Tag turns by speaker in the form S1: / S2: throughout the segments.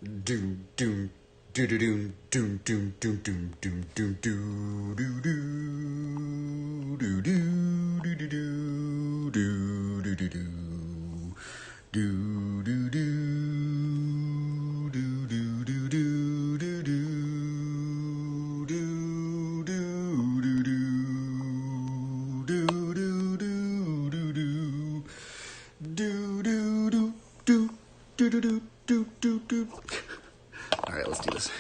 S1: Doom doom doo doo doom doom doom doom doom doom doom doo doo doo doo doo doo doo doo doo doo doo doo doo doo doo All right, let's do this.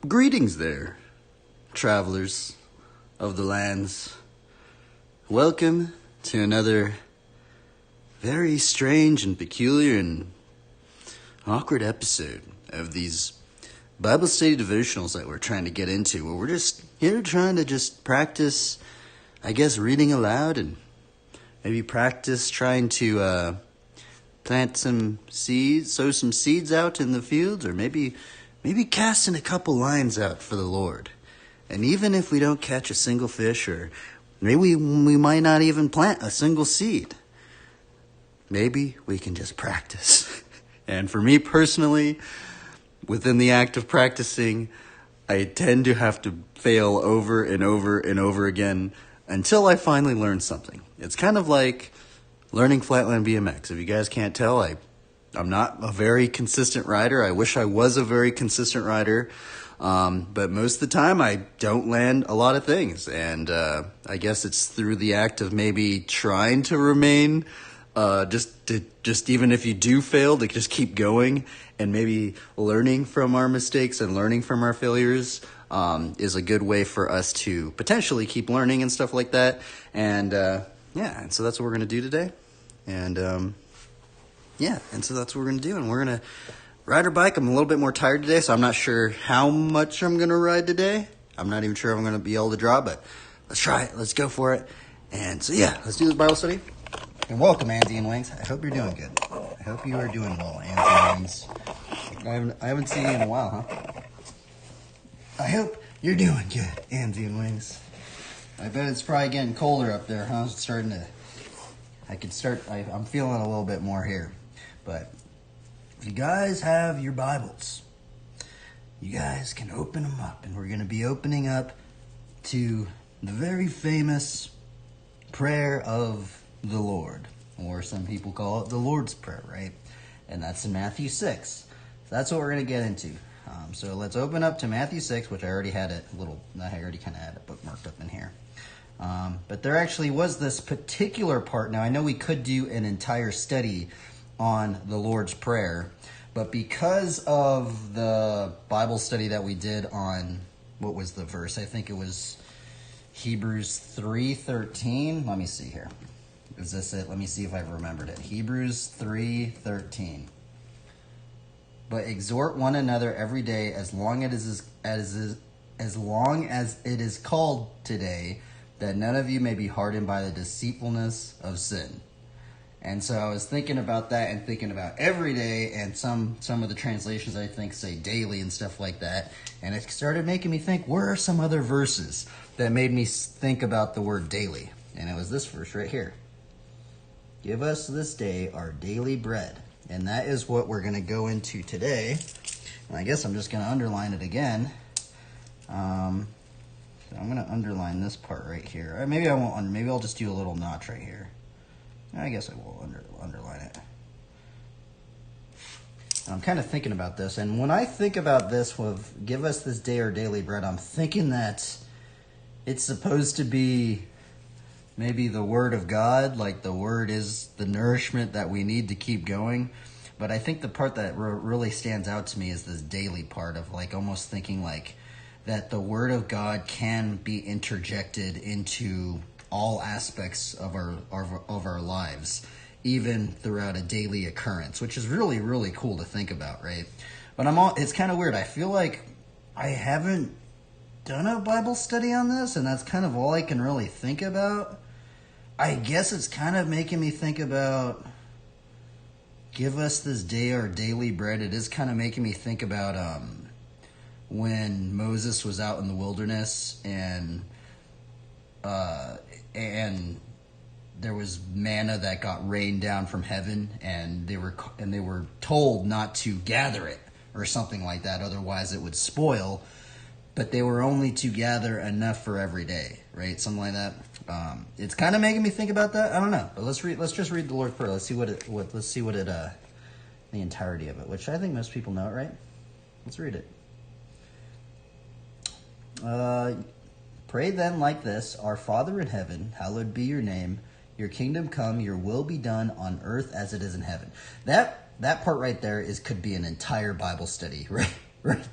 S1: Greetings there, travelers of the lands. Welcome to another very strange and peculiar and awkward episode of these Bible study devotionals that we're trying to get into, where we're just here trying to just practice, I guess, reading aloud and maybe practice trying to plant some seeds, sow some seeds out in the fields, or maybe casting a couple lines out for the Lord. And even if we don't catch a single fish, or maybe we might not even plant a single seed, maybe we can just practice. And for me personally, within the act of practicing, I tend to have to fail over and over and over again until I finally learn something. It's kind of like learning flatland BMX. If you guys can't tell, I'm not a very consistent rider. I wish I was a very consistent rider. But most of the time I don't land a lot of things. And I guess it's through the act of maybe trying to remain, just even if you do fail, to just keep going and maybe learning from our mistakes and learning from our failures is a good way for us to potentially keep learning and stuff like that. And and so that's what we're going to do today. And so that's what we're going to do. And we're going to ride our bike. I'm a little bit more tired today, so I'm not sure how much I'm going to ride today. I'm not even sure if I'm going to be able to draw, but let's try it. Let's go for it. And so, let's do this Bible study. And welcome, Andy and Wings. I hope you're doing good. I hope you are doing well, Andy and Wings. I haven't seen you in a while, huh? I hope you're doing good, Andy and Wings. I bet it's probably getting colder up there, huh? It's starting to... I'm feeling a little bit more here. But if you guys have your Bibles, you guys can open them up. And we're going to be opening up to the very famous prayer of the Lord. Or some people call it the Lord's Prayer, right? And that's in Matthew 6. So that's what we're going to get into. So let's open up to Matthew 6, which I already had I already kind of had it bookmarked up in here. But there actually was this particular part. Now, I know we could do an entire study on the Lord's Prayer, but because of the Bible study that we did on, what was the verse? I think it was Hebrews 3:13. Let me see here. Is this it? Let me see if I've remembered it. Hebrews 3:13. But exhort one another every day as long as it is called today, that none of you may be hardened by the deceitfulness of sin. And so I was thinking about that and thinking about every day, and some of the translations I think say daily and stuff like that. And it started making me think, where are some other verses that made me think about the word daily? And it was this verse right here. Give us this day our daily bread. And that is what we're going to go into today. And I guess I'm just going to underline it again. So I'm going to underline this part right here. Or maybe I won't. Maybe I'll just do a little notch right here. I guess I will underline it. I'm kind of thinking about this. And when I think about this with give us this day our daily bread, I'm thinking that it's supposed to be maybe the Word of God, like the Word is the nourishment that we need to keep going. But I think the part that really stands out to me is this daily part of like almost thinking like that the Word of God can be interjected into all aspects of our lives, even throughout a daily occurrence, which is really, really cool to think about, right? But it's kind of weird. I feel like I haven't done a Bible study on this, and that's kind of all I can really think about. I guess it's kind of making me think about give us this day our daily bread. It is kind of making me think about when Moses was out in the wilderness and there was manna that got rained down from heaven, and they were told not to gather it or something like that, otherwise it would spoil. But they were only to gather enough for every day, right? Something like that. It's kind of making me think about that. I don't know, but let's just read the Lord's Prayer. Let's see the entirety of it, which I think most people know it, right? Let's read it. Pray then like this: Our Father in heaven, hallowed be your name. Your kingdom come, your will be done on earth as it is in heaven. That part right there could be an entire Bible study, right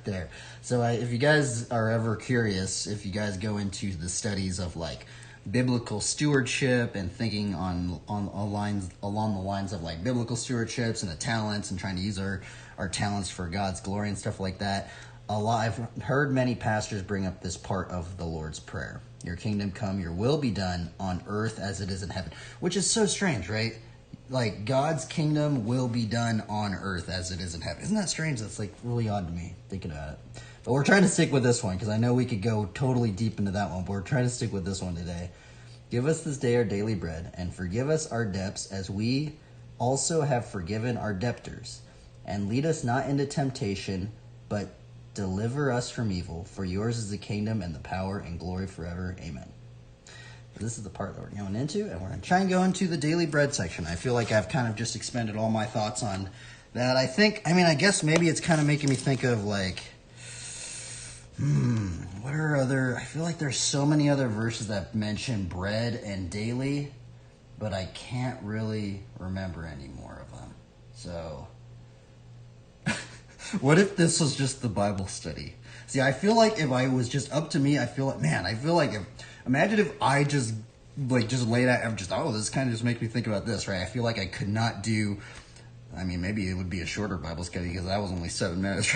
S1: there. So if you guys are ever curious, if you guys go into the studies of like biblical stewardship and thinking along the lines of like biblical stewardships and the talents and trying to use our talents for God's glory and stuff like that, I've heard many pastors bring up this part of the Lord's Prayer. Your kingdom come, your will be done on earth as it is in heaven. Which is so strange, right? Like, God's kingdom will be done on earth as it is in heaven. Isn't that strange? That's like really odd to me, thinking about it. But we're trying to stick with this one, because I know we could go totally deep into that one, but we're trying to stick with this one today. Give us this day our daily bread, and forgive us our debts as we also have forgiven our debtors. And lead us not into temptation, but deliver us from evil, for yours is the kingdom and the power and glory forever. Amen. This is the part that we're going into, and we're going to try and go into the daily bread section. I feel like I've kind of just expended all my thoughts on that. I guess maybe it's kind of making me think of like, what are I feel like there's so many other verses that mention bread and daily, but I can't really remember any more of them. So what if this was just the Bible study? See, I feel like if I was just up to me, imagine if I just laid out, this kind of just makes me think about this, right? I feel like I could not do, maybe it would be a shorter Bible study because that was only 7 minutes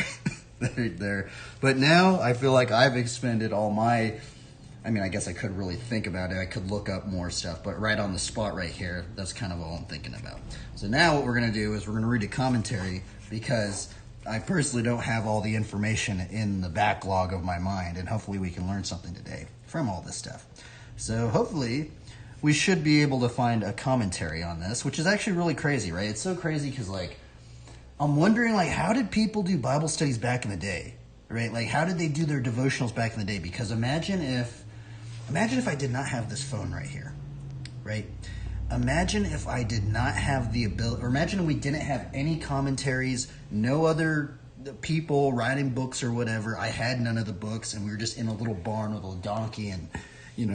S1: right there. But now I feel like I've expended all my, I guess I could really think about it. I could look up more stuff, but right on the spot right here, that's kind of all I'm thinking about. So now what we're going to do is we're going to read a commentary, because I personally don't have all the information in the backlog of my mind, and hopefully we can learn something today from all this stuff. So hopefully we should be able to find a commentary on this, which is actually really crazy, right? It's so crazy because, I'm wondering, how did people do Bible studies back in the day, right? How did they do their devotionals back in the day? Because imagine if I did not have this phone right here, right? Imagine if I did not have the ability, or imagine we didn't have any commentaries, no other people writing books or whatever. I had none of the books, and we were just in a little barn with a little donkey and,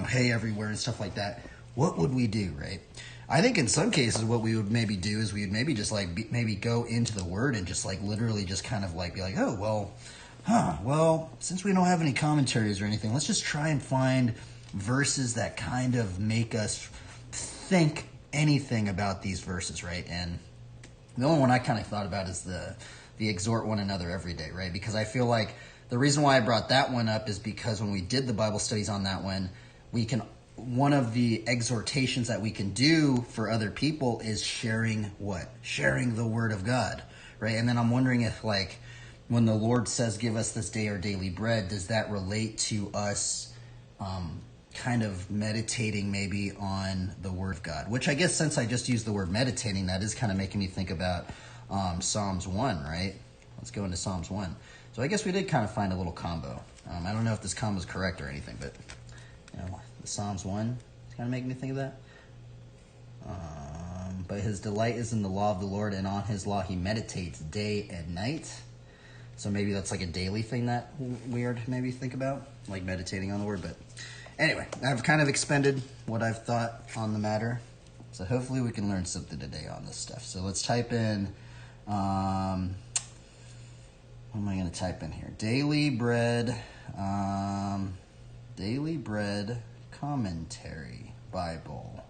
S1: hay everywhere and stuff like that. What would we do, right? I think in some cases what we would maybe do is we'd maybe just maybe go into the Word and just literally just kind of be like, well, since we don't have any commentaries or anything, let's just try and find verses that kind of make us think anything about these verses, right? And the only one I kind of thought about is the exhort one another every day, right? Because I feel like the reason why I brought that one up is because when we did the Bible studies on that one, one of the exhortations that we can do for other people is sharing what? Sharing the Word of God, right? And then I'm wondering if when the Lord says, give us this day our daily bread, does that relate to us kind of meditating maybe on the Word of God? Which I guess since I just used the word meditating, that is kind of making me think about Psalms 1, right? Let's go into Psalms 1. So I guess we did kind of find a little combo. I don't know if this combo is correct or anything, but the Psalms 1 is kind of making me think of that. But his delight is in the law of the Lord, and on his law he meditates day and night. So maybe that's a daily thing that we are to maybe think about, meditating on the Word. But anyway, I've kind of expended what I've thought on the matter. So hopefully we can learn something today on this stuff. So let's type in, what am I going to type in here? Daily bread commentary Bible.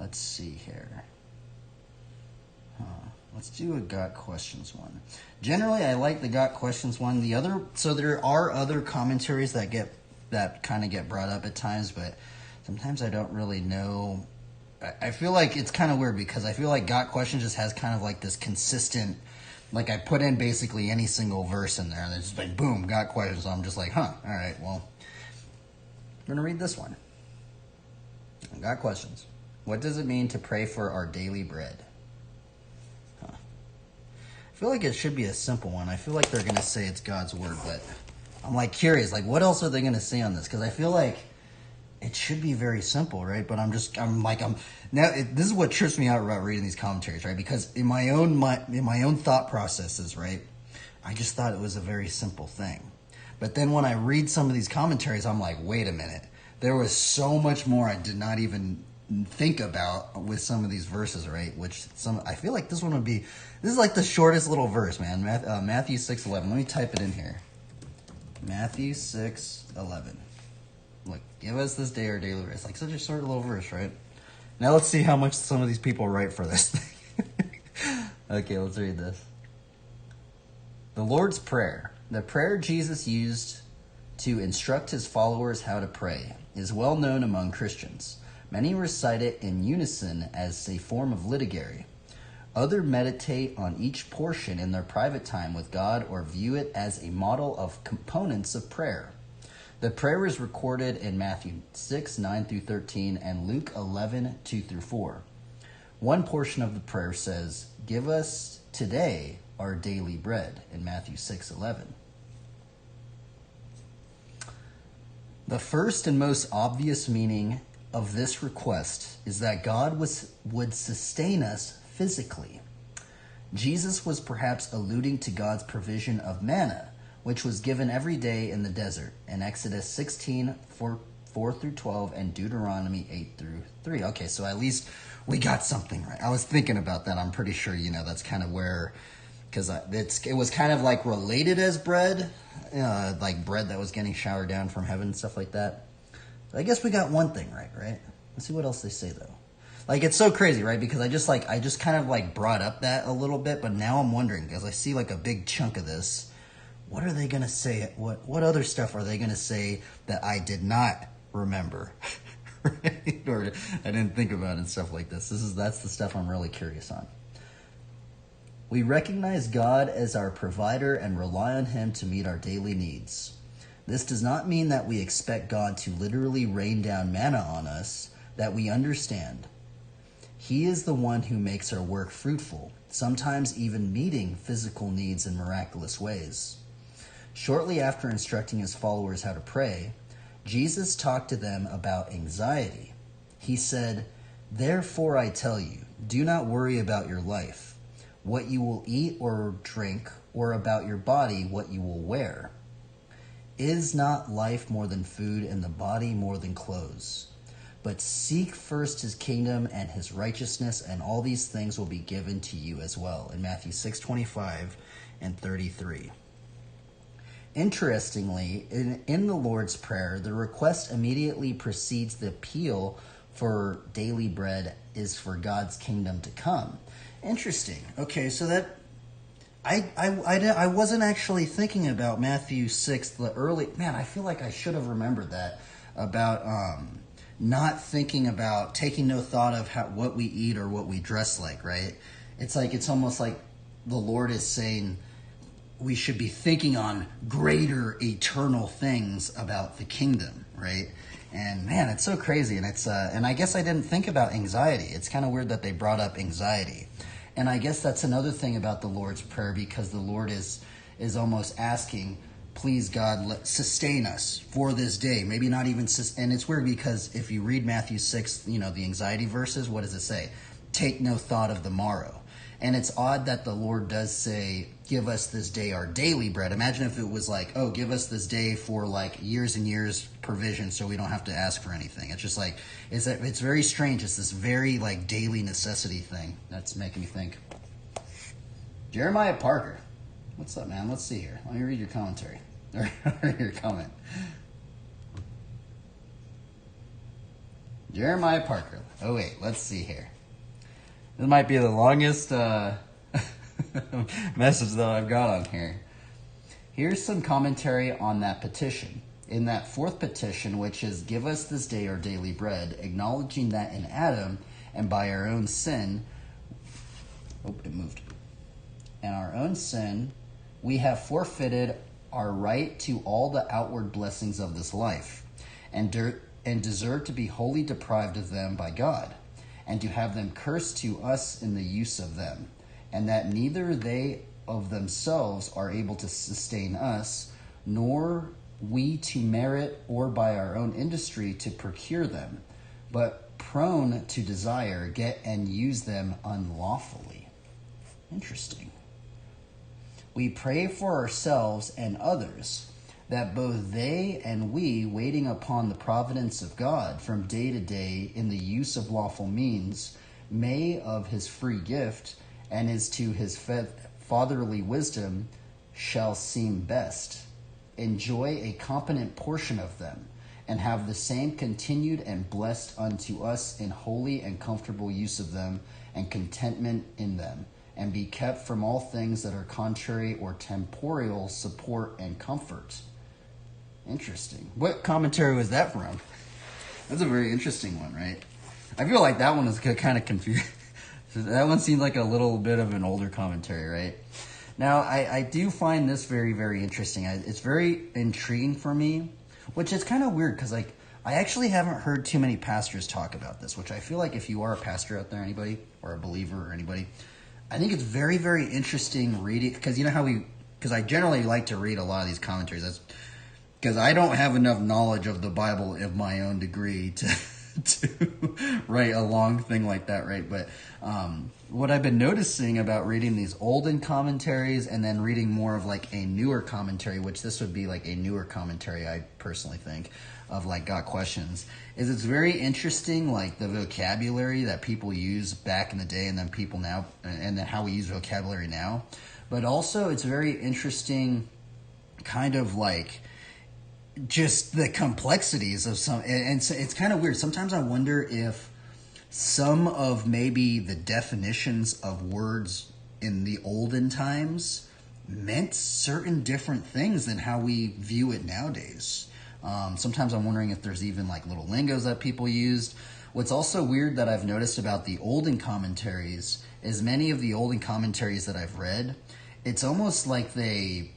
S1: Let's see here. Let's do a Got Questions one. Generally, I like the Got Questions one. So there are other commentaries that kind of get brought up at times, but sometimes I don't really know. I feel like it's kind of weird because I feel like Got Questions just has kind of this consistent, I put in basically any single verse in there, and it's just boom, Got Questions. So I'm just all right, well, I'm going to read this one. I got questions. What does it mean to pray for our daily bread? Huh. I feel like it should be a simple one. I feel like they're going to say it's God's word, but I'm like curious, like what else are they going to say on this? Because I feel like it should be very simple, right? But this is what trips me out about reading these commentaries, right? Because in my own thought processes, right, I just thought it was a very simple thing. But then when I read some of these commentaries, I'm like, wait a minute. There was so much more I did not even think about with some of these verses, right? I feel like this is like the shortest little verse, man. Matthew 6:11. Let me type it in here. Matthew 6:11. Look, give us this day our daily bread. It's like such a short little verse, right? Now let's see how much some of these people write for this thing. Okay, let's read this. The Lord's Prayer. The prayer Jesus used to instruct his followers how to pray is well known among Christians. Many recite it in unison as a form of liturgy. Others meditate on each portion in their private time with God or view it as a model of components of prayer. The prayer is recorded in Matthew 6:9 through 13 and Luke 11:2 through 4. One portion of the prayer says, "Give us today our daily bread," in Matthew 6:11. The first and most obvious meaning of this request is that God would sustain us physically. Jesus was perhaps alluding to God's provision of manna, which was given every day in the desert in Exodus 16:4 through 12 and Deuteronomy 8 through 3. Okay, so at least we got something right. I was thinking about that. I'm pretty sure, that's kind of where, because it was kind of like related as bread, like bread that was getting showered down from heaven and stuff like that. I guess we got one thing right? Let's see what else they say, though. Like, it's so crazy, right? Because I just kind of like brought up that a little bit, but now I'm wondering, because I see like a big chunk of this, what are they going to say? What other stuff are they going to say that I did not remember? Right? Or I didn't think about and stuff like this. That's the stuff I'm really curious on. We recognize God as our provider and rely on him to meet our daily needs. This does not mean that we expect God to literally rain down manna on us that we understand. He is the one who makes our work fruitful, sometimes even meeting physical needs in miraculous ways. Shortly after instructing his followers how to pray, Jesus talked to them about anxiety. He said, "Therefore I tell you, do not worry about your life, what you will eat or drink, or about your body, what you will wear. Is not life more than food and the body more than clothes? But seek first his kingdom and his righteousness, and all these things will be given to you as well," in Matthew 6:25 and 33. Interestingly, in the Lord's Prayer, the request immediately precedes the appeal for daily bread is for God's kingdom to come. Interesting. Okay, so that I wasn't actually thinking about Matthew 6, I feel like I should have remembered that, about not thinking about taking no thought of what we eat or what we dress like, right? It's almost like the Lord is saying we should be thinking on greater eternal things about the kingdom, right? And man, it's so crazy. And and I guess I didn't think about anxiety. It's kind of weird that they brought up anxiety. And I guess that's another thing about the Lord's Prayer, because the Lord is almost asking, please God, sustain us for this day. Maybe not even, and it's weird because if you read Matthew 6, the anxiety verses, what does it say? Take no thought of the morrow. And it's odd that the Lord does say, give us this day our daily bread. Imagine if it was like, oh, give us this day for like years and years provision so we don't have to ask for anything. It's just like, it's very strange. It's this very like daily necessity thing that's making me think. Jeremiah Parker. What's up, man? Let's see here. Let me read your commentary. Or your comment. Jeremiah Parker. Oh, wait. Let's see here. This might be the longest message that I've got on here. Here's some commentary on that petition. In that fourth petition, which is, give us this day our daily bread, acknowledging that in Adam and by our own sin, and our own sin, we have forfeited our right to all the outward blessings of this life. And and deserve to be wholly deprived of them by God, and to have them cursed to us in the use of them, and that neither they of themselves are able to sustain us, nor we to merit or by our own industry to procure them, but prone to desire, get and use them unlawfully. Interesting. We pray for ourselves and others, that both they and we, waiting upon the providence of God from day to day in the use of lawful means, may of his free gift, and as to his fatherly wisdom shall seem best, enjoy a competent portion of them, and have the same continued and blessed unto us in holy and comfortable use of them, and contentment in them, and be kept from all things that are contrary or temporal support and comfort. Interesting. What commentary was that from? That's a very interesting one, right? I feel like that one was kind of confused. That one seemed like a little bit of an older commentary, right? Now, I do find this very, very interesting. It's very intriguing for me, which is kind of weird because, like, I actually haven't heard too many pastors talk about this, which I feel like if you are a pastor out there, anybody, or a believer or anybody, I think it's very, very interesting reading, because you know how because I generally like to read a lot of these commentaries. That's because I don't have enough knowledge of the Bible of my own degree to write a long thing like that, right? But what I've been noticing about reading these olden commentaries and then reading more of like a newer commentary, which this would be like a newer commentary, I personally think, of like Got Questions, is it's very interesting, like the vocabulary that people use back in the day and then people now, and then how we use vocabulary now. But also it's very interesting kind of like just the complexities of some, and so it's kind of weird. Sometimes I wonder if some of maybe the definitions of words in the olden times meant certain different things than how we view it nowadays. Sometimes I'm wondering if there's even like little lingos that people used. What's also weird that I've noticed about the olden commentaries is many of the olden commentaries that I've read, it's almost like they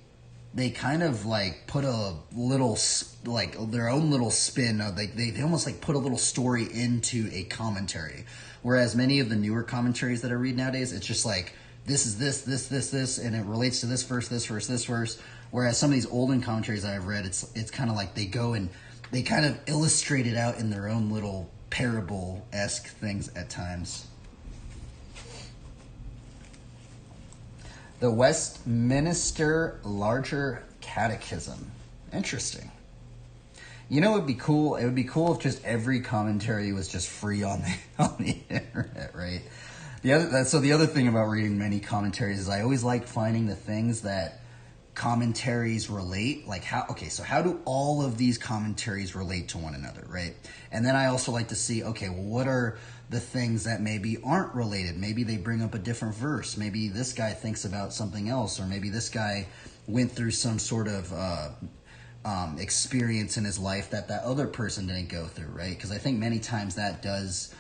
S1: kind of like put a little, like their own little spin of like they almost like put a little story into a commentary. Whereas many of the newer commentaries that I read nowadays, it's just like, this is this, and it relates to this verse, this verse, this verse. Whereas some of these olden commentaries that I've read, it's kind of like they go and they kind of illustrate it out in their own little parable-esque things at times. The Westminster Larger Catechism. Interesting. You know, it would be cool. It would be cool if just every commentary was just free on the internet, right? The other thing about reading many commentaries is I always like finding the things that commentaries relate. Like how do all of these commentaries relate to one another, right? And then I also like to see, okay, well, what are the things that maybe aren't related? Maybe they bring up a different verse. Maybe this guy thinks about something else, or maybe this guy went through some sort of experience in his life that other person didn't go through, right? Because I think many times that does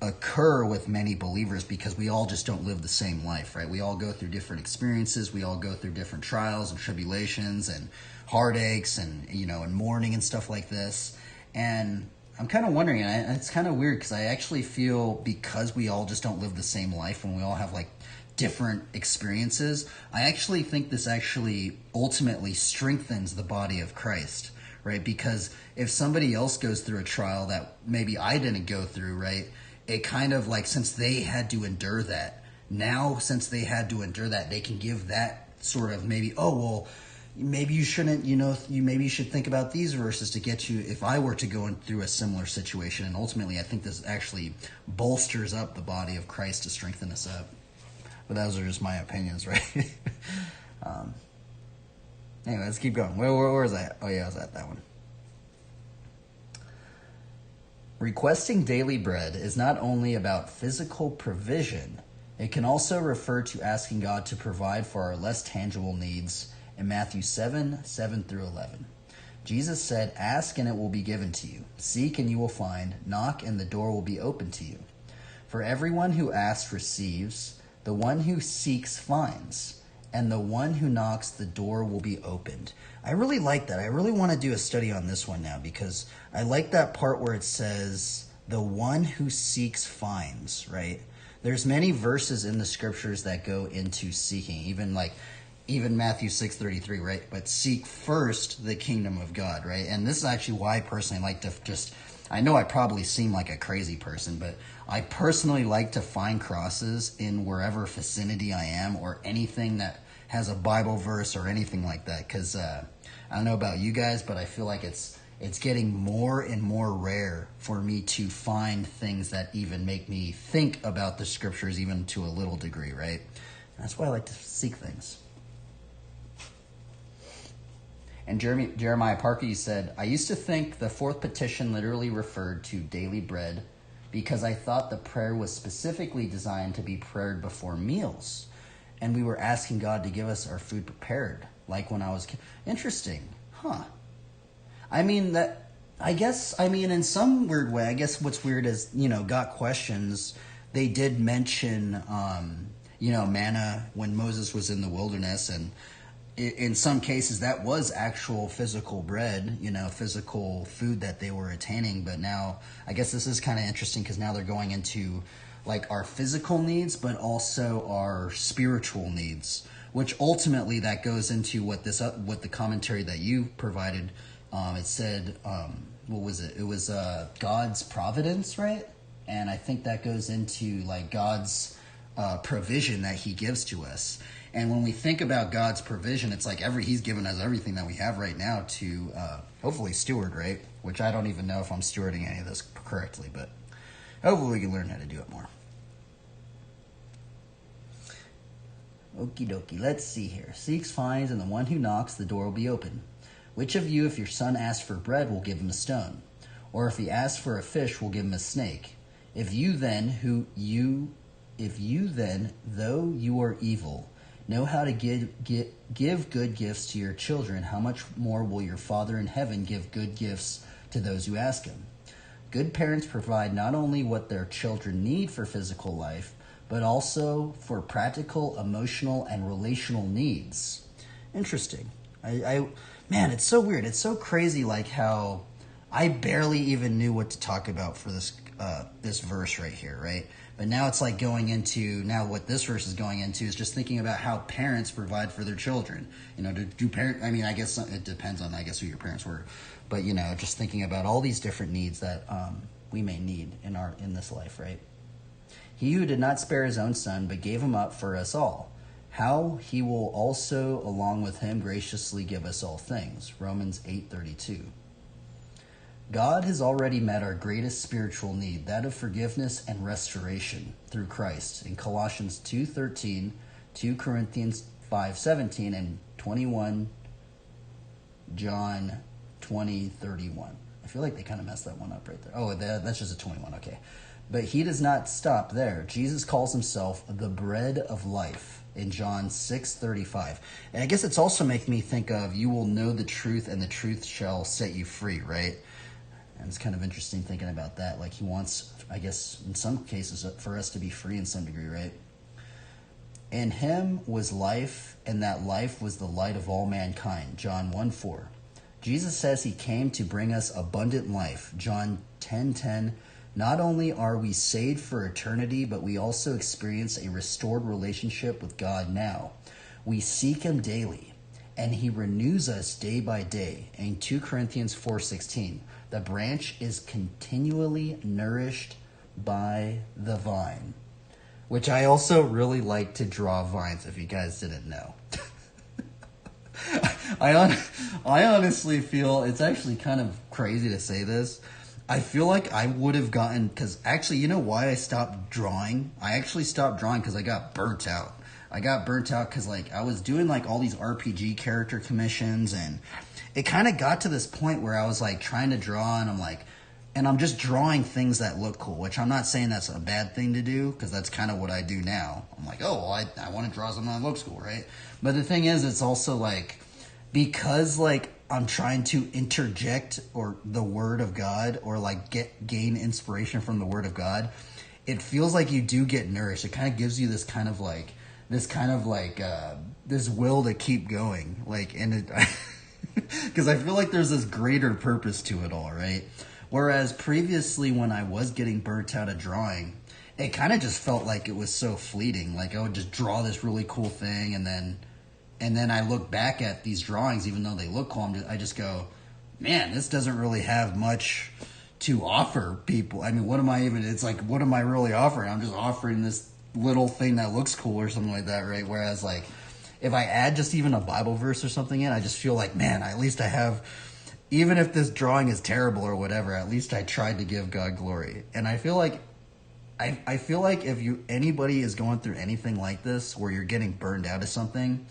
S1: occur with many believers because we all just don't live the same life, right? We all go through different experiences. We all go through different trials and tribulations and heartaches and, and mourning and stuff like this. And I'm kind of wondering, and it's kind of weird because I actually feel because we all just don't live the same life and we all have like different experiences, I actually think this actually ultimately strengthens the body of Christ, right? Because if somebody else goes through a trial that maybe I didn't go through, right? It kind of like, since they had to endure that, now since they had to endure that, they can give that sort of maybe, oh, well, maybe you shouldn't, maybe you should think about these verses to get you, if I were to go through a similar situation. And ultimately, I think this actually bolsters up the body of Christ to strengthen us up. But those are just my opinions, right? Anyway, let's keep going. Where was I at? Oh, yeah, I was at that one. Requesting daily bread is not only about physical provision, it can also refer to asking God to provide for our less tangible needs in Matthew 7:7-11. Jesus said, "Ask and it will be given to you. Seek and you will find. Knock and the door will be opened to you. For everyone who asks receives. The one who seeks finds. and the one who knocks, the door will be opened. I really like that. I really want to do a study on this one now, because I like that part where it says, the one who seeks finds, right? There's many verses in the scriptures that go into seeking, even Matthew 6:33, right? But seek first the kingdom of God, right? And this is actually why I personally like to I know I probably seem like a crazy person, but I personally like to find crosses in wherever vicinity I am, or anything that has a Bible verse or anything like that. Because I don't know about you guys, but I feel like it's getting more and more rare for me to find things that even make me think about the scriptures, even to a little degree, right? And that's why I like to seek things. And Jeremiah Parker said, I used to think the fourth petition literally referred to daily bread, because I thought the prayer was specifically designed to be prayed before meals, and we were asking God to give us our food prepared, like when I was interesting, huh? I mean, in some weird way, I guess what's weird is, Got Questions, they did mention, manna when Moses was in the wilderness, and in some cases that was actual physical bread, physical food that they were attaining. But now I guess this is kind of interesting, because now they're going into like our physical needs, but also our spiritual needs, which ultimately that goes into what the commentary that you provided. It said, what was it? It was God's providence, right? And I think that goes into like God's provision that he gives to us. And when we think about God's provision, it's like he's given us everything that we have right now to hopefully steward, right? Which I don't even know if I'm stewarding any of this correctly, but hopefully we can learn how to do it more. Okie dokie, let's see here. Seeks, finds, and the one who knocks, the door will be open. Which of you, if your son asks for bread, will give him a stone? Or if he asks for a fish, will give him a snake? If you then, though you are evil, know how to give good gifts to your children, how much more will your Father in heaven give good gifts to those who ask him? Good parents provide not only what their children need for physical life, but also for practical, emotional, and relational needs. Interesting. Man, it's so weird. It's so crazy, like how I barely even knew what to talk about for this verse right here, right? But now it's like what this verse is going into is just thinking about how parents provide for their children. I guess it depends on, who your parents were. But, just thinking about all these different needs that we may need in this life, right? He who did not spare his own son, but gave him up for us all, how he will also, along with him, graciously give us all things. Romans 8:32. God has already met our greatest spiritual need, that of forgiveness and restoration through Christ, in Colossians 2:13, 2 Corinthians 5:17, and 21 John 20:31. I feel like they kind of messed that one up right there. Oh, that's just a 21, okay. But he does not stop there. Jesus calls himself the bread of life in John 6:35. And I guess it's also making me think of, you will know the truth, and the truth shall set you free, right? And it's kind of interesting thinking about that. Like he wants, I guess, in some cases, for us to be free in some degree, right? In him was life, and that life was the light of all mankind. John 1:4. Jesus says he came to bring us abundant life. John 10:10. Not only are we saved for eternity, but we also experience a restored relationship with God now. We seek him daily, and he renews us day by day. In 2 Corinthians 4:16, the branch is continually nourished by the vine. Which I also really like to draw vines, if you guys didn't know. I honestly feel, it's actually kind of crazy to say this, I feel like I would have gotten, because actually, you know why I stopped drawing? I actually stopped drawing because I got burnt out. I got burnt out because I was doing all these RPG character commissions, and it kind of got to this point where I was trying to draw, and I'm just drawing things that look cool, which I'm not saying that's a bad thing to do, because that's kind of what I do now. I'm I want to draw something that looks cool, right? But the thing is, it's also because I'm trying to interject the word of God, or gain inspiration from the word of God, it feels like you do get nourished. It kind of gives you this kind of this kind of like this will to keep going, like, and it because I feel like there's this greater purpose to it all, right? Whereas previously when I was getting burnt out of drawing, it kind of just felt like it was so fleeting. Like I would just draw this really cool thing, and then I look back at these drawings, even though they look cool, I just go, man, this doesn't really have much to offer people. I mean, what am I even, it's like, what am I really offering? I'm just offering this little thing that looks cool or something like that, right? Whereas like, if I add just even a Bible verse or something in, I just feel like, man, at least I have, even if this drawing is terrible or whatever, at least I tried to give God glory. And I feel like, I feel like if anybody is going through anything like this, where you're getting burned out of something,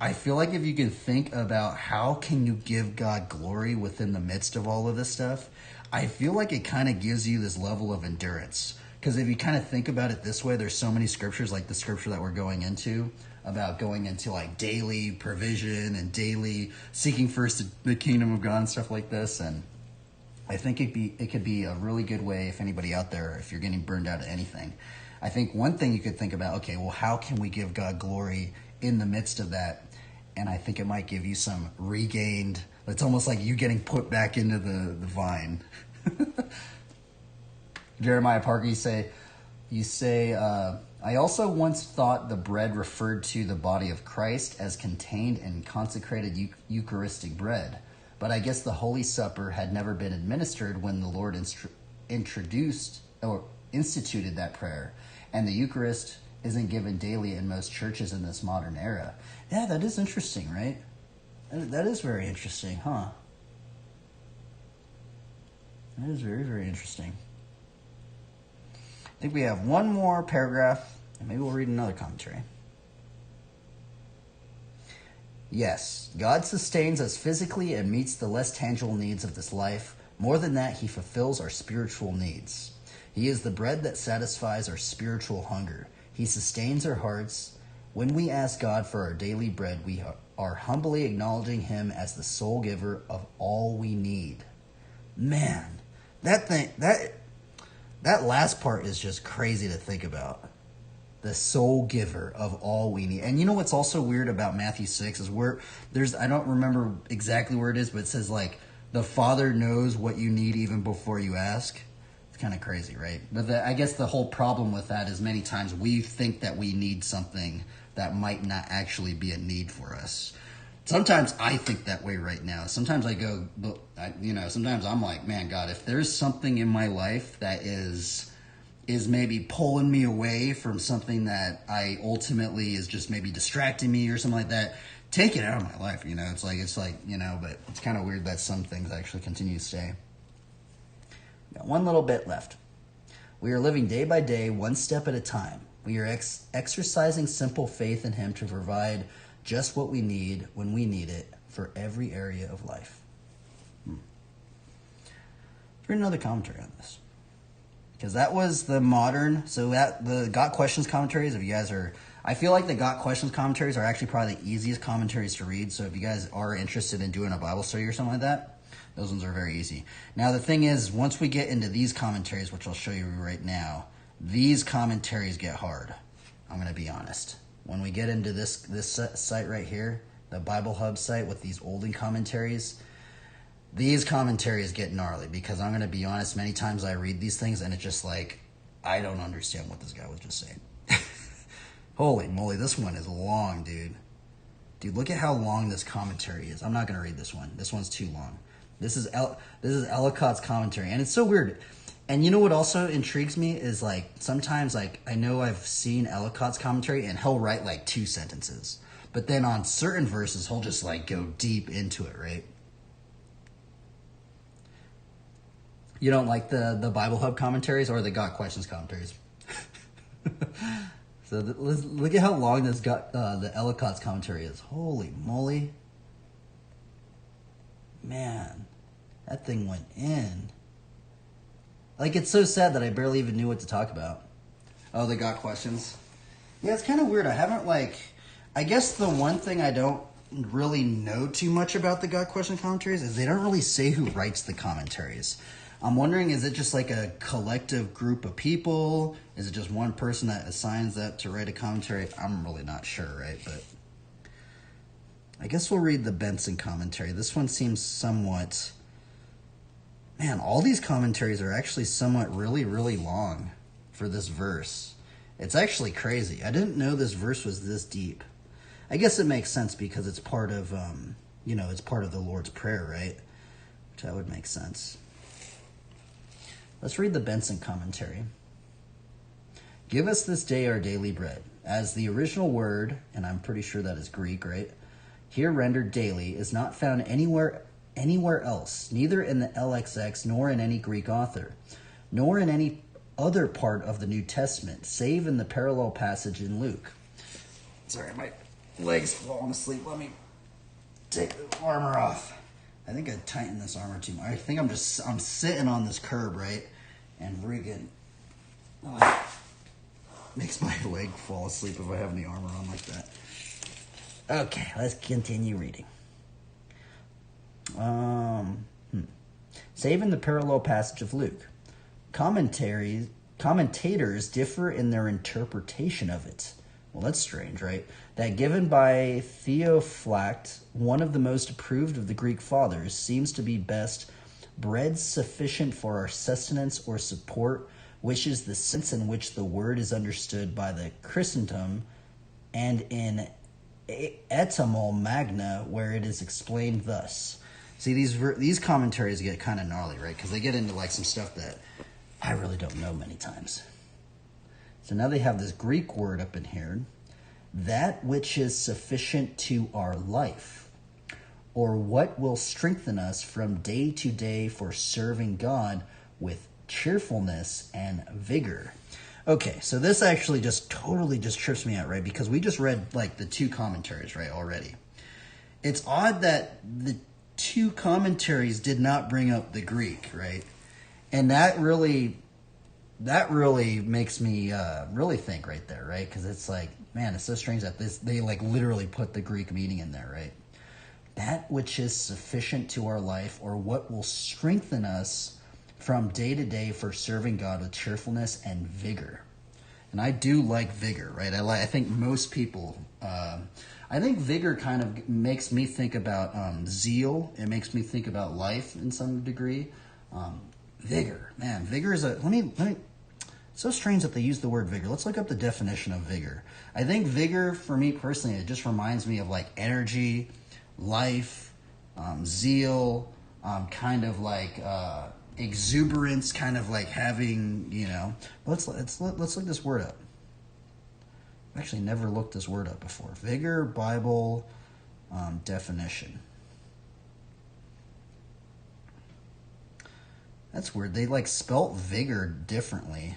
S1: I feel like if you can think about how can you give God glory within the midst of all of this stuff, I feel like it kind of gives you this level of endurance. Because if you kind of think about it this way, there's so many scriptures, like the scripture that we're going into, about going into like daily provision and daily seeking first the kingdom of God and stuff like this. And I think it could be a really good way, if anybody out there, if you're getting burned out of anything. I think one thing you could think about, okay, well, how can we give God glory in the midst of that? And I think it might give you some regained, it's almost like you getting put back into the vine. Jeremiah Parker, you say, I also once thought the bread referred to the body of Christ as contained in consecrated Eucharistic bread. But I guess the Holy Supper had never been administered when the Lord introduced or instituted that prayer. And the Eucharist isn't given daily in most churches in this modern era. Yeah, that is interesting, right? That is very interesting, huh? That is very, very interesting. I think we have one more paragraph, and maybe we'll read another commentary. Yes, God sustains us physically and meets the less tangible needs of this life. More than that, he fulfills our spiritual needs. He is the bread that satisfies our spiritual hunger. He sustains our hearts. When we ask God for our daily bread, we are humbly acknowledging him as the sole giver of all we need. Man, that last part is just crazy to think about. The sole giver of all we need. And you know what's also weird about Matthew 6 is I don't remember exactly where it is, but it says like the Father knows what you need even before you ask. It's kind of crazy, right? But I guess the whole problem with that is many times we think that we need something that might not actually be a need for us. Sometimes I think that way right now. Sometimes I go, sometimes I'm like, man, God, if there's something in my life that is maybe pulling me away from something that I ultimately is just maybe distracting me or something like that, take it out of my life, It's like, but it's kind of weird that some things actually continue to stay. Got one little bit left. We are living day by day, one step at a time. We are exercising simple faith in him to provide just what we need when we need it for every area of life. Let's read another commentary on this. Because that was the modern, the Got Questions commentaries, if you guys are, I feel like the Got Questions commentaries are actually probably the easiest commentaries to read. So if you guys are interested in doing a Bible study or something like that, those ones are very easy. Now the thing is, once we get into these commentaries, which I'll show you right now, these commentaries get hard. I'm going to be honest. When we get into this site right here, the Bible Hub site with these olden commentaries, these commentaries get gnarly, because I'm going to be honest, many times I read these things and it's just like, I don't understand what this guy was just saying. Holy moly, this one is long, dude. Dude, look at how long this commentary is. I'm not going to read this one. This one's too long. This is Ellicott's commentary, and it's so weird. And you know what also intrigues me is, like, sometimes, like, I know I've seen Ellicott's commentary and he'll write like 2 sentences, but then on certain verses he'll just like go deep into it, right? You don't like the Bible Hub commentaries or the Got Questions commentaries? So look at how long this the Ellicott's commentary is. Holy moly. Man, that thing went in. Like, it's so sad that I barely even knew what to talk about. Oh, they Got Questions? Yeah, it's kind of weird. I haven't, like, I guess the one thing I don't really know too much about the Got Question commentaries is they don't really say who writes the commentaries. I'm wondering, is it just like a collective group of people? Is it just one person that assigns that to write a commentary? I'm really not sure, right? But I guess we'll read the Benson commentary. This one seems somewhat... Man, all these commentaries are actually somewhat really, really long for this verse. It's actually crazy. I didn't know this verse was this deep. I guess it makes sense because it's part of, it's part of the Lord's Prayer, right? Which that would make sense. Let's read the Benson commentary. Give us this day our daily bread. As the original word, and I'm pretty sure that is Greek, right? Here rendered daily is not found anywhere else, neither in the LXX nor in any Greek author, nor in any other part of the New Testament, save in the parallel passage in Luke. Sorry, my legs falling asleep. Let me take the armor off. I think I tightened this armor too much. I think I'm sitting on this curb, right? And freaking makes my leg fall asleep if I have the armor on like that. Okay, let's continue reading. Save in the parallel passage of Luke. Commentators differ in their interpretation of it. Well, that's strange, right? That given by Theophylact, one of the most approved of the Greek fathers, seems to be best bread sufficient for our sustenance or support, which is the sense in which the word is understood by the Christendom, and in Etymol Magna, where it is explained thus. See, these commentaries get kind of gnarly, right? Because they get into like some stuff that I really don't know many times. So now they have this Greek word up in here, that which is sufficient to our life, or what will strengthen us from day to day for serving God with cheerfulness and vigor. Okay, so this actually just totally just trips me out, right? Because we just read like the two commentaries, right, already. It's odd that the two commentaries did not bring up the Greek, right? And that really makes me really think right there, right? Because it's like, man, it's so strange that they like literally put the Greek meaning in there, right? That which is sufficient to our life, or what will strengthen us from day to day for serving God with cheerfulness and vigor. And I do like vigor, right? I think most people, I think vigor kind of makes me think about zeal. It makes me think about life in some degree. Vigor, man, vigor is let me. It's so strange that they use the word vigor. Let's look up the definition of vigor. I think vigor, for me personally, it just reminds me of like energy, life, zeal, kind of like exuberance, kind of like having, Let's look this word up. I've actually never looked this word up before. Vigor, Bible definition. That's weird. They like spelt vigor differently.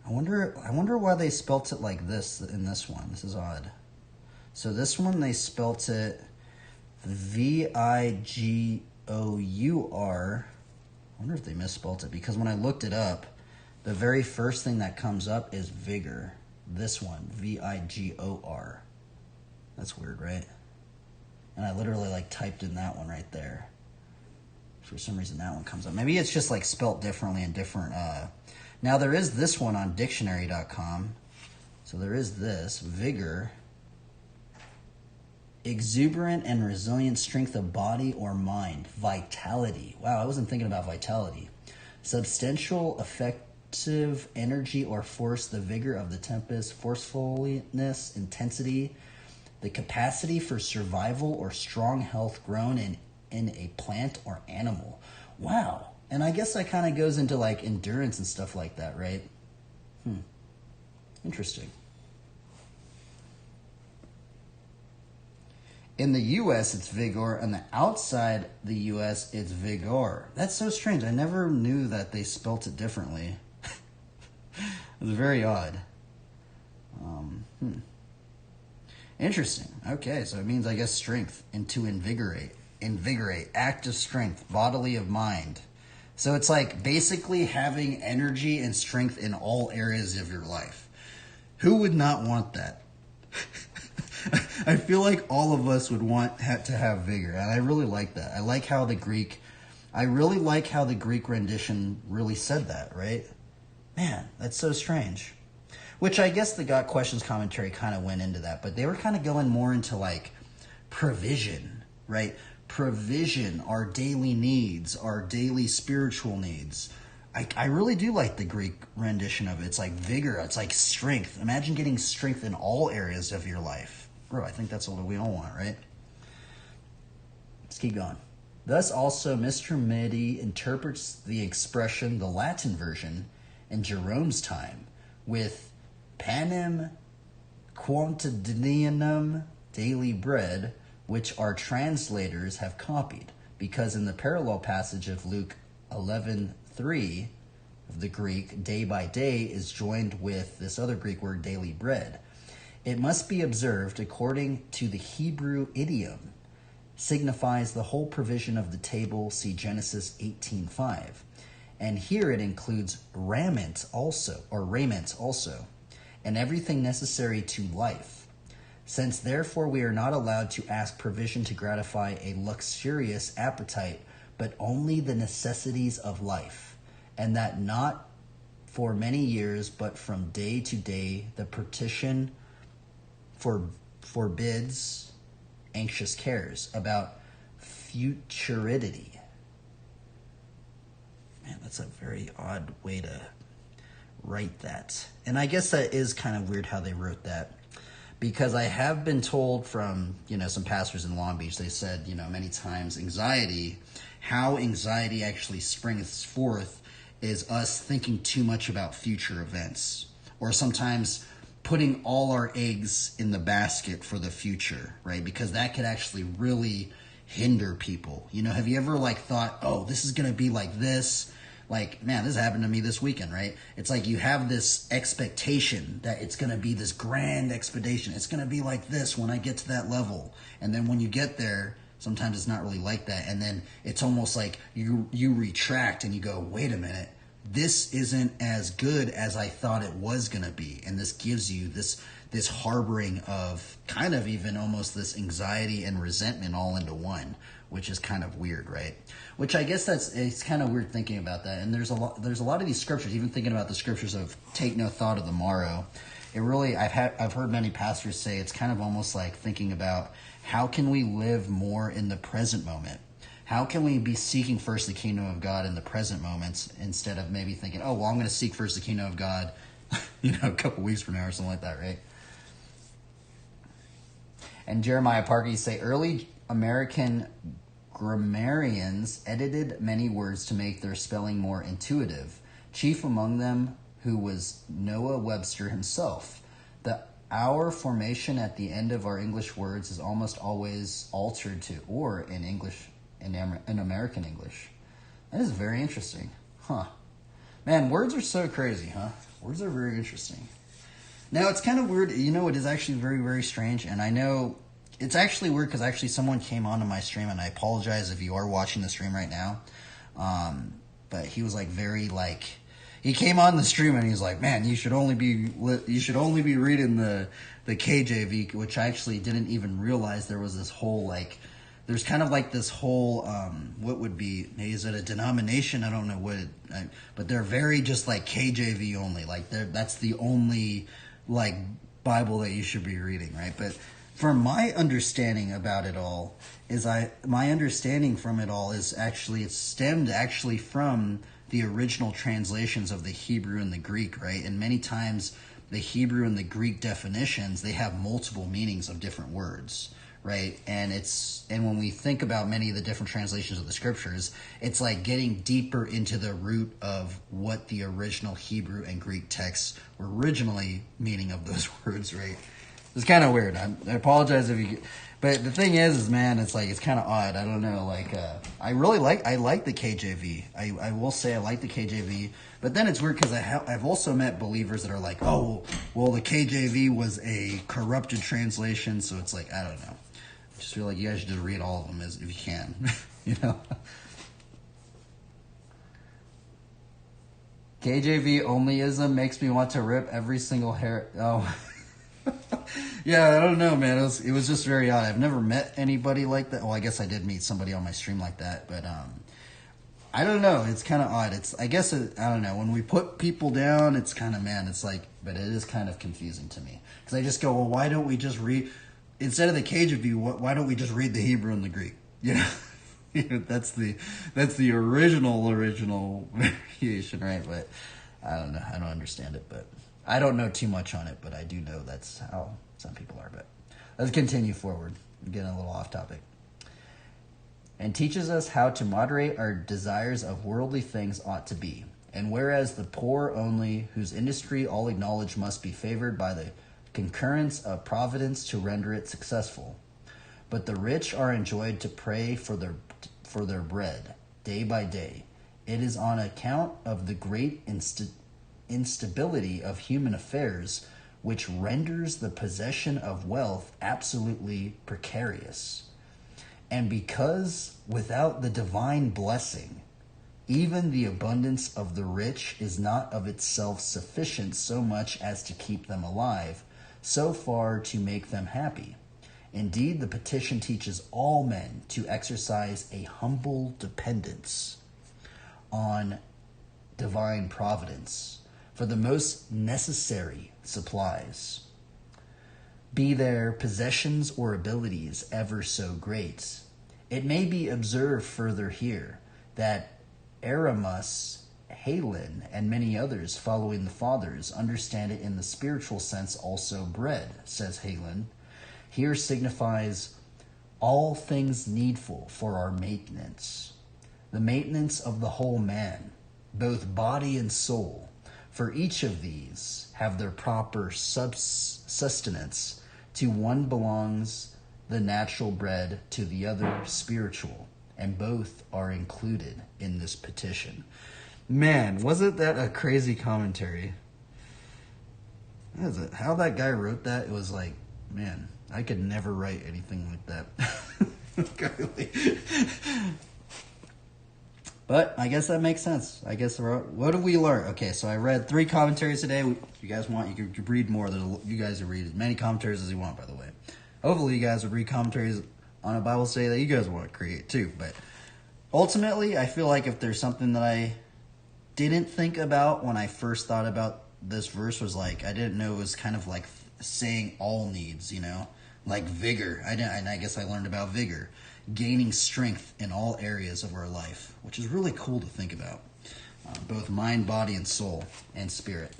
S1: I wonder why they spelt it like this in this one. This is odd. So this one they spelt it Vigor. I wonder if they misspelt it, because when I looked it up, the very first thing that comes up is vigor. This one, Vigor. That's weird, right? And I literally like typed in that one right there. For some reason that one comes up. Maybe it's just like spelt differently in different... Now there is this one on dictionary.com. So there is this, vigor. Exuberant and resilient strength of body or mind. Vitality. Wow, I wasn't thinking about vitality. Substantial, effective energy or force, the vigor of the tempest, forcefulness, intensity, the capacity for survival or strong health grown in a plant or animal. Wow. And I guess that kind of goes into like endurance and stuff like that, right? Interesting. In the U.S., it's vigor, and outside the U.S., it's vigor. That's so strange. I never knew that they spelt it differently. It was very odd. Interesting. Okay, so it means, I guess, strength, and to invigorate. Invigorate, active strength, bodily of mind. So it's like basically having energy and strength in all areas of your life. Who would not want that? I feel like all of us would want to have vigor, and I really like that. I like how the Greek I really like how the Greek rendition really said that, right? Man, that's so strange. Which I guess the Got Questions commentary kind of went into that, but they were kind of going more into like provision, right? Provision, our daily needs, our daily spiritual needs. I really do like the Greek rendition of it. It's like vigor, it's like strength. Imagine getting strength in all areas of your life. Bro, I think that's what we all want, right? Let's keep going. Thus also Mr. Medi interprets the expression, the Latin version, in Jerome's time with panem quotidianum, daily bread, which our translators have copied, because in the parallel passage of Luke 11:3 of the Greek, day by day is joined with this other Greek word, daily bread. It must be observed, according to the Hebrew idiom, signifies the whole provision of the table, see Genesis 18:5. And here it includes raiment also, and everything necessary to life. Since therefore we are not allowed to ask provision to gratify a luxurious appetite, but only the necessities of life, and that not for many years, but from day to day, the petition forbids anxious cares about futurity. Man, that's a very odd way to write that. And I guess that is kind of weird how they wrote that. Because I have been told from, some pastors in Long Beach, they said, many times how anxiety actually springs forth is us thinking too much about future events. Or sometimes putting all our eggs in the basket for the future, right? Because that could actually really hinder people. Have you ever thought, oh, this is going to be like this? Man, this happened to me this weekend, right? It's like you have this expectation that it's going to be this grand expedition. It's going to be like this when I get to that level. And then when you get there, sometimes it's not really like that. And then it's almost like you retract and you go, wait a minute, this isn't as good as I thought it was going to be. And this gives you this harboring of kind of even almost this anxiety and resentment all into one, which is kind of weird, right? Which I guess it's kind of weird thinking about that. And there's a lot of these scriptures, even thinking about the scriptures of take no thought of the morrow. It really, I've heard many pastors say it's kind of almost like thinking about how can we live more in the present moment? How can we be seeking first the kingdom of God in the present moments instead of maybe thinking, oh, well, I'm going to seek first the kingdom of God, a couple weeks from now or something like that, right? And Jeremiah Parker say early American grammarians edited many words to make their spelling more intuitive. Chief among them who was Noah Webster himself. The our formation at the end of our English words is almost always altered to or in English, in American English. That is very interesting. Huh. Man, words are so crazy, huh? Words are very interesting. Now, it's kind of weird. It is actually very, very strange. And I know it's actually weird because actually someone came onto my stream, and I apologize if you are watching the stream right now. But he was he came on the stream and he's like, man, you should only be reading the KJV, which I actually didn't even realize there was this whole there's kind of this whole what would be, is it a denomination? I don't know but they're very just KJV only. That's the only Bible that you should be reading, right? But from my understanding about it all my understanding from it all is actually it stemmed from the original translations of the Hebrew and the Greek, right? And many times the Hebrew and the Greek definitions, they have multiple meanings of different words, right? And when we think about many of the different translations of the scriptures, it's like getting deeper into the root of what the original Hebrew and Greek texts were originally meaning of those words, right? It's kind of weird. I apologize if you... But the thing is man, it's kind of odd. I don't know. I like the KJV. I will say I like the KJV. But then it's weird because I've also met believers that are like, oh, well, the KJV was a corrupted translation. So it's I don't know. I just feel like you guys should just read all of them if you can. KJV onlyism makes me want to rip every single hair. Oh. Yeah, I don't know, man. It was just very odd. I've never met anybody like that. Well, I guess I did meet somebody on my stream like that, but I don't know. It's kind of odd. I don't know. When we put people down, it's kind of, but it is kind of confusing to me. Because I just go, well, why don't we just read, instead of the KJV view, why don't we just read the Hebrew and the Greek? That's the original variation, right? But I don't know. I don't understand it, but I don't know too much on it, but I do know that's how some people are. But let's continue forward. I'm getting a little off topic. And teaches us how to moderate our desires of worldly things ought to be. And whereas the poor only, whose industry all acknowledge must be favored by the concurrence of providence to render it successful. But the rich are enjoined to pray for their bread, day by day. It is on account of the great instability of human affairs which renders the possession of wealth absolutely precarious. And because without the divine blessing, even the abundance of the rich is not of itself sufficient so much as to keep them alive, so far to make them happy. Indeed, the petition teaches all men to exercise a humble dependence on divine providence for the most necessary supplies, be their possessions or abilities ever so great. It may be observed further here that Aramus, Halen, and many others following the fathers understand it in the spiritual sense also bread, says Halen. Here signifies all things needful for our maintenance, the maintenance of the whole man, both body and soul. For each of these have their proper sustenance. To one belongs the natural bread, to the other spiritual, and both are included in this petition. Man, wasn't that a crazy commentary? How that guy wrote that, it was like, man, I could never write anything like that. But I guess that makes sense. I guess, what did we learn? Okay, so I read 3 commentaries today. If you guys want, you could read more. You guys will read as many commentaries as you want, by the way. Hopefully you guys would read commentaries on a Bible study that you guys want to create too. But ultimately, I feel like if there's something that I didn't think about when I first thought about this verse, was like, I didn't know it was kind of like saying all needs, like vigor. And I guess I learned about vigor, gaining strength in all areas of our life, which is really cool to think about, both mind, body, and soul, and spirit.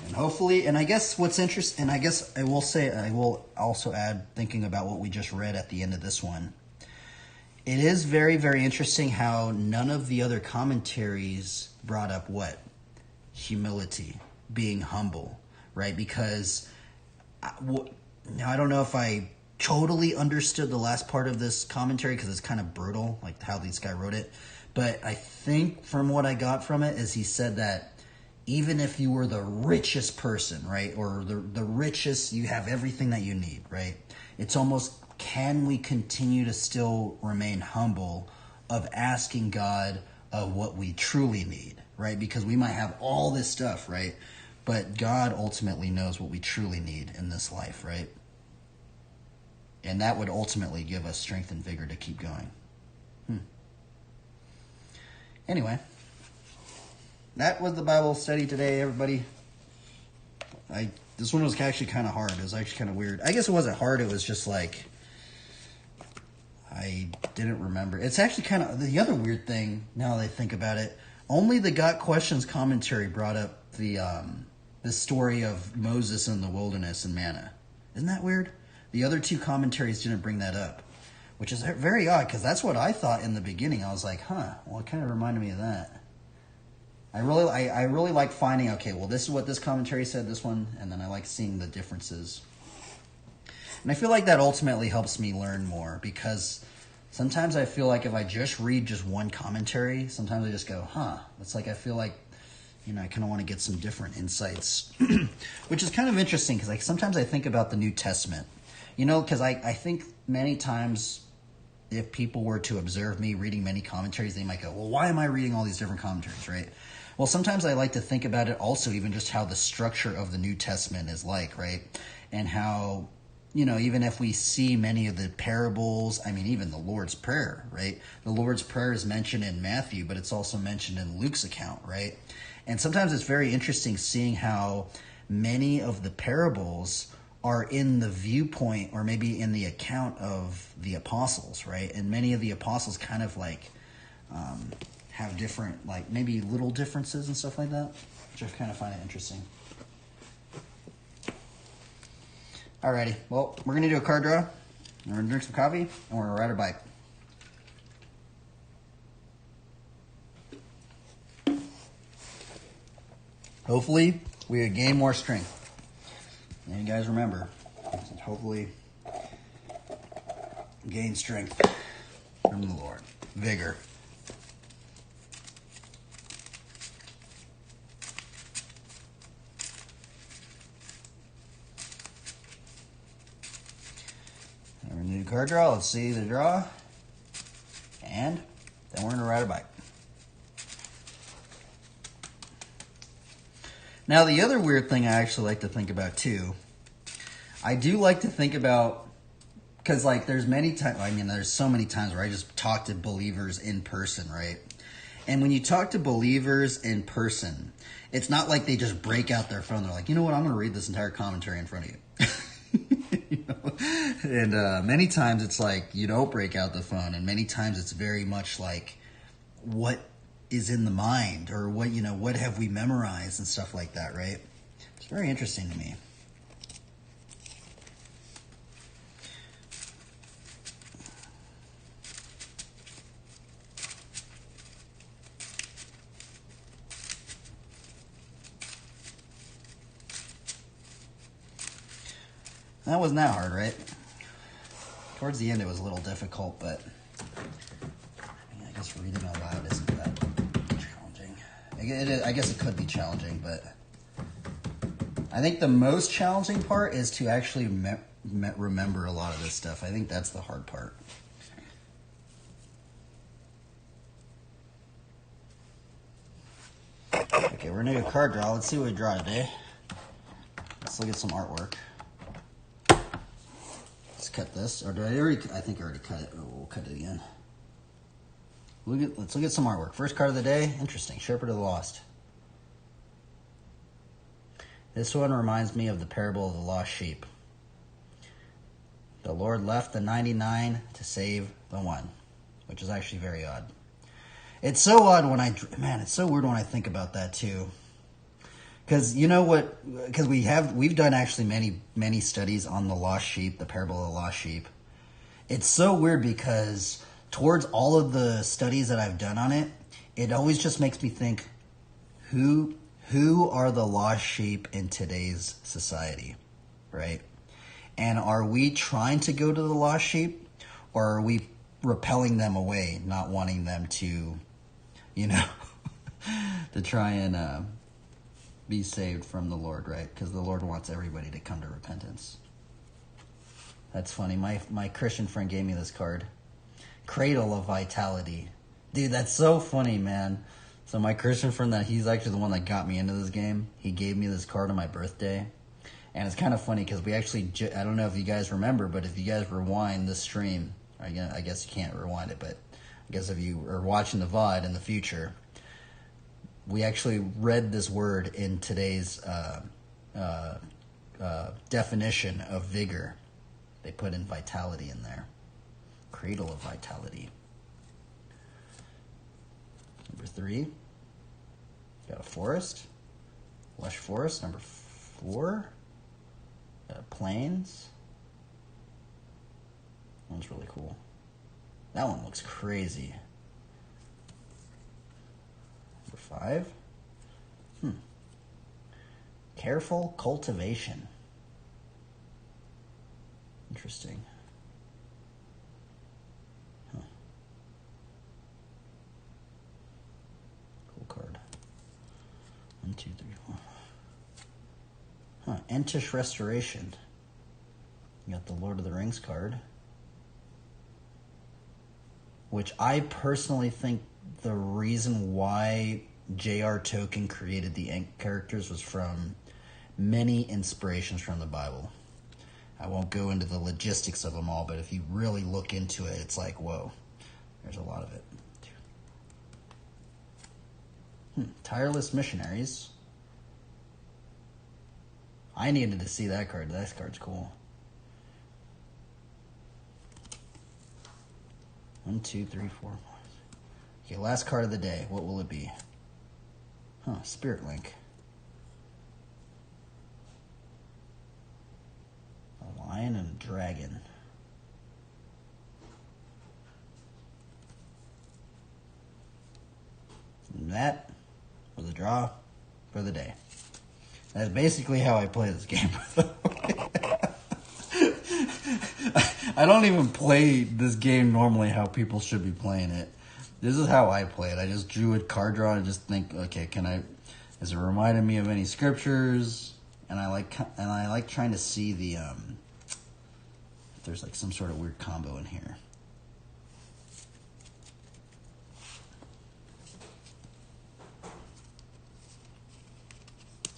S1: And hopefully, and I guess what's interesting, and I guess I will also add, thinking about what we just read at the end of this one, it is very, very interesting how none of the other commentaries brought up what? Humility, being humble, right? Because now I don't know if I totally understood the last part of this commentary because it's kind of brutal, like how this guy wrote it. But I think from what I got from it is he said that even if you were the richest person, right, or the richest, you have everything that you need, right? It's almost, can we continue to still remain humble of asking God of what we truly need, right? Because we might have all this stuff, right? But God ultimately knows what we truly need in this life, right? And that would ultimately give us strength and vigor to keep going. Anyway, that was the Bible study today, everybody. This one was actually kind of hard. It was actually kind of weird. I guess it wasn't hard. It was just like, I didn't remember. It's actually kind of, the other weird thing, now that I think about it, only the Got Questions commentary brought up the story of Moses in the wilderness and manna. Isn't that weird? The other 2 commentaries didn't bring that up, which is very odd, because that's what I thought in the beginning. I was like, well, it kind of reminded me of that. I really like finding, okay, well, this is what this commentary said, this one, and then I like seeing the differences. And I feel like that ultimately helps me learn more, because sometimes I feel like if I just read just one commentary, sometimes I just go, it's like I feel like, I kind of want to get some different insights, which is kind of interesting, because sometimes I think about the New Testament, because I think many times if people were to observe me reading many commentaries, they might go, well, why am I reading all these different commentaries, right? Well, sometimes I like to think about it also, even just how the structure of the New Testament is like, right? And how even if we see many of the parables, I mean, even the Lord's Prayer, right? The Lord's Prayer is mentioned in Matthew, but it's also mentioned in Luke's account, right? And sometimes it's very interesting seeing how many of the parables are in the viewpoint or maybe in the account of the apostles, right? And many of the apostles kind of like have different, like maybe little differences and stuff like that, which I kind of find it interesting. Alrighty, well, we're going to do a card draw, we're going to drink some coffee, and we're going to ride our bike. Hopefully, we gain more strength. And you guys remember, hopefully, gain strength from the Lord. Vigor. We're going to do card draw. Let's see the draw. And then we're going to ride a bike. Now, the other weird thing I actually like to think about, too, I do like to think about, because, like, there's so many times where I just talk to believers in person, right? And when you talk to believers in person, it's not like they just break out their phone. They're like, you know what, I'm going to read this entire commentary in front of you. And many times it's like you don't break out the phone, and many times it's very much like what is in the mind, or what have we memorized and stuff like that, right? It's very interesting to me. That wasn't that hard, right? Towards the end it was a little difficult, but I guess reading out loud isn't that challenging. I guess it could be challenging, but I think the most challenging part is to actually remember a lot of this stuff. I think that's the hard part. Okay, we're going to do a card draw. Let's see what we draw today. Let's look at some artwork. Let's cut this. Or did I already? I think I already cut it. Oh, we'll cut it again. Let's look at some artwork. First card of the day. Interesting. Shepherd of the Lost. This one reminds me of the parable of the lost sheep. The Lord left the 99 to save the one, which is actually very odd. It's so odd it's so weird when I think about that too. Because we've done actually many studies on the lost sheep, the parable of the lost sheep. It's so weird because towards all of the studies that I've done on it, it always just makes me think, who are the lost sheep in today's society, right? And are we trying to go to the lost sheep, or are we repelling them away, not wanting them to, to try and be saved from the Lord, right? Because the Lord wants everybody to come to repentance. That's funny. My Christian friend gave me this card. Cradle of Vitality. Dude, that's so funny, man. So my Christian friend, he's actually the one that got me into this game. He gave me this card on my birthday. And it's kind of funny because we actually, I don't know if you guys remember, but if you guys rewind this stream, I guess you can't rewind it, but I guess if you are watching the VOD in the future, we actually read this word in today's definition of vigor. They put in vitality in there. Cradle of Vitality. Number 3. Got a forest. Lush forest. Number 4. Got plains. That one's really cool. That one looks crazy. Number 5. Careful cultivation. Interesting. Cool card. 1, 2, 3, 4. Entish Restoration. You got the Lord of the Rings card, which I personally think the reason why J.R. Tolkien created the Ent characters was from many inspirations from the Bible. I won't go into the logistics of them all, but if you really look into it, it's like, whoa, there's a lot of it. Tireless Missionaries. I needed to see that card. That card's cool. 1, 2, 3, 4, 5. Okay, last card of the day. What will it be? Spirit Link. A lion and a dragon. And that was the draw for the day. That's basically how I play this game. I don't even play this game normally how people should be playing it. This is how I play it. I just drew a card draw and just think, okay, is it reminding me of any scriptures? And I like trying to see the if there's like some sort of weird combo in here.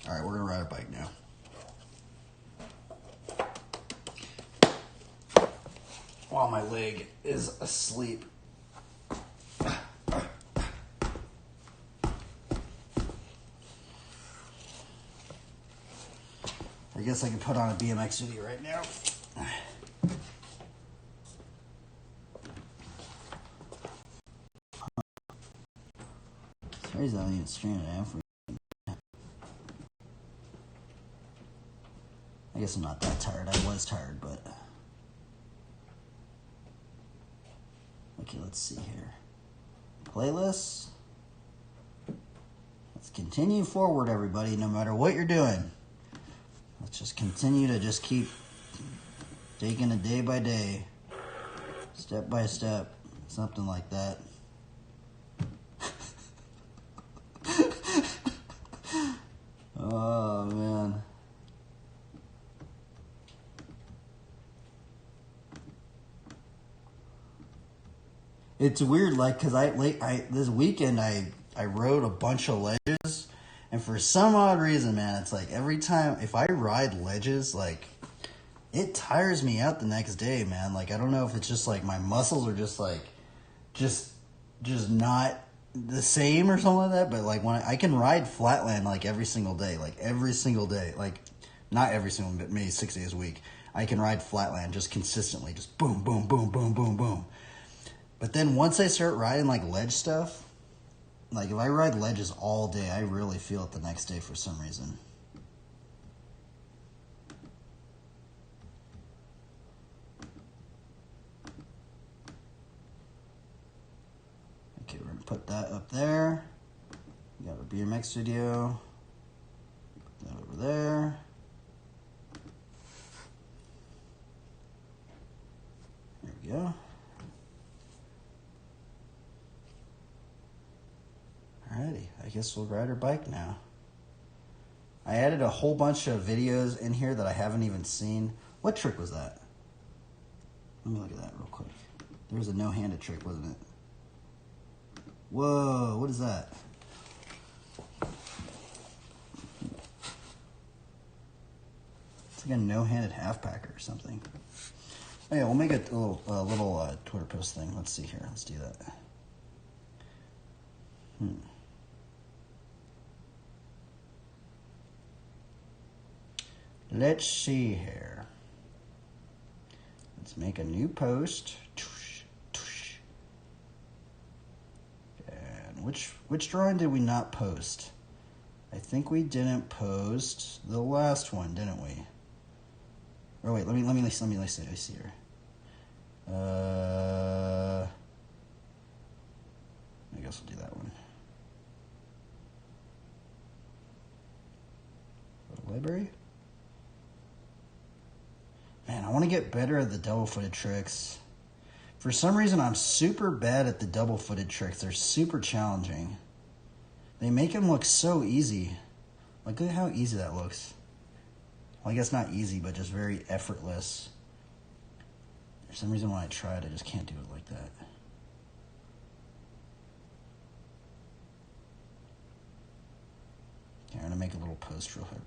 S1: All right, we're gonna ride a bike now. While my leg is asleep. I guess I can put on a BMX video right now. Sorry, I don't even stranded out for. I guess I'm not that tired. I was tired, but. Okay, let's see here. Playlists. Let's continue forward, everybody, no matter what you're doing. Let's just continue to just keep taking it day by day, step by step, something like that. Oh, man. It's weird, like, because this weekend I rode a bunch of ledges, and for some odd reason, man, it's like every time, if I ride ledges, like, it tires me out the next day, man. Like, I don't know if it's just, like, my muscles are just, like, just not the same or something like that, but, like, when I can ride flatland, like, every single day, like, not every single, but maybe 6 days a week, I can ride flatland just consistently, just boom, boom, boom, boom, boom, boom. But then once I start riding, like, ledge stuff, like, if I ride ledges all day, I really feel it the next day for some reason. Okay, we're going to put that up there. We got our BMX video. Put that over there. There we go. Alrighty, I guess we'll ride our bike now. I added a whole bunch of videos in here that I haven't even seen. What trick was that? Let me look at that real quick. There was a no-handed trick, wasn't it? Whoa, what is that? It's like a no-handed half-packer or something. Oh yeah, we'll make a little Twitter post thing. Let's see here. Let's do that. Let's see here. Let's make a new post. And which drawing did we not post? I think we didn't post the last one, didn't we? Oh wait, let me see here. I guess we'll do that one. Go to library. Man, I want to get better at the double-footed tricks. For some reason, I'm super bad at the double-footed tricks. They're super challenging. They make them look so easy. Like, look at how easy that looks. Well, I guess not easy, but just very effortless. For some reason, when I try it, I just can't do it like that. Okay, I'm going to make a little post real quick.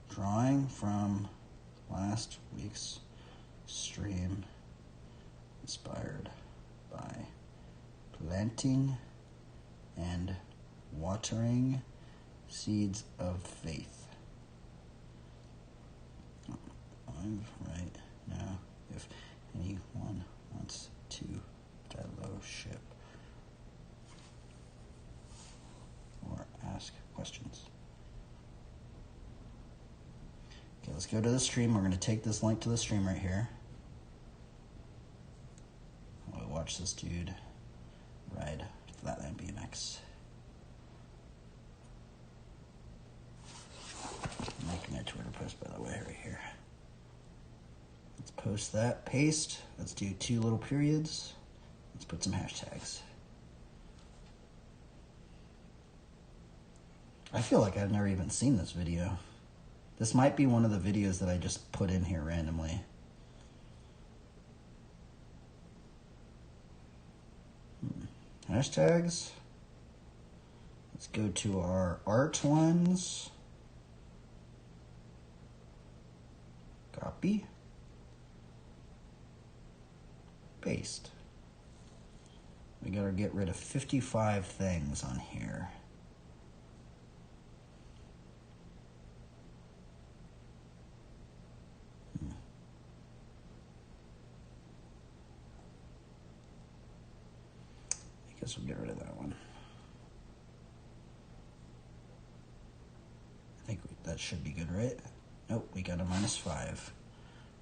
S1: Drawing from last week's stream inspired by planting and watering seeds of faith. I'm right now. If anyone wants to fellowship or ask questions. Okay, let's go to the stream. We're going to take this link to the stream right here. We'll watch this dude ride Flatland BMX. I'm making a Twitter post, by the way, right here. Let's post that, paste. Let's do 2 little periods. Let's put some hashtags. I feel like I've never even seen this video. This might be one of the videos that I just put in here randomly. Hashtags. Let's go to our art ones. Copy. Paste. We gotta get rid of 55 things on here. I guess we'll get rid of that one. I think that should be good, right? Nope, we got a -5.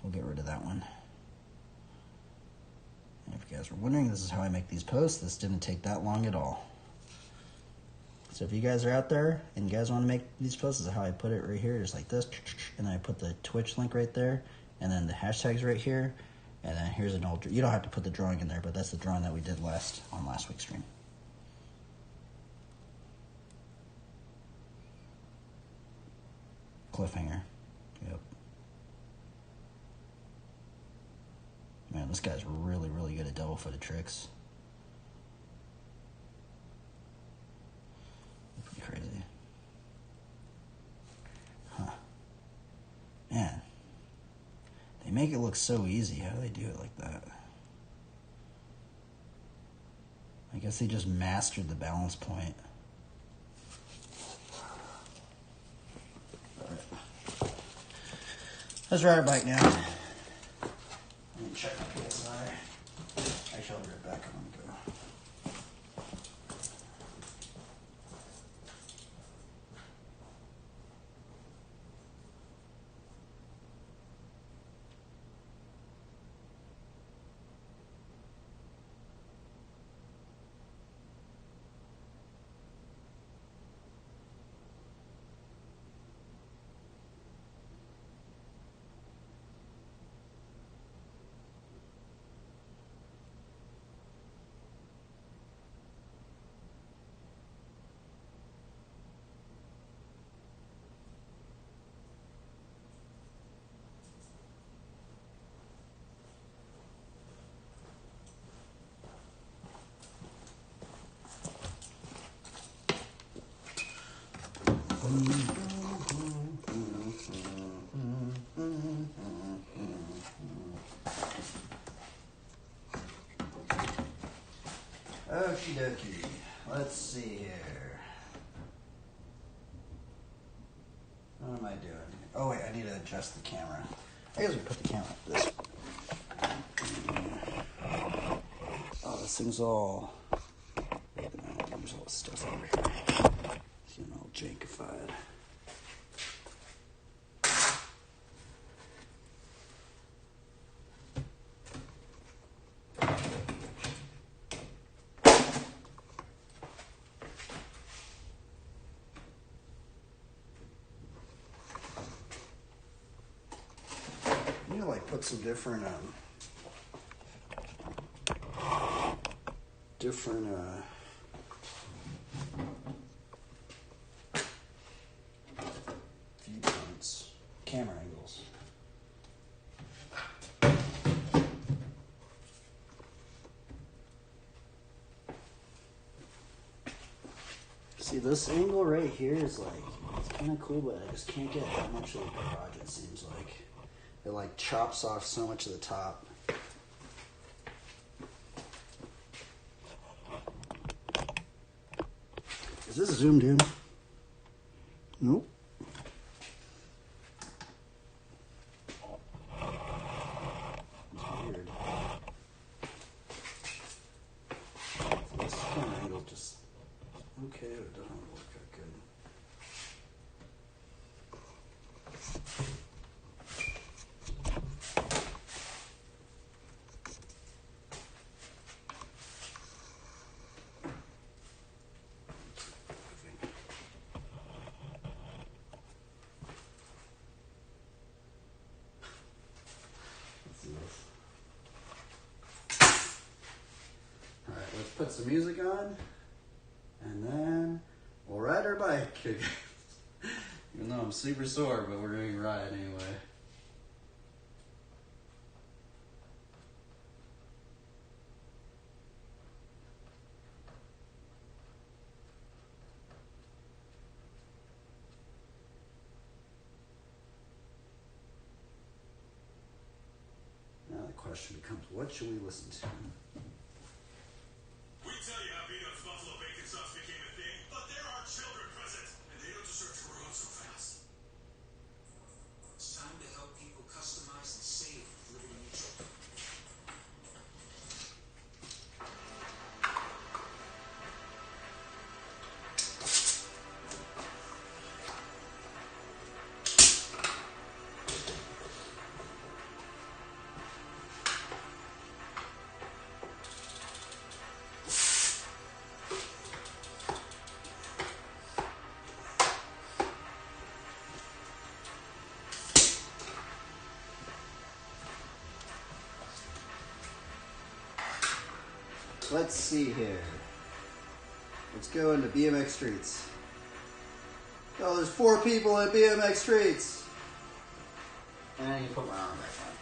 S1: We'll get rid of that one. And if you guys were wondering, this is how I make these posts. This didn't take that long at all. So if you guys are out there and you guys want to make these posts, this is how I put it right here, just like this. And then I put the Twitch link right there, and then the hashtags right here. And then here's an old, you don't have to put the drawing in there, but that's the drawing that we did on last week's stream. Cliffhanger. Yep. Man, this guy's really, really good at double-footed tricks. Pretty crazy. Huh. Man. They make it look so easy. How do they do it like that? I guess they just mastered the balance point. Alright. Let's ride our bike now. Let me check my PSI. Actually, I'll be right back. I'm gonna go. Okie dokie. Let's see here. What am I doing? Oh wait, I need to adjust the camera. I guess we put the camera this way. Oh, this thing's all... There's all this stuff over here. It's getting all jankified. Put some different viewpoints, camera angles. See, this angle right here is like, it's kind of cool, but I just can't get that much of the garage, it seems like. it like chops off so much of the top. Is this zoomed in? Nope. It's weird. So this camera angle just okay, but it doesn't work that good. Alright, let's put some music on, and then we'll ride our bike. Even though I'm super sore, but we're going to ride anyway. Now the question becomes, what should we listen to?
S2: We tell you how Peanuts buffalo bacon sauce became a thing, but there are children present, and they don't deserve to grow up so fast. It's time to help people customize and save living in Egypt.
S1: Let's see here. Let's go into BMX Streets. Oh, there's 4 people at BMX Streets. And I can put my arm back on.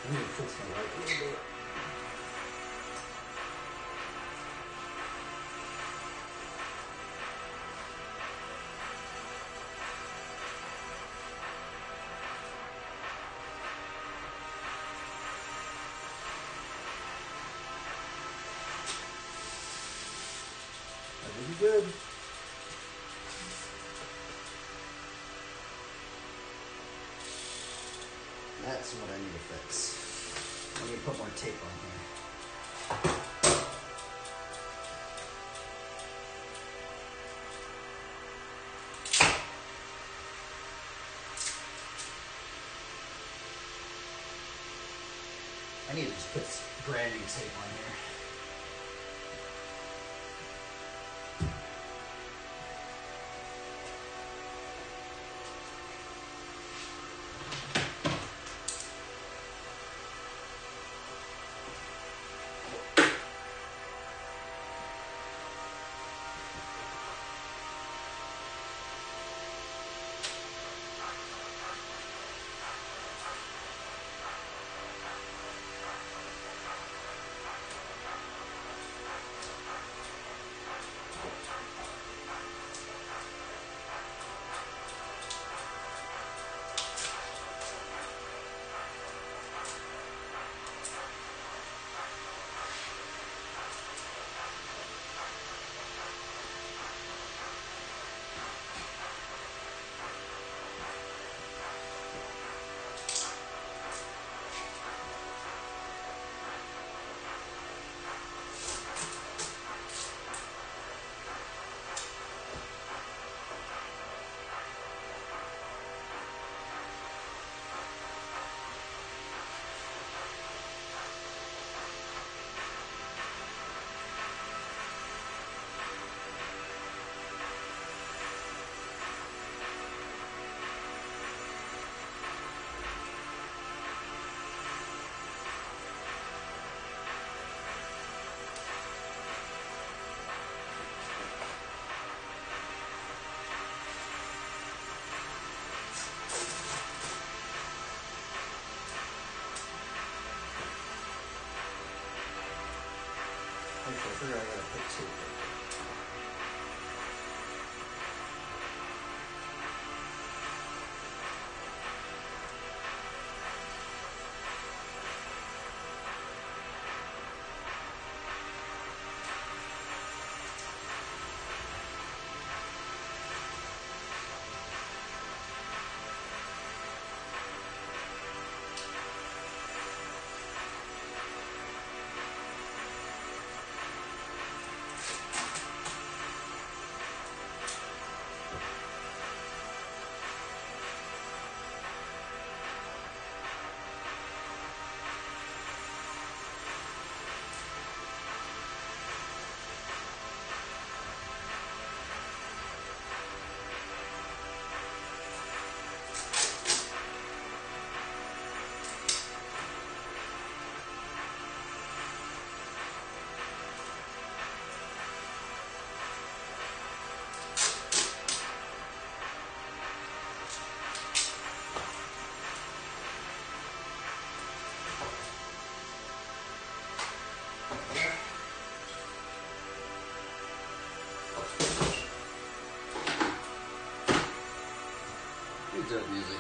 S1: I need to fix my light a little bit. That would be good. That's what I need to fix. I need to put more tape on here. I need to just put branding tape on here. figure I gotta pick two. Good job, music.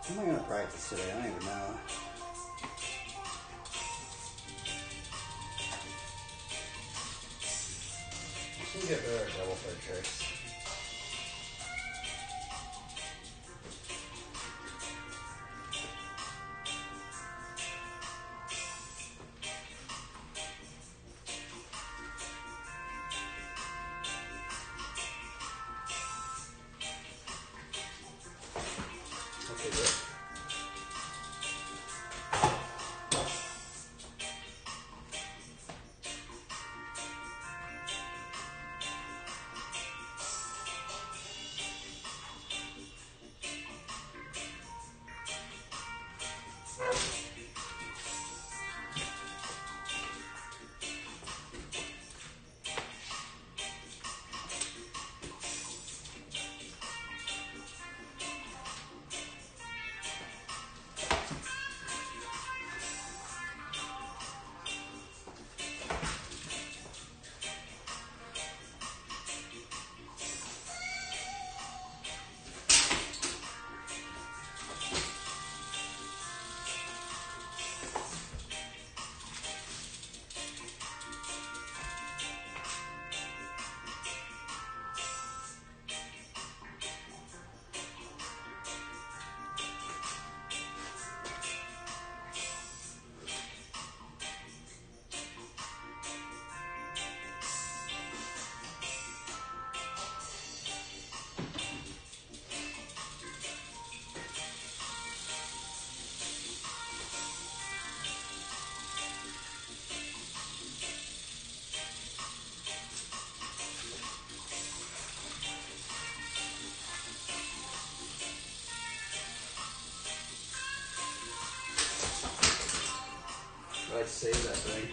S1: How am I going to practice today? I don't even know. I should get better at double foot tricks. Okay, good. I'd save that thing.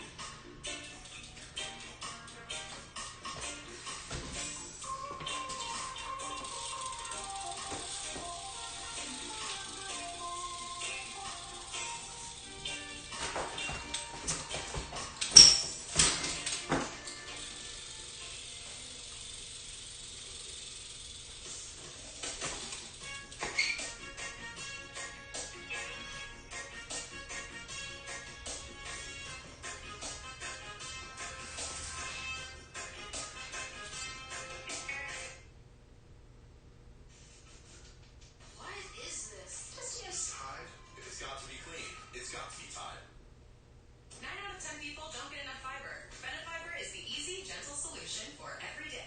S3: devotion for every day.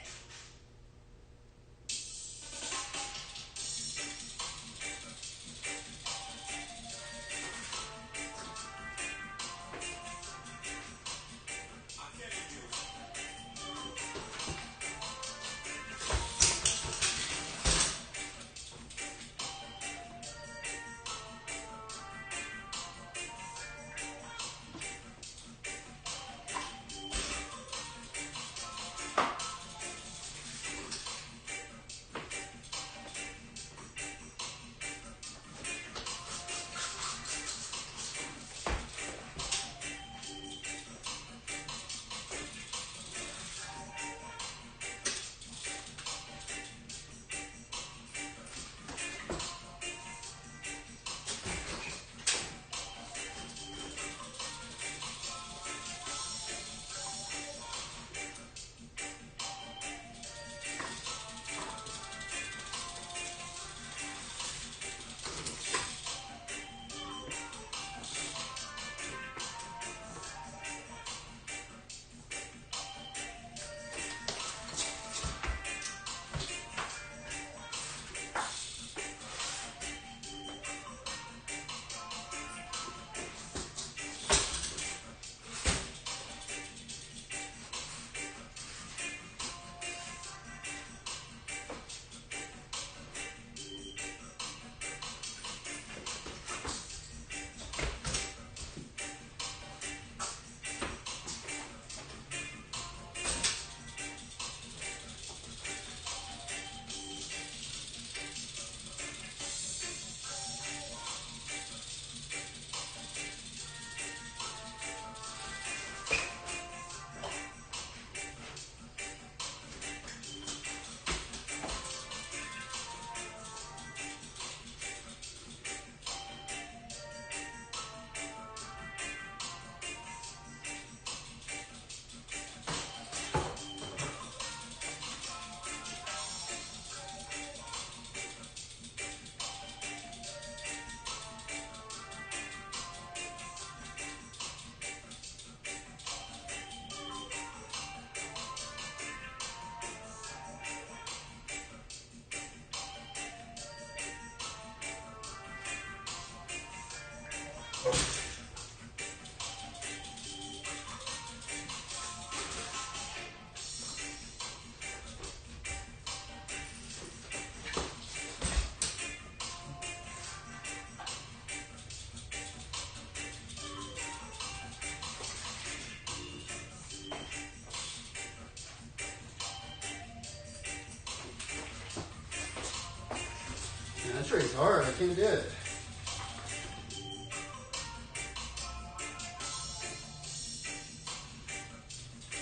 S1: That trick's hard. I can't do it.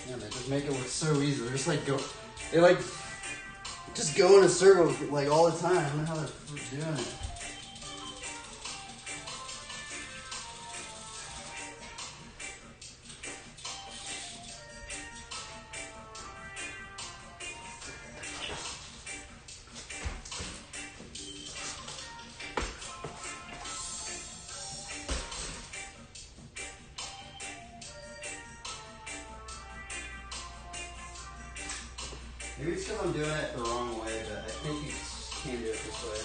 S1: Yeah, they just make it look so easy. They're just like they like just go in a circle like all the time. I don't know how they're doing it. Maybe it's because I'm doing it the wrong way, but I think you can do it this way.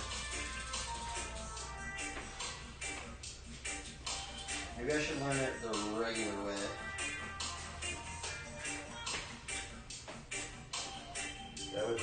S1: Maybe I should learn it the regular way. That would be...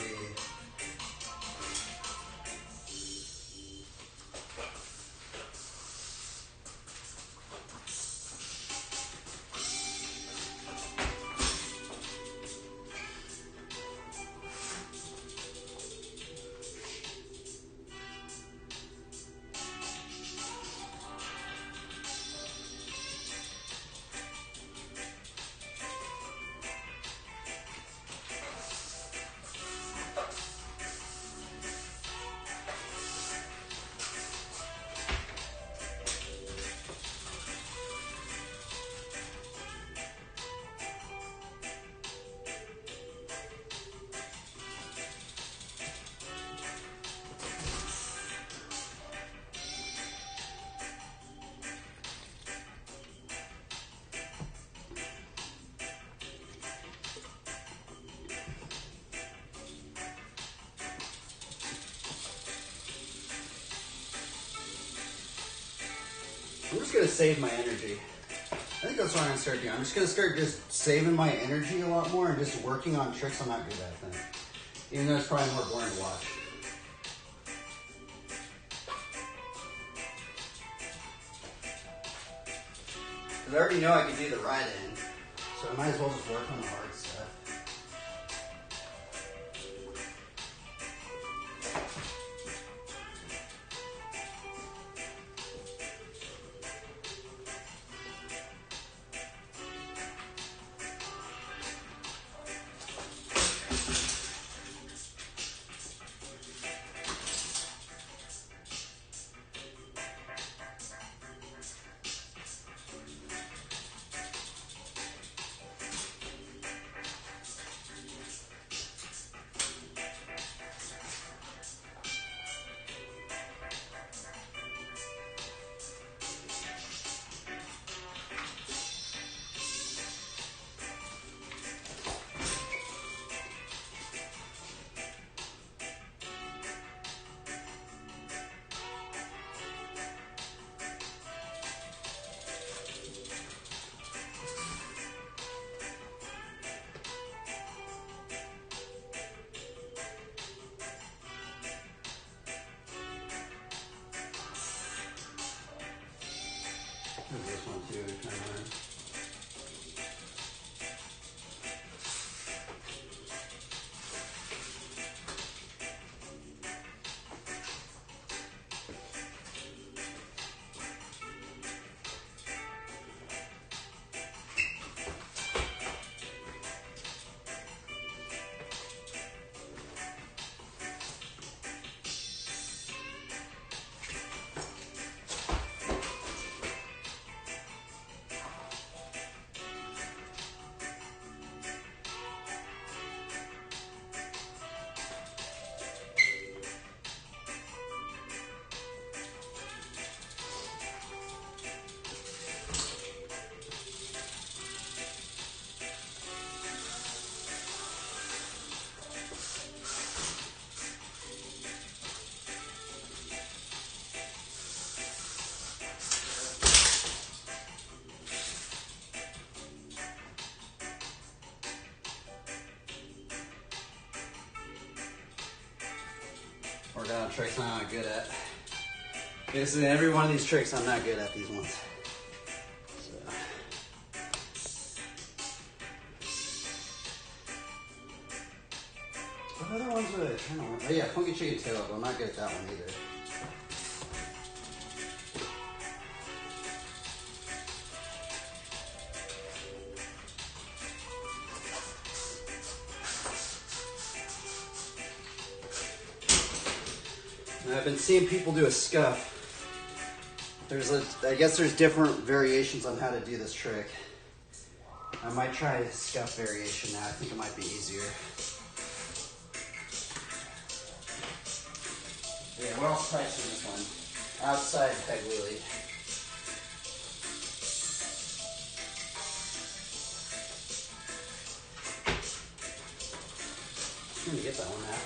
S1: I'm just going to save my energy. I think that's what I'm going to start doing. I'm just going to start just saving my energy a lot more and just working on tricks I'm not good at then. Even though it's probably more boring to watch. Because I already know I can do the right end, so I might as well just work on the hard stuff. This one too, kind of learn. Working on tricks I'm not good at. Basically, every one of these tricks I'm not good at these ones. So. What other ones were I trying to learn? Oh yeah, funky chicken tail, but I'm not good at that one either. And I've been seeing people do a scuff. I guess there's different variations on how to do this trick. I might try a scuff variation now. I think it might be easier. Yeah, what else tries for this one? Outside peg wheelie. I'm gonna get that one now.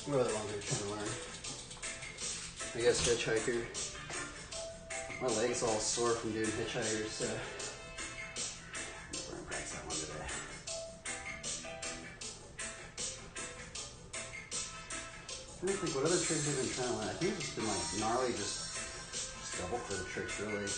S1: What other ones are we trying to learn? I guess hitchhiker. My leg's all sore from doing hitchhikers, so we're gonna practice that one today. I don't think what other tricks have been trying to learn. I think it's just been like gnarly, just double flip tricks really.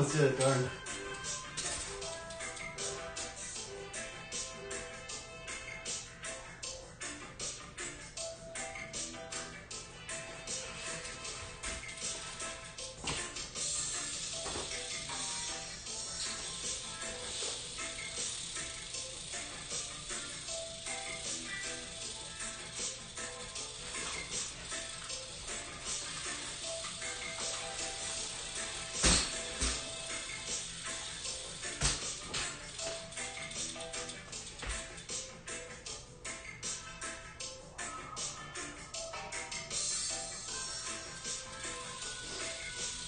S1: let's do it, Gordon.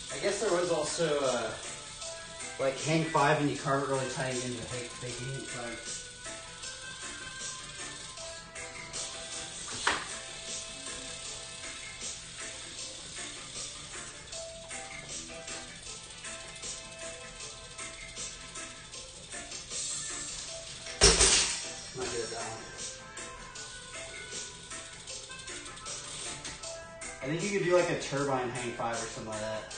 S1: I guess there was also like hang 5 and you carve it really tight into the big hang 5. Not good at that one. I think you could do like a turbine hang 5 or something like that.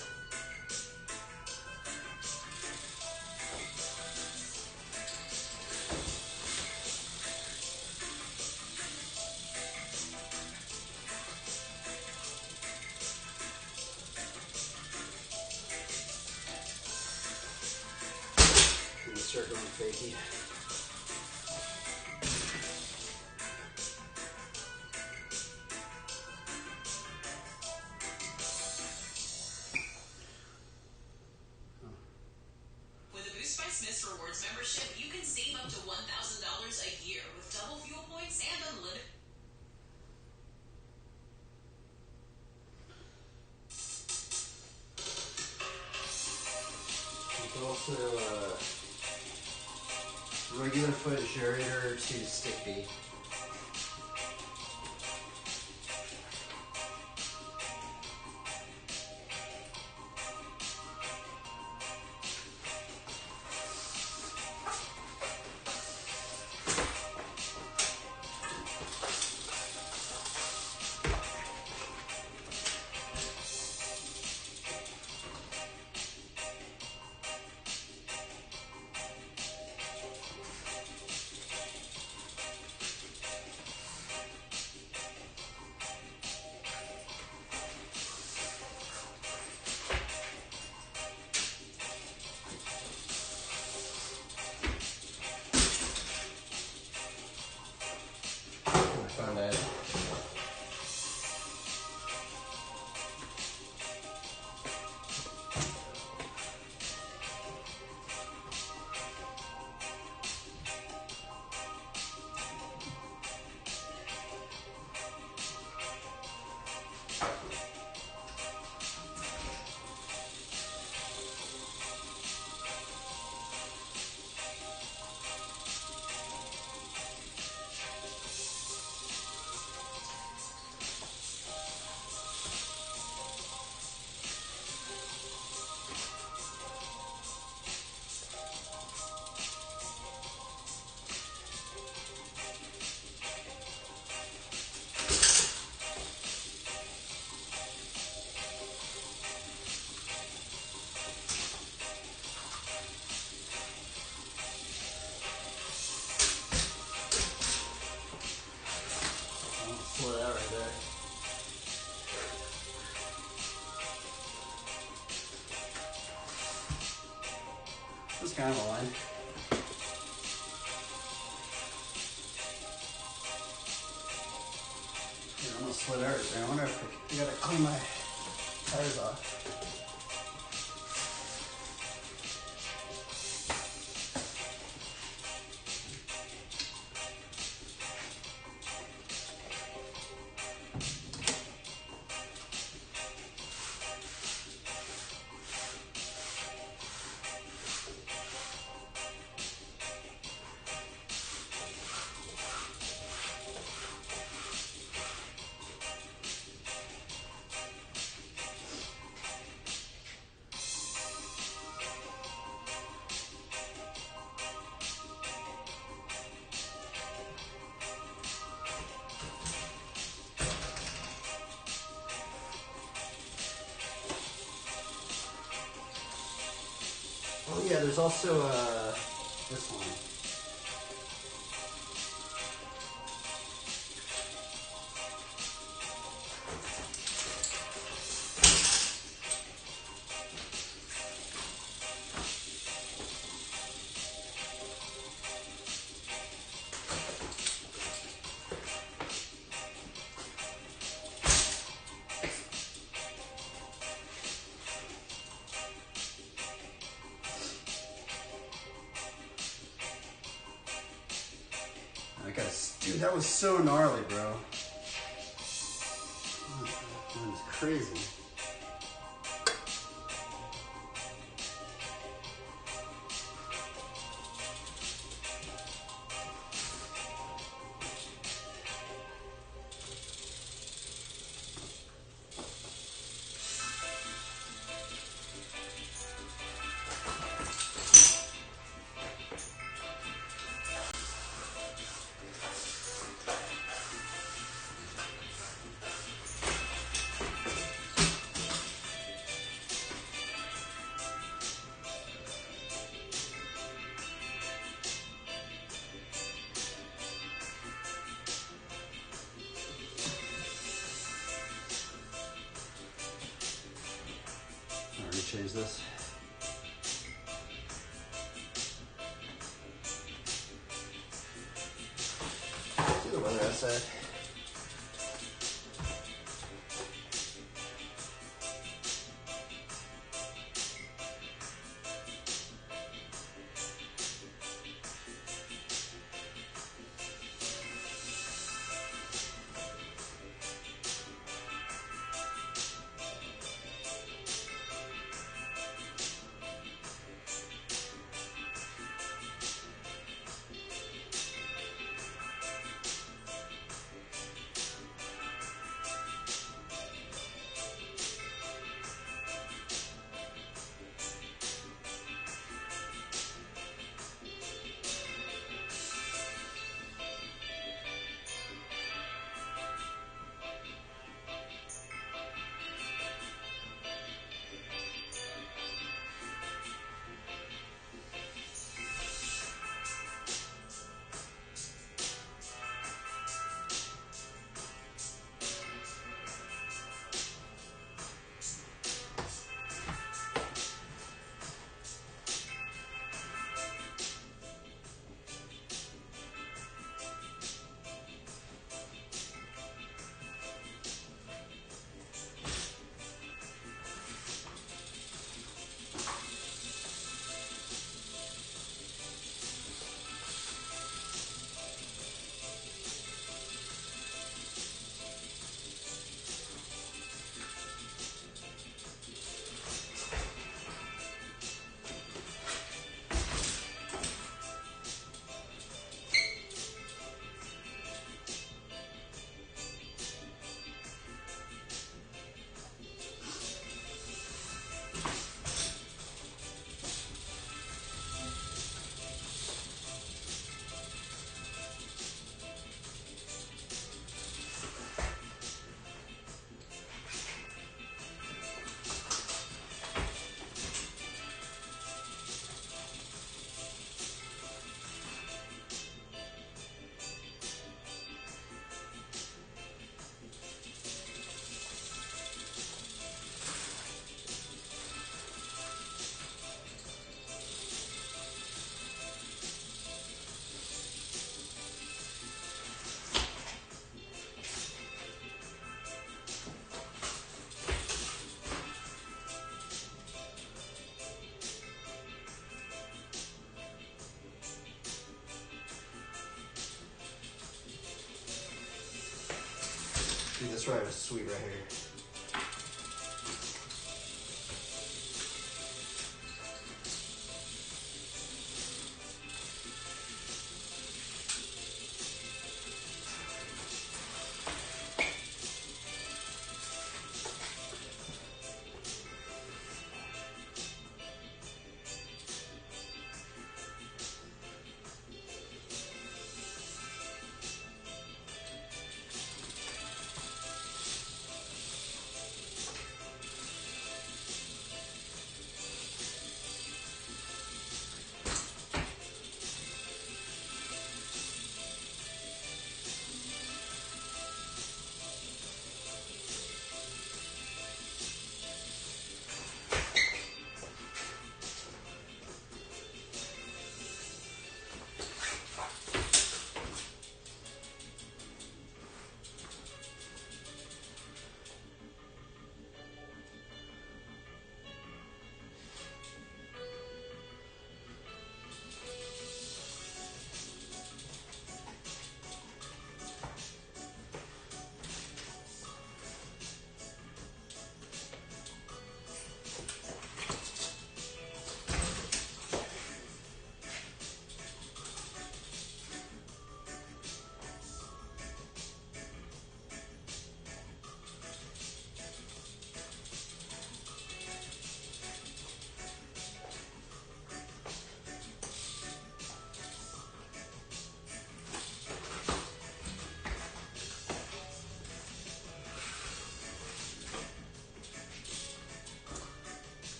S1: Start going fakey.
S3: With a Boost by Smith's Rewards membership, you can save up to $1,000 a year with double fuel points and unlimited.
S1: There's also regular foot generator to stick bee. Found that. Pull it out right there. That's kind of a line. Yeah, I'm gonna split out right there. I wonder if I gotta clean my tires off. yeah, there's also this one. Dude, that was so gnarly, bro. That was crazy. Change this. See the weather outside. Dude, this ride is sweet right here.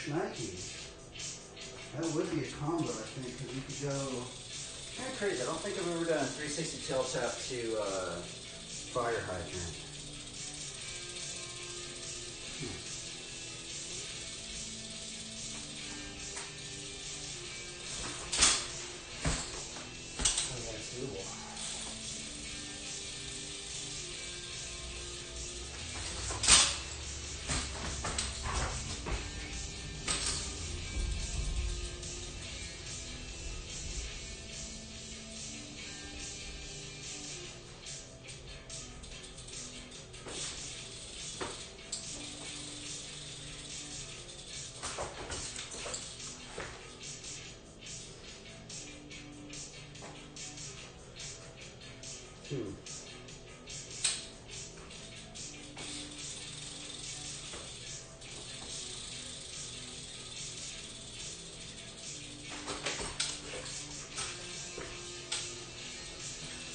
S1: schnacky. That would be a combo, I think, because you could go kind of crazy. I don't think I've ever done a 360 tail tap to fire hydrant. Oh, that's doable.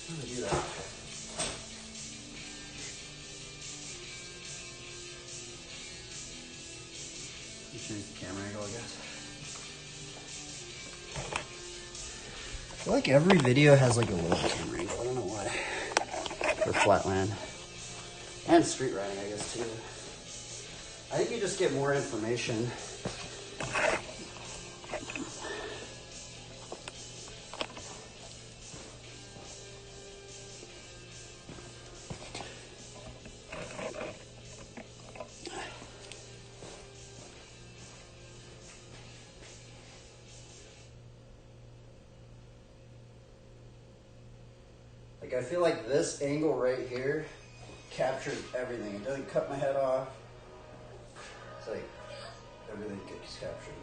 S1: How do I do that? Change the camera angle, I guess. I feel like every video has like a little camera angle. I don't know why. For flatland. And street riding, I guess, too. I think you just get more information. Like, I feel like this angle right here captures everything. It doesn't cut my head off. It's like everything gets captured.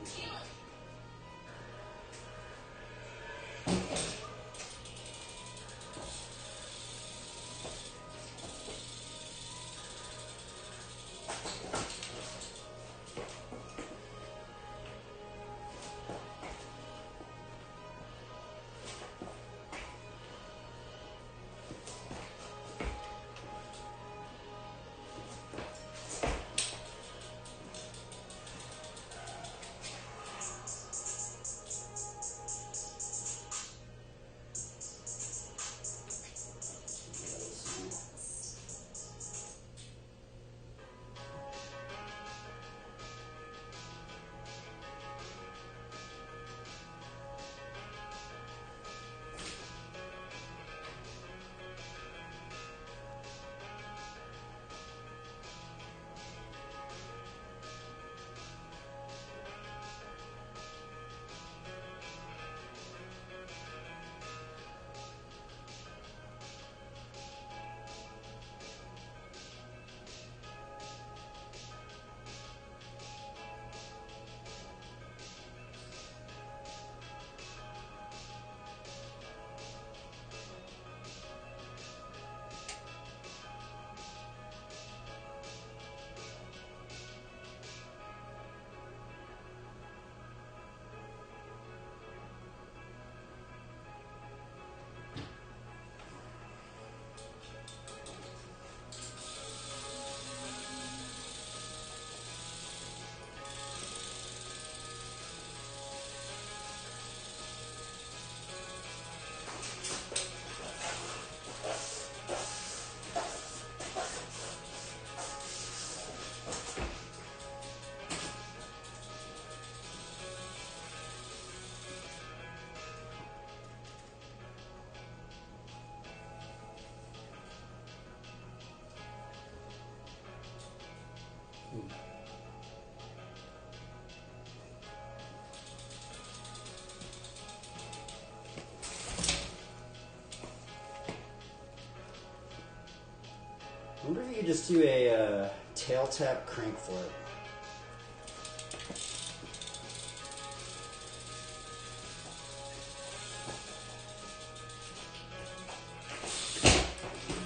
S1: I wonder if you could just do a tail tap crank flip.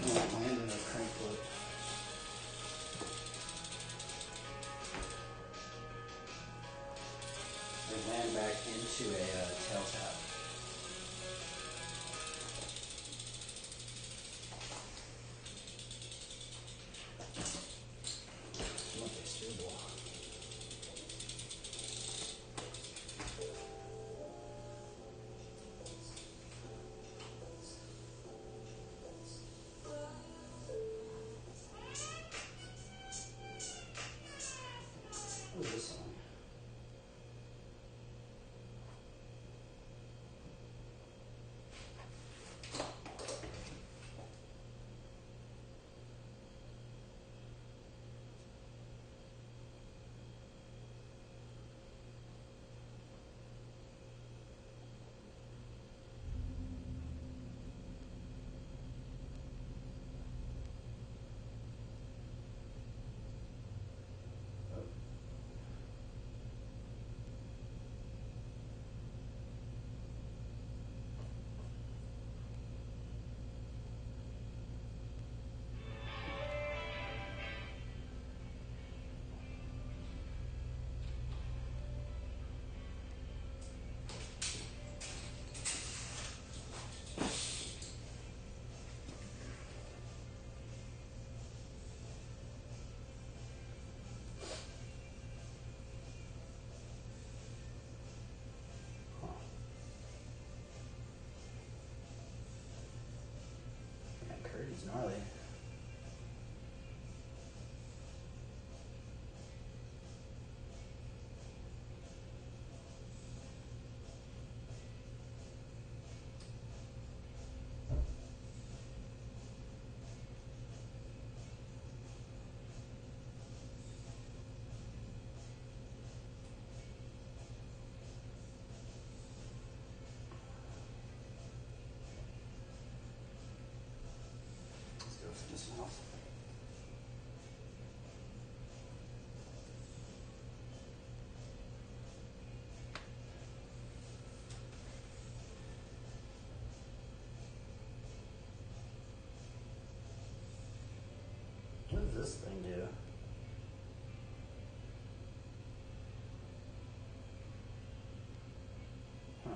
S1: Oh, land in a crank flip. Or land back into a tail tap. this thing do? Huh.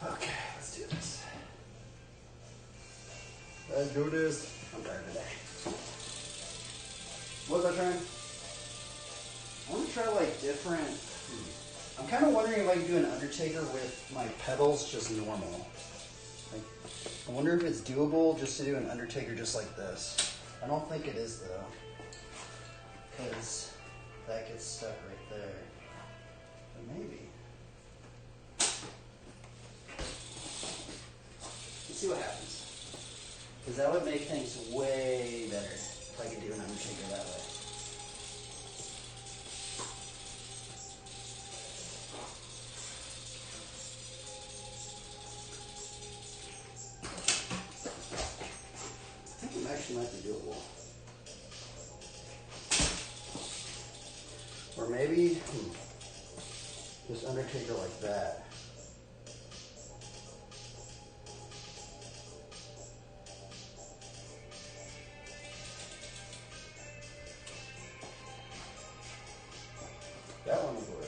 S1: Okay, let's do this. Let's do this. I'm tired today. What was I trying? I want to try like different. I'm kind of wondering if I can do an Undertaker with my pedals just normal. Like, I wonder if it's doable just to do an Undertaker just like this. I don't think it is though, because that gets stuck right there. But maybe. Let's see what happens. Because that would make things way better if I could do an Undertaker that way. I think it actually might be doable. Or maybe this Undertaker like that. That one would work.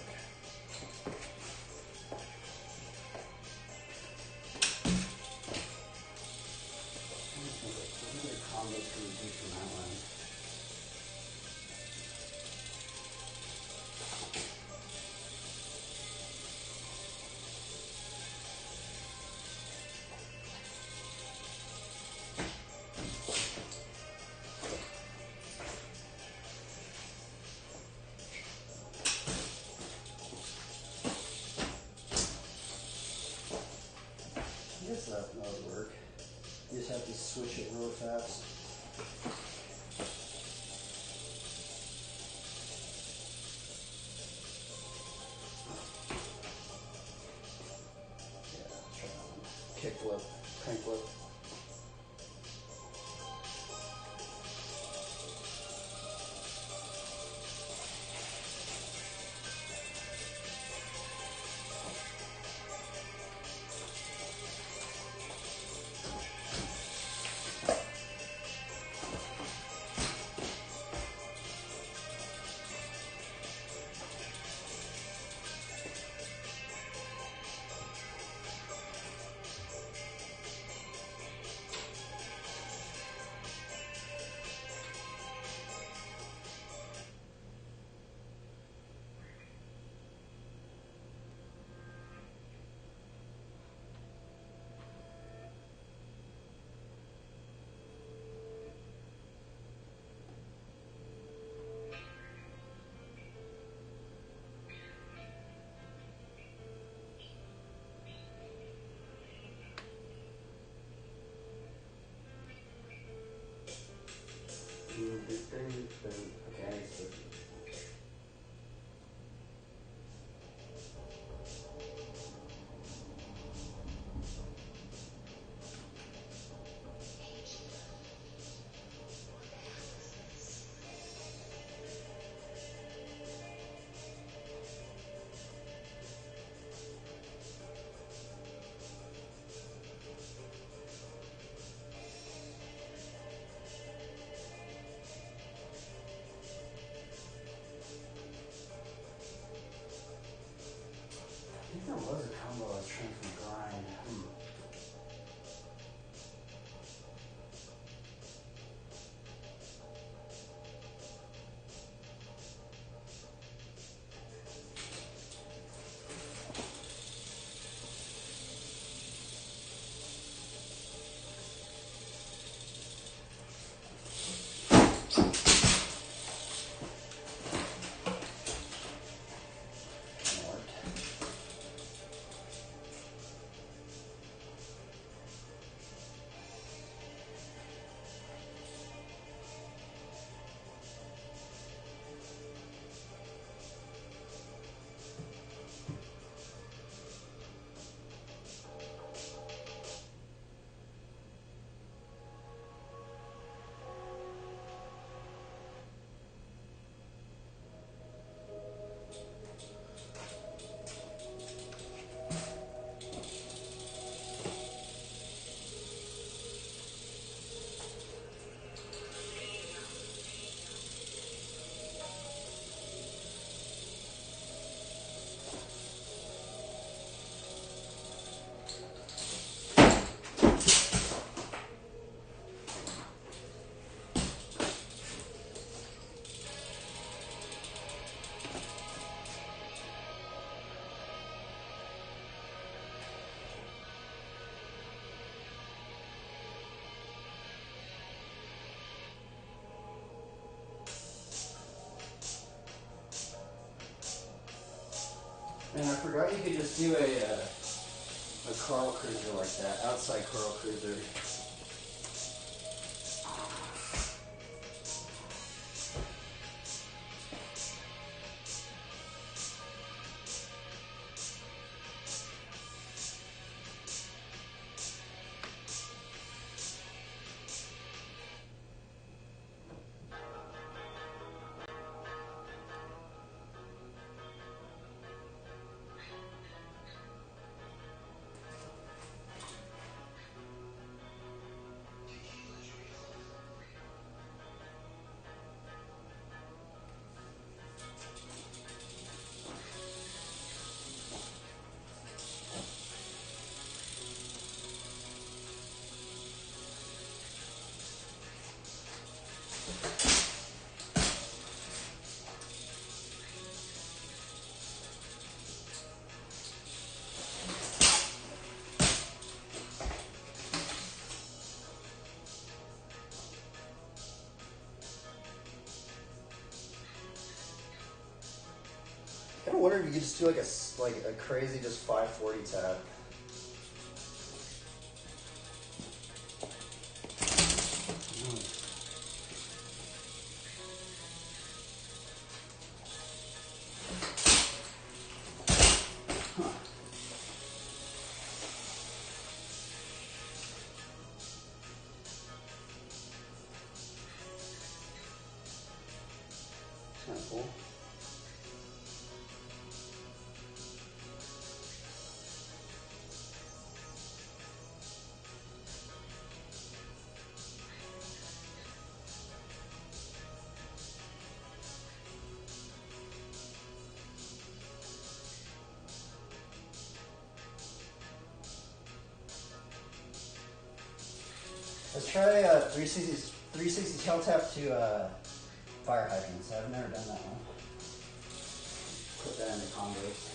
S1: What other combos can we do from that one? I guess that would work. You just have to switch it real fast. Yeah, let's try that one. Kick flip, crank flip. And I forgot you could just do a Carl Cruiser like that, outside Carl Cruiser. I kind of wonder if you could just do like a crazy just 540 tab. Kind of cool. Let's try 360 tail tap to fire hydrants. I've never done that one. Put that in the combos.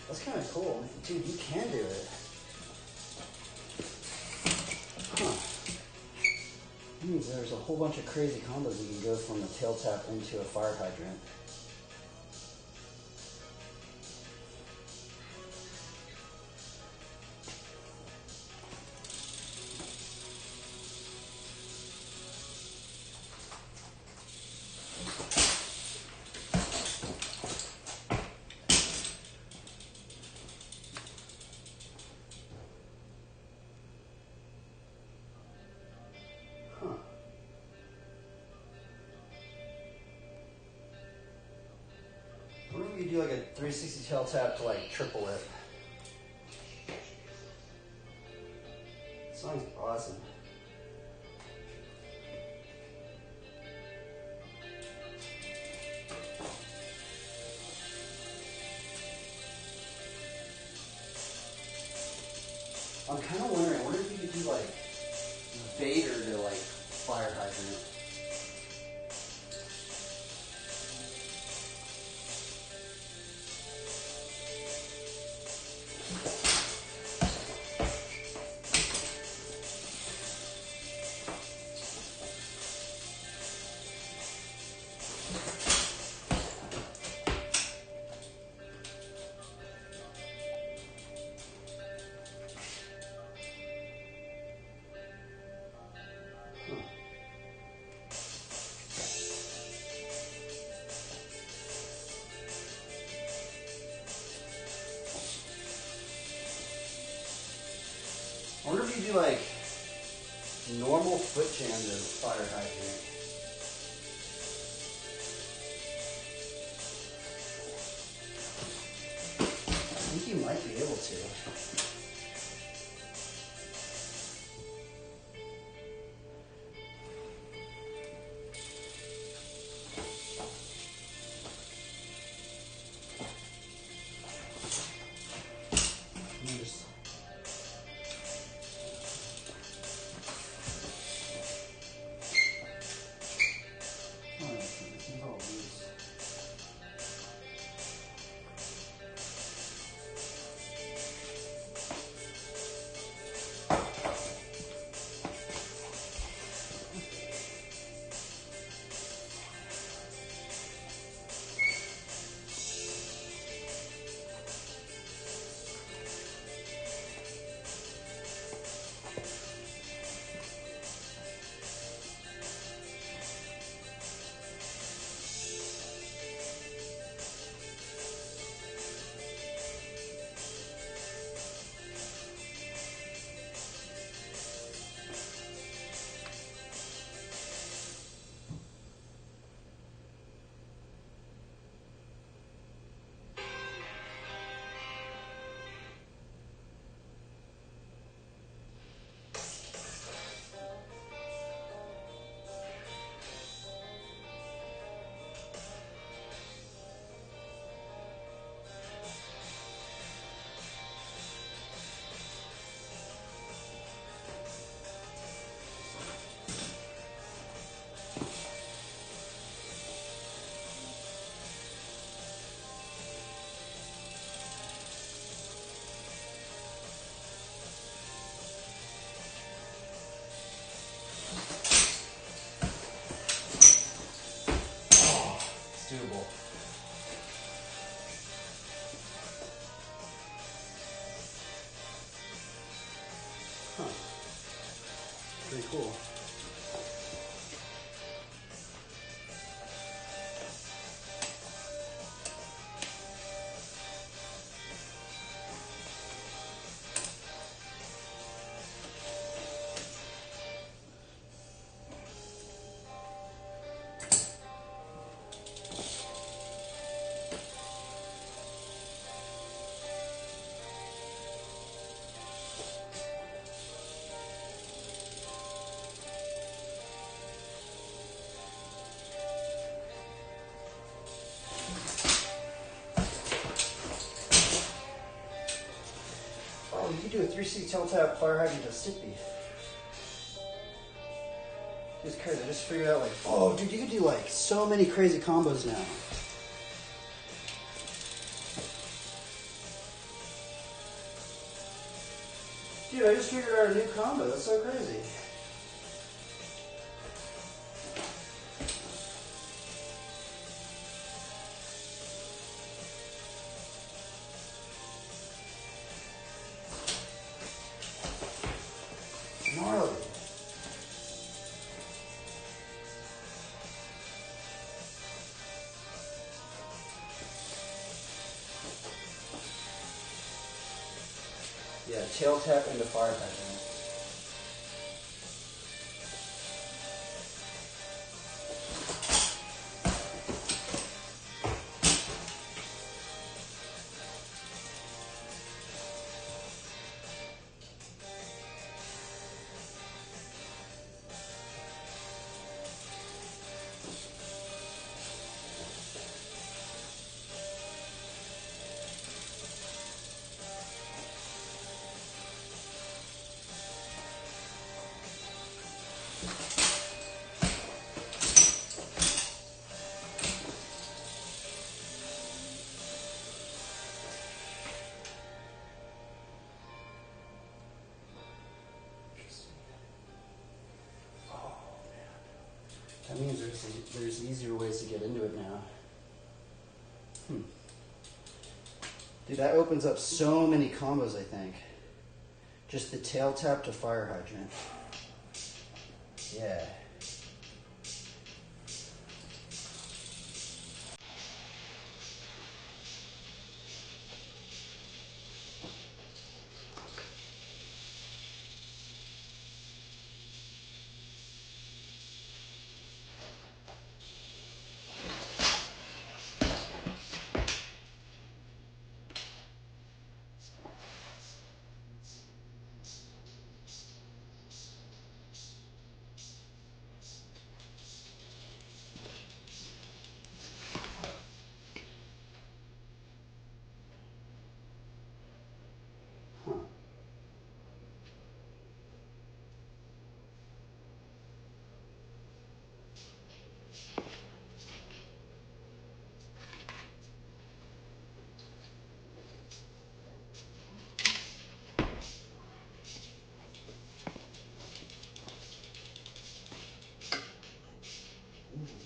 S1: That's kind of cool. Dude, you can do it. Huh. That means there's a whole bunch of crazy combos you can go from a tail tap into a fire hydrant. You do like a 360 tail tap to like triple it. Song's awesome. I'm kind of wondering, what if you could do like Vader to like fire hydrant? I wonder if you do like normal foot jam to fire hydrant. I think you might be able to. Huh. Pretty cool. Oh, you could do a 360 tilt tap fire hydrant to stick beef. Just crazy. I just figured out, like, oh, dude, you could do like so many crazy combos now. Dude, I just figured out a new combo. That's so crazy. Gnarly. Yeah, tail tap into fire hydrant. That means there's easier ways to get into it now. Dude, that opens up so many combos, I think. Just the tail tap to fire hydrant. Yeah.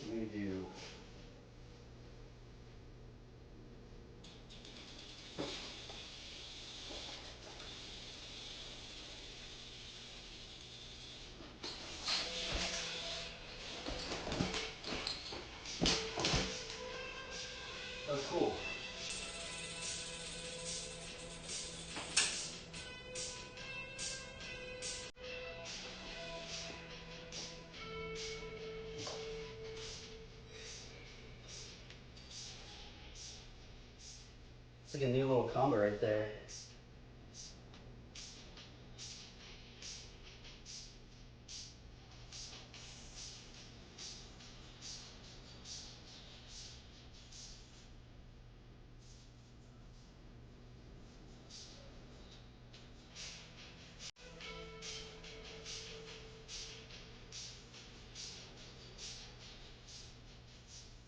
S1: Let me do. That's cool. It's like a new little combo right there.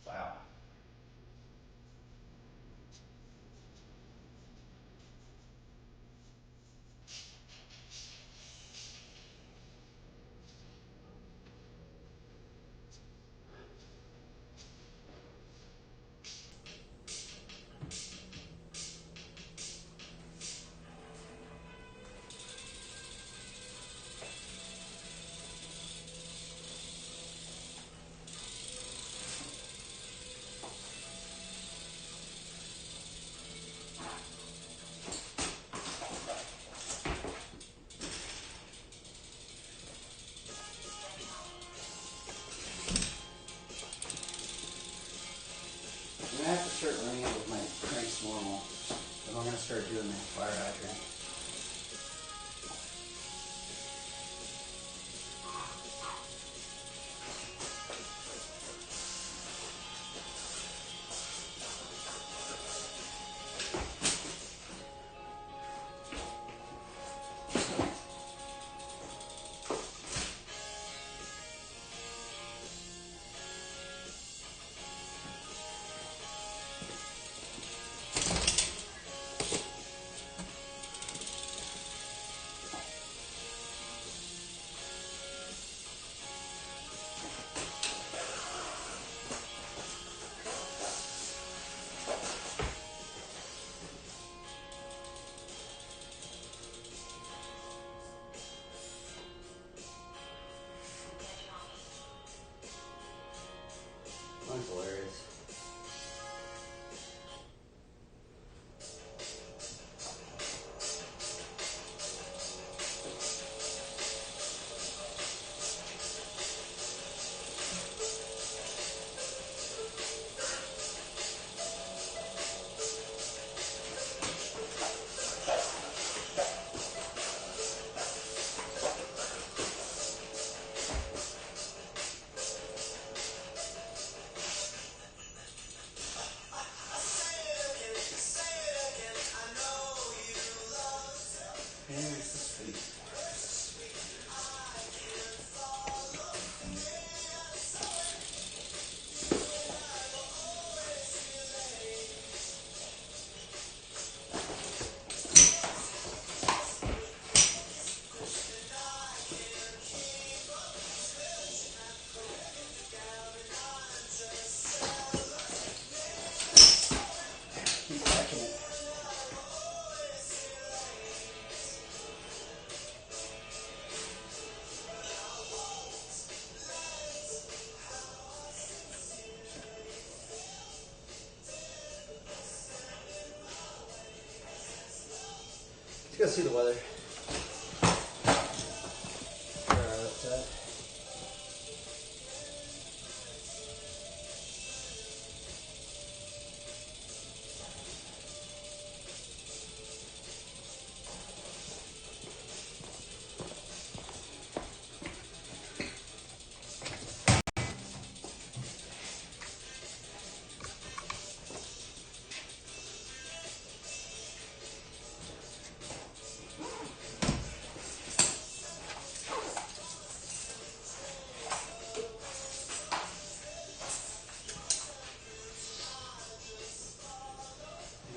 S1: Wow. start running it with my cranks normal. Then I'm going to start doing the fire hydrant. That's hilarious. Let's go see the weather. Where that's at.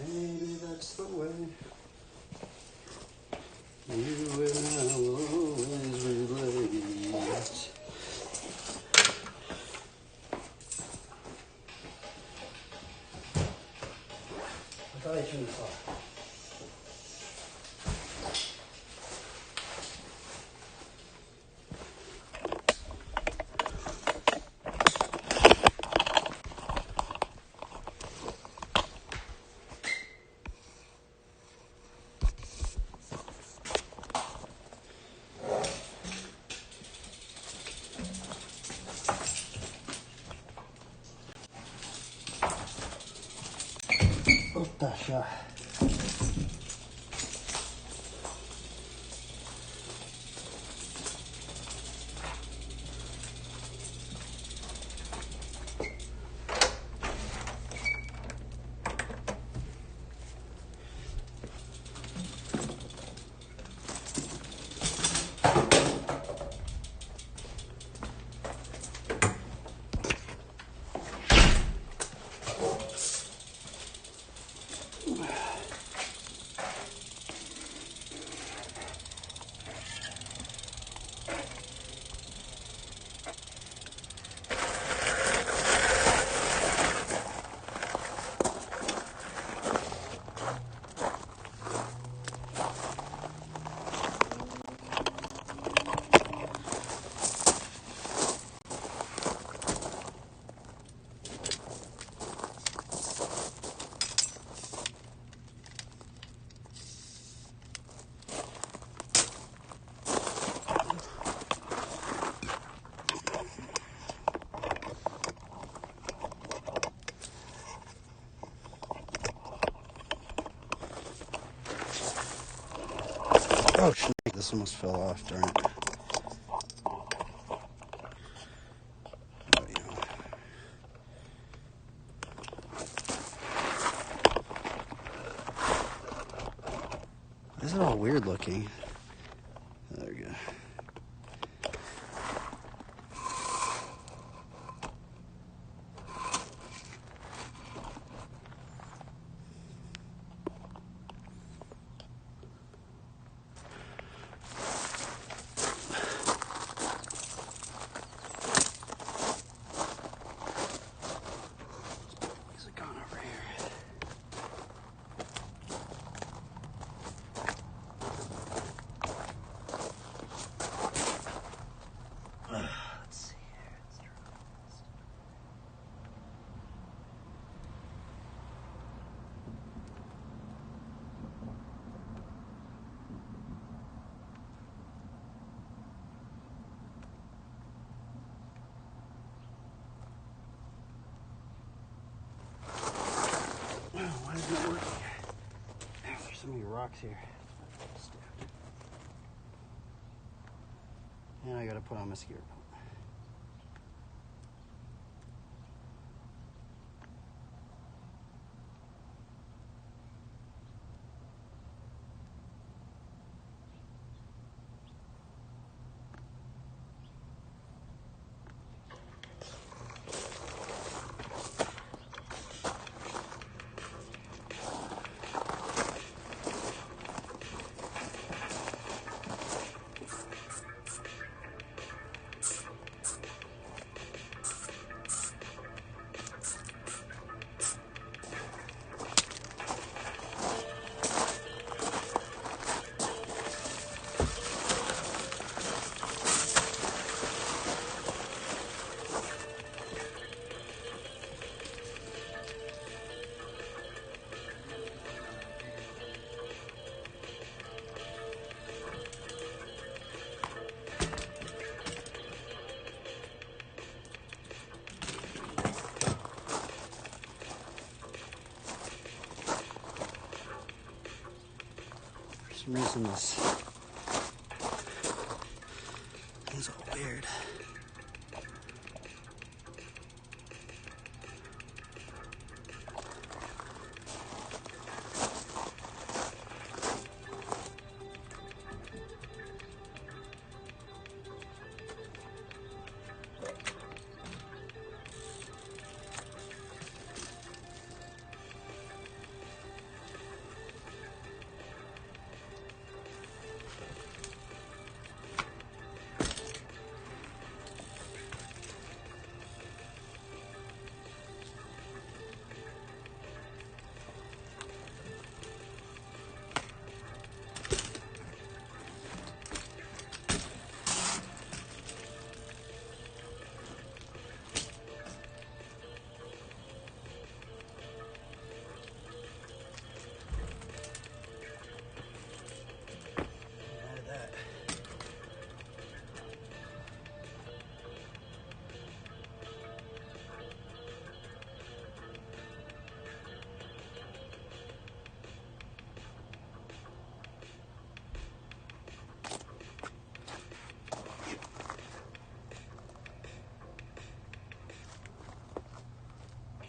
S1: Maybe that's the way. You and I will always relate. I thought I turned this off. What the shot? Oh, shit. This almost fell off, darn it. This is all weird looking. There we go. Where's it gone over here? Let's see here. Let's try this. Why isn't it working? There's so many rocks here. And I gotta put on my ski repellent. For some reason this is all weird.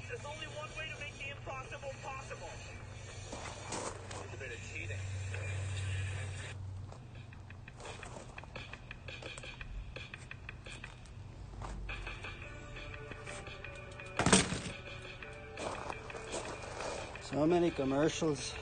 S2: There's only one way to make the impossible possible. It's a bit of cheating.
S1: So many commercials.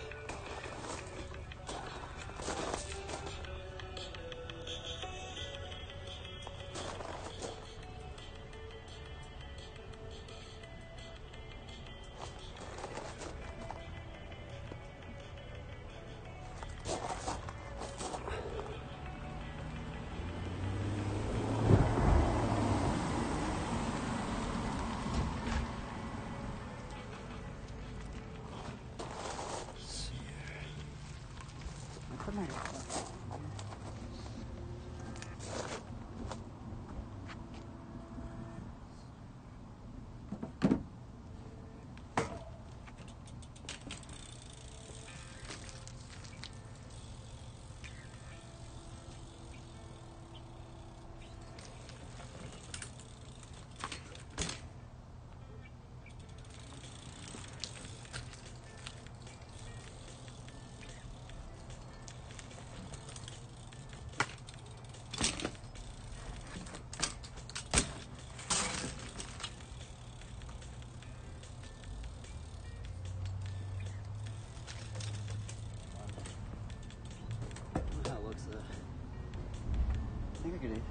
S1: Giggity.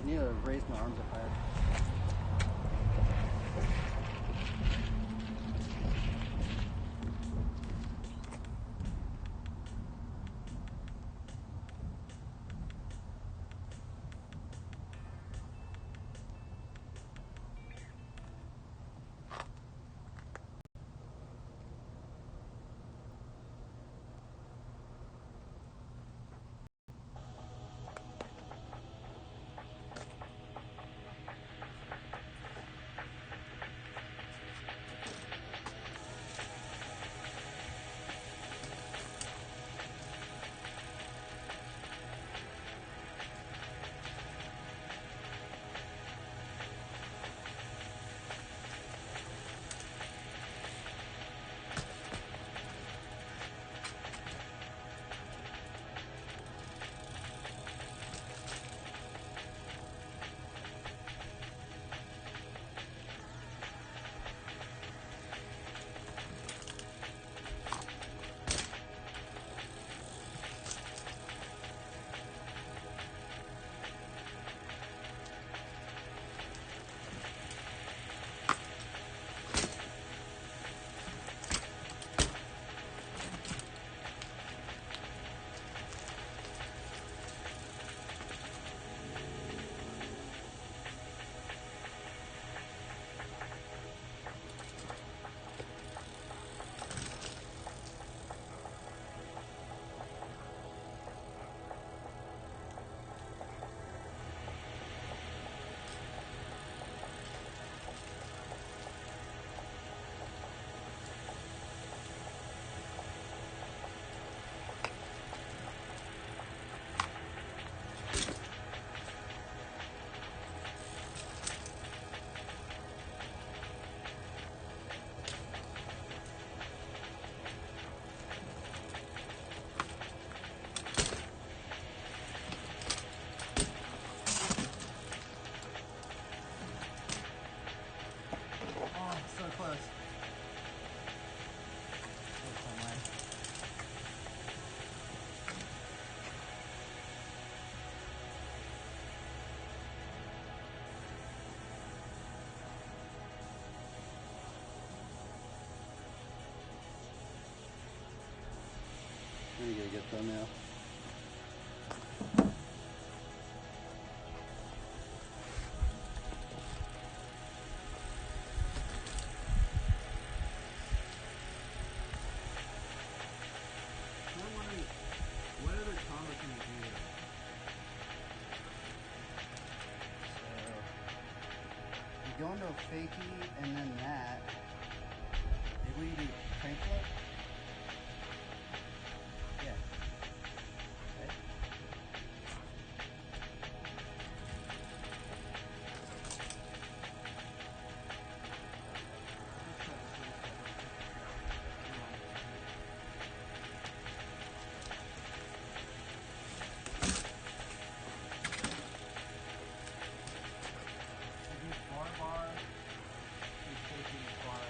S1: I need to raise my arms up higher. You gotta get thumbnail. I'm wondering, what other combo can you do here? So, you go into a fakie and then that. Maybe you do crank flip? Yeah. Okay. Bar, and faking bar.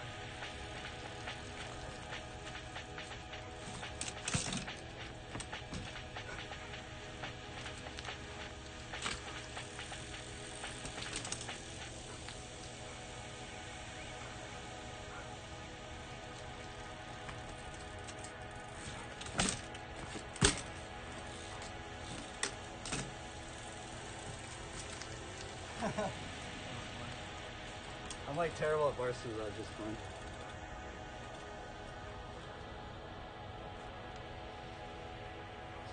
S1: I'm like terrible at bar stools, just fun.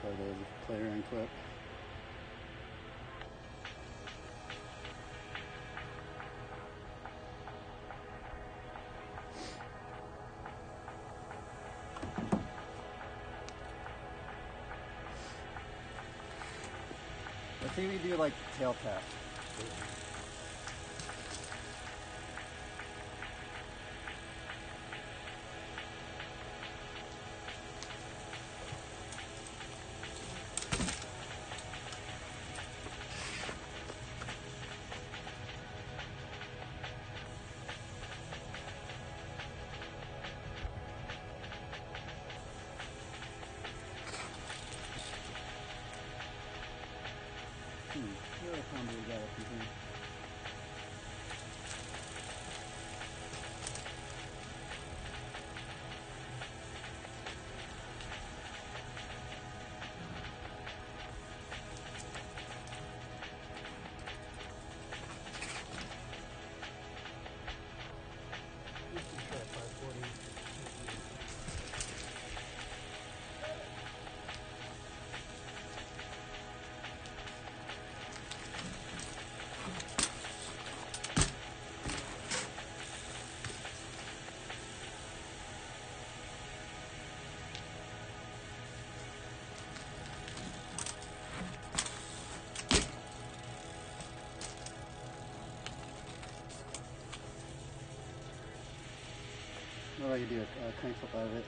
S1: So there's a player and clip. Let's see if we do like tail tap. number we got from here. What about you do a tank flip out of it?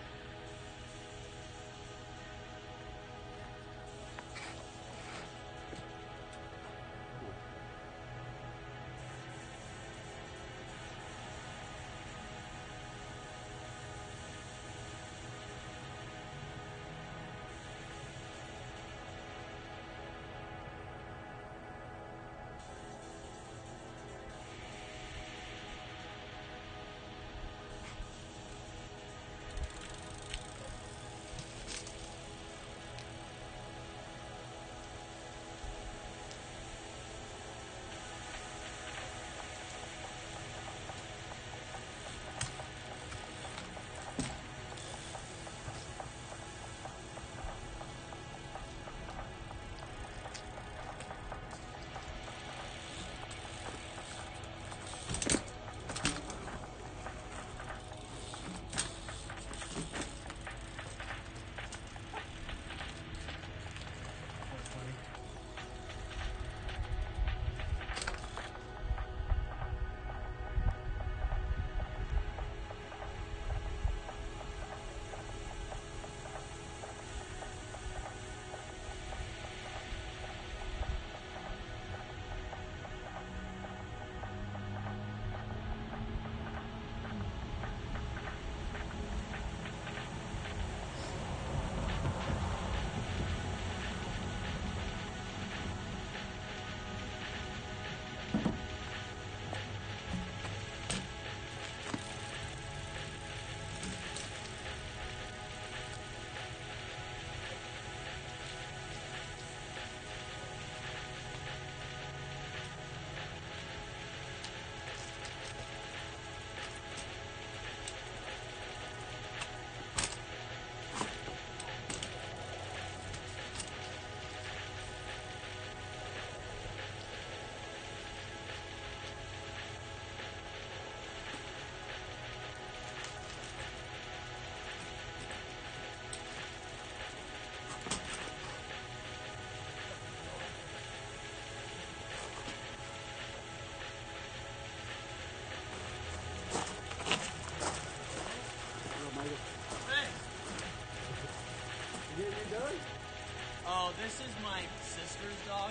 S4: Oh, this is my sister's dog.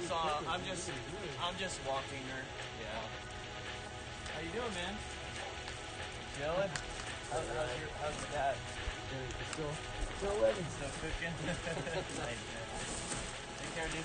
S4: So I'm just walking her. Yeah. How you doing, man? Chilling? How's your dad? Still living. Still cooking? Nice, man. Take care, dude.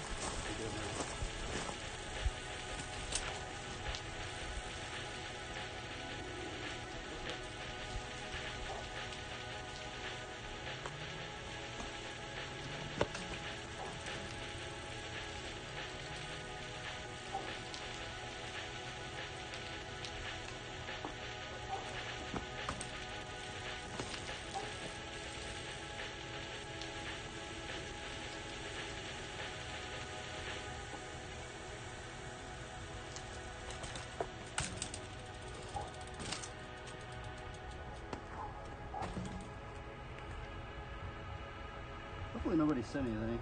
S1: Hopefully nobody sent anything.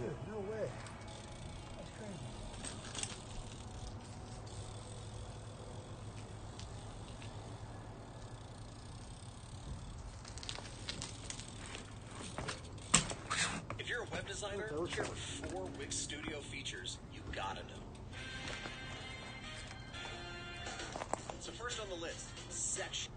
S1: Dude, no way. That's crazy.
S5: If you're a web designer, here are 4 Wix Studio features you gotta know. So first on the list, section.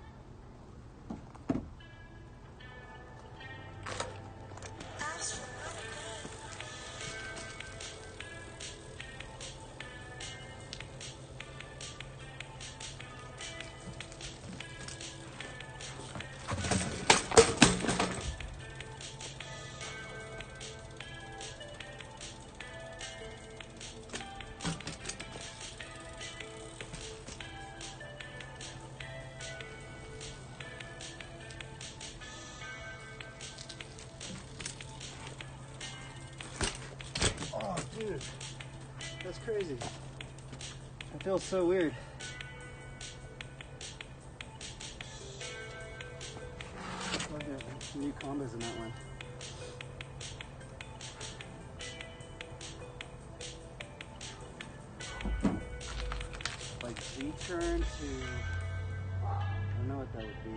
S1: Oh, dude. That's crazy. That feels so weird. Look at new combos in that one. Like Z-turn to... I don't know what that would be.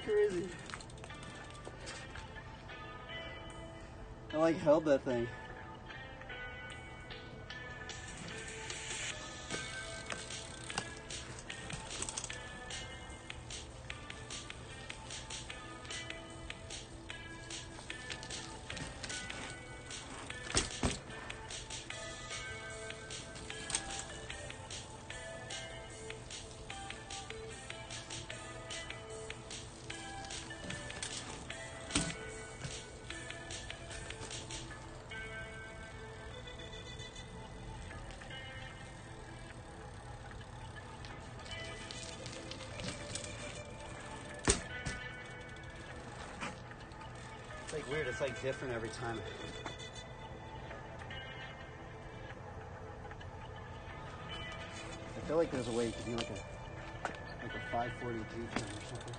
S1: Crazy. I like held that thing. It's like weird, it's like different every time. I feel like there's a way you could do like a 540 G-turn or something.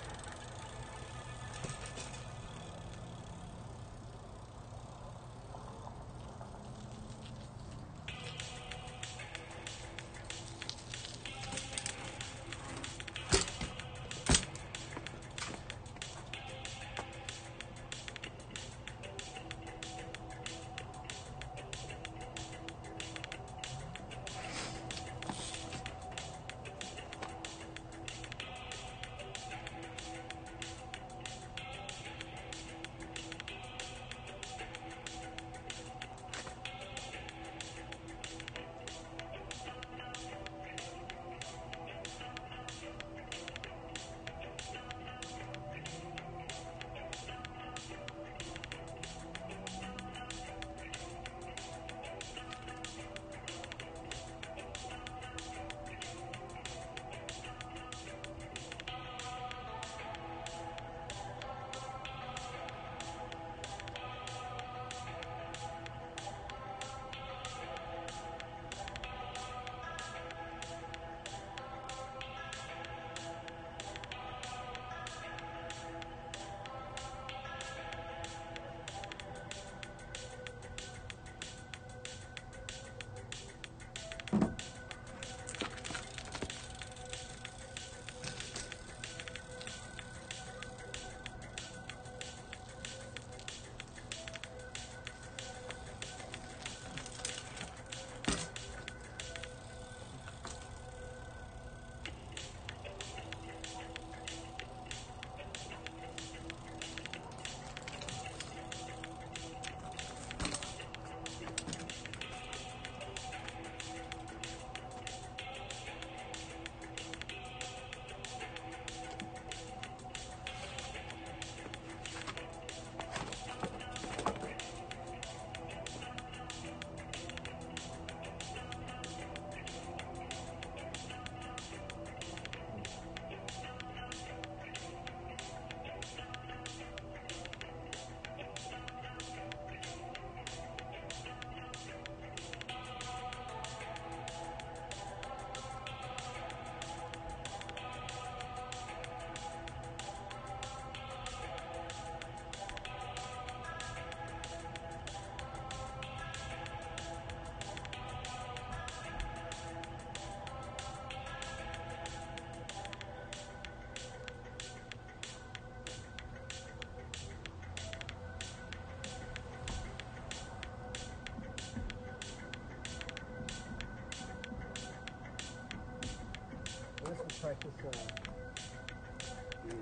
S6: practice the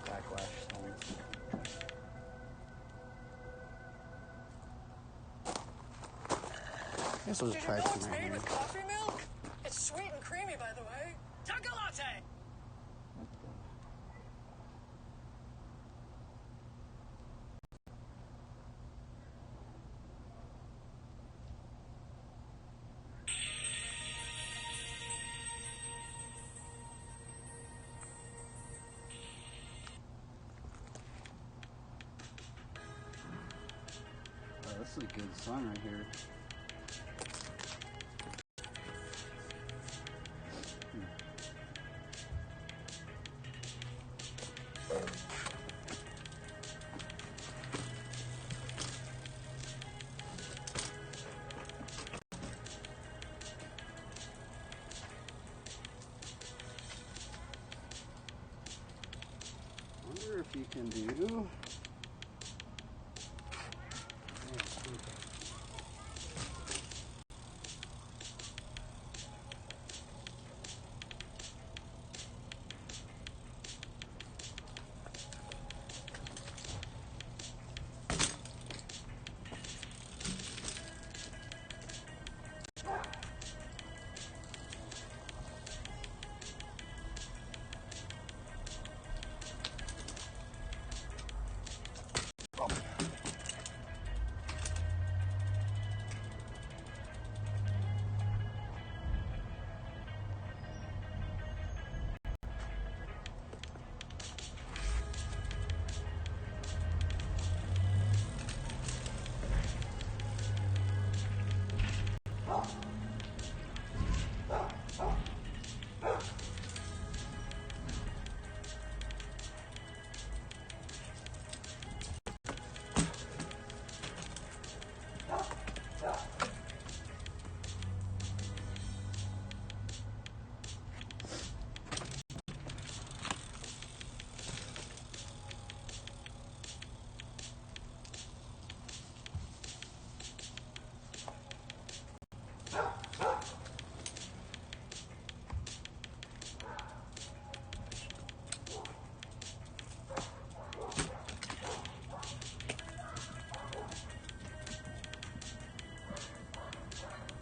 S6: backlash stones. I guess we'll just try some right here.
S7: Coffee milk? It's sweet and creamy, by the way. Taco latte!
S1: Oh, this is a good song right here. Wonder if you can do.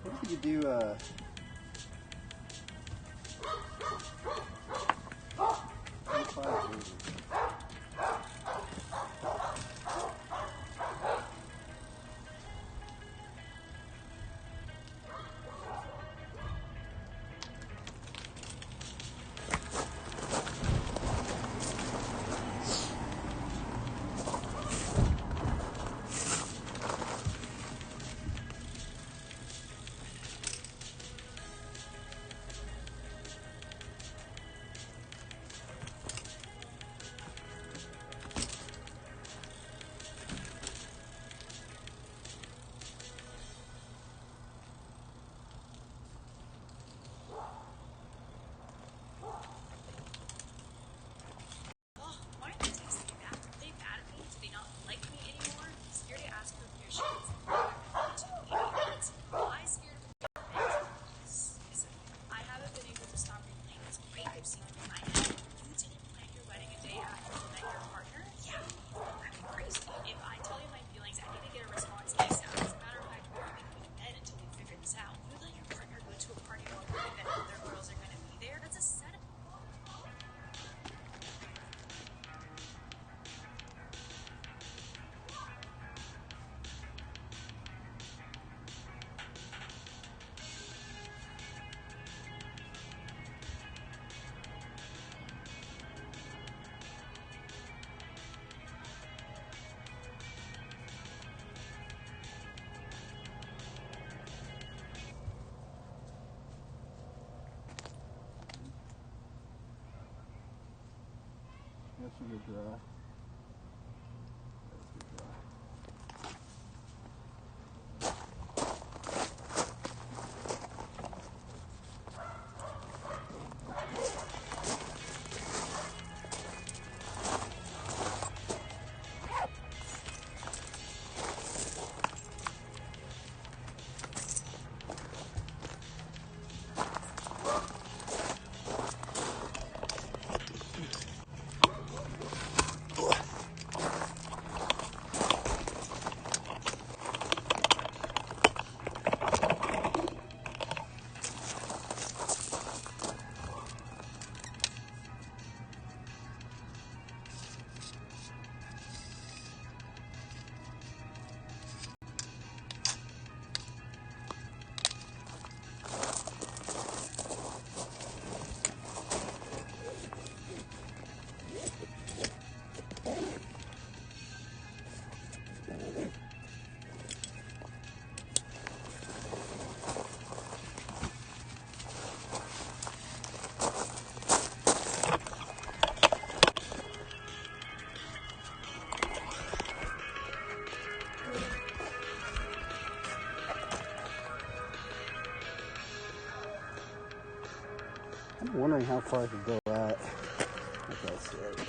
S1: What if you could do That's a good draw.
S6: wondering how far I could go at. Okay, let's see it.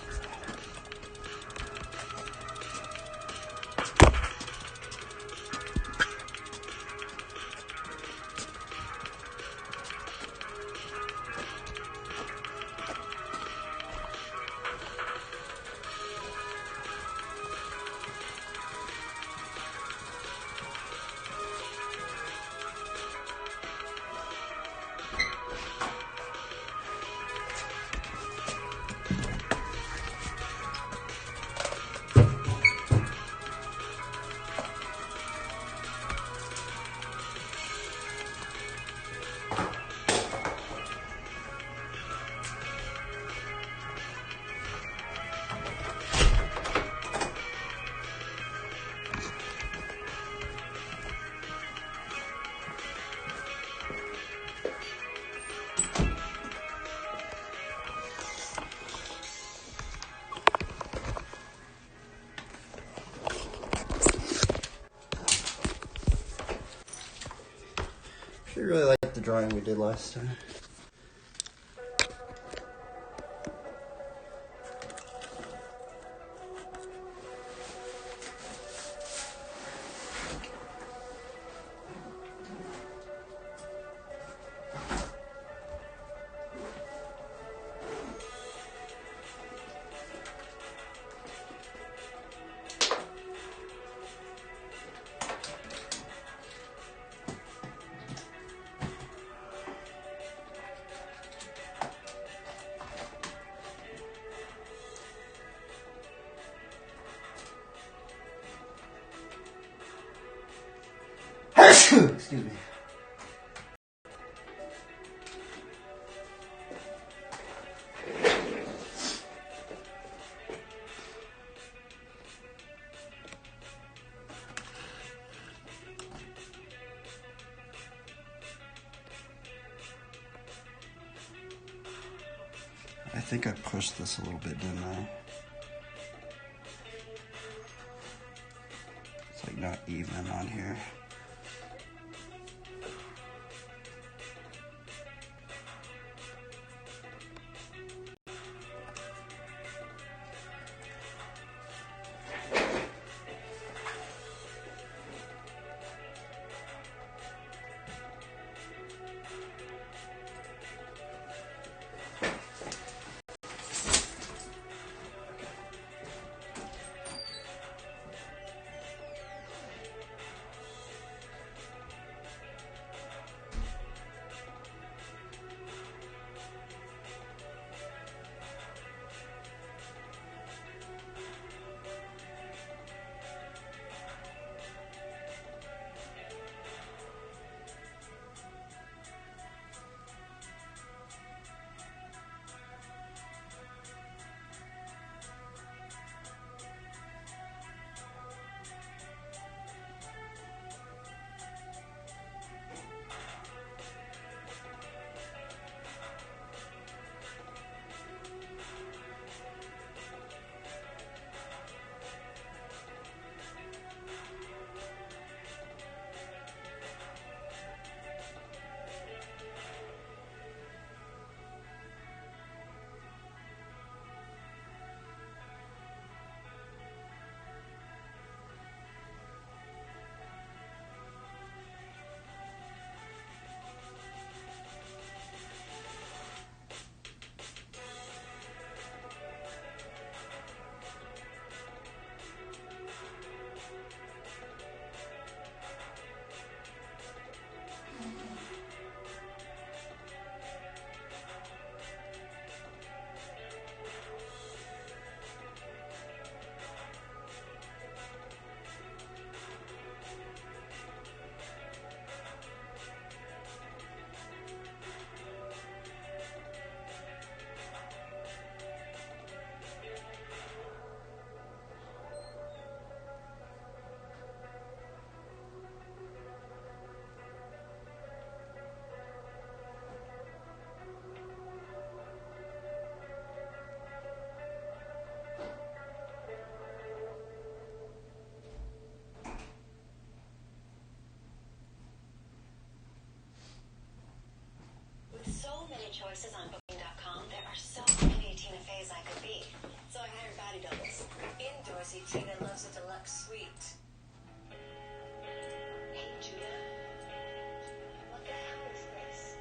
S1: I really like the drawing we did last time. Excuse me. I think I pushed this a little bit, didn't I? It's like not even on here.
S7: see Tina loves a deluxe suite.
S8: Hey, Judah. What the hell is this?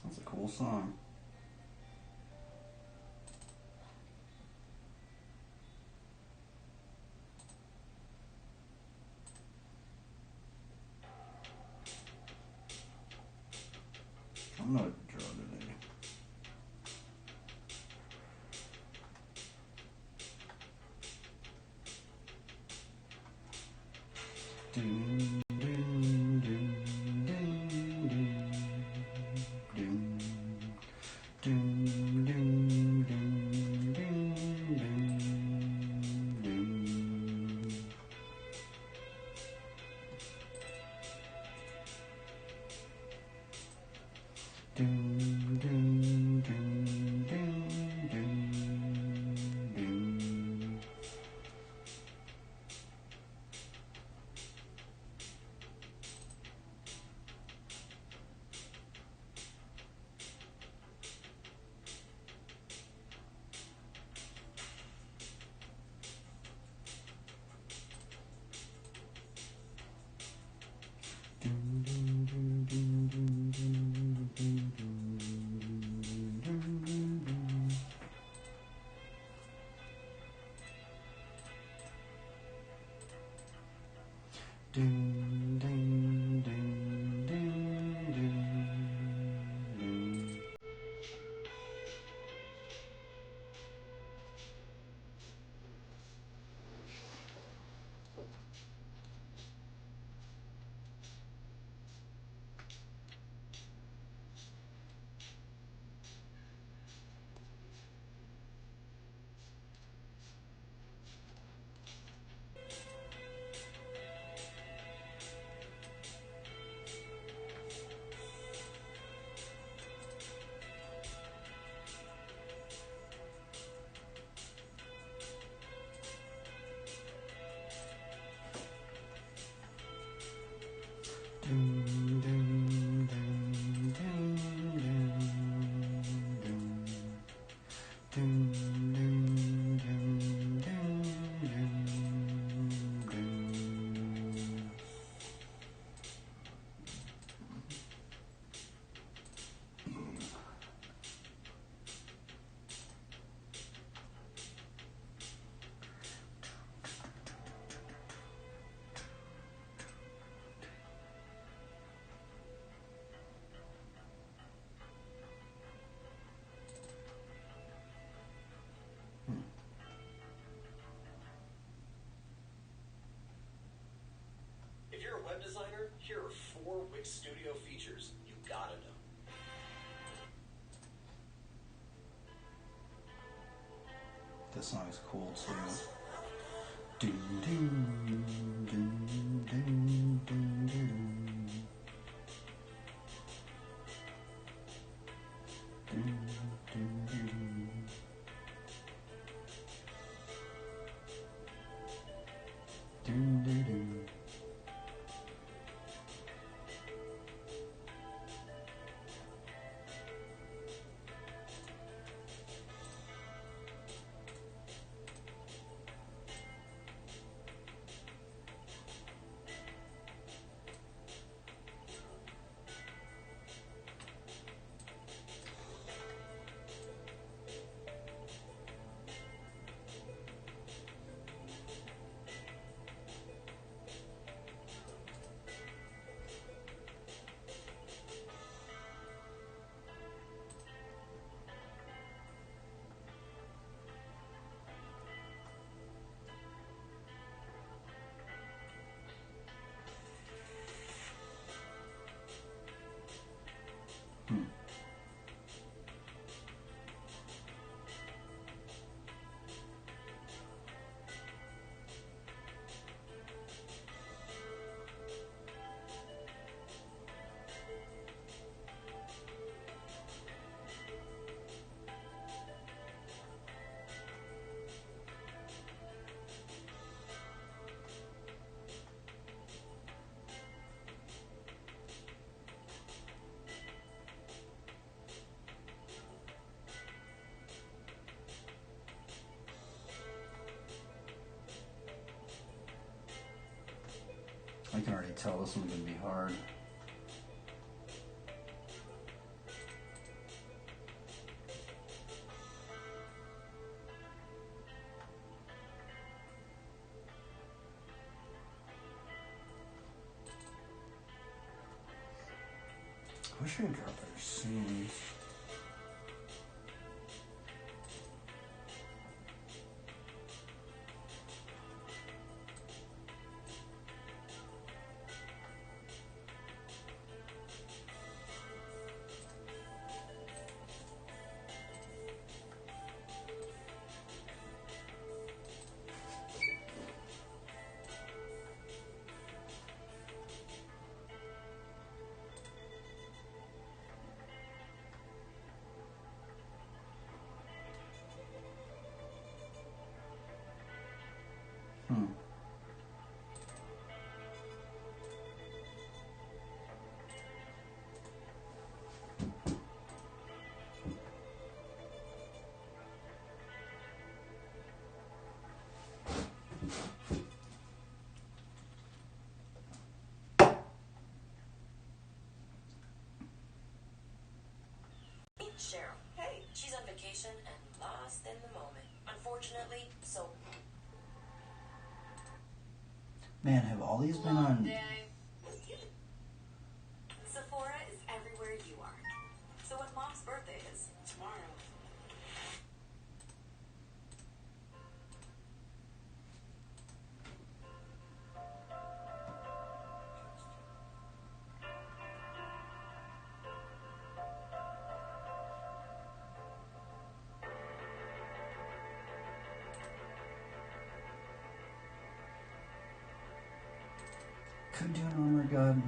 S1: That's a cool song. I'm not draw today. Doom, doom, doom, doom, doom, doom, doom, doom, doom, doom, doom, doom. Doom, doom, doom, doom, doom, doom. Doom, doom, doom, doom, doom, doom, doom, doom, doom, doom, doom. Doom, doom, doom, doom, doom, doom. Doom, doom, doom, doom, doom, doom. Doom, doom, doom, doom, doom, doom.
S5: If you're a web designer, here are 4 Wix Studio features you gotta know.
S1: This song is cool too. Doom, doom, doom, doom, doom, doom. Doom, doom, doom. Doom, doom, doom. can already tell this one's gonna be hard. I wish I could drop better scenes.
S9: Cheryl. Hey, she's on vacation and lost in the moment. Unfortunately, so.
S1: Man, have all these been on?
S9: Sephora is everywhere you are. So when Mom's birthday is tomorrow.
S1: Could do an armor god.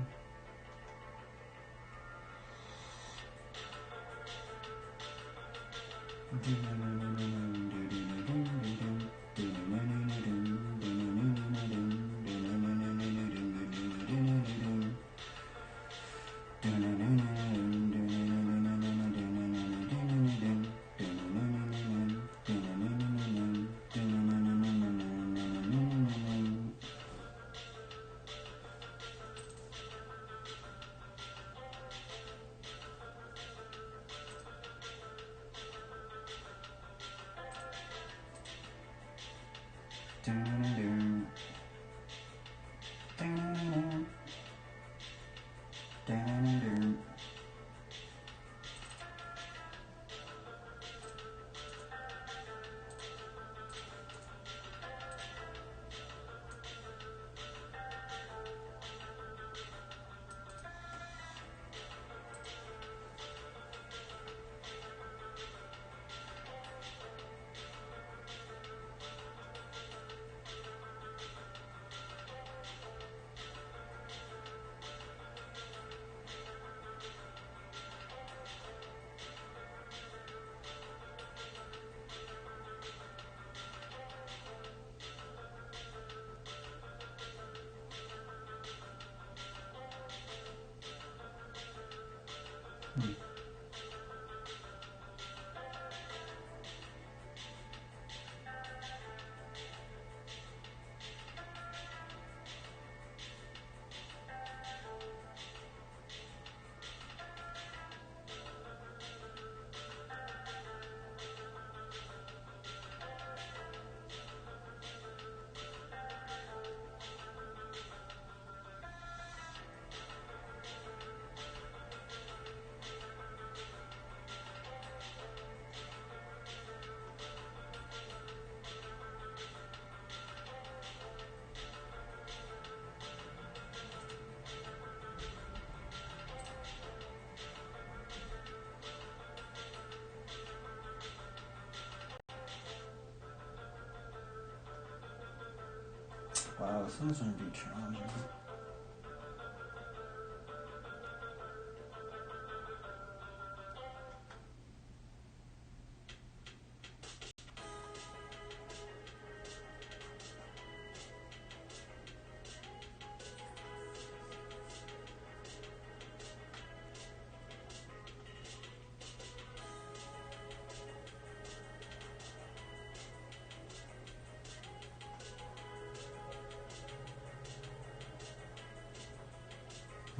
S1: Wow, this one's gonna be challenging.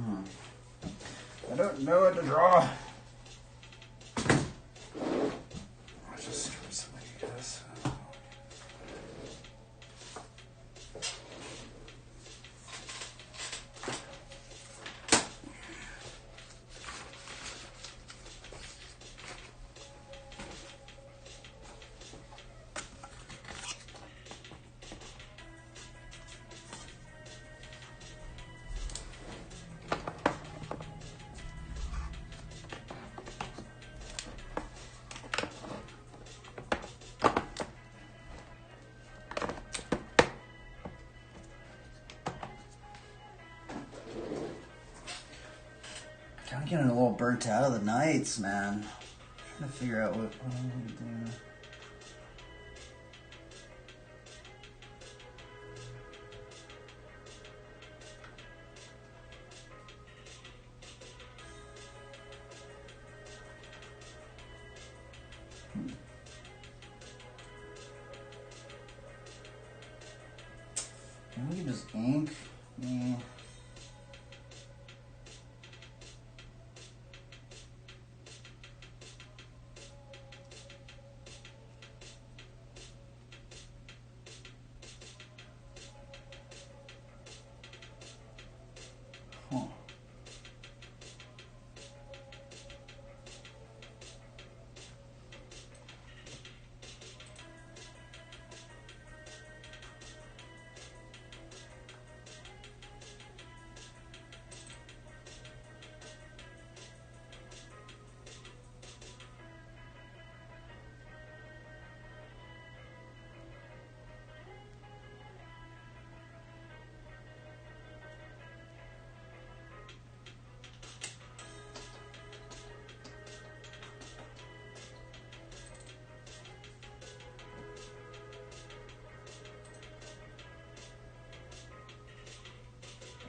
S1: I don't know what to draw. I'll just skip some of these. I'm getting a little burnt out of the nights, man. Trying to figure out what I'm going to do. Maybe we can just ink. Yeah. Huh.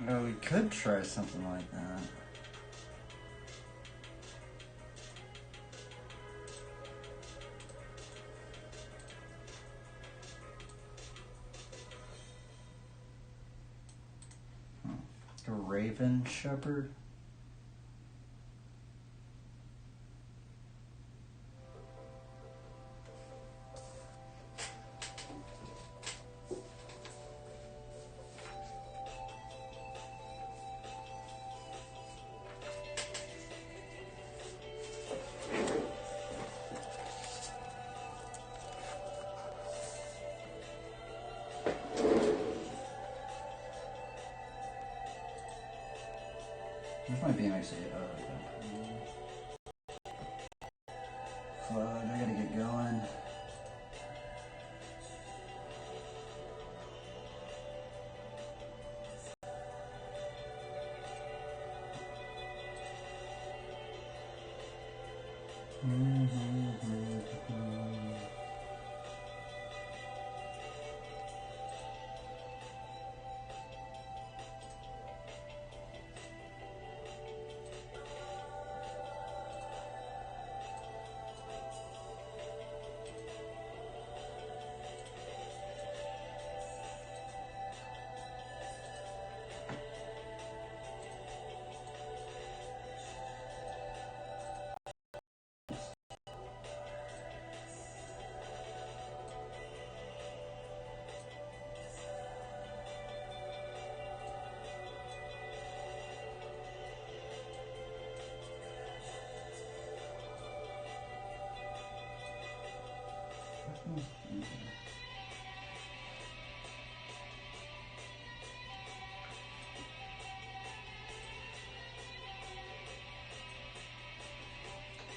S1: Oh, we could try something like that. A raven shepherd. This might be an exit. Flood, I gotta get going.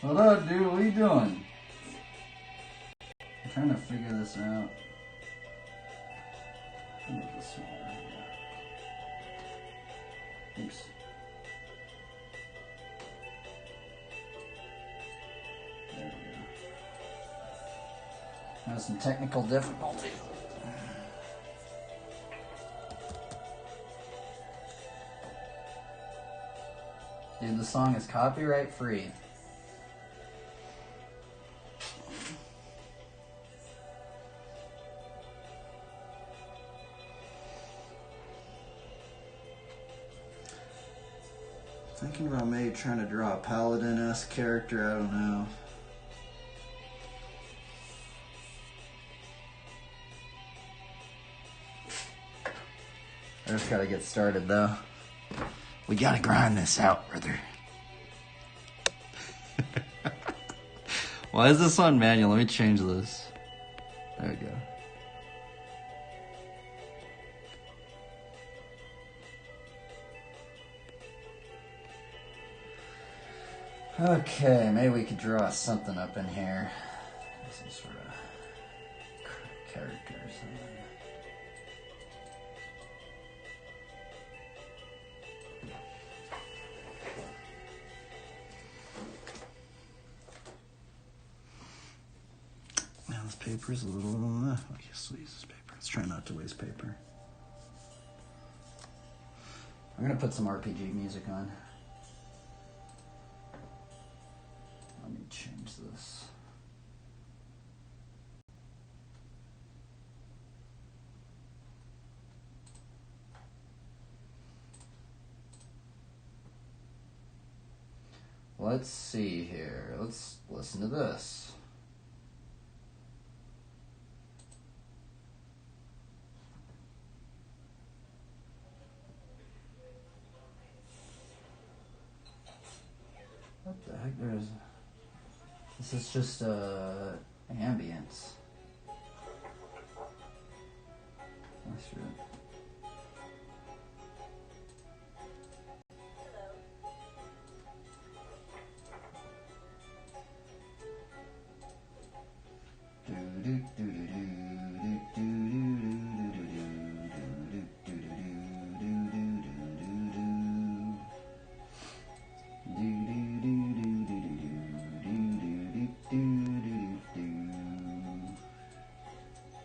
S1: What up, dude? What are you doing? I'm trying to figure this out. Make this smaller. Oops. There we go. Have some technical difficulty. Dude, the song is copyright free. Thinking about maybe trying to draw a Paladin-esque character, I don't know. I just gotta get started though. We gotta grind this out, brother. Why is this on manual? Let me change this. There we go. Okay, maybe we could draw something up in here. Some sort of character or something. Now this paper is a little, I guess we'll use this paper. Let's try not to waste paper. I'm gonna put some RPG music on. Let me change this. Let's see here. Let's listen to this. What the heck? This is just ambience. That's right.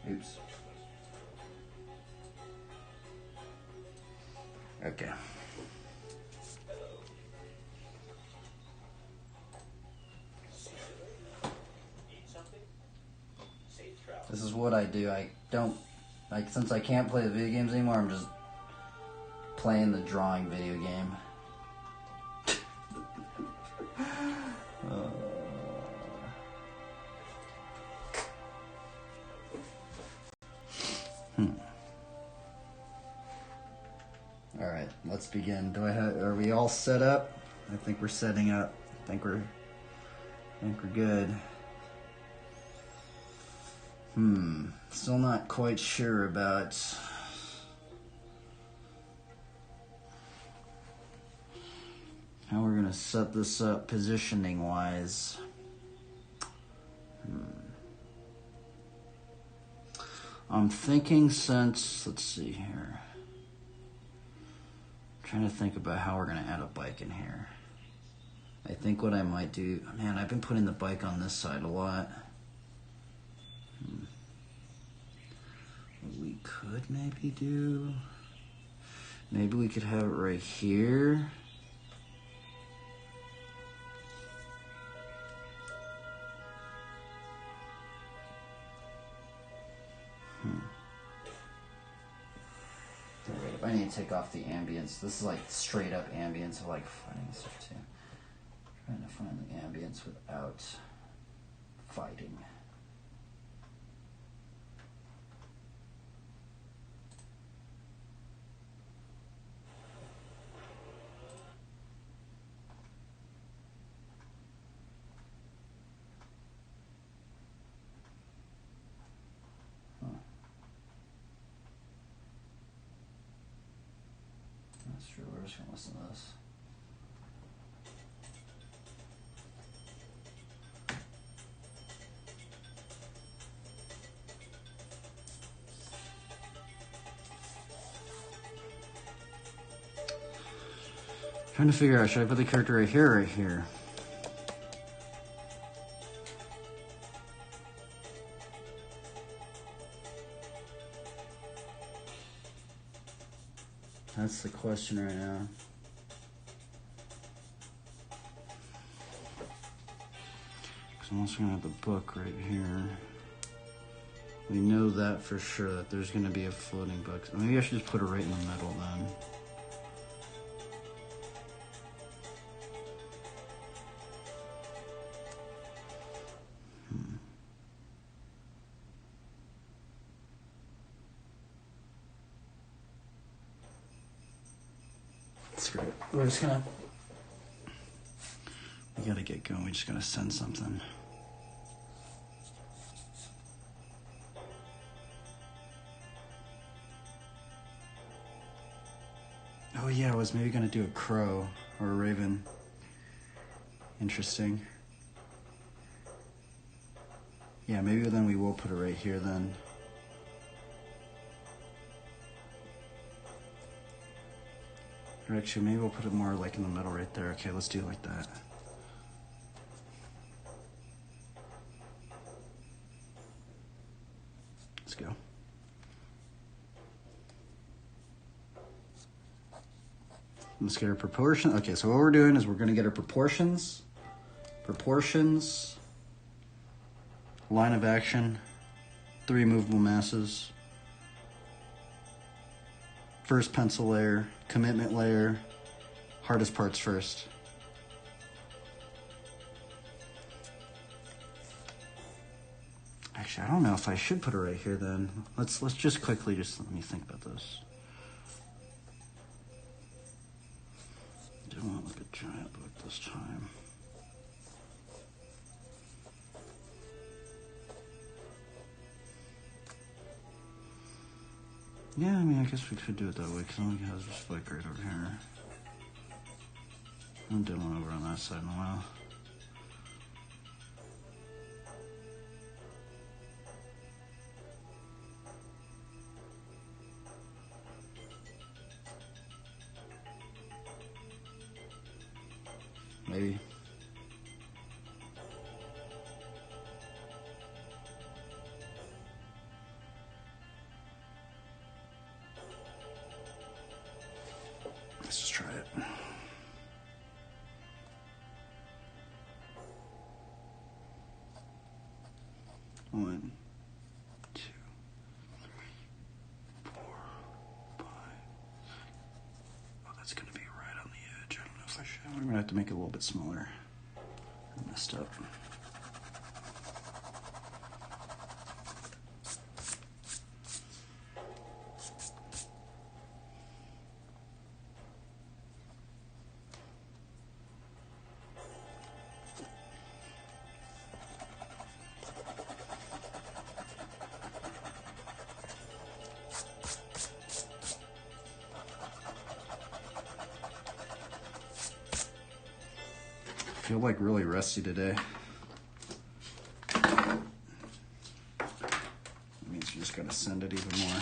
S1: Oops. Okay. This is what I do. I don't, like, since I can't play the video games anymore, I'm just playing the drawing video game. All right, let's begin. Are we all set up? I think we're setting up. I think we're good. Still not quite sure about how we're gonna set this up positioning wise. I'm thinking let's see here. I'm trying to think about how we're gonna add a bike in here. I think what I might do, man, I've been putting the bike on this side a lot. What we could maybe do, maybe we could have it right here. I need to take off the ambience. This is like straight up ambience of like fighting stuff too. Trying to find the ambience without fighting. That's true. We're just gonna listen to this. Trying to figure out, should I put the character right here or right here? That's the question right now. Because I'm also going to have the book right here. We know that for sure, that there's going to be a floating book. Maybe I should just put it right in the middle then. Screw it. We're just gonna... We gotta get going. We're just gonna send something. Oh yeah, I was maybe gonna do a crow or a raven. Interesting. Yeah, maybe then we will put it right here then. Or actually, maybe we'll put it more like in the middle right there. Okay, let's do it like that. Let's go. Let's get our proportion. Okay, so what we're doing is we're going to get our proportions. Proportions. Line of action. 3 movable masses. First pencil layer. Commitment layer. Hardest parts first. Actually, I don't know if I should put it right here then. Let's just quickly let me think about this. Don't want to look at giant book this time. Yeah, I mean, I guess we could do it that way, because it only has just like right over here. I haven't done one over on that side in a while. Maybe. Let's just try it. One, 2, 3, 4, 5. Oh, that's gonna be right on the edge. I don't know if I should. I'm gonna have to make it a little bit smaller. I messed up. I feel like really rusty today. That means you just gotta send it even more.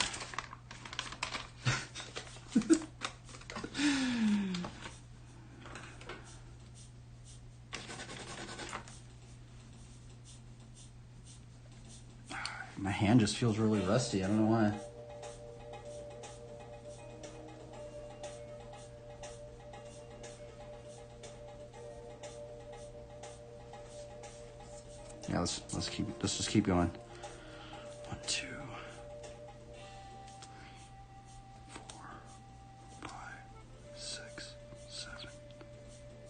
S1: My hand just feels really rusty. I don't know why. Yeah, let's just keep going. 1, 2, 3, 4, 5, 6, 7,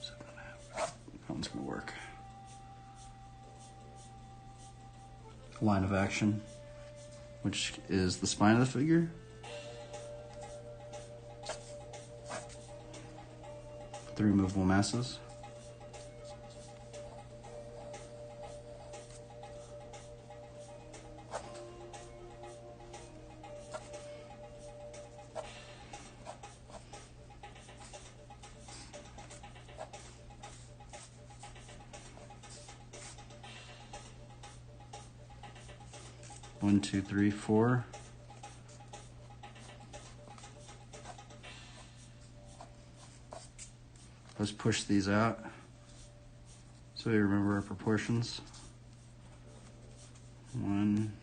S1: 7.5. That one's gonna work. Line of action, which is the spine of the figure. Three movable masses. One, 2, 3, 4. Let's push these out so we remember our proportions. 1,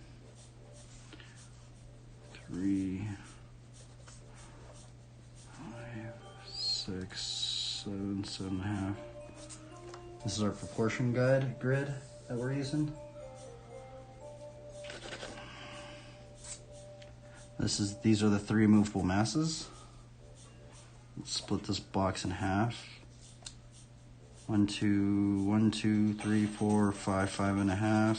S1: 3, 5, 6, 7, 7.5. This is our proportion grid that we're using. These are the three movable masses. Let's split this box in half. 1, 2, 3, 4, 5, 5.5.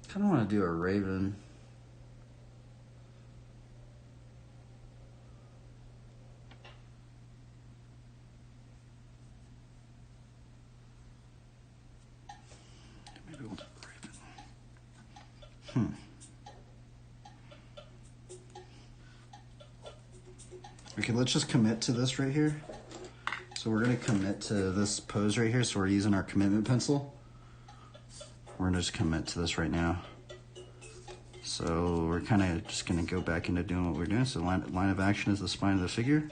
S1: kind of want to do a raven. Maybe we'll do a raven. Okay, let's just commit to this right here. So we're going to commit to this pose right here. So we're using our commitment pencil. We're going to just commit to this right now. So we're kind of just going to go back into doing what we're doing. So line of action is the spine of the figure.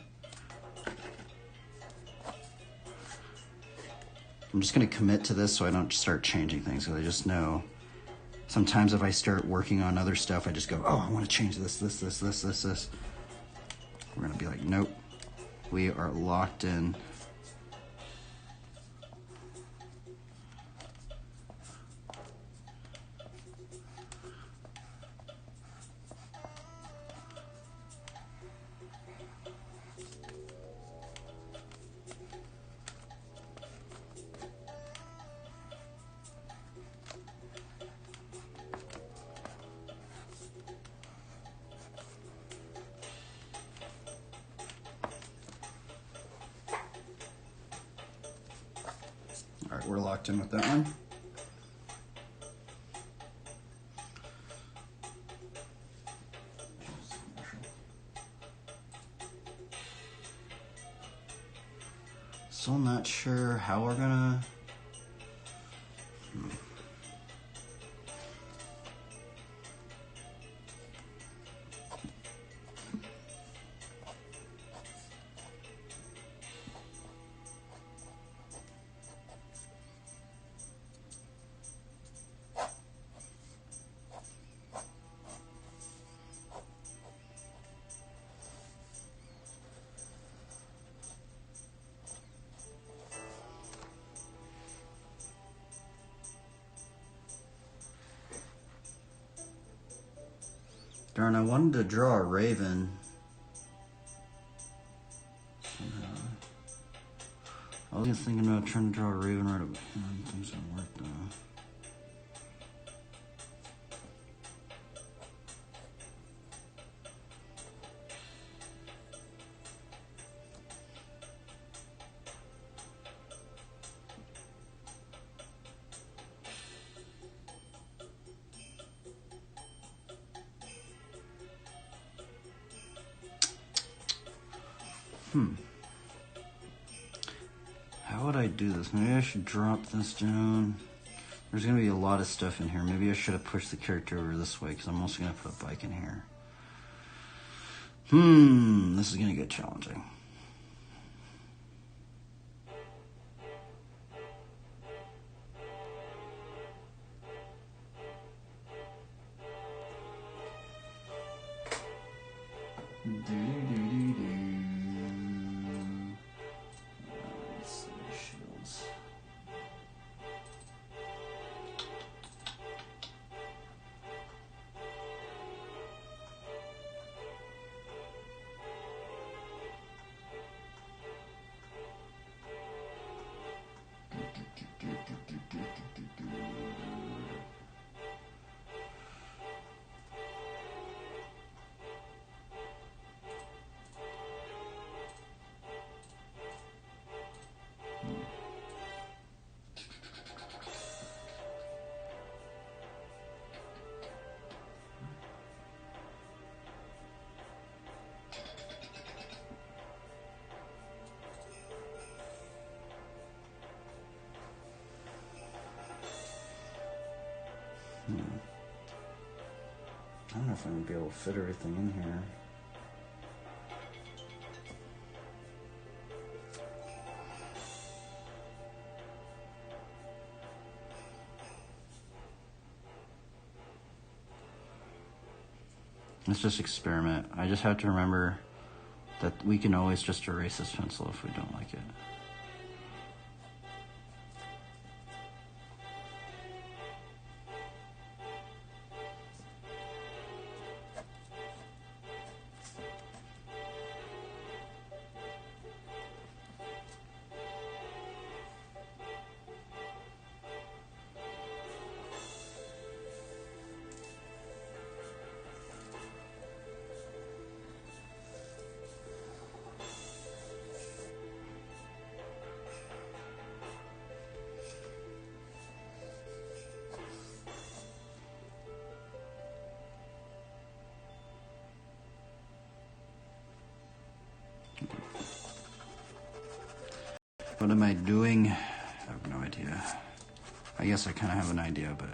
S1: I'm just going to commit to this so I don't start changing things. So I just know sometimes if I start working on other stuff, I just go, oh, I want to change this. We're going to be like, nope, we are locked in. All right, we're locked in with that one. Still not sure how we're gonna. Darn, I wanted to draw a raven. I was thinking about trying to draw a raven right away. Things don't work though. How would I do this? Maybe I should drop this down. There's going to be a lot of stuff in here. Maybe I should have pushed the character over this way because I'm also going to put a bike in here. This is going to get challenging. I don't know if I'm going to be able to fit everything in here. Let's just experiment. I just have to remember that we can always just erase this pencil if we don't like it. What am I doing? I have no idea. I guess I kind of have an idea, but I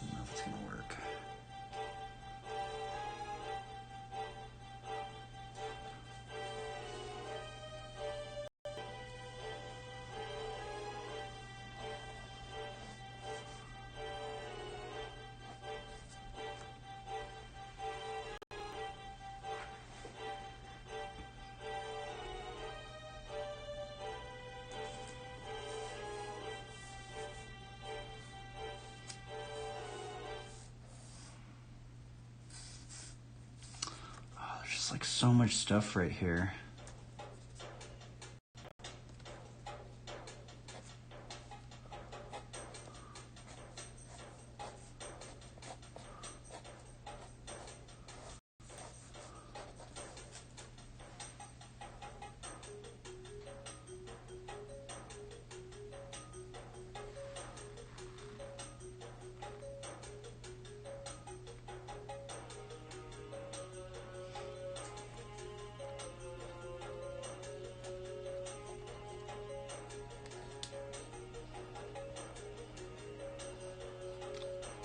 S1: don't know if it's going to work. Like so much stuff right here.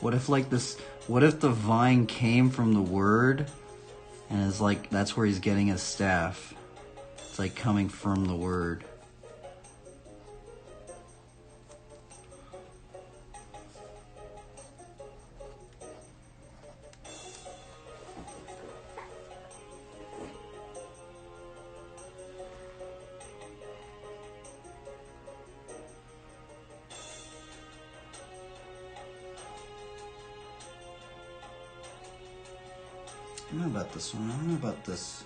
S1: What if like this, what if the vine came from the word and is like, that's where he's getting his staff. It's like coming from the word. I don't know about this one. I don't know about this.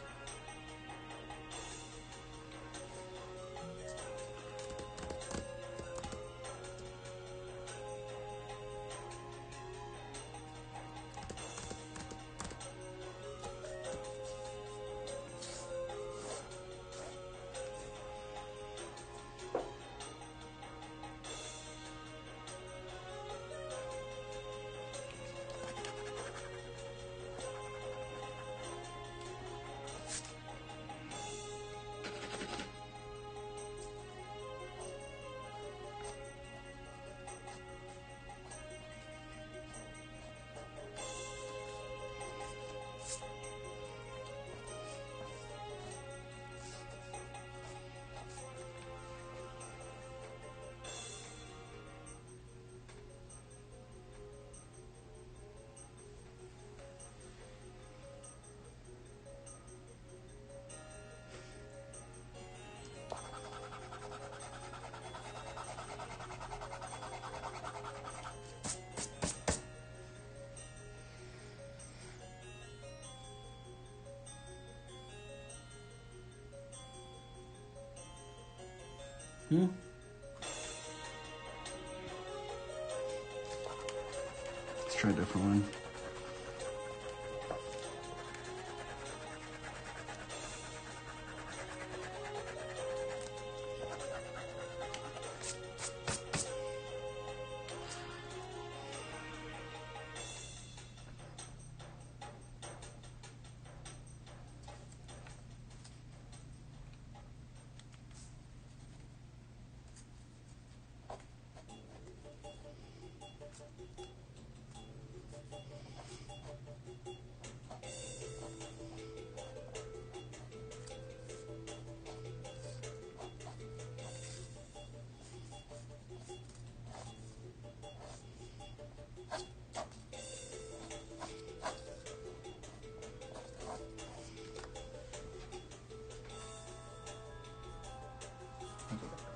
S1: Let's try a different one.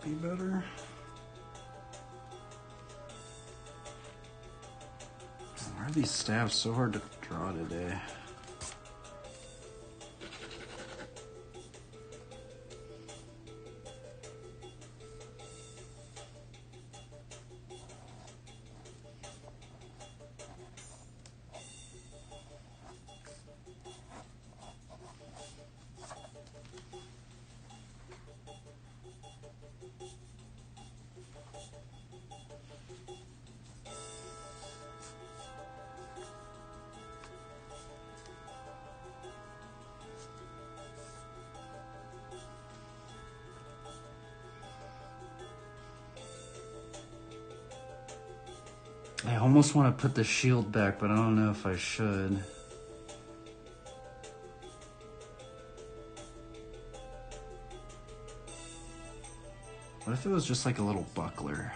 S1: Be better. Why are these staffs so hard to draw today? I almost want to put the shield back, but I don't know if I should. What if it was just like a little buckler?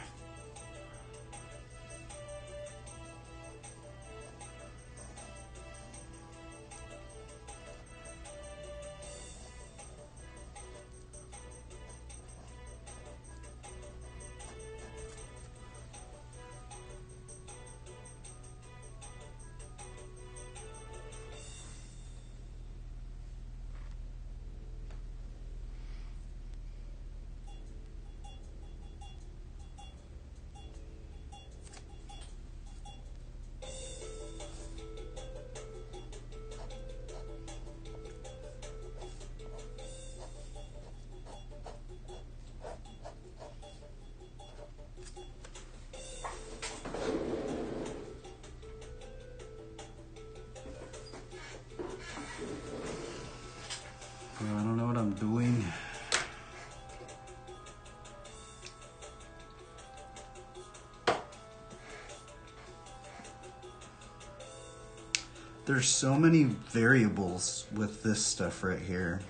S1: I don't know what I'm doing. There's so many variables with this stuff right here.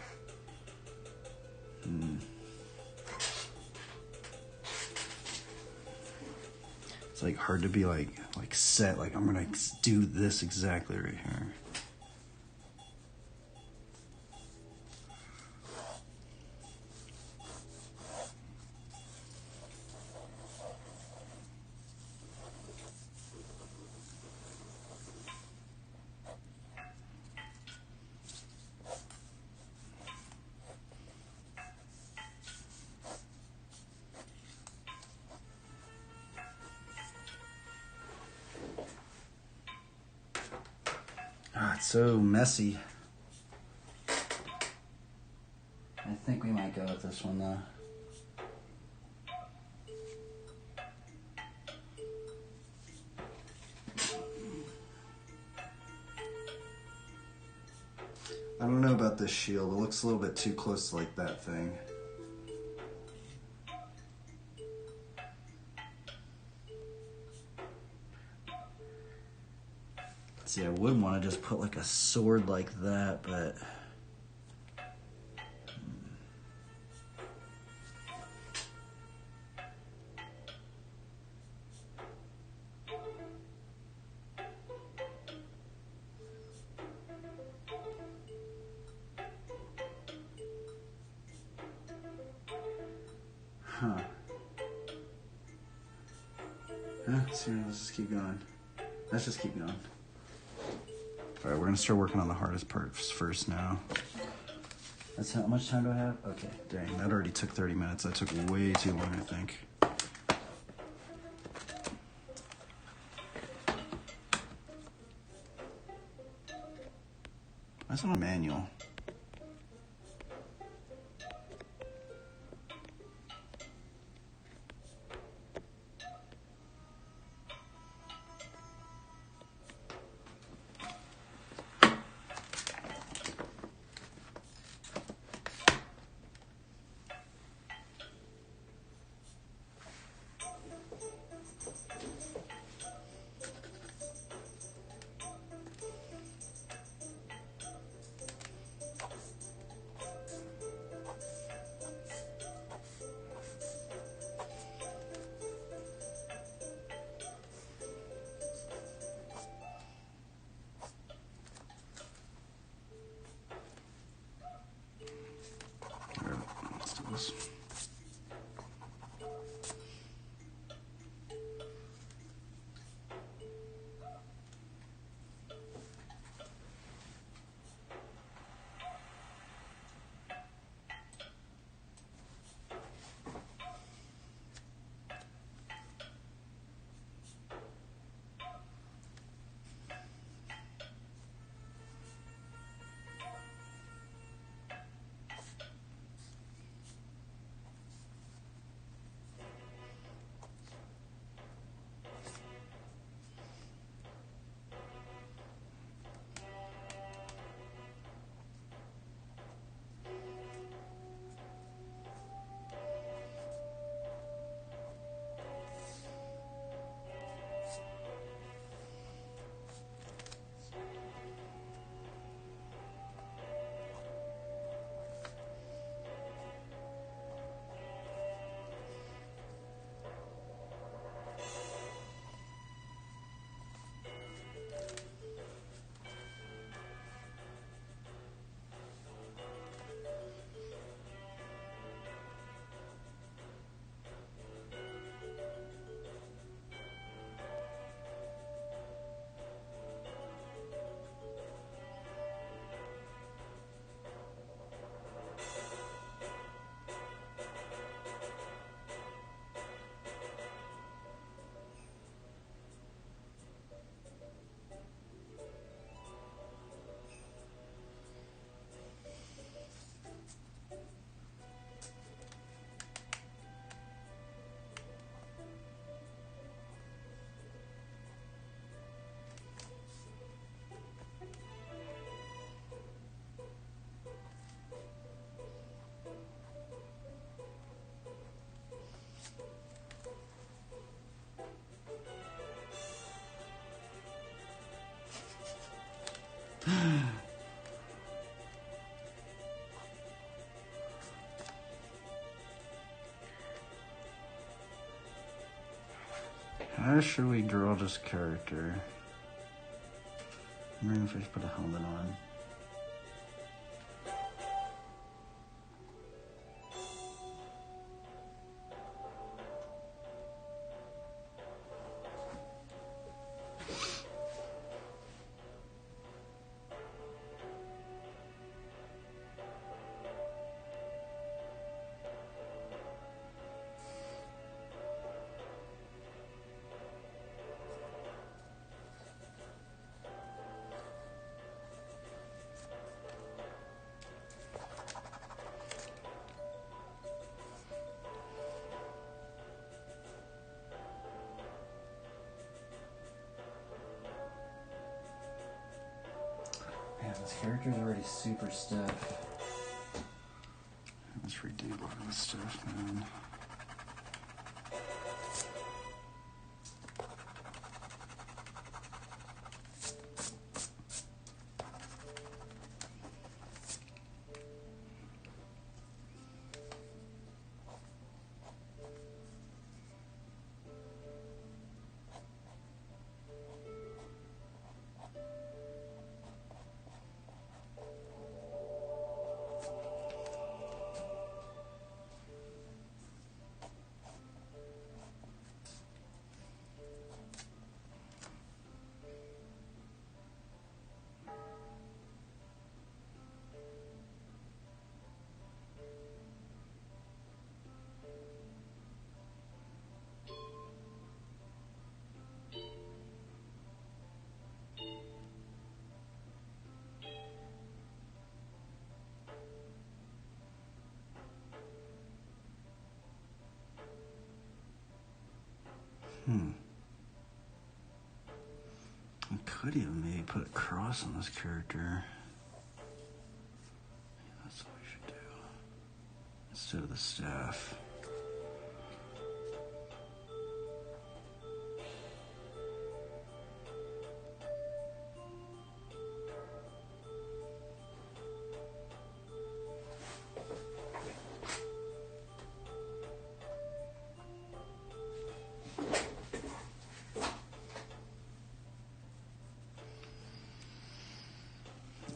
S1: It's like hard to be like set, like I'm gonna do this exactly right here. Ah, it's so messy. I think we might go with this one though. I don't know about this shield. It looks a little bit too close to like that thing. See, I would want to just put like a sword like that, but let's just keep going. Let's just keep going. All right, we're gonna start working on the hardest parts first now. That's how much time do I have? Okay, dang, that already took 30 minutes. That took way too long, I think. That's not a manual. How should we draw this character? I'm wondering if I should put a helmet on. Man, this character's already super stiff. Let's redo a lot of this stuff, man. I could even maybe put a cross on this character. Yeah, that's what we should do. Instead of the staff.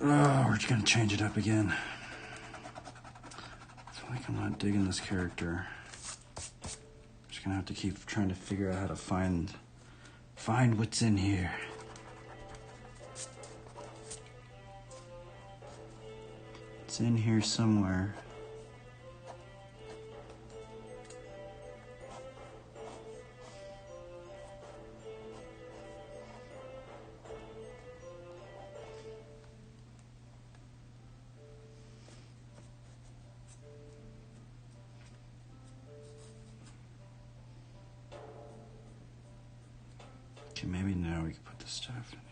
S1: Oh, we're just gonna change it up again. It's like I'm not digging this character. I'm just gonna have to keep trying to figure out how to find what's in here. It's in here somewhere. Okay, maybe now we can put the stuff in here.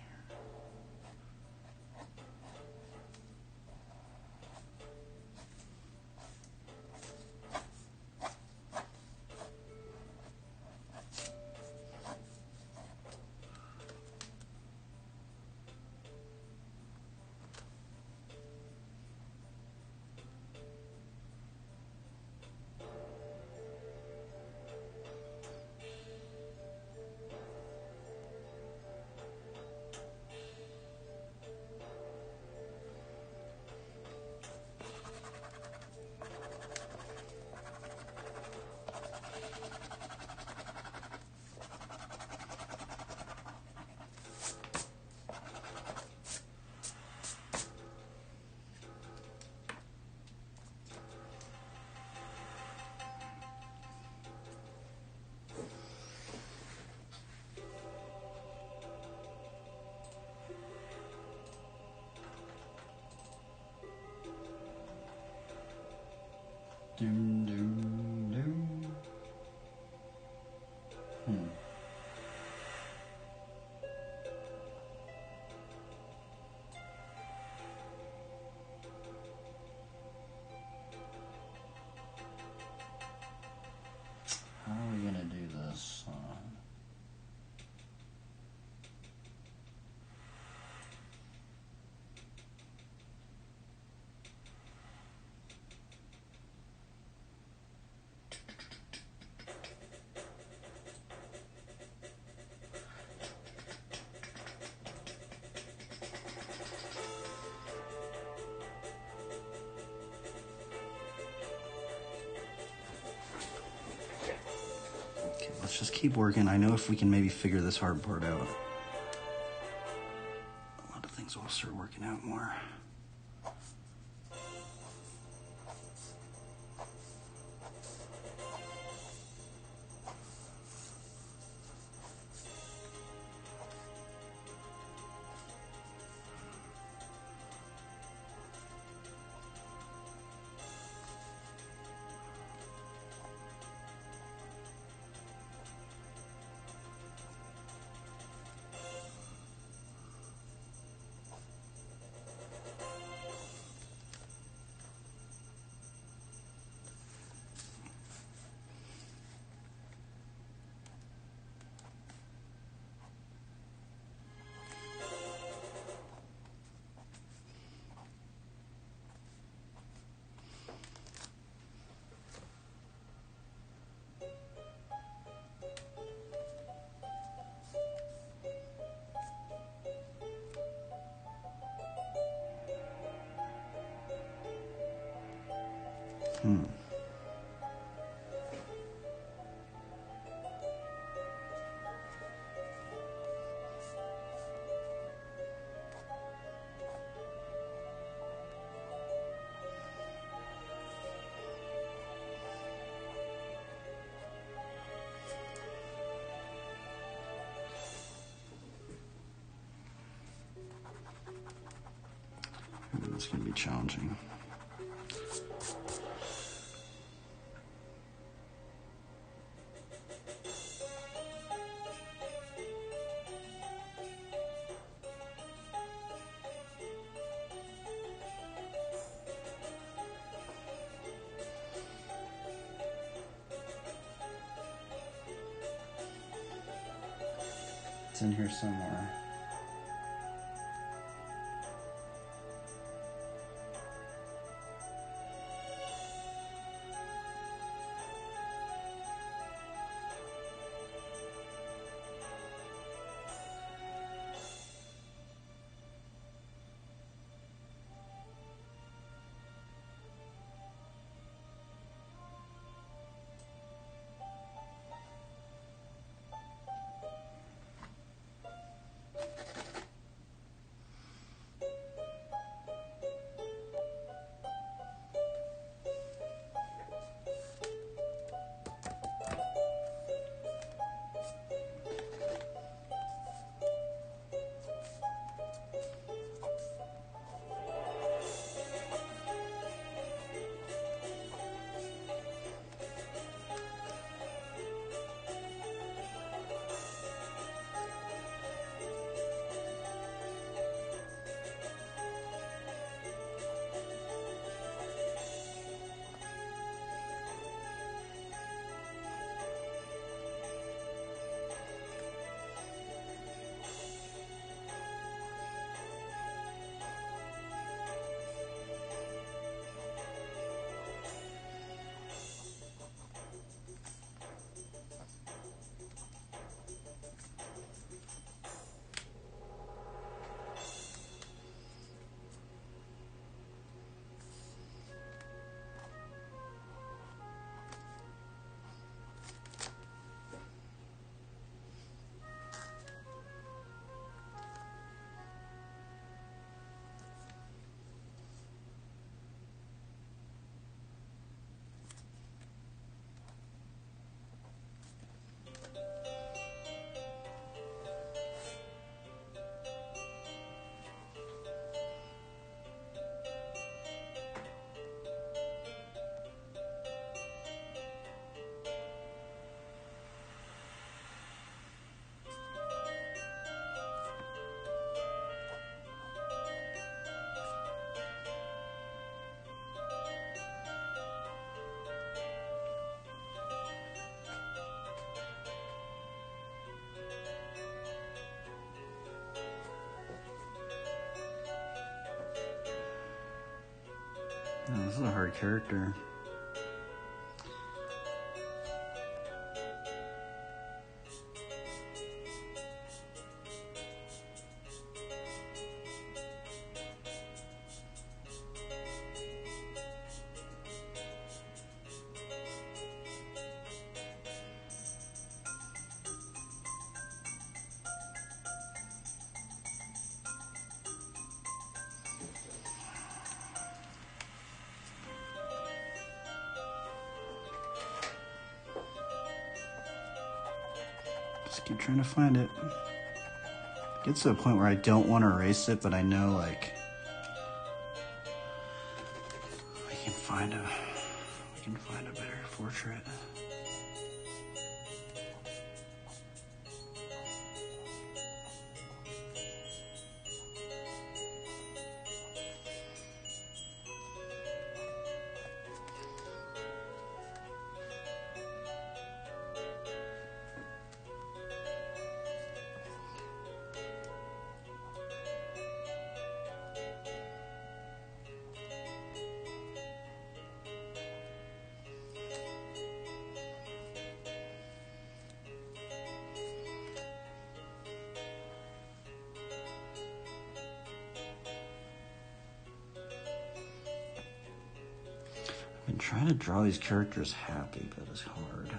S1: Doom, doom, doom. How are we gonna do this? let's just keep working. I know if we can maybe figure this hard part out, a lot of things will start working out more. It's going to be challenging. It's in here somewhere. Oh, this is a hard character. Just keep trying to find it. Gets to a point where I don't want to erase it, but I know like we can find a better portrait. I've been trying to draw these characters happy, but it's hard.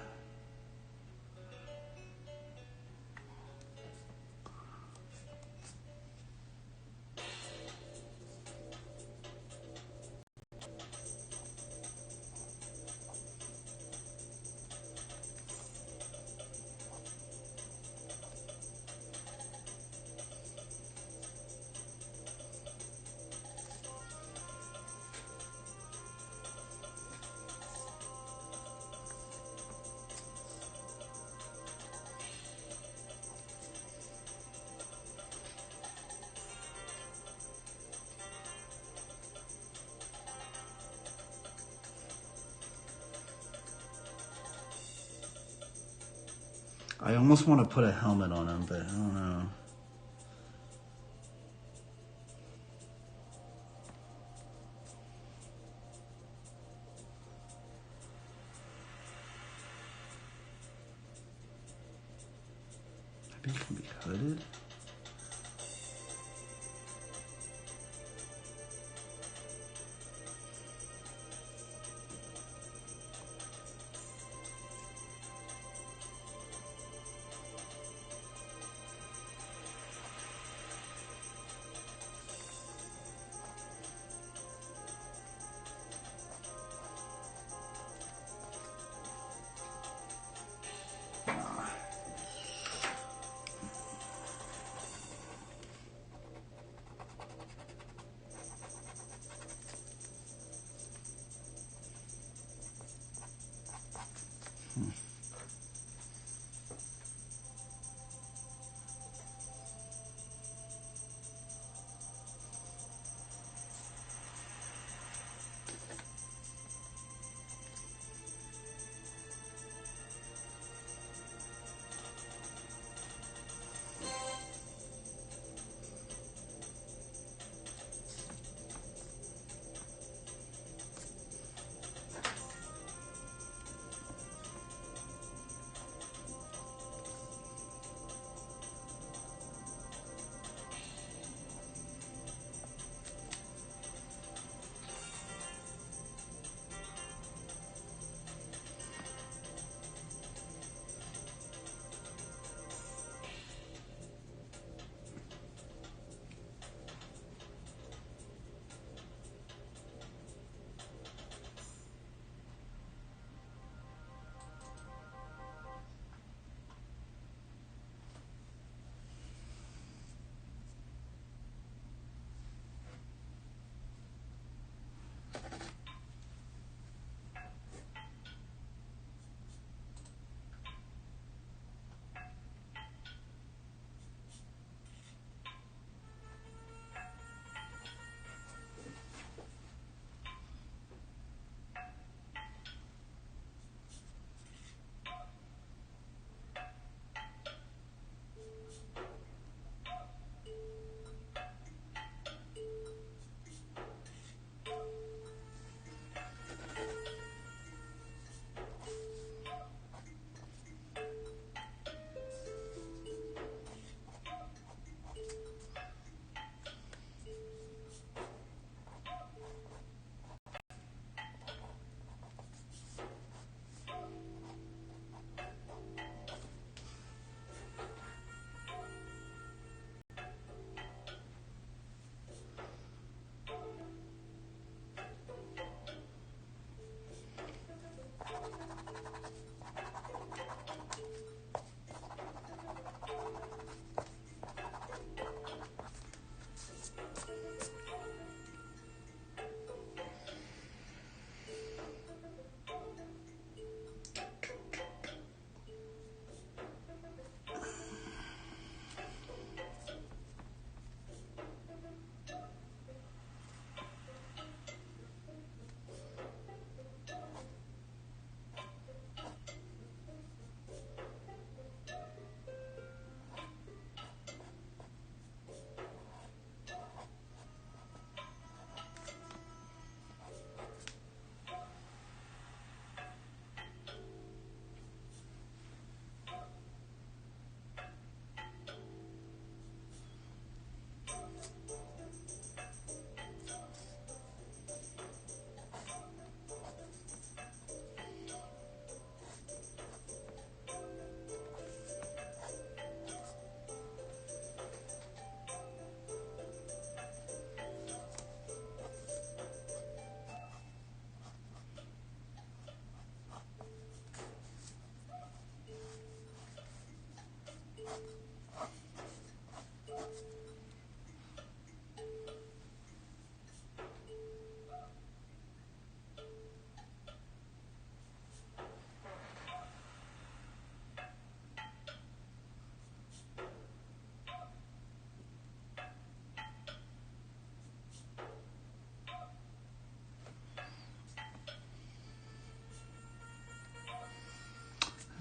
S1: I almost want to put a helmet on him, but I don't know. Maybe he can be hooded?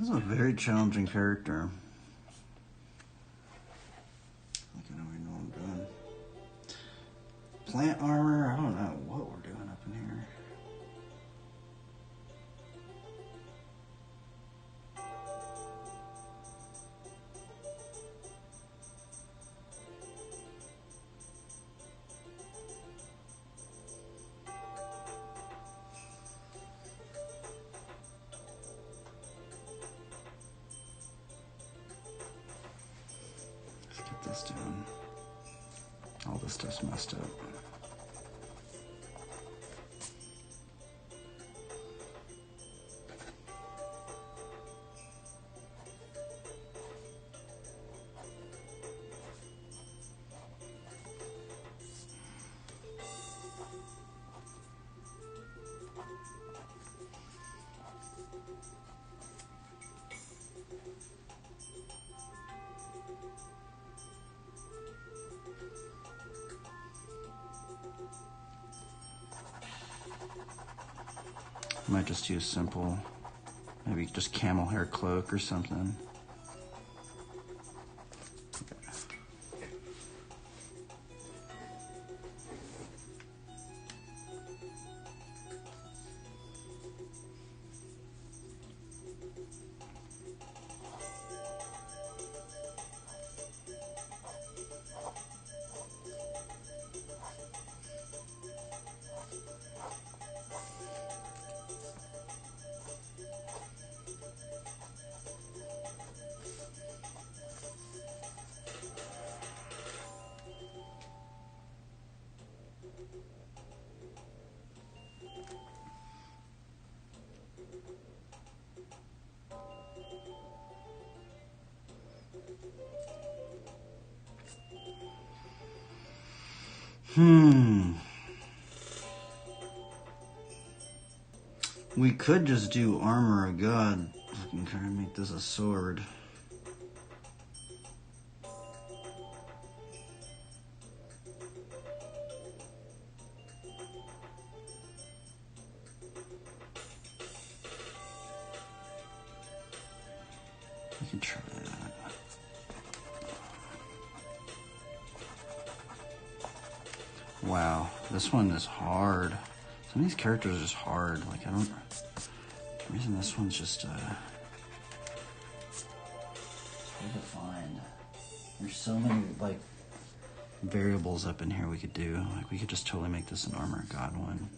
S1: This is a very challenging character. I don't even know what I'm doing. Plant armor, I don't know what we're doing up in here. Let's get this done. All this stuff's messed up. Might just use simple, maybe just camel hair cloak or something. We could just do armor of God. I can kind of make this a sword. I can try that. Wow, this one is hard. Some of these characters are just hard. Like, I don't... For some reason, this one's just, it's hard to find. There's so many, like, variables up in here we could do. Like, we could just totally make this an Armor of God one.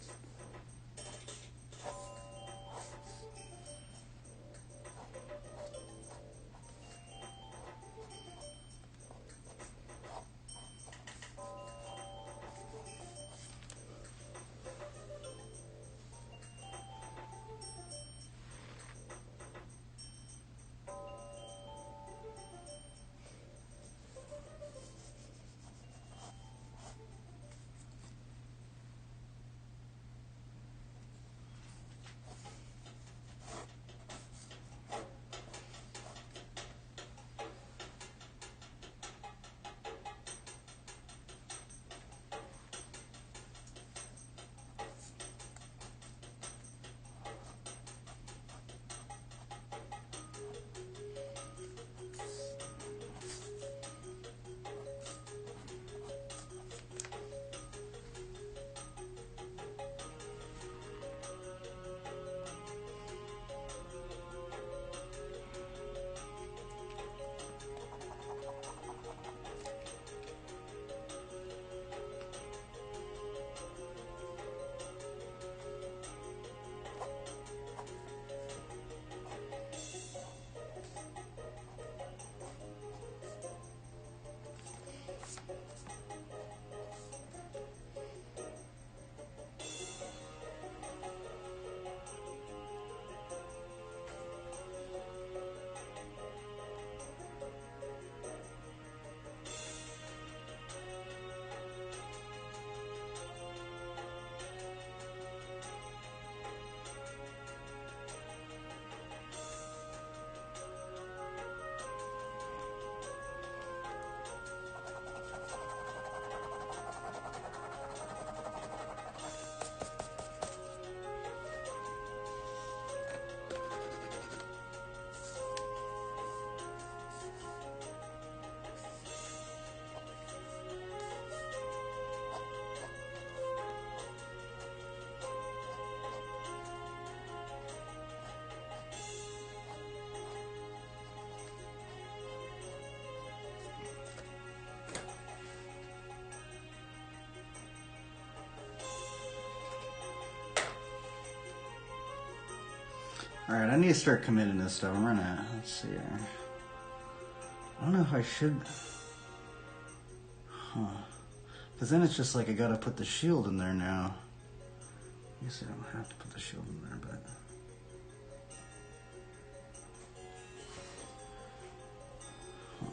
S1: Alright, I need to start committing this stuff. I'm gonna, let's see here. I don't know if I should. Huh. Because then it's just like I gotta put the shield in there now. I guess I don't have to put the shield in there, but. Huh.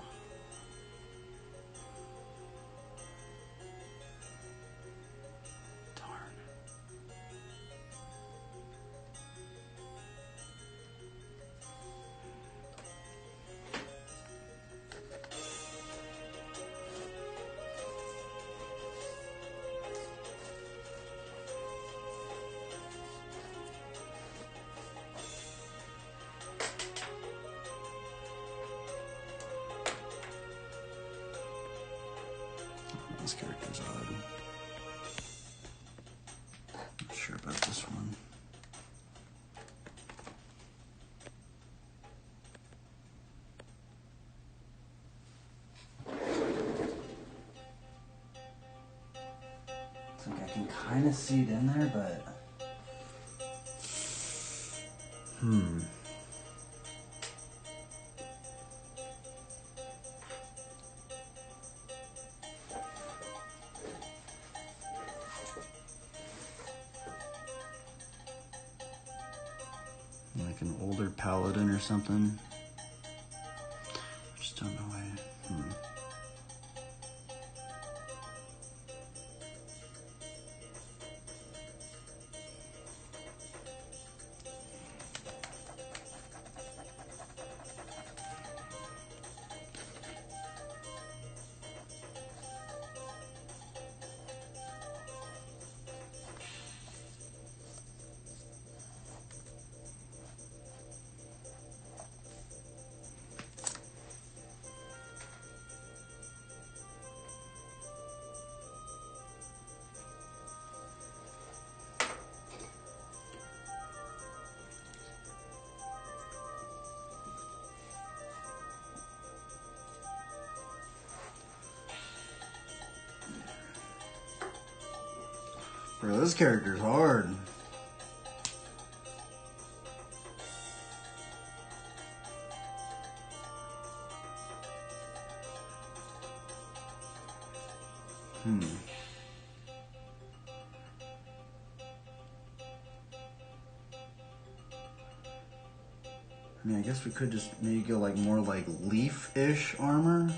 S1: Darn. This character's odd. Not sure about this one. It's like I can kind of see it in there, but like an older paladin or something. Just don't know why. Bro, this character's hard. I mean, I guess we could just maybe go like more like leaf-ish armor.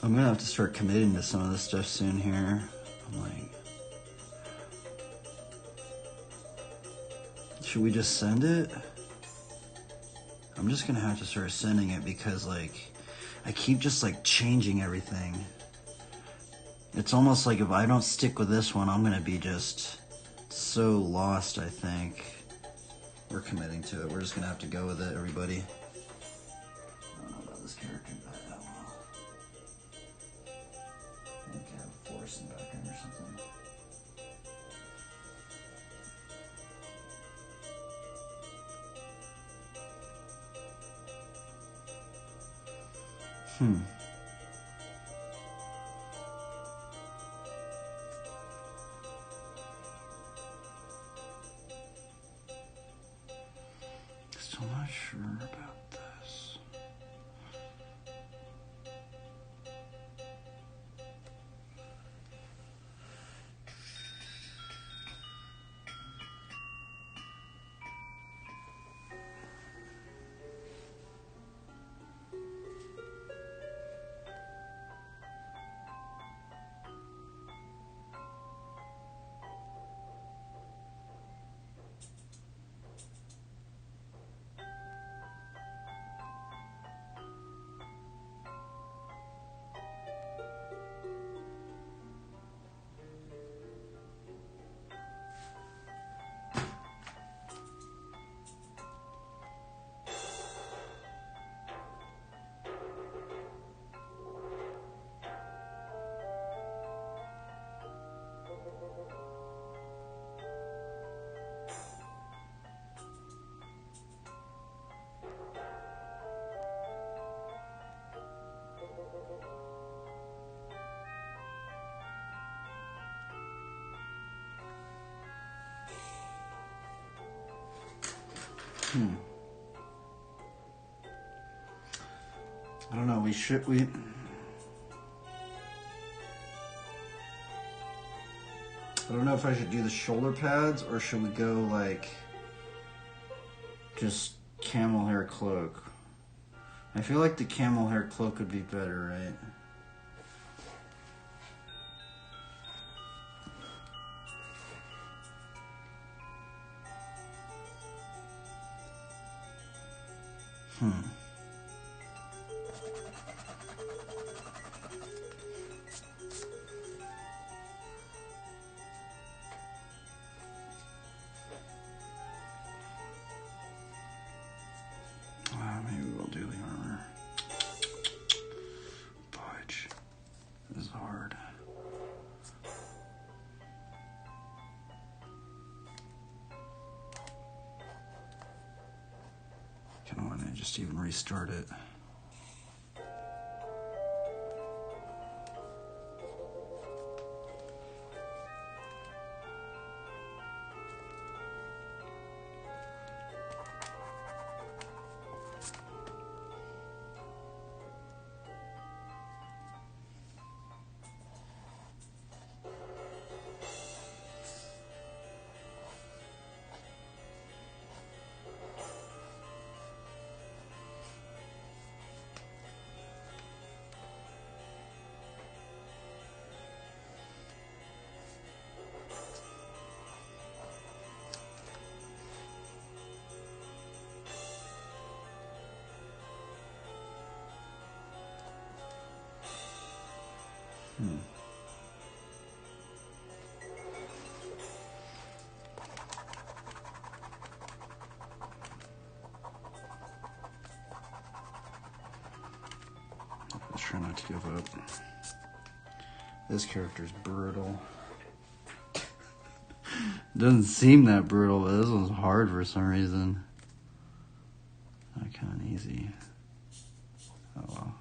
S1: I'm gonna have to start committing to some of this stuff soon here. I'm like, should we just send it? I'm just gonna have to start sending it because like, I keep just like changing everything. It's almost like if I don't stick with this one, I'm gonna be just so lost, I think. We're committing to it. We're just gonna have to go with it, everybody. I don't know about this character, but I don't know. I think I have a force in the background or something. Still not sure about this. I don't know, I don't know if I should do the shoulder pads or should we go like just camel hair cloak. I feel like the camel hair cloak would be better, right? Maybe we'll do the armor. Budge. This is hard. Kind of want to just even restart it. Let's try not to give up. This character's brutal. Doesn't seem that brutal, but this one's hard for some reason. Not kind of easy. Oh well.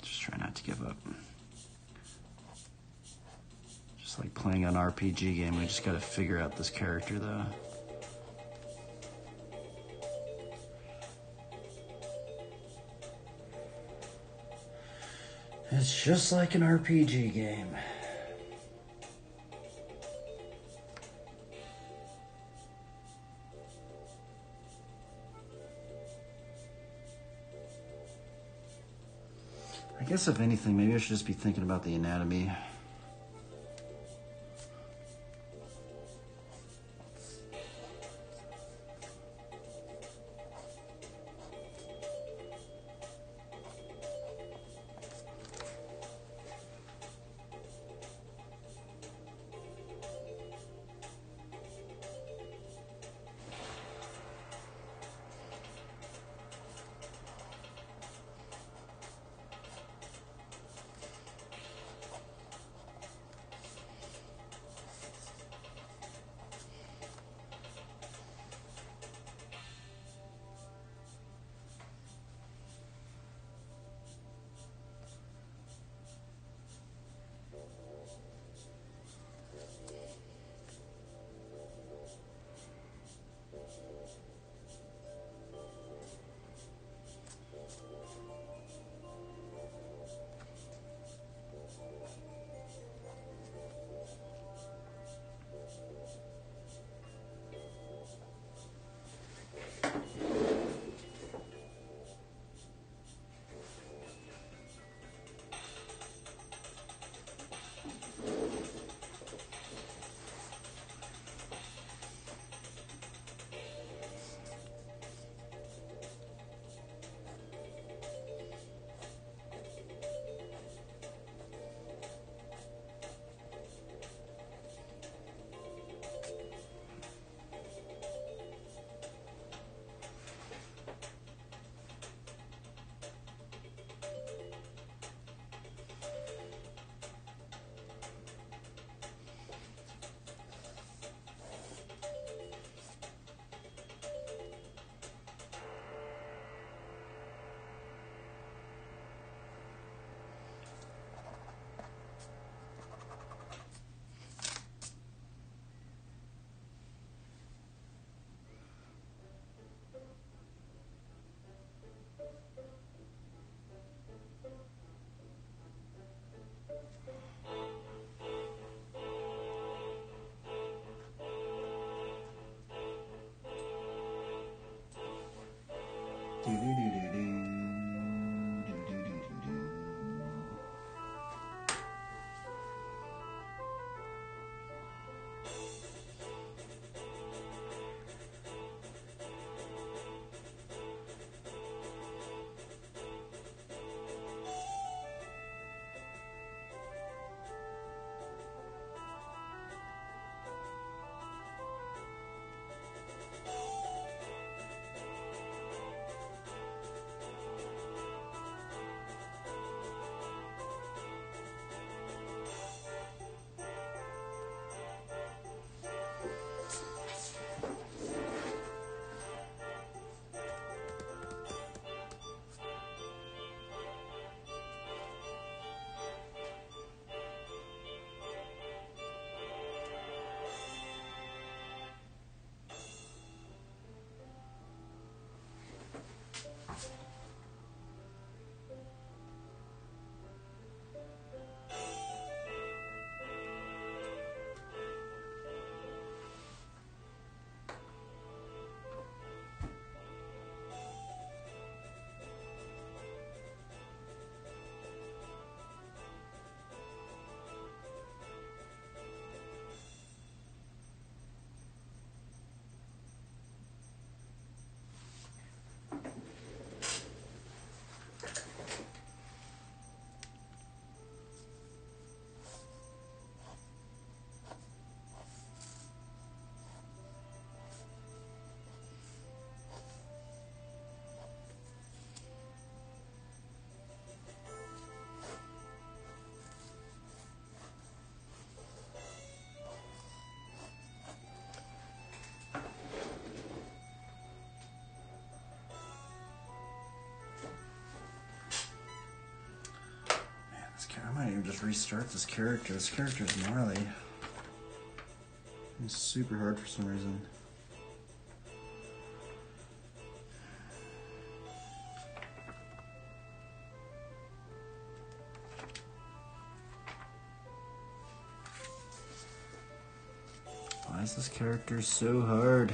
S1: Just try not to give up. Just like playing an RPG game, we just gotta figure out this character though. It's just like an RPG game. I guess if anything, maybe I should just be thinking about the anatomy. might even just restart this character. This character is gnarly. It's super hard for some reason. Why is this character so hard?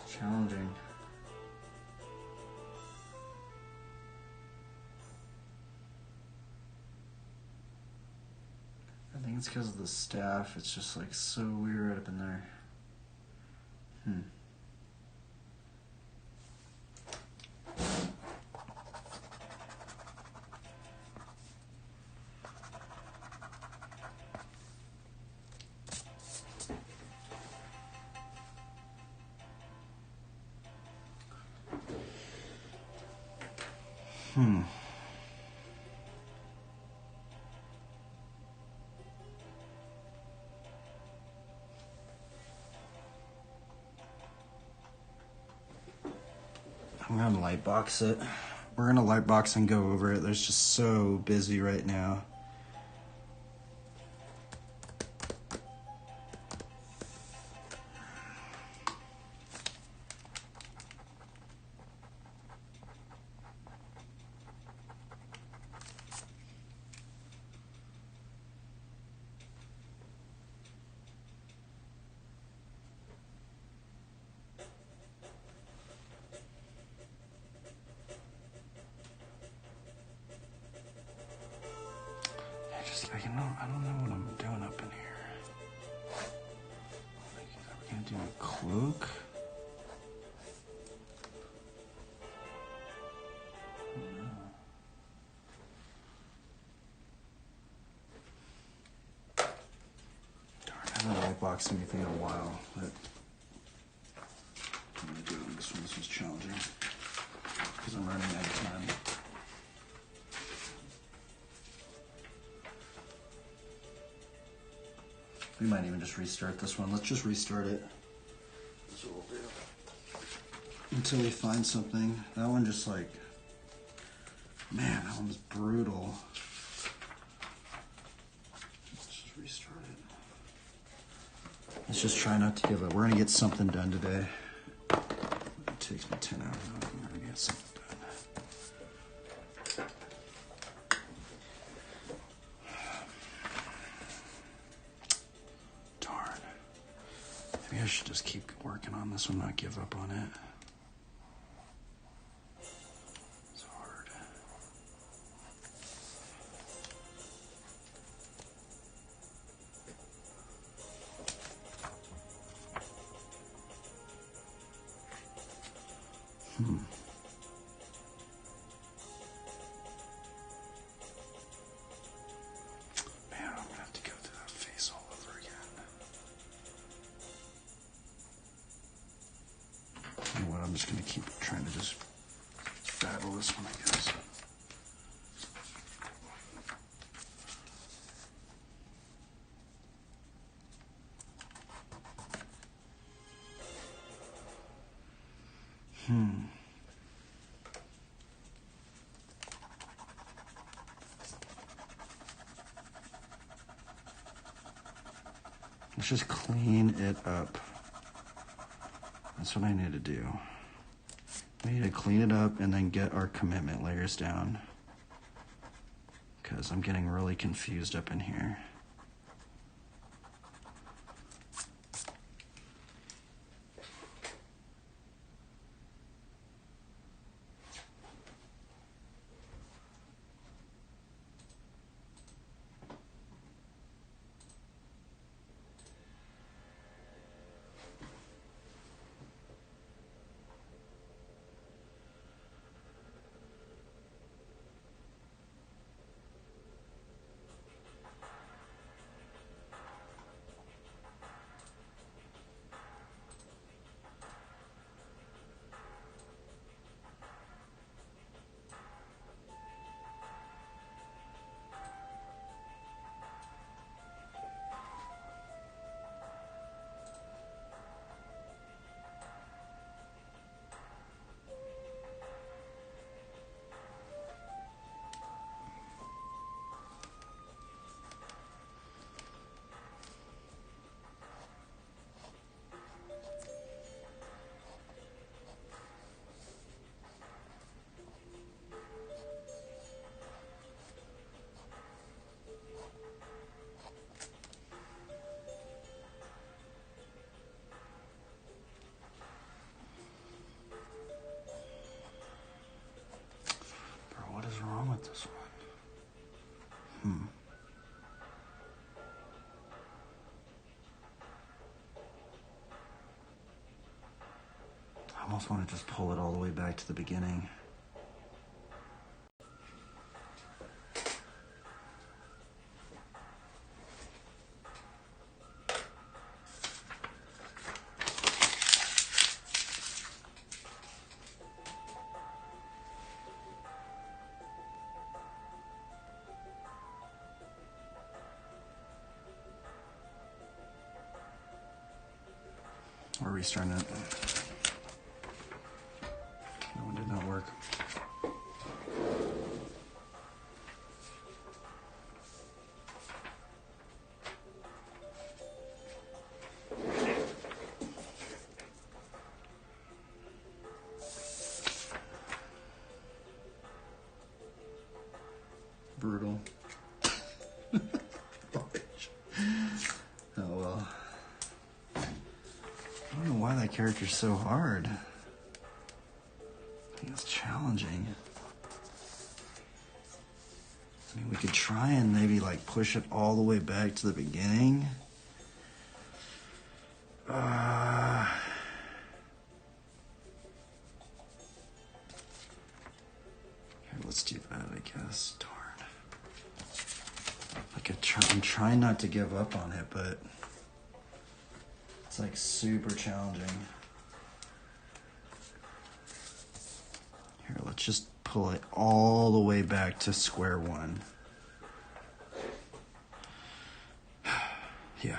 S1: It's challenging. I think it's because of the staff. It's just like so weird up in there. I'm gonna lightbox it. We're gonna lightbox and go over it. There's just so busy right now. I don't know what I'm doing up in here. Like, are we gonna do a cloak? Darn, I haven't lightboxed anything in a while, but I'm gonna do it on this one. This one's challenging because I'm running out of time. We might even just restart this one. Let's just restart it. That's what we'll do. Until we find something. That one just like, man, that one was brutal. Let's just restart it. Let's just try not to give up. We're gonna get something done today. It takes me 10 hours. I'm gonna get something done. Maybe I should just keep working on this one, not give up on it. It's hard. Man, I'm gonna have to go through that face all over again. You know what, I'm just gonna keep trying to just battle this one, I guess. Let's just clean it up. That's what I need to do. We need to clean it up and then get our commitment layers down. Because I'm getting really confused up in here. almost want to just pull it all the way back to the beginning. Or restarting it. That one did not work. Brutal. Oh well. I don't know why that character's so hard. I think it's challenging. I mean, we could try and maybe like push it all the way back to the beginning. Here, let's do that, I guess. Darn. Like I'm trying not to give up on it, but it's like super challenging. Here, let's just pull it all the way back to square one. Yeah.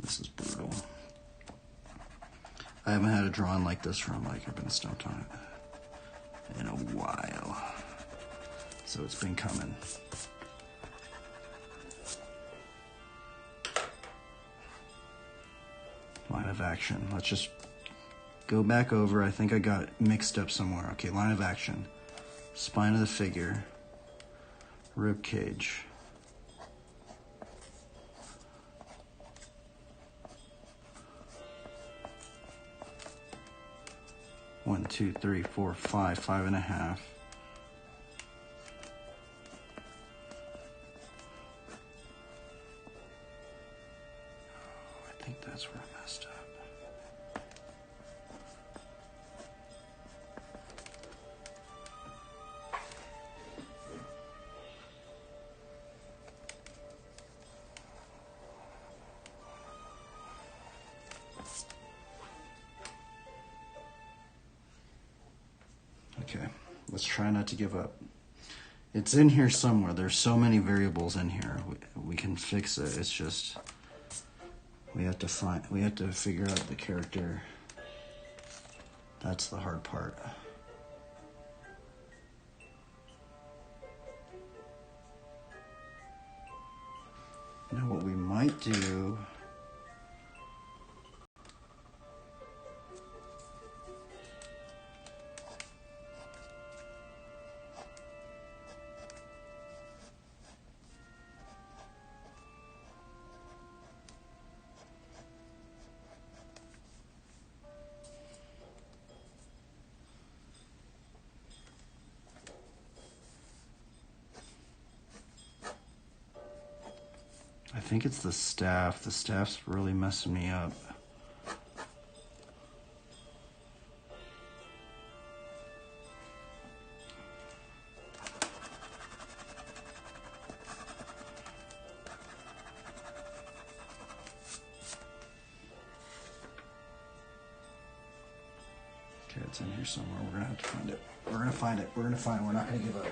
S1: This is brutal. I haven't had a drawing like this from like I've been stumped on it in a while. So it's been coming. Line of action. Let's just go back over. I think I got mixed up somewhere. Okay, line of action. Spine of the figure. Rib cage. One, two, three, four, five, 5.5. I think that's where I messed up. Okay, let's try not to give up. It's in here somewhere. There's so many variables in here. We can fix it. It's just we have to figure out the character. That's the hard part. Now what we might do, I think it's the staff. The staff's really messing me up. Okay, it's in here somewhere. We're gonna have to find it. We're gonna find it. We're not gonna give up.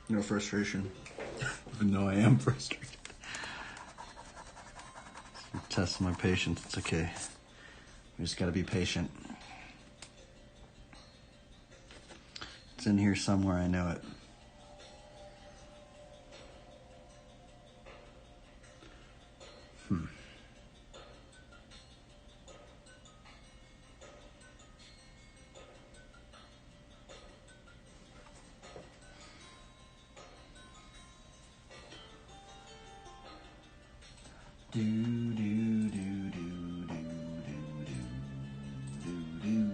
S1: No frustration. Even though I am frustrated. You're testing my patience. It's okay. We just gotta be patient. It's in here somewhere, I know it. Do do do do do do do do do.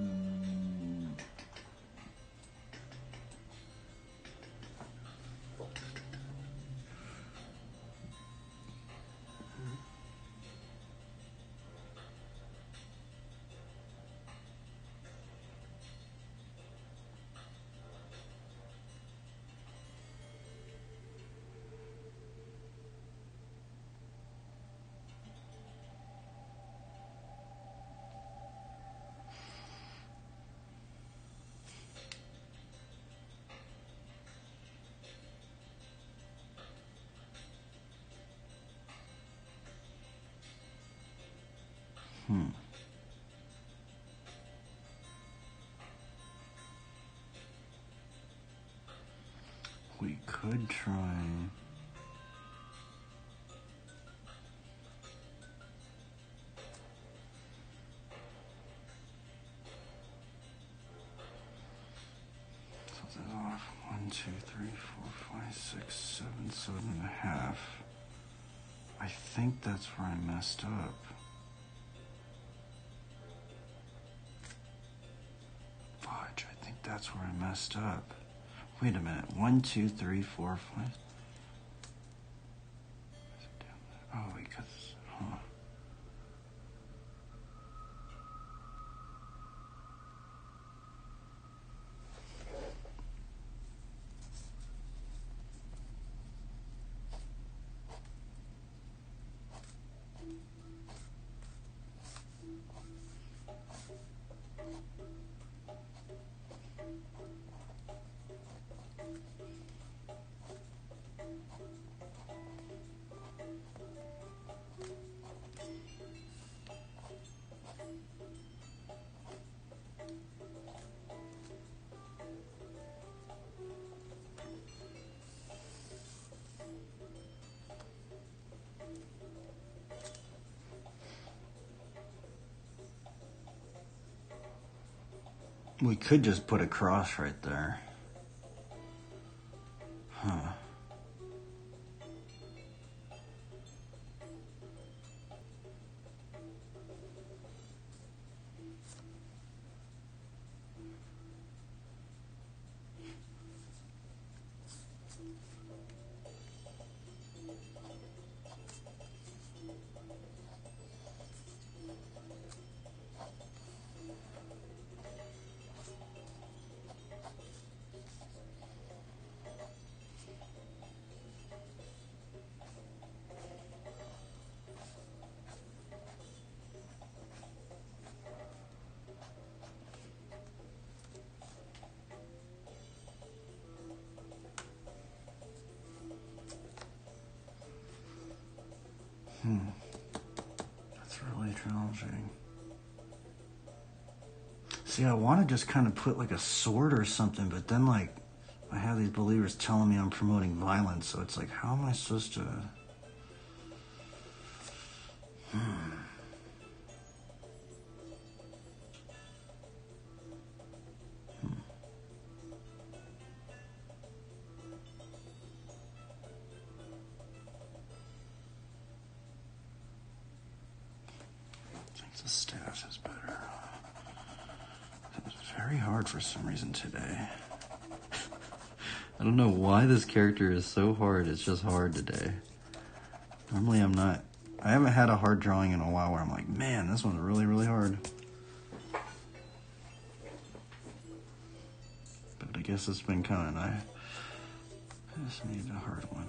S1: We could try. Something off. 1, 2, 3, 4, 5, 6, 7, 7.5. I think that's where I messed up. Fudge, I think that's where I messed up. Wait a minute. 1, 2, 3, 4, 5. Oh, because, huh. We could just put a cross right there. Huh. That's really challenging. See, I want to just kind of put like a sword or something, but then like I have these believers telling me I'm promoting violence, so it's like, how am I supposed to? I think the staff is better. It was very hard for some reason today. I don't know why this character is so hard. It's just hard today. Normally I haven't had a hard drawing in a while where I'm like, man, this one's really, really hard. But I guess it's been coming. I just need a hard one.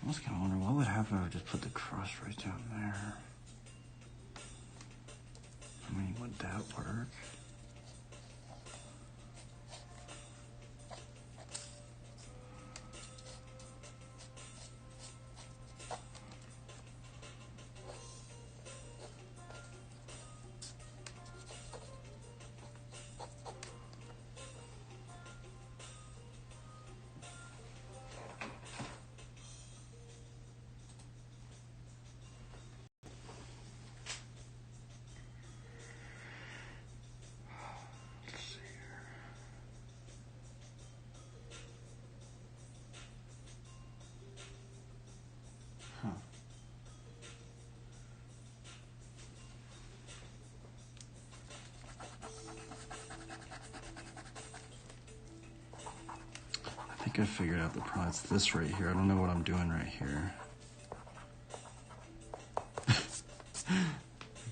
S1: was kind of wondering what would happen if I just put the cross right down there. I mean, would that work? I think I figured out the problem. It's this right here. I don't know what I'm doing right here.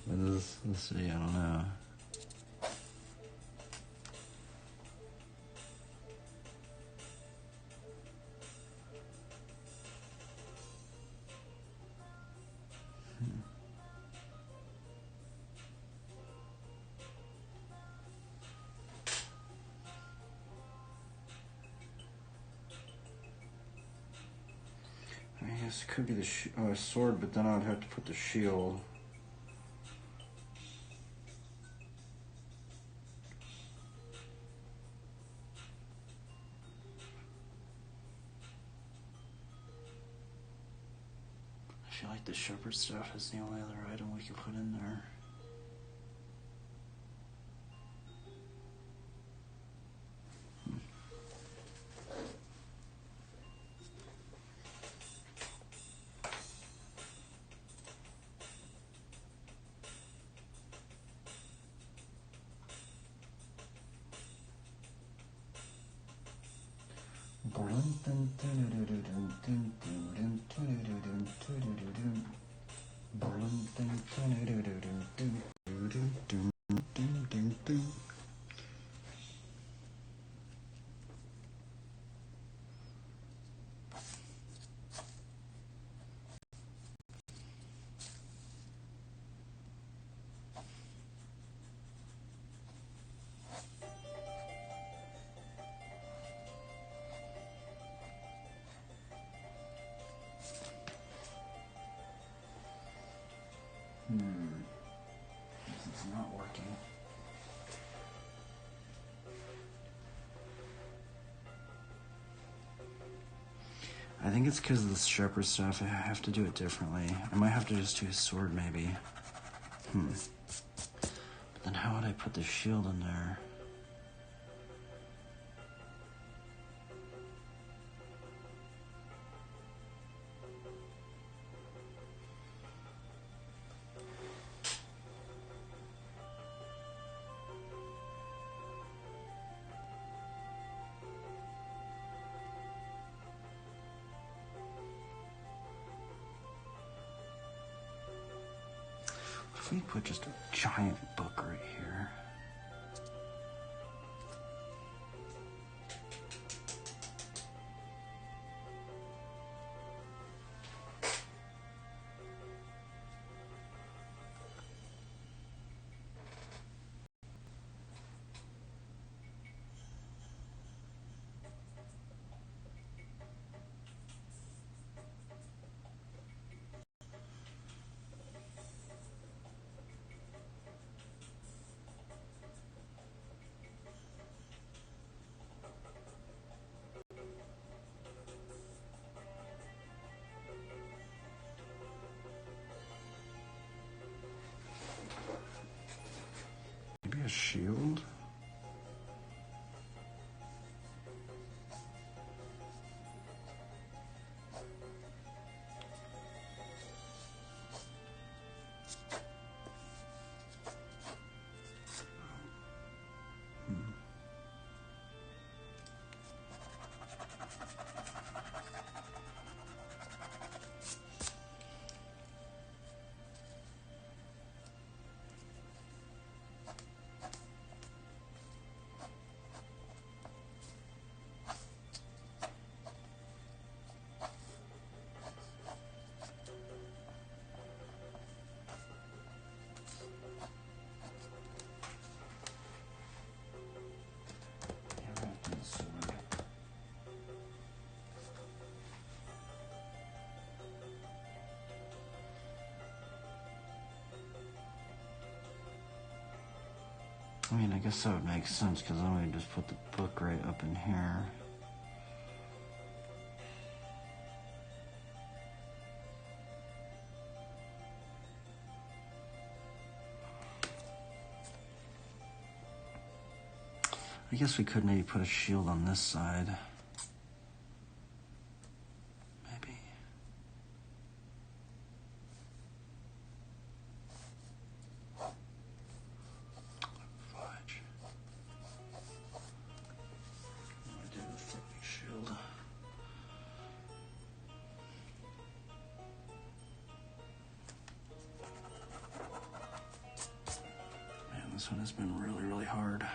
S1: Let's see, I don't know. I guess it could be the sword, but then I'd have to put the shield. I feel like the shepherd staff is the only other item we can put in there. This is not working. I think it's because of the shepherd stuff. I have to do it differently. I might have to just do a sword, maybe. But then how would I put the shield in there? If we put just a giant book right here. Maybe a shield? I mean, I guess that would make sense because then we just put the book right up in here. I guess we could maybe put a shield on this side. Maybe. Fudge. I did the flipping shield. Man, this one has been really, really hard.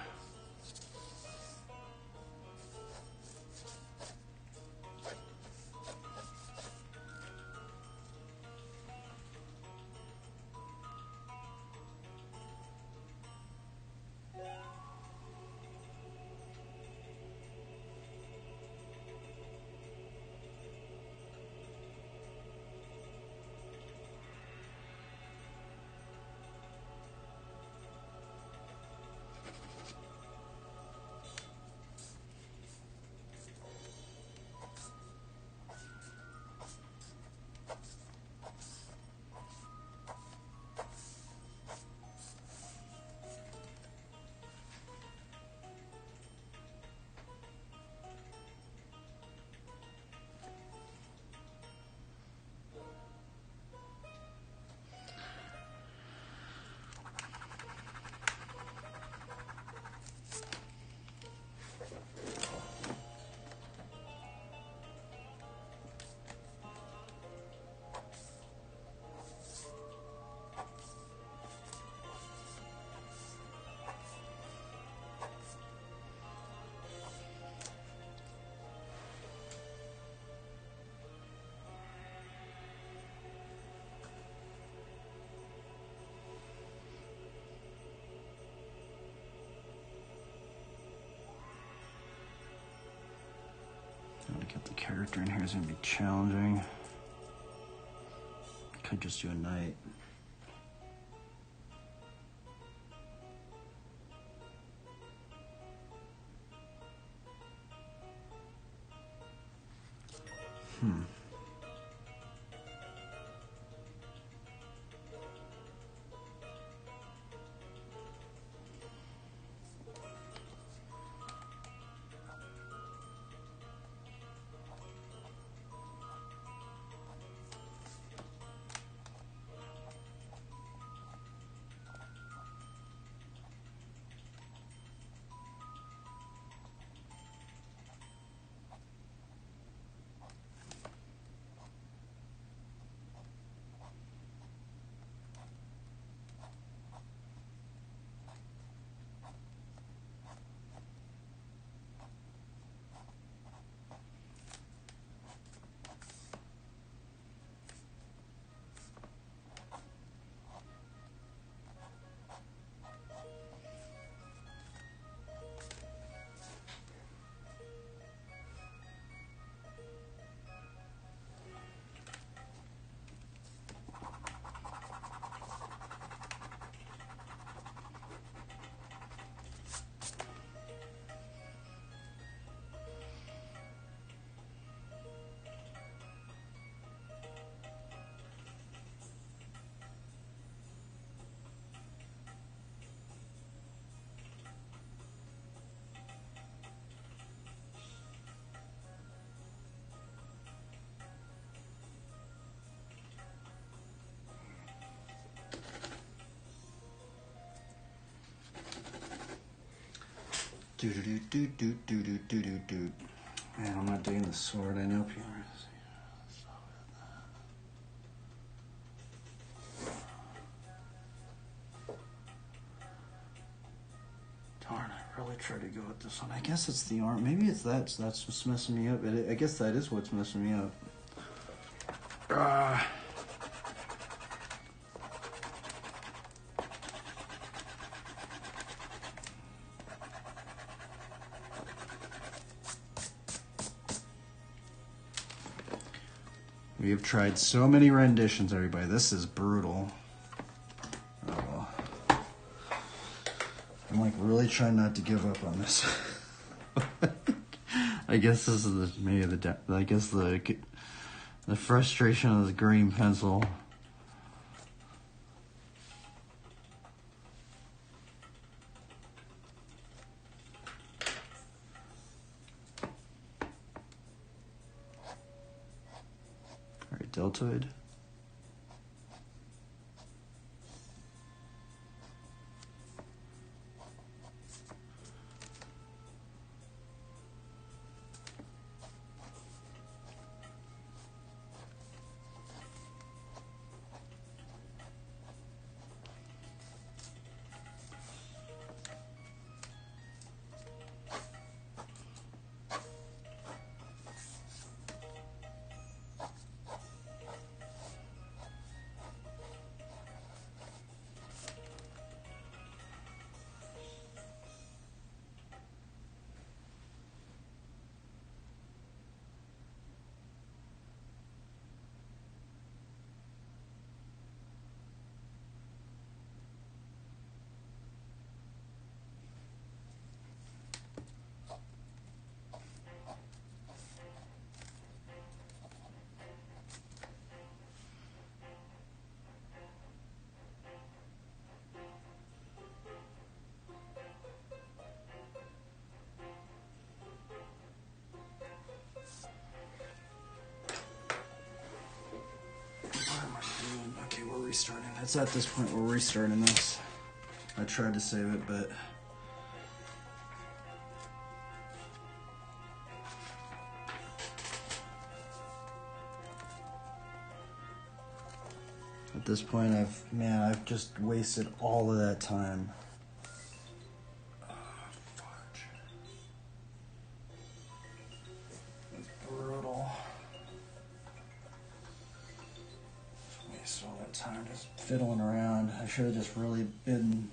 S1: To get the character in here is going to be challenging. Could just do a knight. Do. Man, I'm not doing the sword. I know people are. Darn, I really tried to go with this one. I guess it's the arm. Maybe it's that. So that's what's messing me up. I guess that is what's messing me up. We have tried so many renditions, everybody. This is brutal. Oh well. I'm like really trying not to give up on this. I guess this is maybe the frustration of the green pencil. All right, deltoid. Okay, we're restarting. It's at this point we're restarting this. I tried to save it, but at this point I've just wasted all of that time. Oh, fudge. It's brutal. Waste all that time just fiddling around. I should have just really been.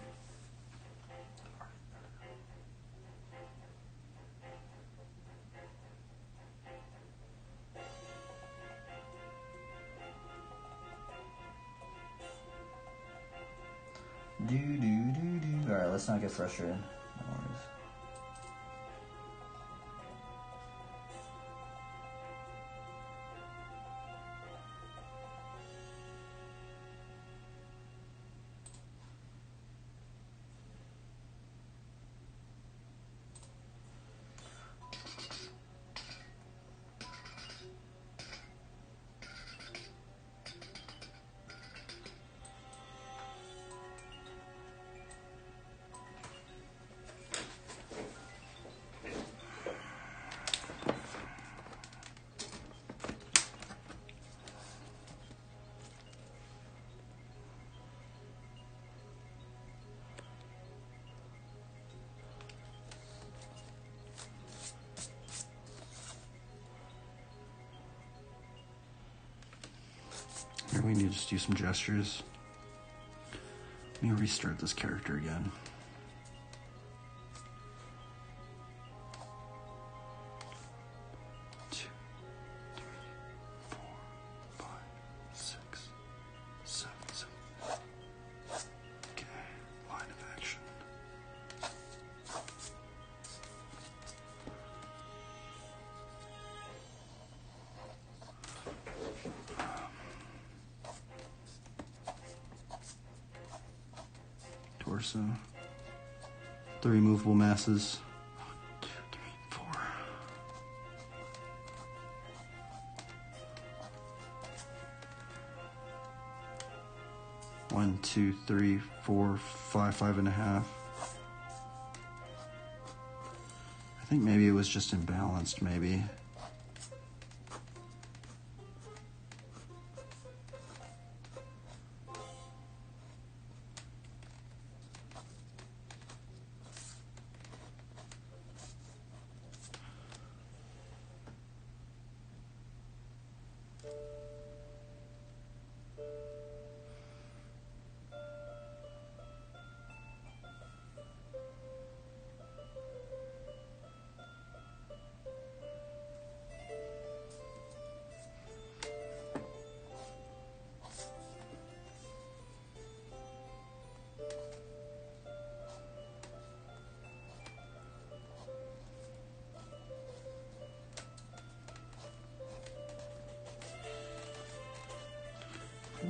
S1: Alright, let's not get frustrated. No worries. Here we need to just do some gestures. Let me restart this character again. Torso. 3 movable masses. 1, 2, 3, 4. 1, 2, 3, 4, 5, 5.5. I think maybe it was just imbalanced, maybe.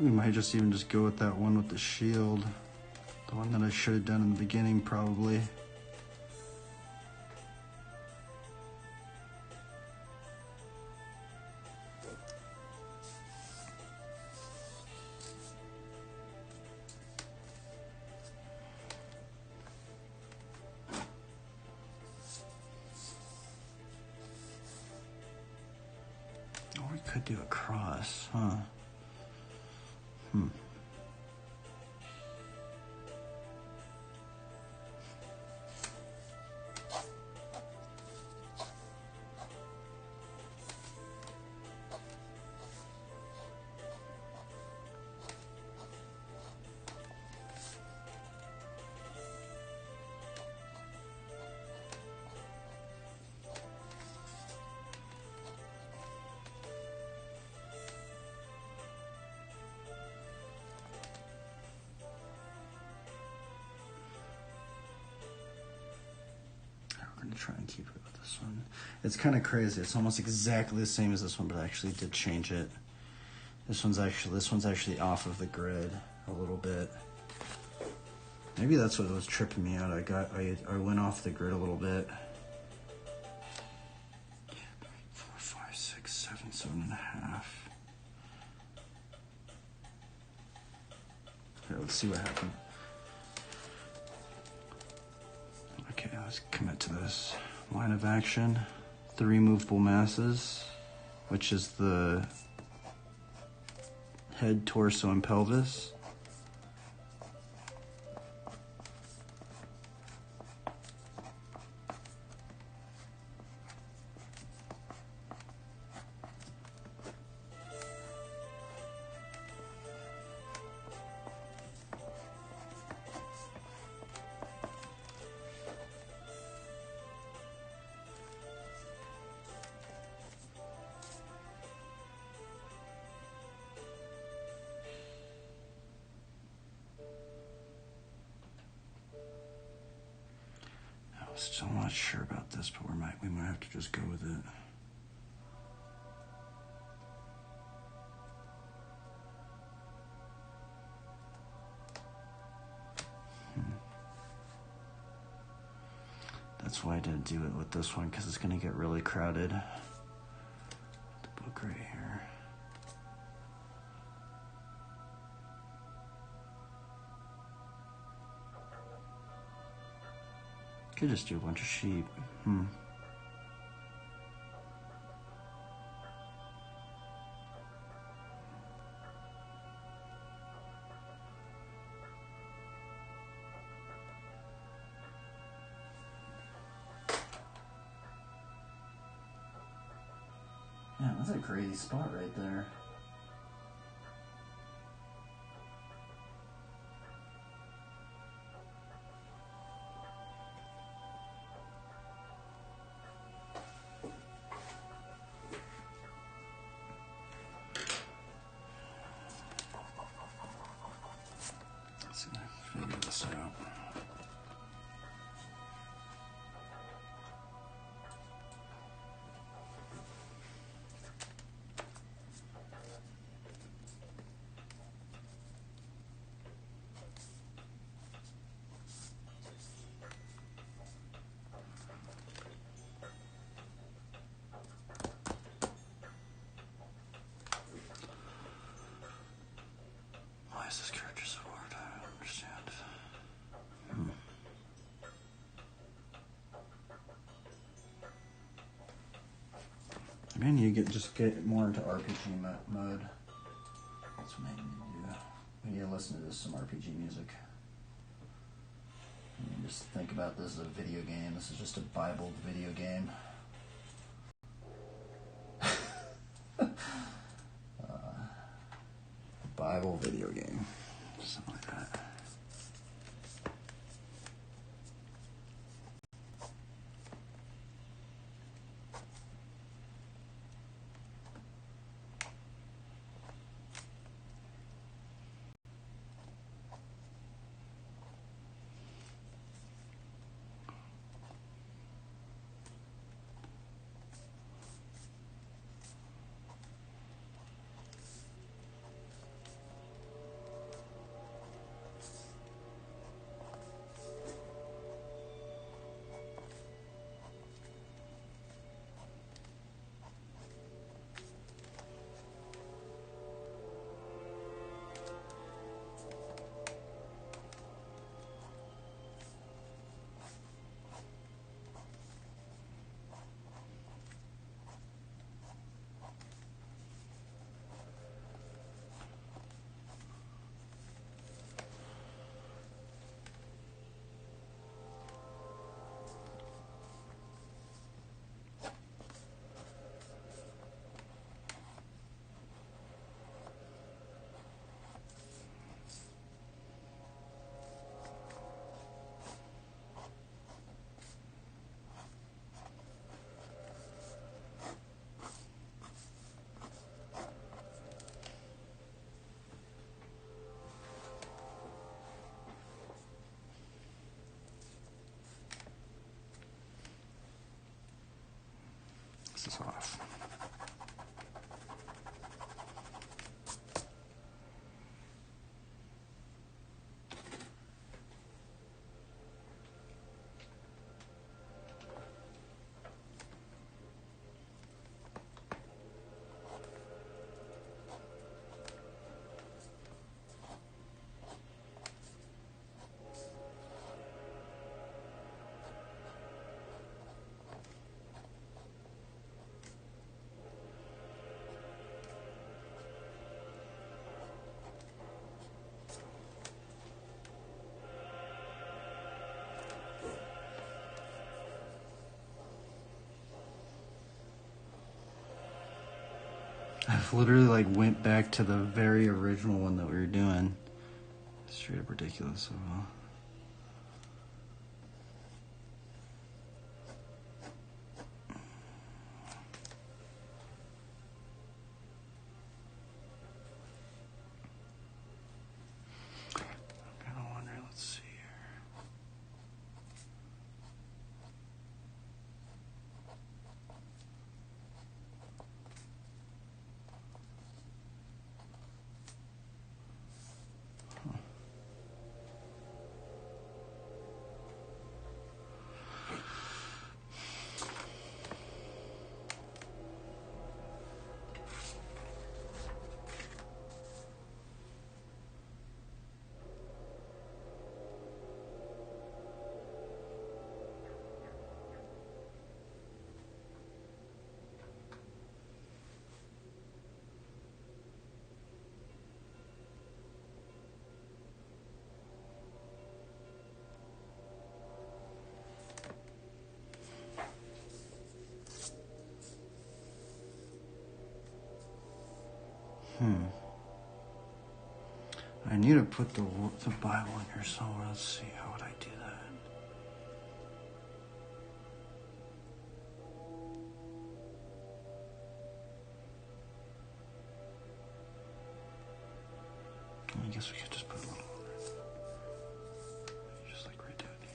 S1: We might just even just go with that one with the shield. The one that I should have done in the beginning, probably. Or we could do a cross, huh? We're gonna try and keep it with this one. It's kind of crazy. It's almost exactly the same as this one, but I actually did change it. This one's actually off of the grid a little bit. Maybe that's what was tripping me out. I went off the grid a little bit. 3, 4, 5, 6, 7, 7.5. Okay, let's see what happened. Okay, let's commit to this. Line of action, 3 movable masses, which is the head, torso, and pelvis. Still not sure about this, but we might have to just go with it. That's why I didn't do it with this one, because it's going to get really crowded. The book right here. Could just do a bunch of sheep. Yeah, that's a crazy spot right there. Let's figure this out. Why is this character so hard? I don't understand. Maybe you just get more into RPG mode. That's what I need to do. We need to listen to some RPG music. And just think about this as a video game. This is just a Bible video game. Bible video game. Something like that. This is off. I've literally like went back to the very original one that we were doing. Straight up ridiculous. So well. I'm kind of wondering, let's see here. I need to put the Bible in here somewhere. Let's see, how would I do that? I guess we could just put a little just like right down here.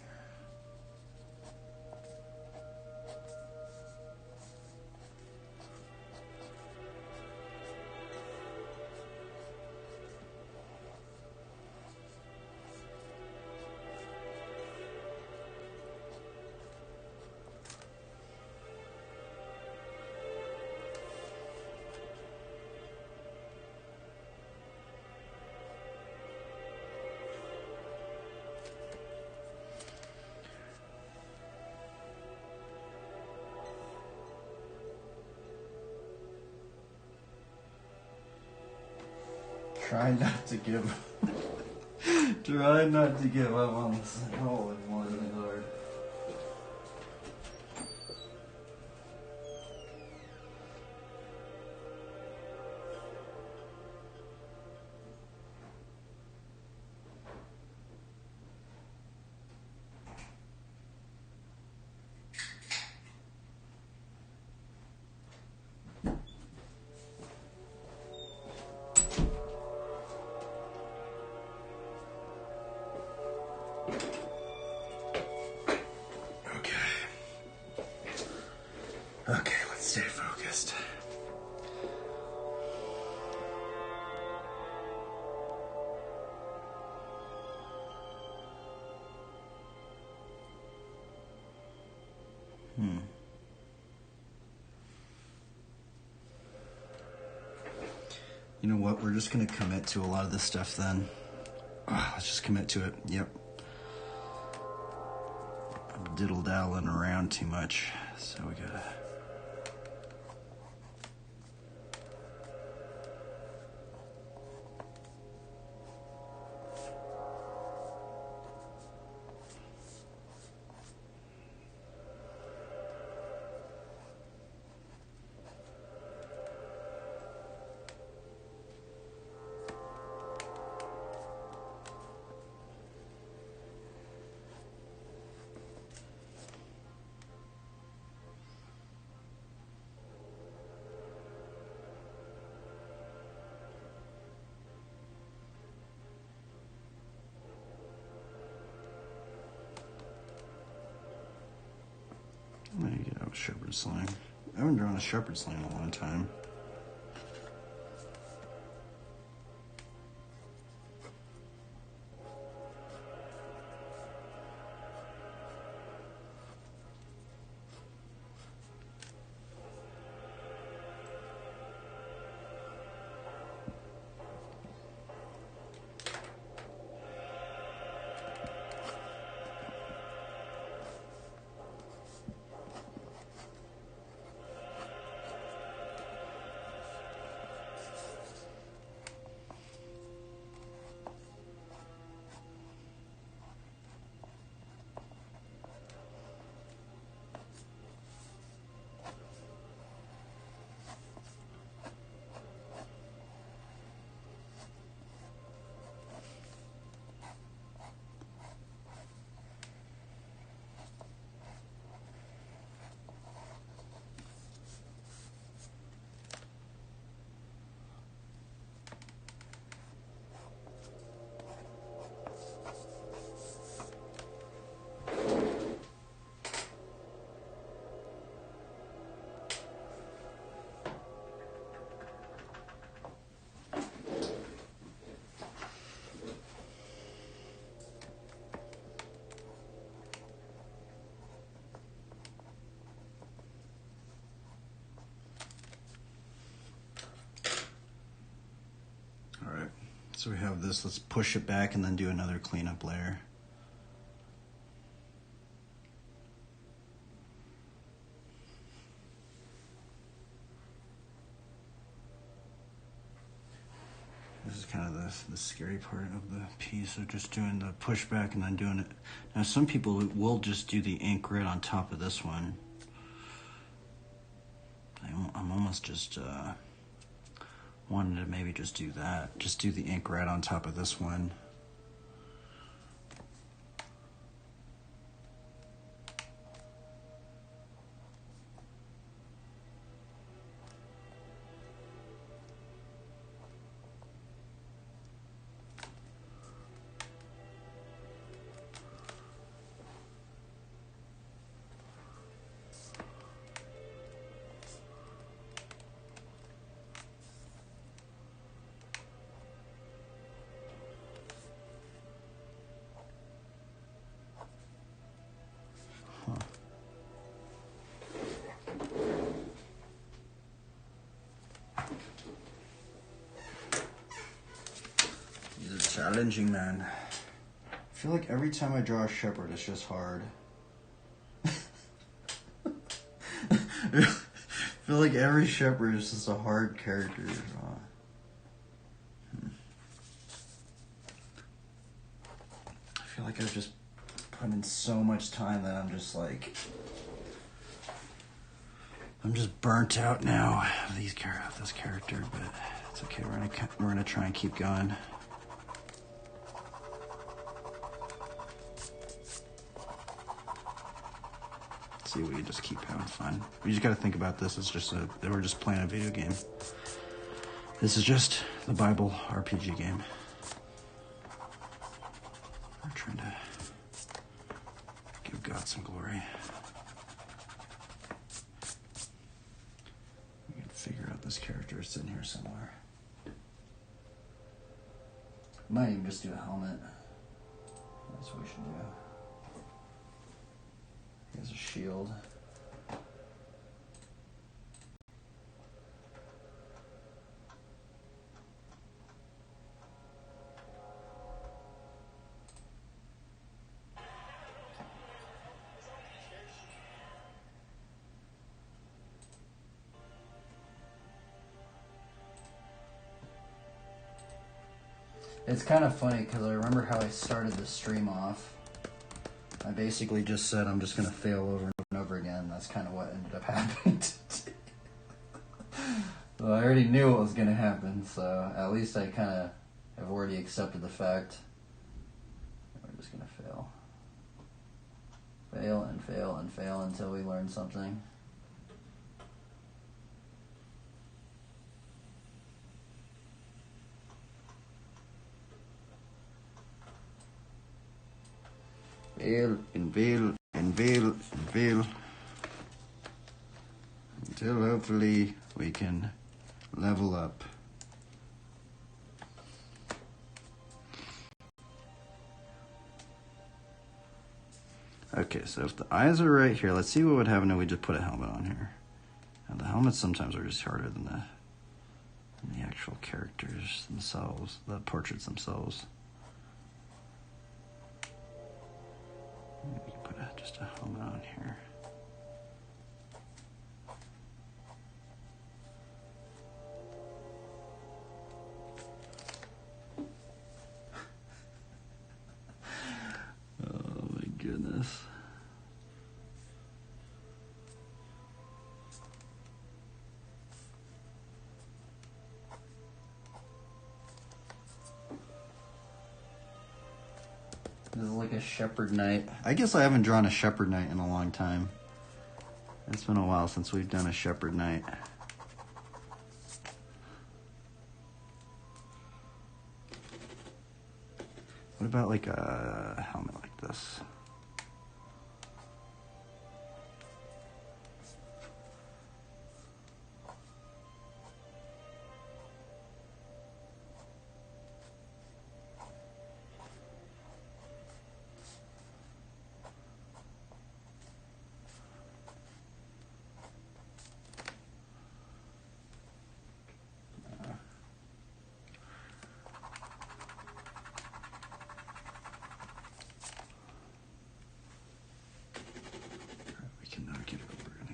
S1: Try not to give up on this. Holy moly, Lord. Okay, let's stay focused. You know what? We're just going to commit to a lot of this stuff then. Let's just commit to it. Yep. I'm diddle-daddling around too much, so we gotta... There you go, shepherd slang. I haven't drawn a shepherd's lamb in a long time. Alright, so we have this. Let's push it back and then do another cleanup layer. This is kind of the scary part of the piece of just doing the pushback and then doing it. Now some people will just do the ink right on top of this one. I'm almost just wanted to maybe just do that. Just do the ink right on top of this one. Challenging, man. I feel like every time I draw a shepherd, it's just hard. I feel like every shepherd is just a hard character to draw. I feel like I've just put in so much time that I'm just like... I'm just burnt out now of this character, but it's okay. We're gonna try and keep going. See, we can just keep having fun. We just gotta think about this as we're just playing a video game. This is just the Bible RPG game. We're trying to give God some glory. We can figure out this character is sitting here somewhere. Might even just do a helmet. That's what we should do. He has a shield. It's kind of funny because I remember how I started the stream off. I basically just said I'm just going to fail over and over again. That's kind of what ended up happening today. So I already knew what was going to happen, so at least I kind of have already accepted the fact. We're just going to fail. Fail and fail and fail until we learn something. Fail and fail and fail and fail Until hopefully we can level up. Okay, so if the eyes are right here, let's see what would happen if we just put a helmet on here. And the helmets sometimes are just harder than the actual characters themselves, the portraits themselves. We can put just a helmet on here. Oh my goodness. This is like a shepherd knight. I guess I haven't drawn a shepherd knight in a long time. It's been a while since we've done a shepherd knight. What about like a helmet like this?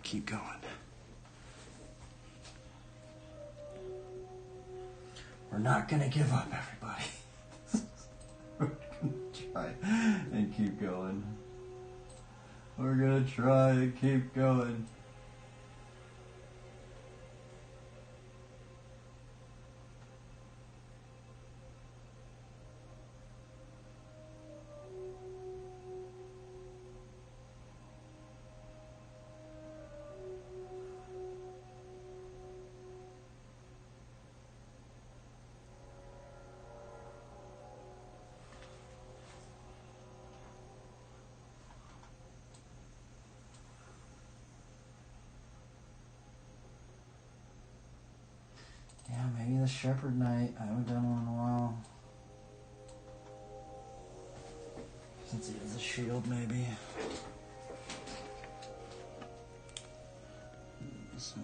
S1: Keep going. We're not gonna give up, everybody. We're gonna try and keep going. We're gonna try and keep going. Yeah, maybe the shepherd knight. I haven't done one in a while. Since he has a shield, maybe. So.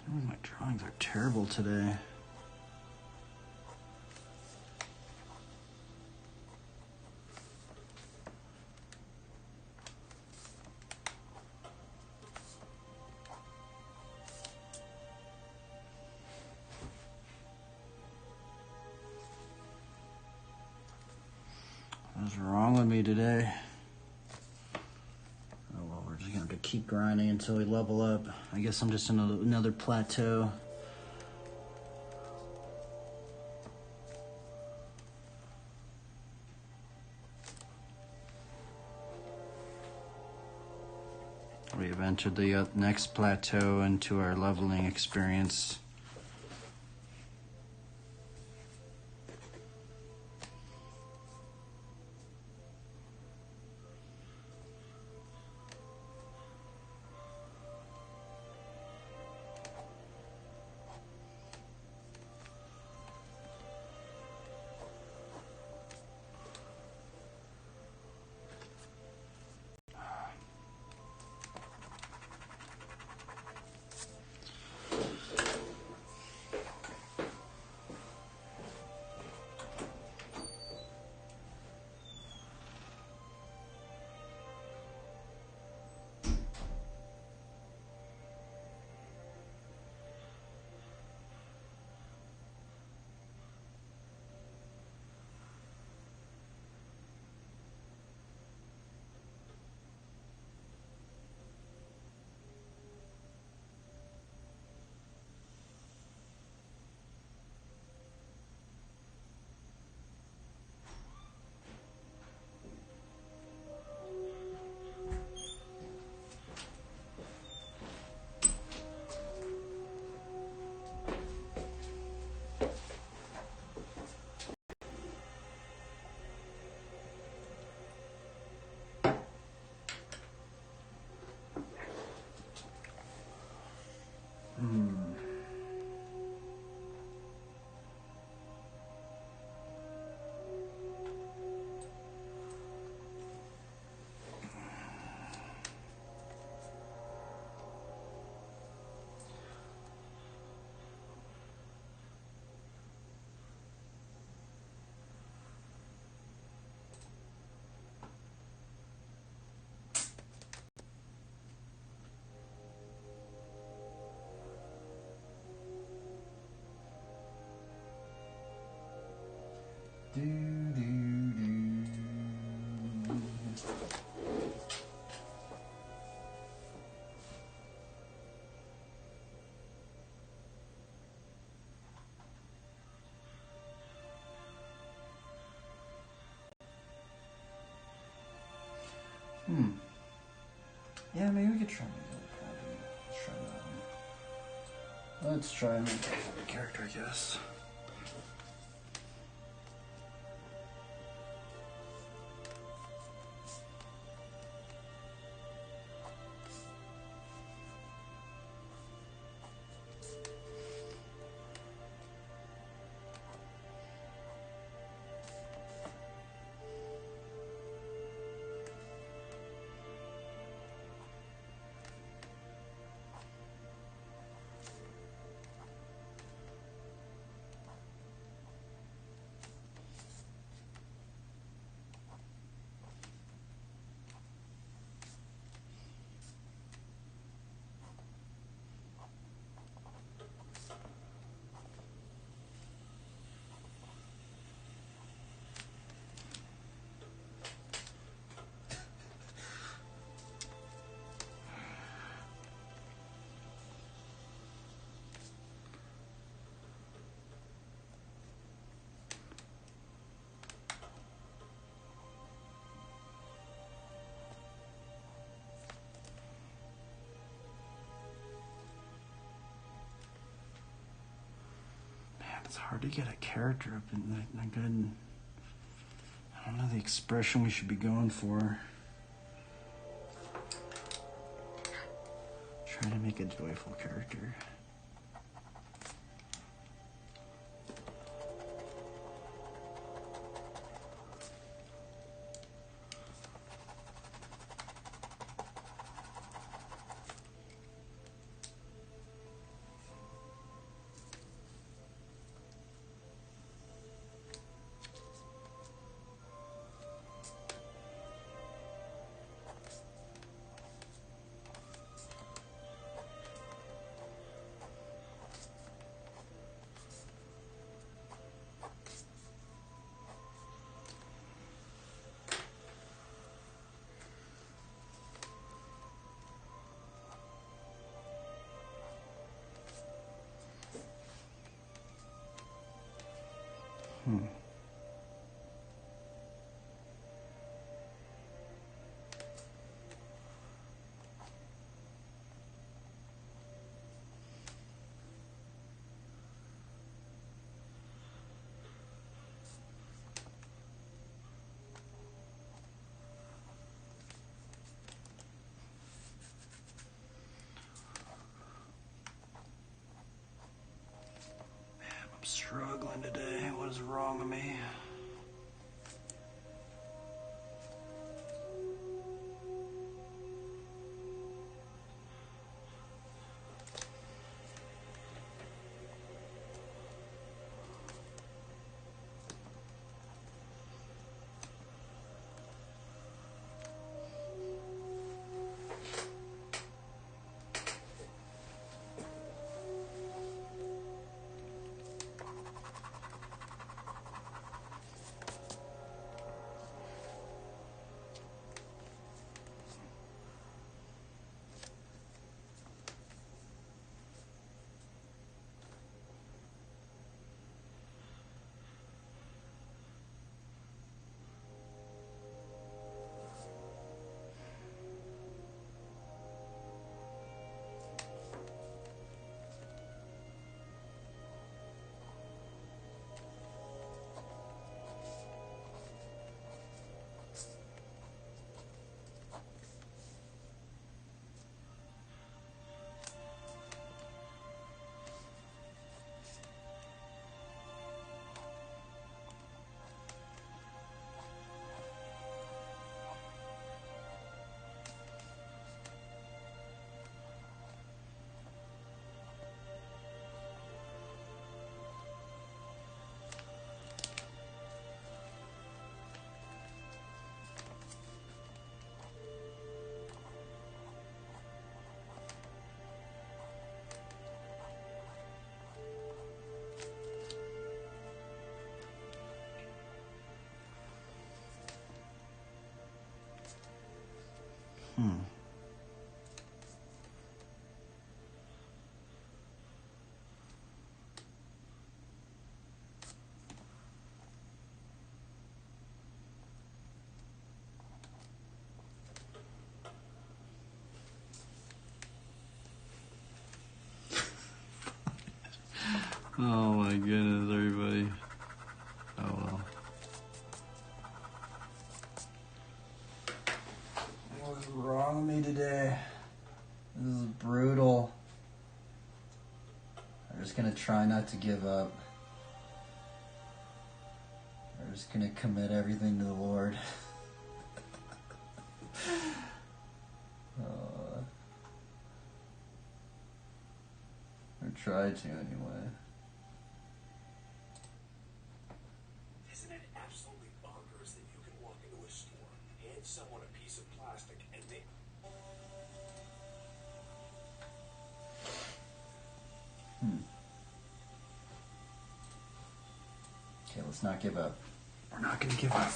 S1: Oh, my drawings are terrible today. What's wrong with me today? Oh well, we're just gonna have to keep grinding until we level up. I guess I'm just in another plateau. We have entered the next plateau into our leveling experience. Yeah, maybe we could try that one. Let's try and make a character, I guess. It's hard to get a character up in a good... I don't know the expression we should be going for. Trying to make a joyful character. Struggling today. What is wrong with me? Oh my goodness, everybody. Oh well. What's wrong with me today? This is brutal. I'm just gonna try not to give up. I'm just gonna commit everything to the Lord. Or try to anyway.
S2: Isn't it absolutely bonkers that you can walk into a store, hand someone a piece of plastic, and they...
S1: Okay, let's not give up. We're not gonna give up.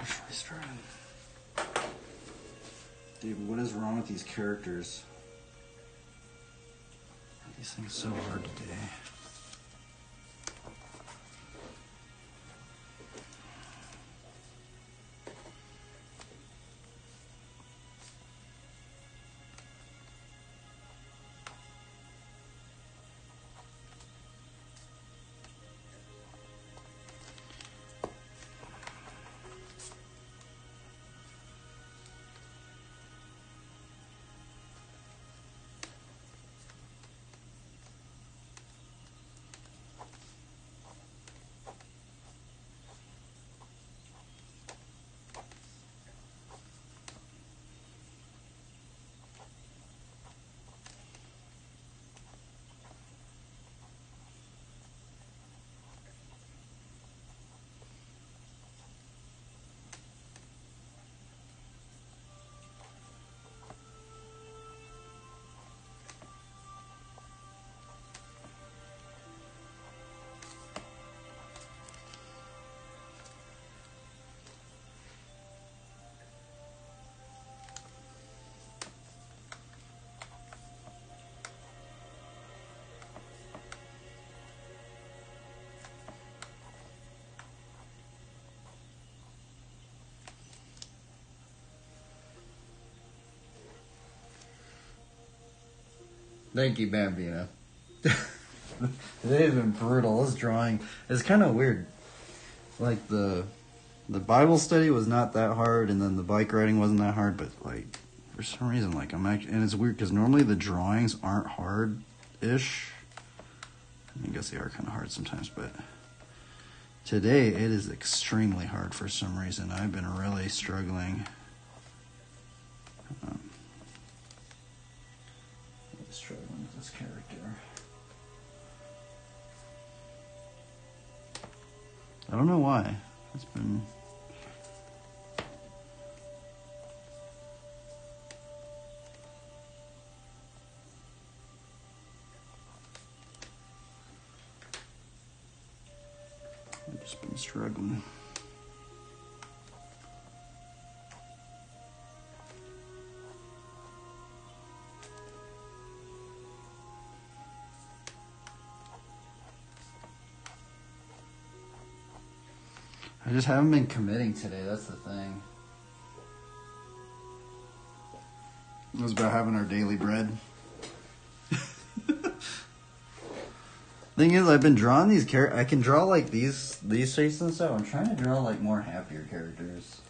S1: Actually started. Dude, what is wrong with these characters? These things so hard today. Thank you, Bambino. Today's been brutal. This drawing is kind of weird. Like the Bible study was not that hard, and then the bike riding wasn't that hard. But like for some reason, like I'm actually, and it's weird because normally the drawings aren't hard-ish. I guess they are kind of hard sometimes, but today it is extremely hard for some reason. I've been really struggling. Struggling with this character. I don't know why. It's been... I've just been struggling. I just haven't been committing today, that's the thing. It was about having our daily bread. Thing is, I've been drawing these characters. I can draw like these faces and stuff. I'm trying to draw like more happier characters.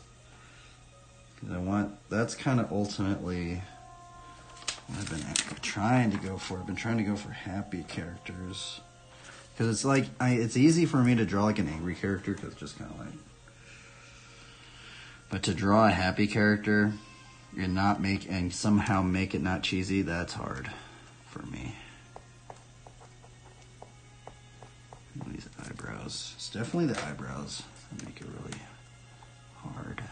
S1: Because I want, that's kind of ultimately what I've been trying to go for. I've been trying to go for happy characters. Because it's like, it's easy for me to draw like an angry character, because it's just kind of like... But to draw a happy character and somehow make it not cheesy, that's hard for me. These eyebrows. It's definitely the eyebrows that make it really hard.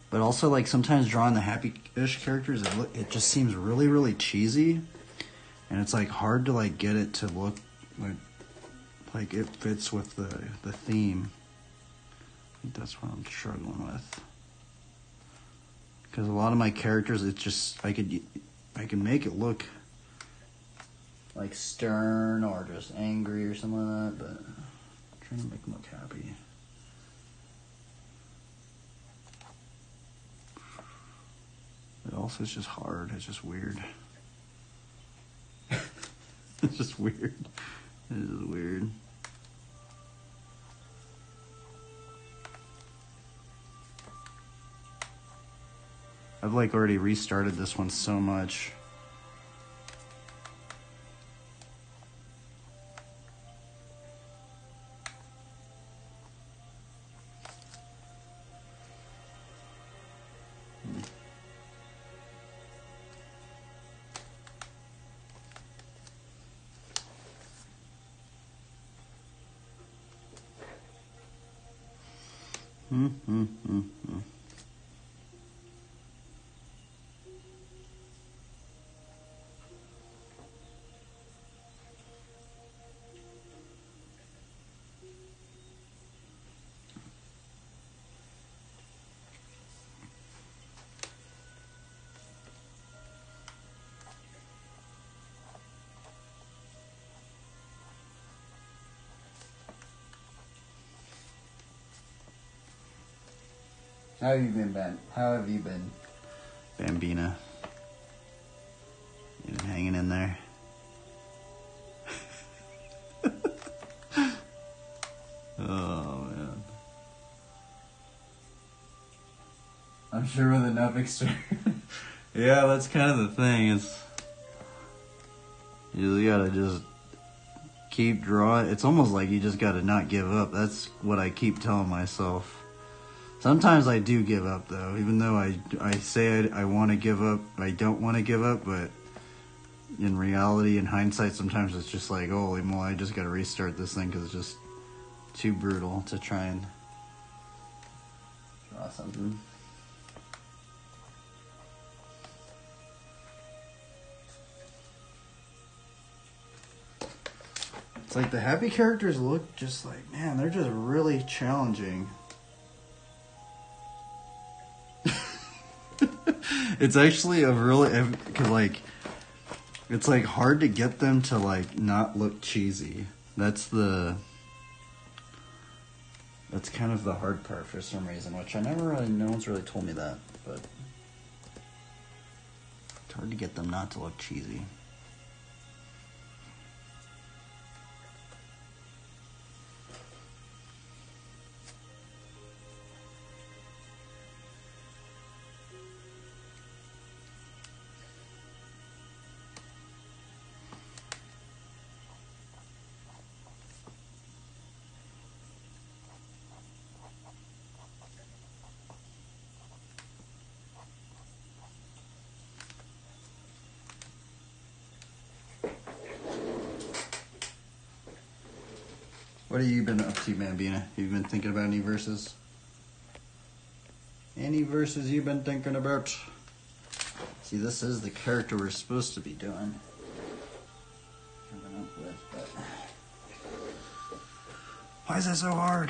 S1: But also, like, sometimes drawing the happy-ish characters, it just seems really, really cheesy. And it's, like, hard to, like, get it to look like it fits with the theme. I think that's what I'm struggling with. Because a lot of my characters, it's just, I can make it look like stern or just angry or something like that, but I'm trying to make them look happy. But also it's just hard, it's just weird. It's just weird. It is weird. I've like already restarted this one so much. How have you been, Ben? How have you been, Bambina? You been hanging in there? Oh, man. I'm sure with enough experience. Yeah, that's kind of the thing. It's... You just gotta just keep drawing. It's almost like you just gotta not give up. That's what I keep telling myself. Sometimes I do give up, though, even though I say I want to give up, I don't want to give up, but in reality, in hindsight, sometimes it's just like, holy moly, I just got to restart this thing because it's just too brutal to try and draw something. It's like the happy characters look just like, man, they're just really challenging. It's actually a really, cause like, it's like hard to get them to like not look cheesy. That's kind of the hard part for some reason, which no one's really told me that, but it's hard to get them not to look cheesy. What have you been up to, Bambina? You've been thinking about any verses? Any verses you've been thinking about? See, this is the character we're supposed to be doing. Coming up with, but why is that so hard?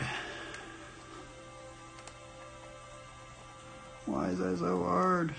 S1: Why is that so hard?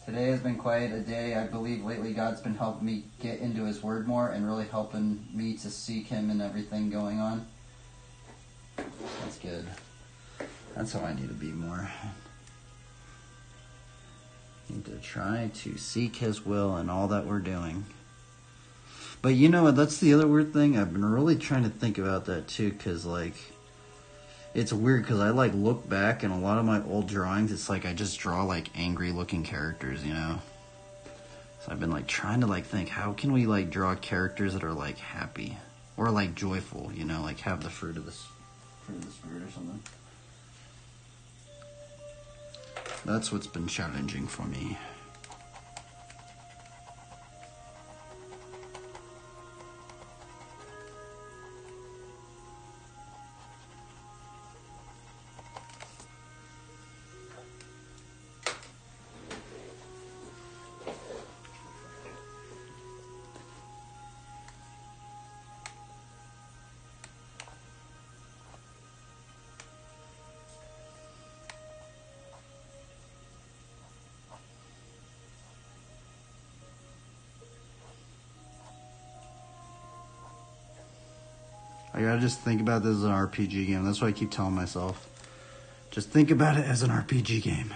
S1: Today has been quite a day. I believe lately God's been helping me get into His Word more and really helping me to seek Him in everything going on. That's good. That's how I need to be more. I need to try to seek His will in all that we're doing. But you know what? That's the other weird thing. I've been really trying to think about that too, because like, it's weird because I like look back and a lot of my old drawings, it's like I just draw like angry looking characters, you know? So I've been like trying to like think, how can we like draw characters that are like happy or like joyful, you know, like have the fruit of the Spirit or something. That's what's been challenging for me. I gotta just think about this as an RPG game. That's what I keep telling myself. Just think about it as an RPG game.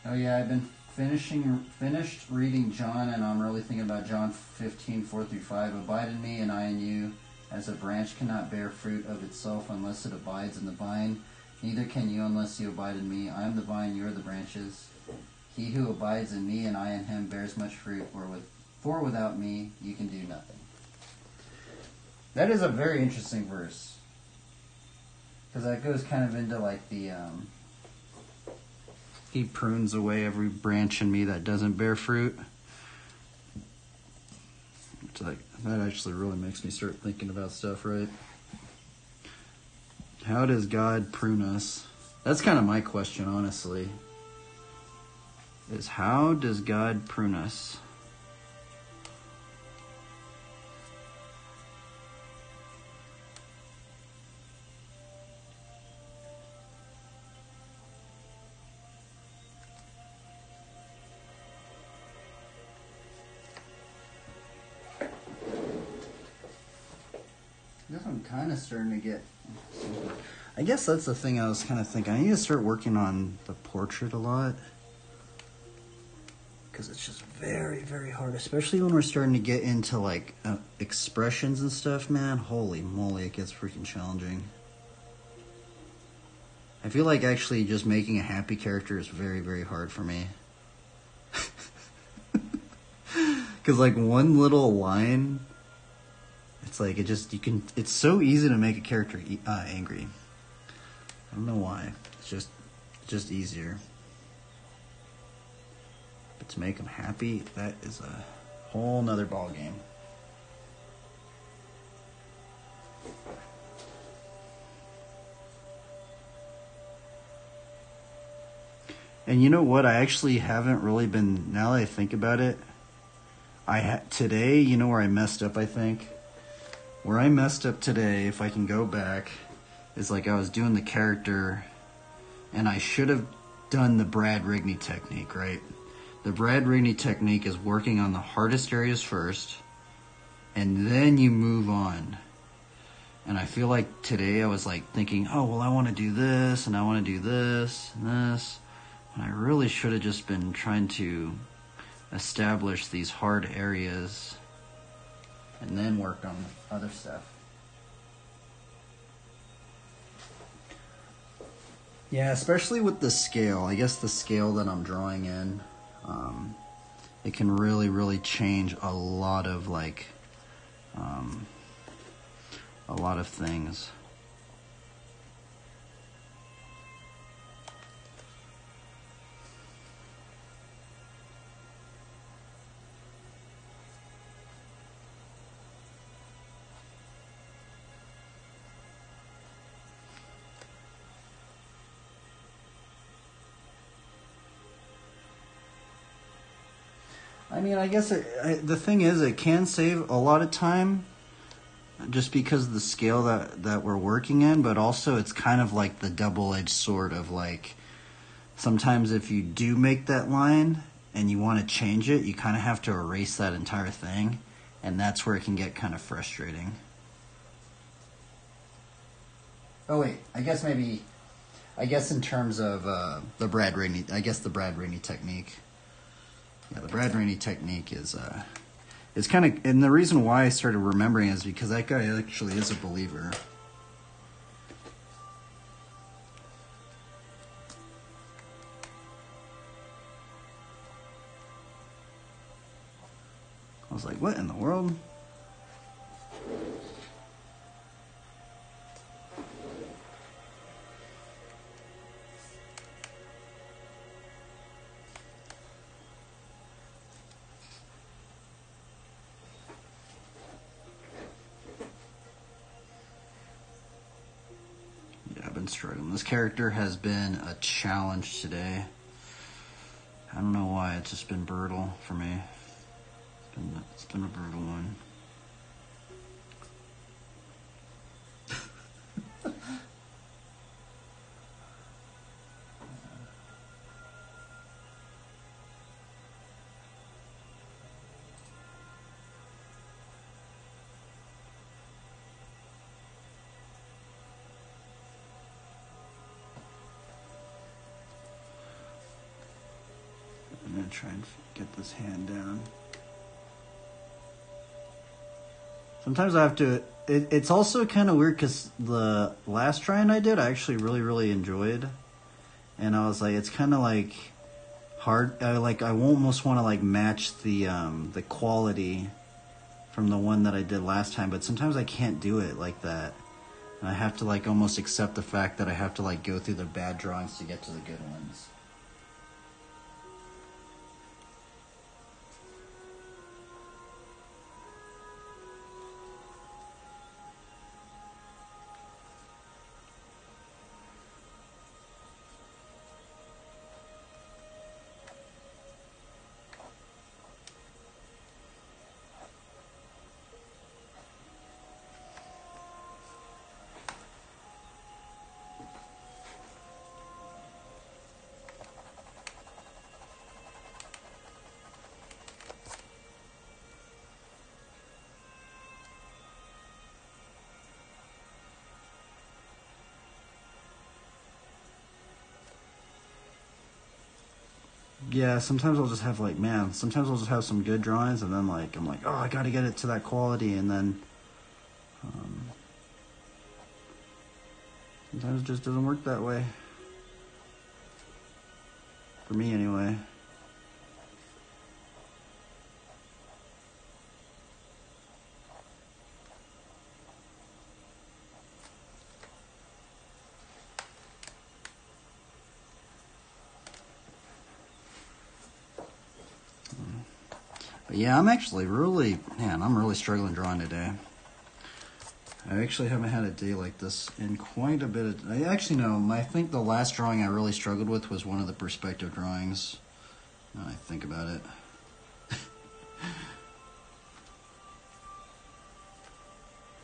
S1: Oh yeah, I've been finished reading John, and I'm really thinking about John 15, 4-5. Abide in me, and I in you. As a branch cannot bear fruit of itself unless it abides in the vine, neither can you unless you abide in me. I am the vine, you are the branches. He who abides in me and I in him bears much fruit, for without me you can do nothing. That is a very interesting verse, because that goes kind of into like the... He prunes away every branch in me that doesn't bear fruit. It's like, that actually really makes me start thinking about stuff, right? How does God prune us? That's kind of my question, honestly. Is how does God prune us? I guess I'm kind of starting to get... I guess that's the thing I was kind of thinking. I need to start working on the portrait a lot. Because it's just very, very hard. Especially when we're starting to get into, like, expressions and stuff, man. Holy moly, it gets freaking challenging. I feel like actually just making a happy character is very, very hard for me. Because, like, one little line... It's like, it's so easy to make a character angry. I don't know why. It's just easier. But to make them happy, that is a whole nother ball game. And you know what? I actually haven't really been, now that I think about it, today, you know where I messed up, I think? Where I messed up today, if I can go back, is like I was doing the character, and I should have done the Brad Rigney technique, right? The Brad Rigney technique is working on the hardest areas first, and then you move on. And I feel like today I was like thinking, oh, well, I want to do this, and I want to do this, and this. And I really should have just been trying to establish these hard areas and then work on other stuff. Yeah, especially with the scale. I guess the scale that I'm drawing in, it can really, really change a lot of like, a lot of things. I mean, I guess the thing is, it can save a lot of time just because of the scale that we're working in, but also it's kind of like the double-edged sword of like, sometimes if you do make that line and you want to change it, you kind of have to erase that entire thing, and that's where it can get kind of frustrating. Oh wait, I guess in terms of the Brad Rainey technique. Yeah, the Brad Rainey technique is it's kind of, and the reason why I started remembering is because that guy actually is a believer. I was like, what in the world? Yeah, I've been struggling. This character has been a challenge today. I don't know why, it's just been brutal for me. It's been a brutal one. I'm gonna try and get this hand down. Sometimes I have to, it's also kind of weird because the last try-in I did, I actually really enjoyed. And I was like, it's kind of like hard, I almost want to like match the quality from the one that I did last time, but sometimes I can't do it like that. And I have to like almost accept the fact that I have to like go through the bad drawings to get to the good ones. Yeah, sometimes I'll just have like, man, sometimes I'll just have some good drawings and then like, I'm like, oh, I gotta get it to that quality, and then sometimes it just doesn't work that way. For me anyway. But yeah, I'm really struggling drawing today. I actually haven't had a day like this in quite a bit of, I think the last drawing I really struggled with was one of the perspective drawings. Now I think about it.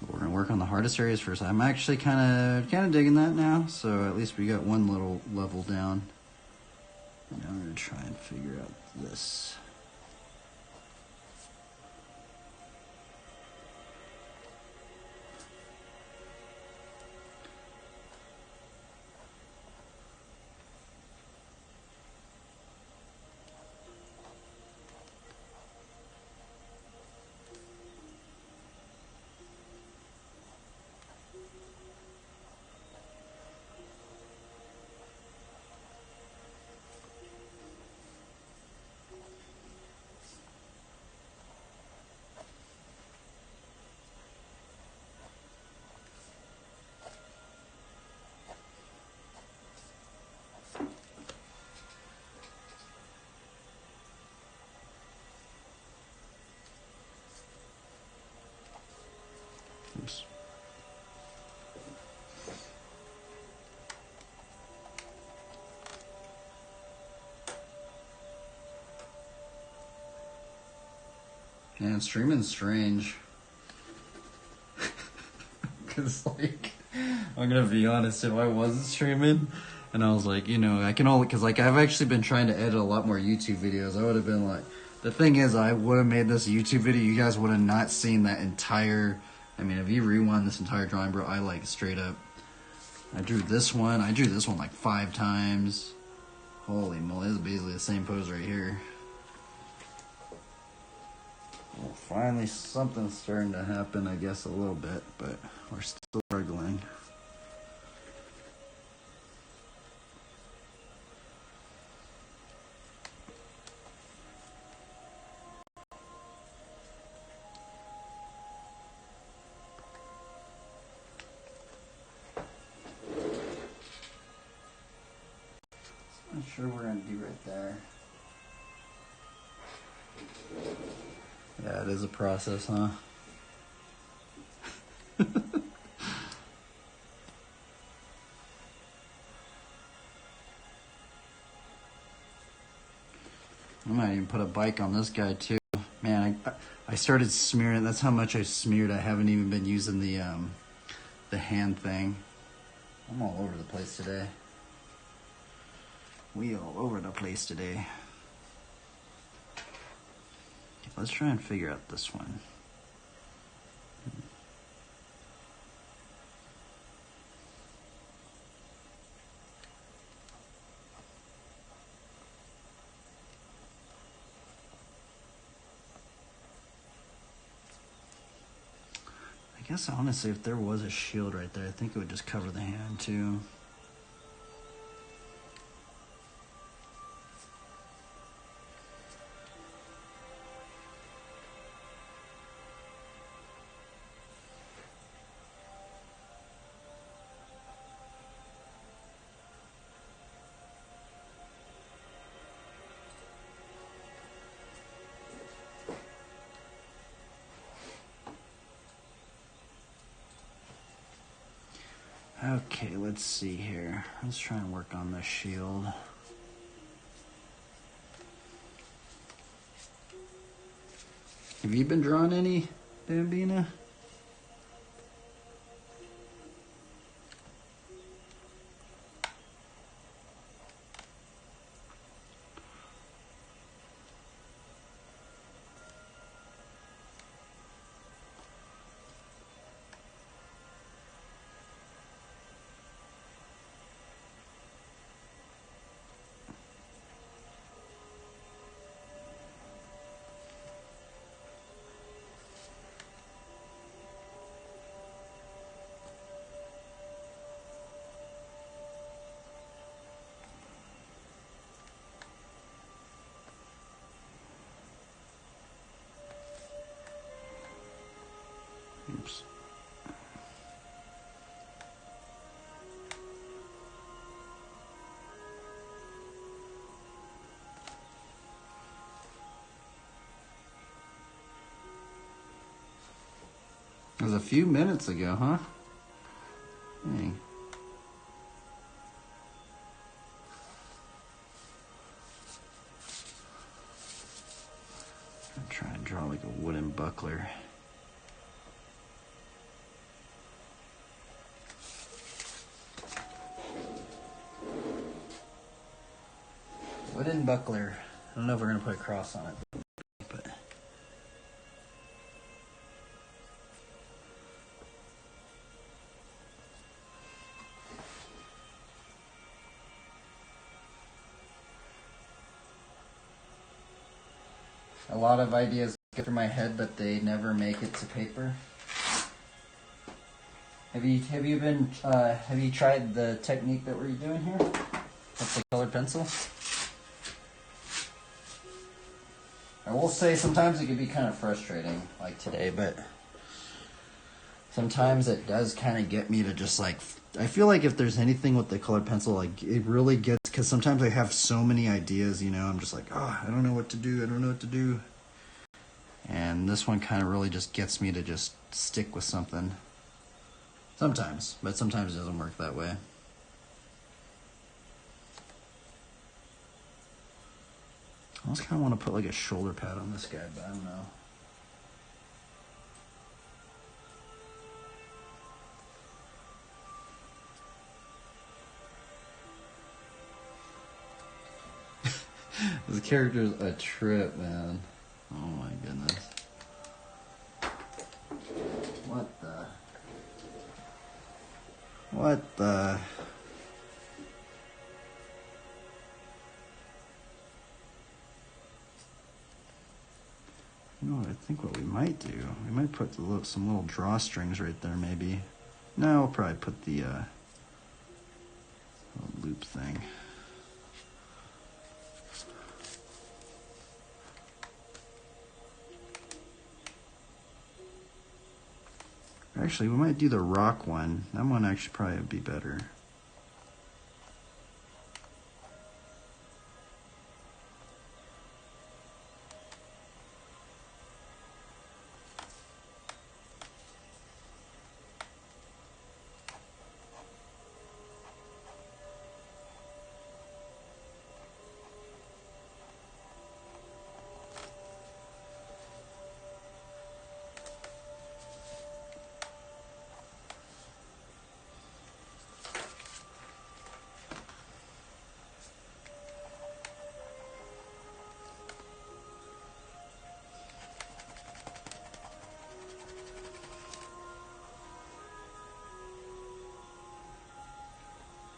S1: We're gonna work on the hardest areas first. I'm actually kind of digging that now, so at least we got one little level down. And now I'm gonna try and figure out this. Man, streaming's strange. Cause like, I'm gonna be honest, if I wasn't streaming, and I was like, you know, I can only, cause like I've actually been trying to edit a lot more YouTube videos. I would have been like, the thing is, I would have made this YouTube video, you guys would have not seen that entire, I mean, if you rewind this entire drawing, bro, I like straight up, I drew this one like 5 times. Holy moly, this is basically the same pose right here. Well, finally something's starting to happen, I guess, a little bit, but we're still struggling. Not sure what we're gonna do right there. Yeah, it is a process, huh? I might even put a bike on this guy too. Man, I started smearing. That's how much I smeared. I haven't even been using the hand thing. I'm all over the place today. We all over the place today. Okay, let's try and figure out this one. I guess honestly, if there was a shield right there, I think it would just cover the hand too. Okay, let's see here. Let's try and work on this shield. Have you been drawing any, Bambina? Oops. It was a few minutes ago, huh? Dang. I'm trying to draw like a wooden buckler. Wooden buckler. I don't know if we're gonna put a cross on it, but a lot of ideas go through my head, but they never make it to paper. Have you tried the technique that we're doing here? That's the colored pencil. I will say sometimes it can be kind of frustrating, like today, but sometimes it does kind of get me to just like, I feel like if there's anything with the colored pencil, like it really gets, because sometimes I have so many ideas, you know, I'm just like, oh, I don't know what to do, I don't know what to do. And this one kind of really just gets me to just stick with something. Sometimes, but sometimes it doesn't work that way. I just kind of want to put like a shoulder pad on this guy, but I don't know. This character's a trip, man. Oh my goodness. What the? What the? You know what I think what we might do? We might put some little drawstrings right there, maybe. No, we'll probably put the little loop thing. Actually, we might do the rock one. That one actually probably would be better.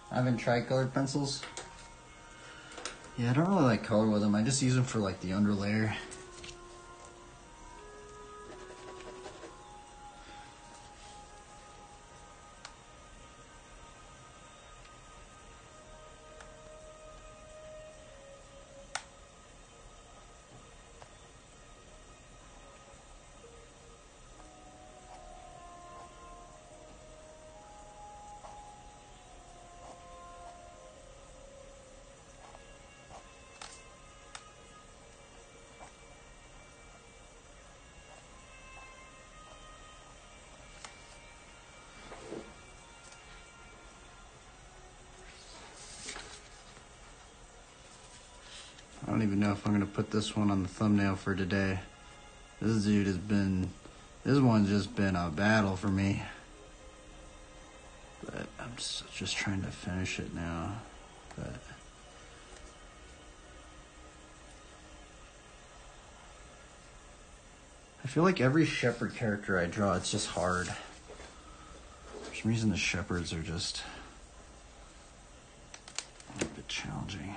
S1: I haven't tried colored pencils. Yeah, I don't really like color with them. I just use them for like the underlayer. I don't even know if I'm going to put this one on the thumbnail for today. This one's just been a battle for me. But I'm just trying to finish it now. But I feel like every shepherd character I draw, it's just hard. For some reason, the shepherds are just a bit challenging.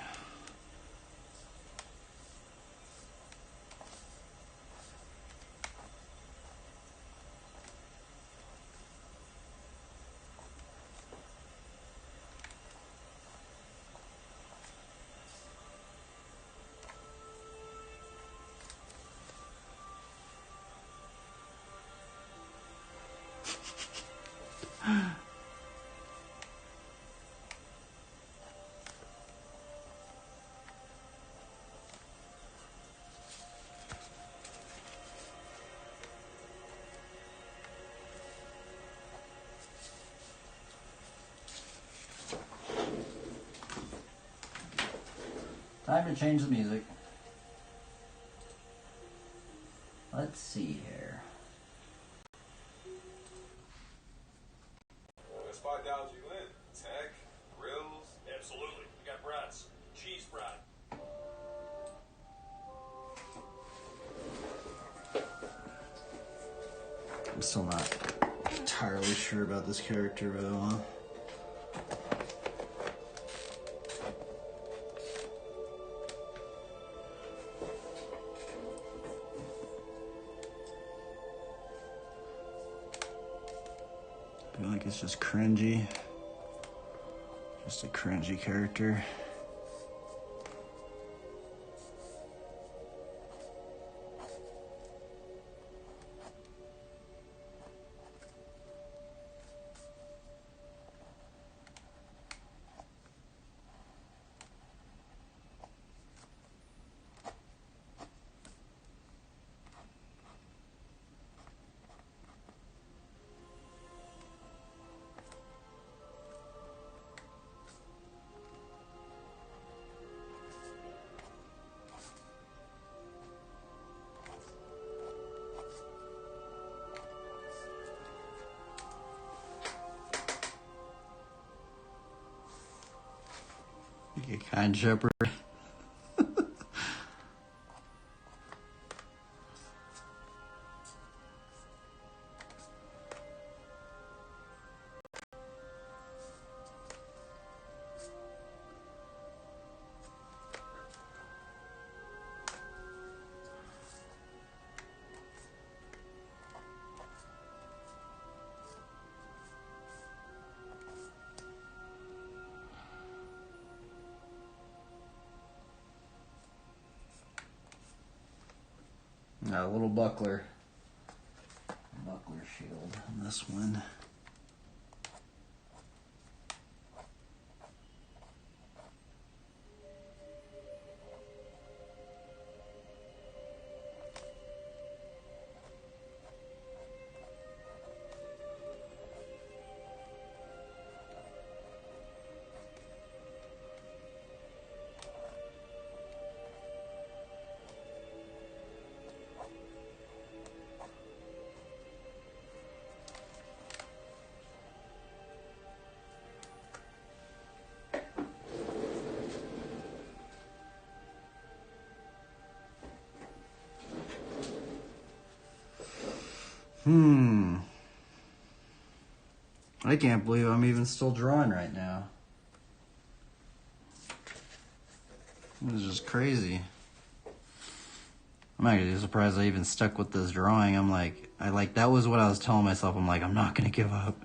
S1: Time to change the music. Let's see here.
S2: That's $5 you win. Tech, grills.
S5: Absolutely. We got brats. Cheese brat.
S1: I'm still not entirely sure about this character, but I feel like it's just cringy. Just a cringy character. Like a kind shepherd. Got a little buckler shield on this one. I can't believe I'm even still drawing right now. This is just crazy. I'm actually surprised I even stuck with this drawing. That was what I was telling myself. I'm like, I'm not gonna give up.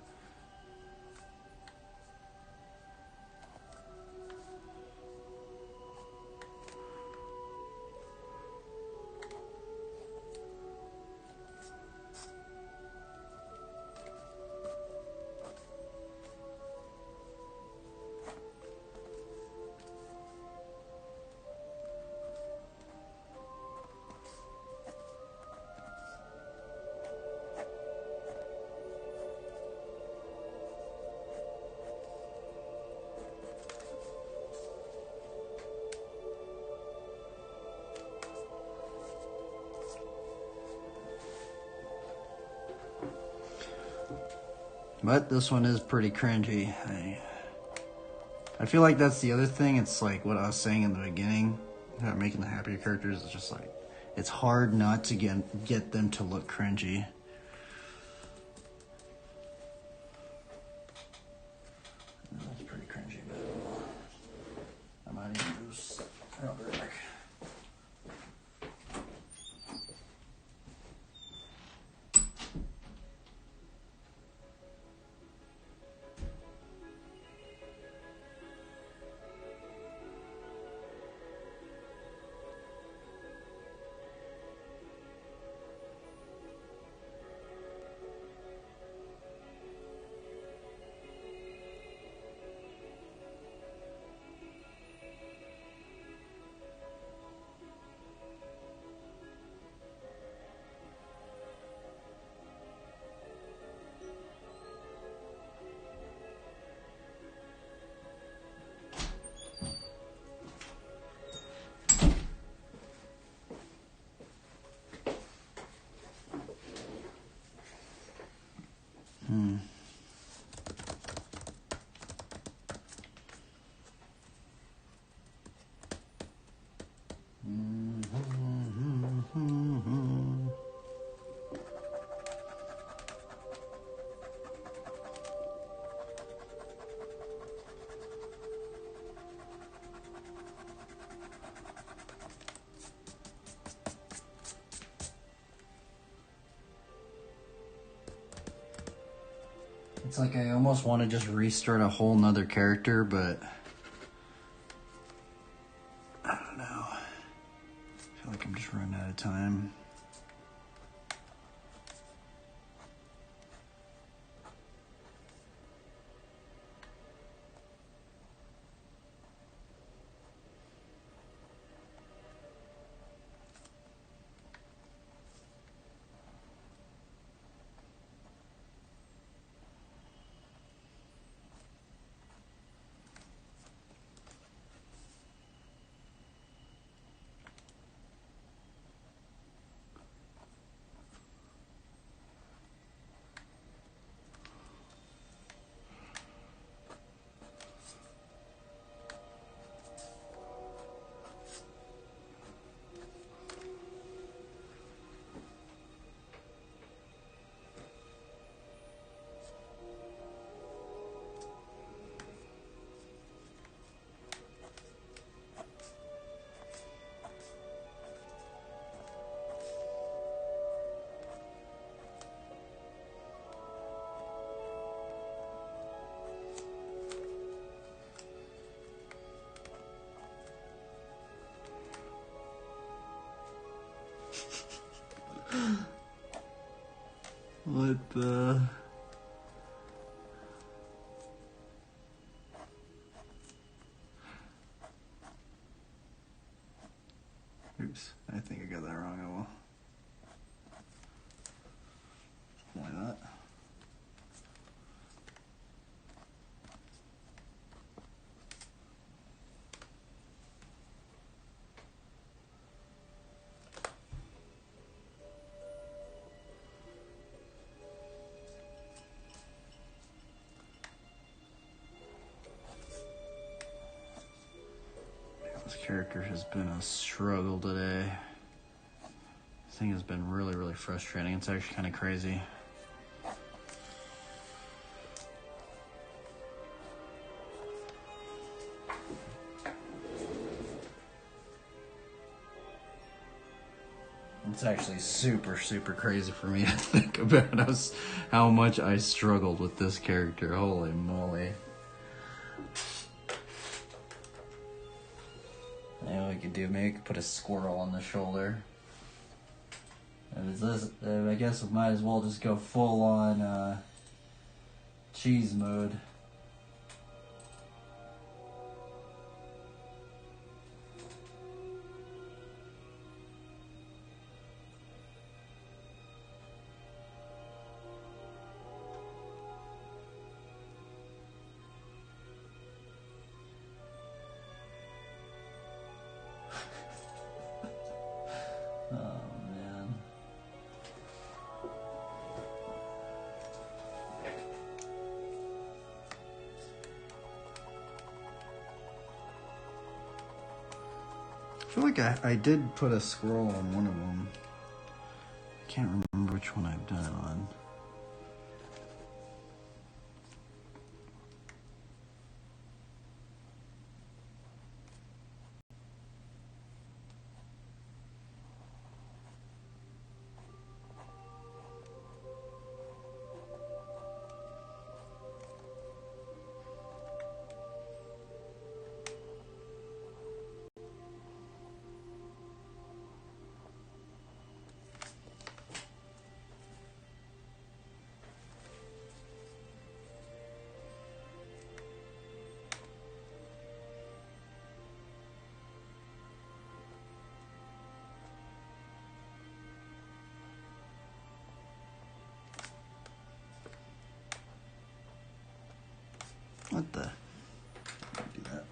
S1: But this one is pretty cringy. I feel like that's the other thing. It's like what I was saying in the beginning about making the happier characters. It's just like, it's hard not to get them to look cringy. That's pretty cringy, but I might even use rubber back. It's like I almost want to just restart a whole nother character, but I don't know. I feel like I'm just running out of time. What the? Oops, I think I got that wrong. I will. Why not? This character has been a struggle today. This thing has been really, really frustrating. It's actually kind of crazy. It's actually super, super crazy for me to think about how much I struggled with this character. Holy moly. What we could do, maybe we could put a squirrel on the shoulder. I guess we might as well just go full on cheese mode. I feel like I did put a scroll on one of them. I can't remember which one I've done it on. What the? Do that.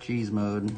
S1: Cheese mode.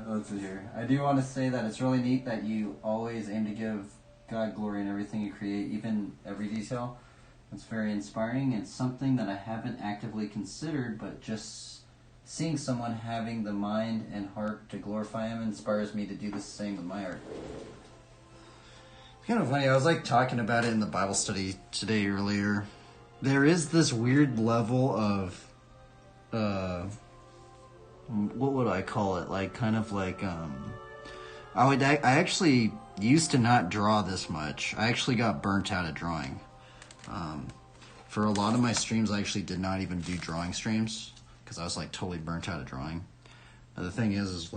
S1: Let's see here. I do want to say that it's really neat that you always aim to give God glory in everything you create, even every detail. It's very inspiring. It's something that I haven't actively considered, but just seeing someone having the mind and heart to glorify Him inspires me to do the same with my art. It's kind of funny. I was talking about it in the Bible study today earlier. There is this weird level of what would I call it? I actually used to not draw this much. I actually got burnt out at drawing. For a lot of my streams, I actually did not even do drawing streams because I was totally burnt out at drawing. The thing is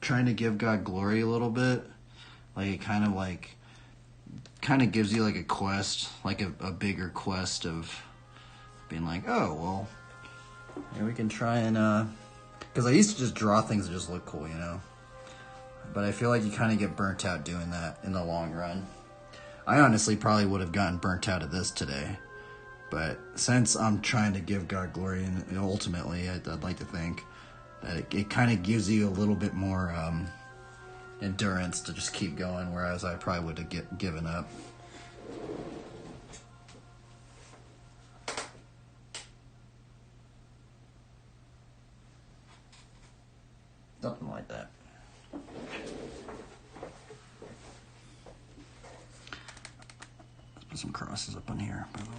S1: trying to give God glory a little bit. Like it kind of gives you like a quest, like a bigger quest of being like, oh well, yeah, we can try and because I used to just draw things that just look cool, you know. But I feel like you kind of get burnt out doing that in the long run. I honestly probably would have gotten burnt out of this today. But since I'm trying to give God glory, and ultimately I'd like to think that it kind of gives you a little bit more endurance to just keep going, whereas I probably would have given up. Something like that. Let's put some crosses up on here, by the way.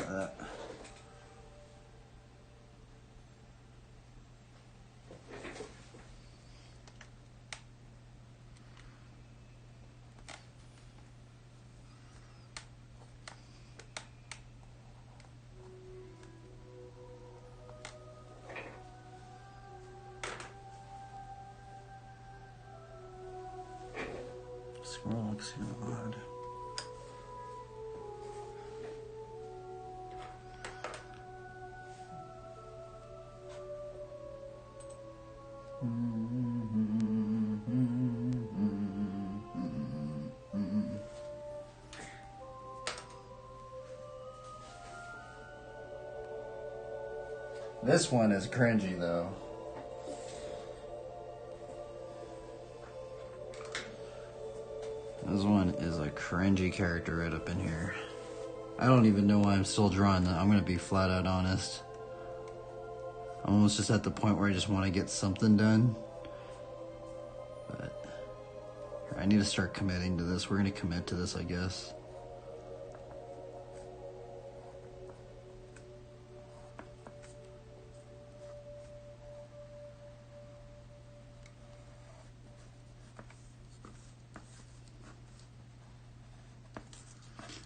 S1: That. Scroll looks kind of odd. This one is cringy though. This one is a cringy character right up in here. I don't even know why I'm still drawing that. I'm gonna be flat out honest. I'm almost just at the point where I just want to get something done. But I need to start committing to this. We're gonna commit to this, I guess.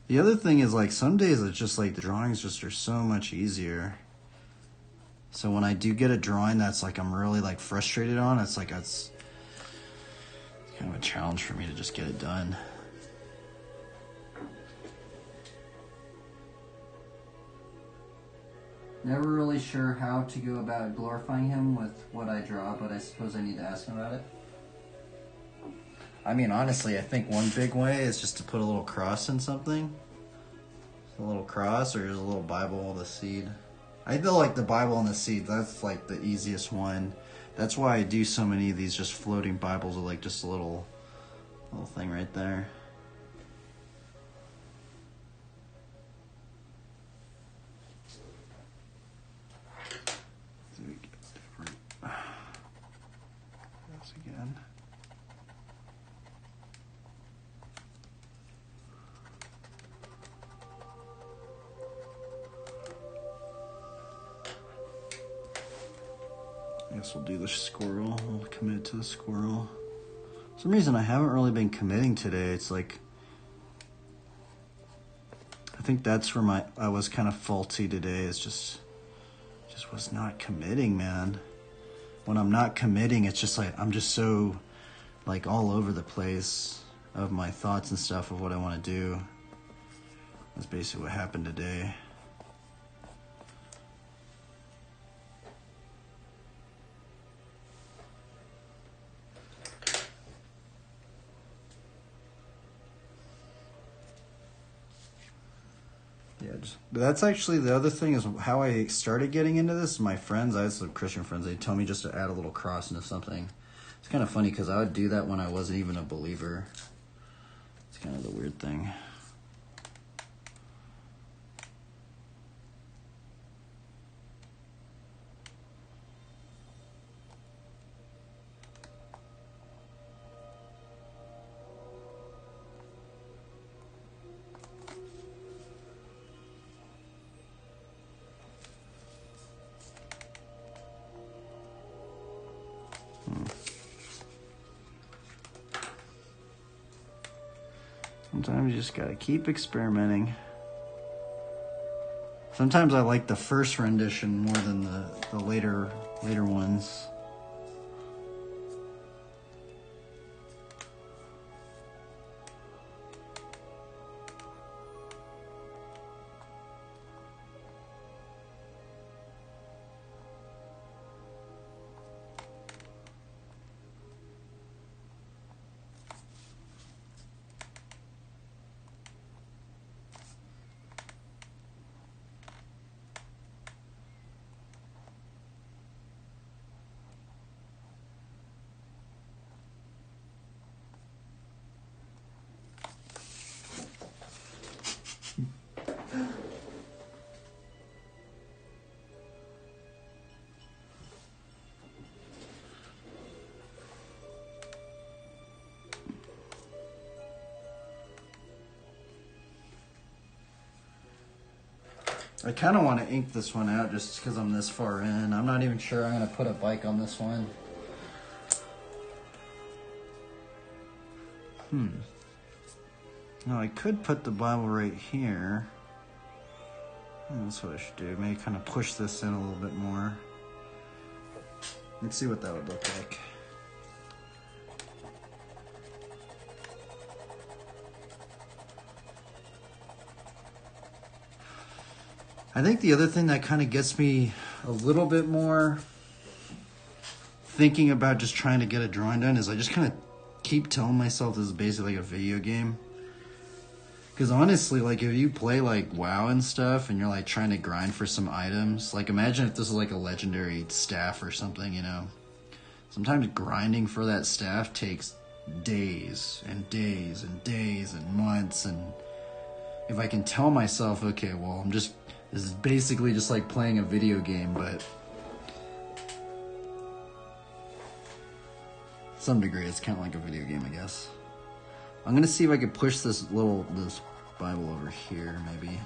S1: The other thing is, like, some days it's just like the drawings just are so much easier. So when I do get a drawing that's like I'm really like frustrated on, it's like it's kind of a challenge for me to just get it done. Never really sure how to go about glorifying him with what I draw, but I suppose I need to ask him about it. I mean, honestly, I think one big way is just to put a little cross in something. A little cross, or just a little Bible with a seed. I feel like the Bible and the seed, that's like the easiest one. That's why I do so many of these just floating Bibles with like just a little thing right there. So we get different. That's again. I guess we'll do the squirrel. We'll commit to the squirrel. For some reason I haven't really been committing today. It's like, I think that's where I was kind of faulty today. It's just was not committing, man. When I'm not committing, it's just like I'm just so like all over the place of my thoughts and stuff of what I want to do. That's basically what happened today. But that's actually the other thing is how I started getting into this. My friends, I had some Christian friends, they tell me just to add a little cross into something. It's kind of funny because I would do that when I wasn't even a believer. It's kind of the weird thing. Sometimes you just gotta keep experimenting. Sometimes I like the first rendition more than the later ones. I kind of want to ink this one out just because I'm this far in. I'm not even sure I'm going to put a bike on this one. No, I could put the Bible right here. That's what I should do. Maybe kind of push this in a little bit more. Let's see what that would look like. I think the other thing that kind of gets me a little bit more thinking about just trying to get a drawing done is I just kind of keep telling myself this is basically like a video game. Because honestly, like if you play like WoW and stuff and you're like trying to grind for some items, like imagine if this is like a legendary staff or something, you know. Sometimes grinding for that staff takes days and days and days and months, and if I can tell myself, okay, well, this is basically just like playing a video game, but to some degree it's kind of like a video game, I guess. I'm gonna see if I can push this Bible over here, maybe.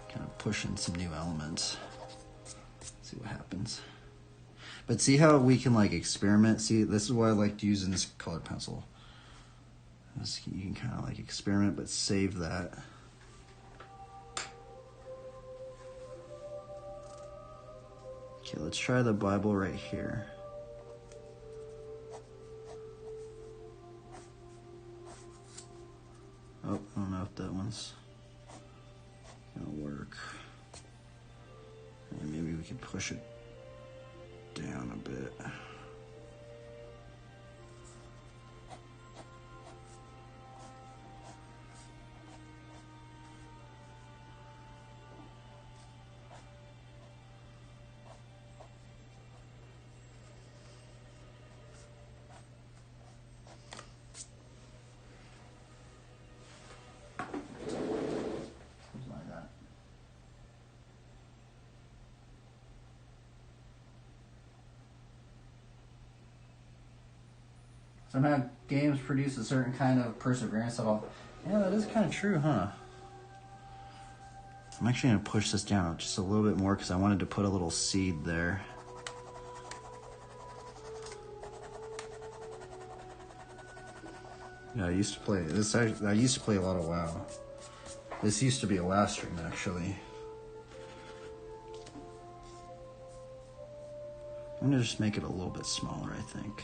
S1: Kind of push in some new elements. See what happens. But see how we can like experiment? See, this is why I like using this colored pencil. You can kind of like experiment, but save that. Okay, let's try the Bible right here. Oh, I don't know if that one's gonna work. And maybe we can push it down a bit. Somehow games produce a certain kind of perseverance at all. Yeah, that is kind of true, huh? I'm actually going to push this down just a little bit more because I wanted to put a little seed there. Yeah, I used to play this. I used to play a lot of WoW. This used to be a WoW stream, actually. I'm going to just make it a little bit smaller, I think.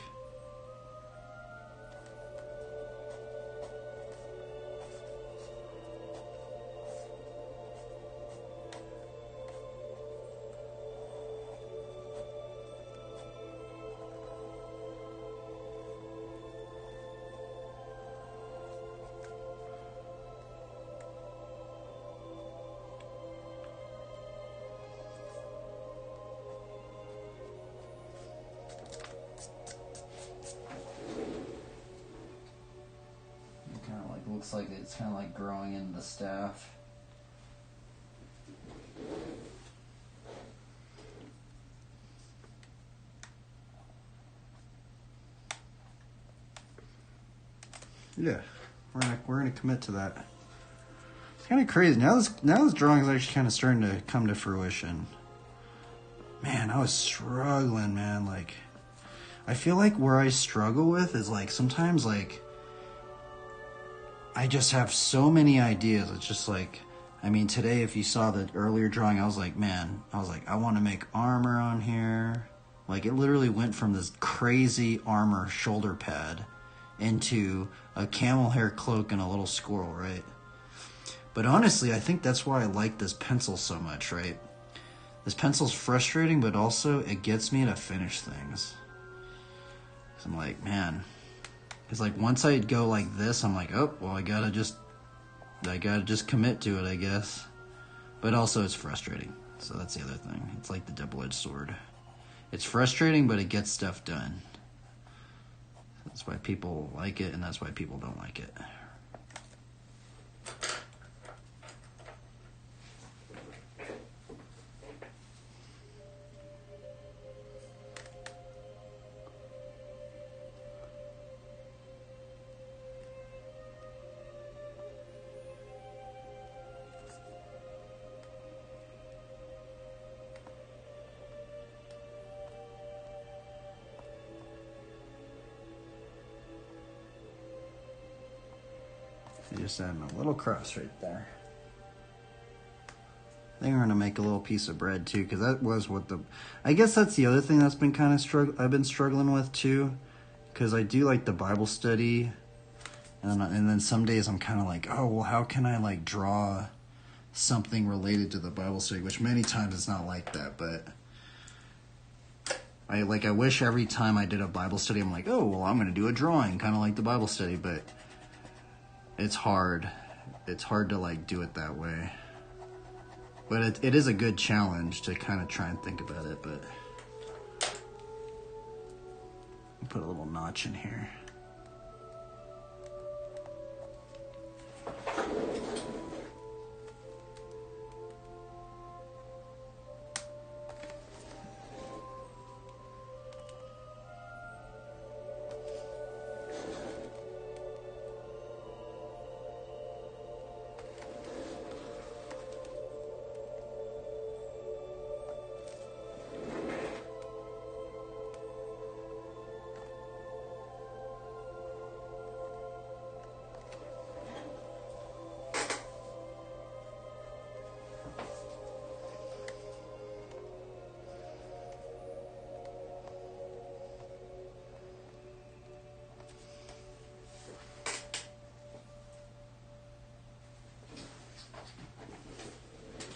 S1: Looks like it's kind of like growing into the staff. Yeah, we're gonna commit to that. It's kind of crazy. Now this drawing is actually kind of starting to come to fruition. Man, I was struggling, man. Like, I feel like where I struggle with is like sometimes like I just have so many ideas. It's just like, I mean, today, if you saw the earlier drawing, I was like, I want to make armor on here. Like, it literally went from this crazy armor shoulder pad into a camel hair cloak and a little squirrel, right? But honestly, I think that's why I like this pencil so much, right? This pencil's frustrating, but also it gets me to finish things. So I'm like, man, it's like once I go like this, I'm like, oh, well, I gotta just commit to it, I guess. But also it's frustrating. So that's the other thing. It's like the double-edged sword. It's frustrating, but it gets stuff done. That's why people like it, and that's why people don't like it. Just adding a little cross right there. I think we're gonna make a little piece of bread too, because that was what I guess that's the other thing that's been kind of I've been struggling with too, because I do like the Bible study, and then some days I'm kind of like, oh well, how can I like draw something related to the Bible study? Which many times it's not like that, but I wish every time I did a Bible study, I'm like, oh well, I'm gonna do a drawing, kind of like the Bible study, but it's hard. It's hard to like do it that way. But it is a good challenge to kind of try and think about it, but put a little notch in here.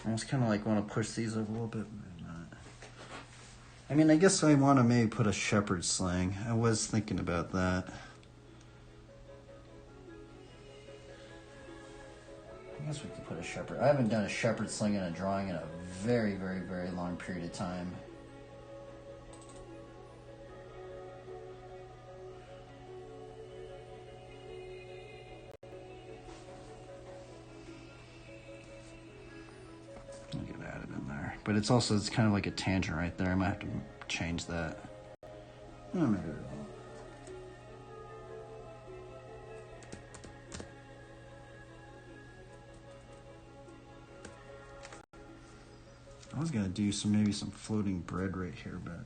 S1: I just kind of like want to push these up a little bit. I mean, I guess I want to maybe put a shepherd's sling. I was thinking about that. I guess we could put a shepherd. I haven't done a shepherd sling in a drawing in a very, very, very long period of time. I'll get added in there. But it's kind of like a tangent right there. I might have to change that. Oh, maybe I won't. I was gonna do maybe some floating bread right here, but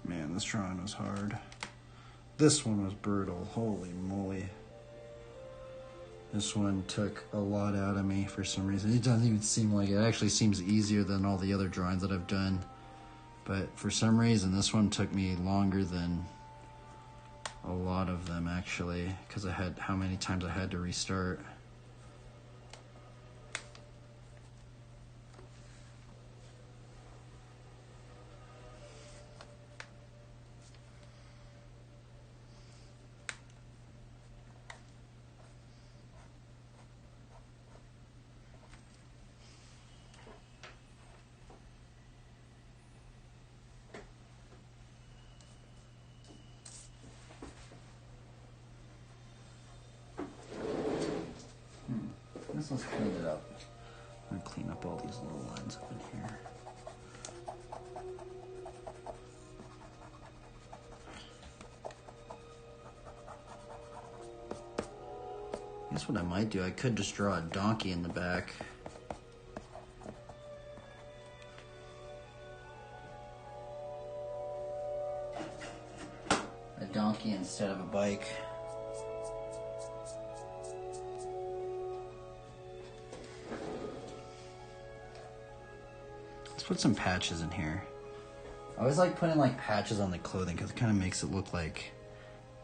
S1: man, this drawing was hard. This one was brutal. Holy moly. This one took a lot out of me for some reason. It doesn't even seem like it. It actually seems easier than all the other drawings that I've done. But for some reason, this one took me longer than a lot of them, actually, because I had how many times I had to restart. Let's clean it up. I'm clean up all these little lines up in here. I guess what I might do, I could just draw a donkey in the back. A donkey instead of a bike. Let's put some patches in here. I always like putting like patches on the clothing because it kind of makes it look like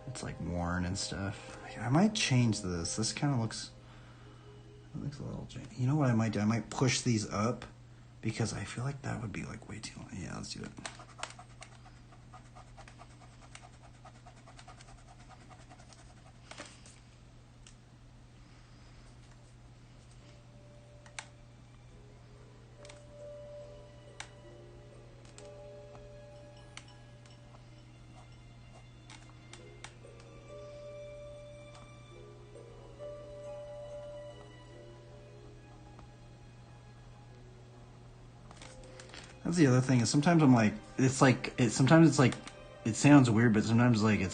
S1: it's like worn and stuff. I might change this. This kind of looks a little janky. You know what I might do? I might push these up because I feel like that would be like way too long. Yeah, let's do it. That's the other thing is sometimes I'm like, sometimes it's like, it sounds weird, but sometimes like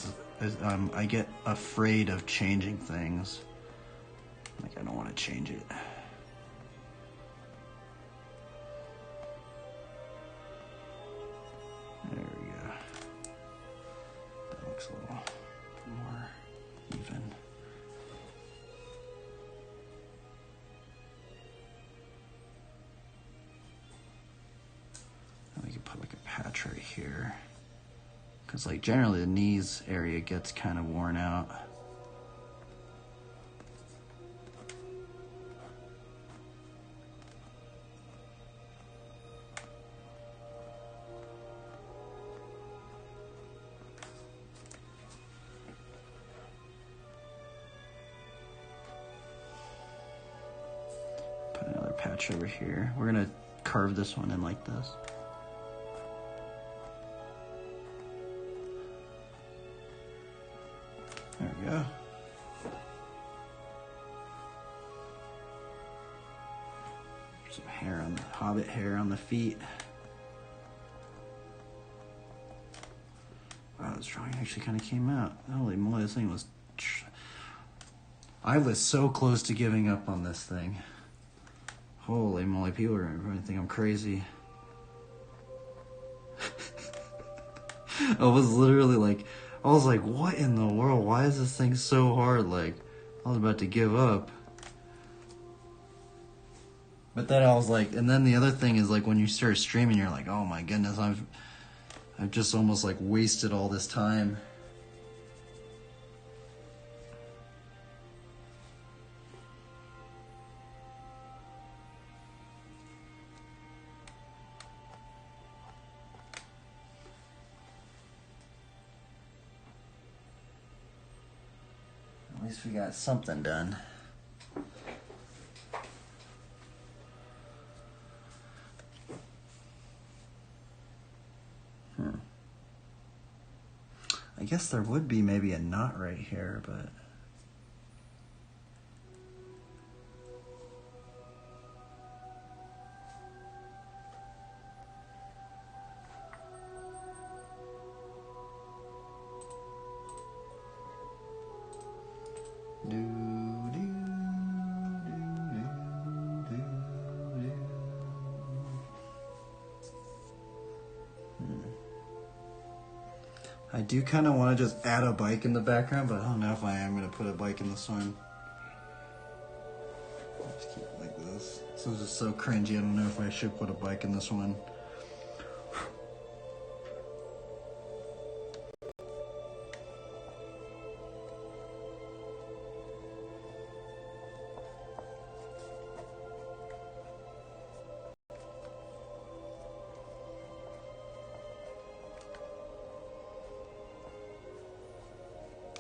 S1: I get afraid of changing things. Like I don't want to change it. There we go. That looks a little more even. We can put like a patch right here. Because like generally the knees area gets kind of worn out. Put another patch over here. We're gonna carve this one in like this. There we go. Some hair on the hobbit hair on the feet. Wow, this drawing actually kind of came out. Holy moly, this thing was... I was so close to giving up on this thing. Holy moly, people are going to think I'm crazy. I was literally like... I was like, what in the world? Why is this thing so hard? Like, I was about to give up. But then I was like, and then the other thing is like when you start streaming, you're like, oh my goodness, I've just almost like wasted all this time. At least we got something done. I guess there would be maybe a knot right here, but... I do kind of want to just add a bike in the background, but I don't know if I am going to put a bike in this one. I'll just keep it like this. This is just so cringy, I don't know if I should put a bike in this one.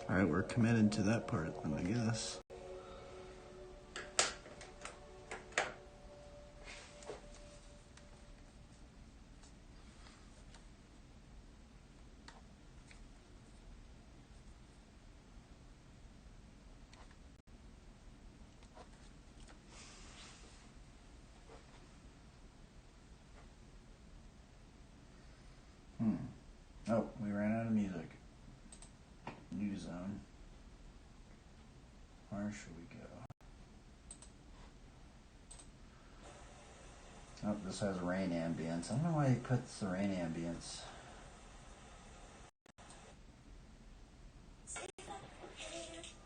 S1: Alright, we're committed to that part then, I guess. of music. New zone. Where should we go? Oh, this has rain ambience. I don't know why he puts the rain ambience.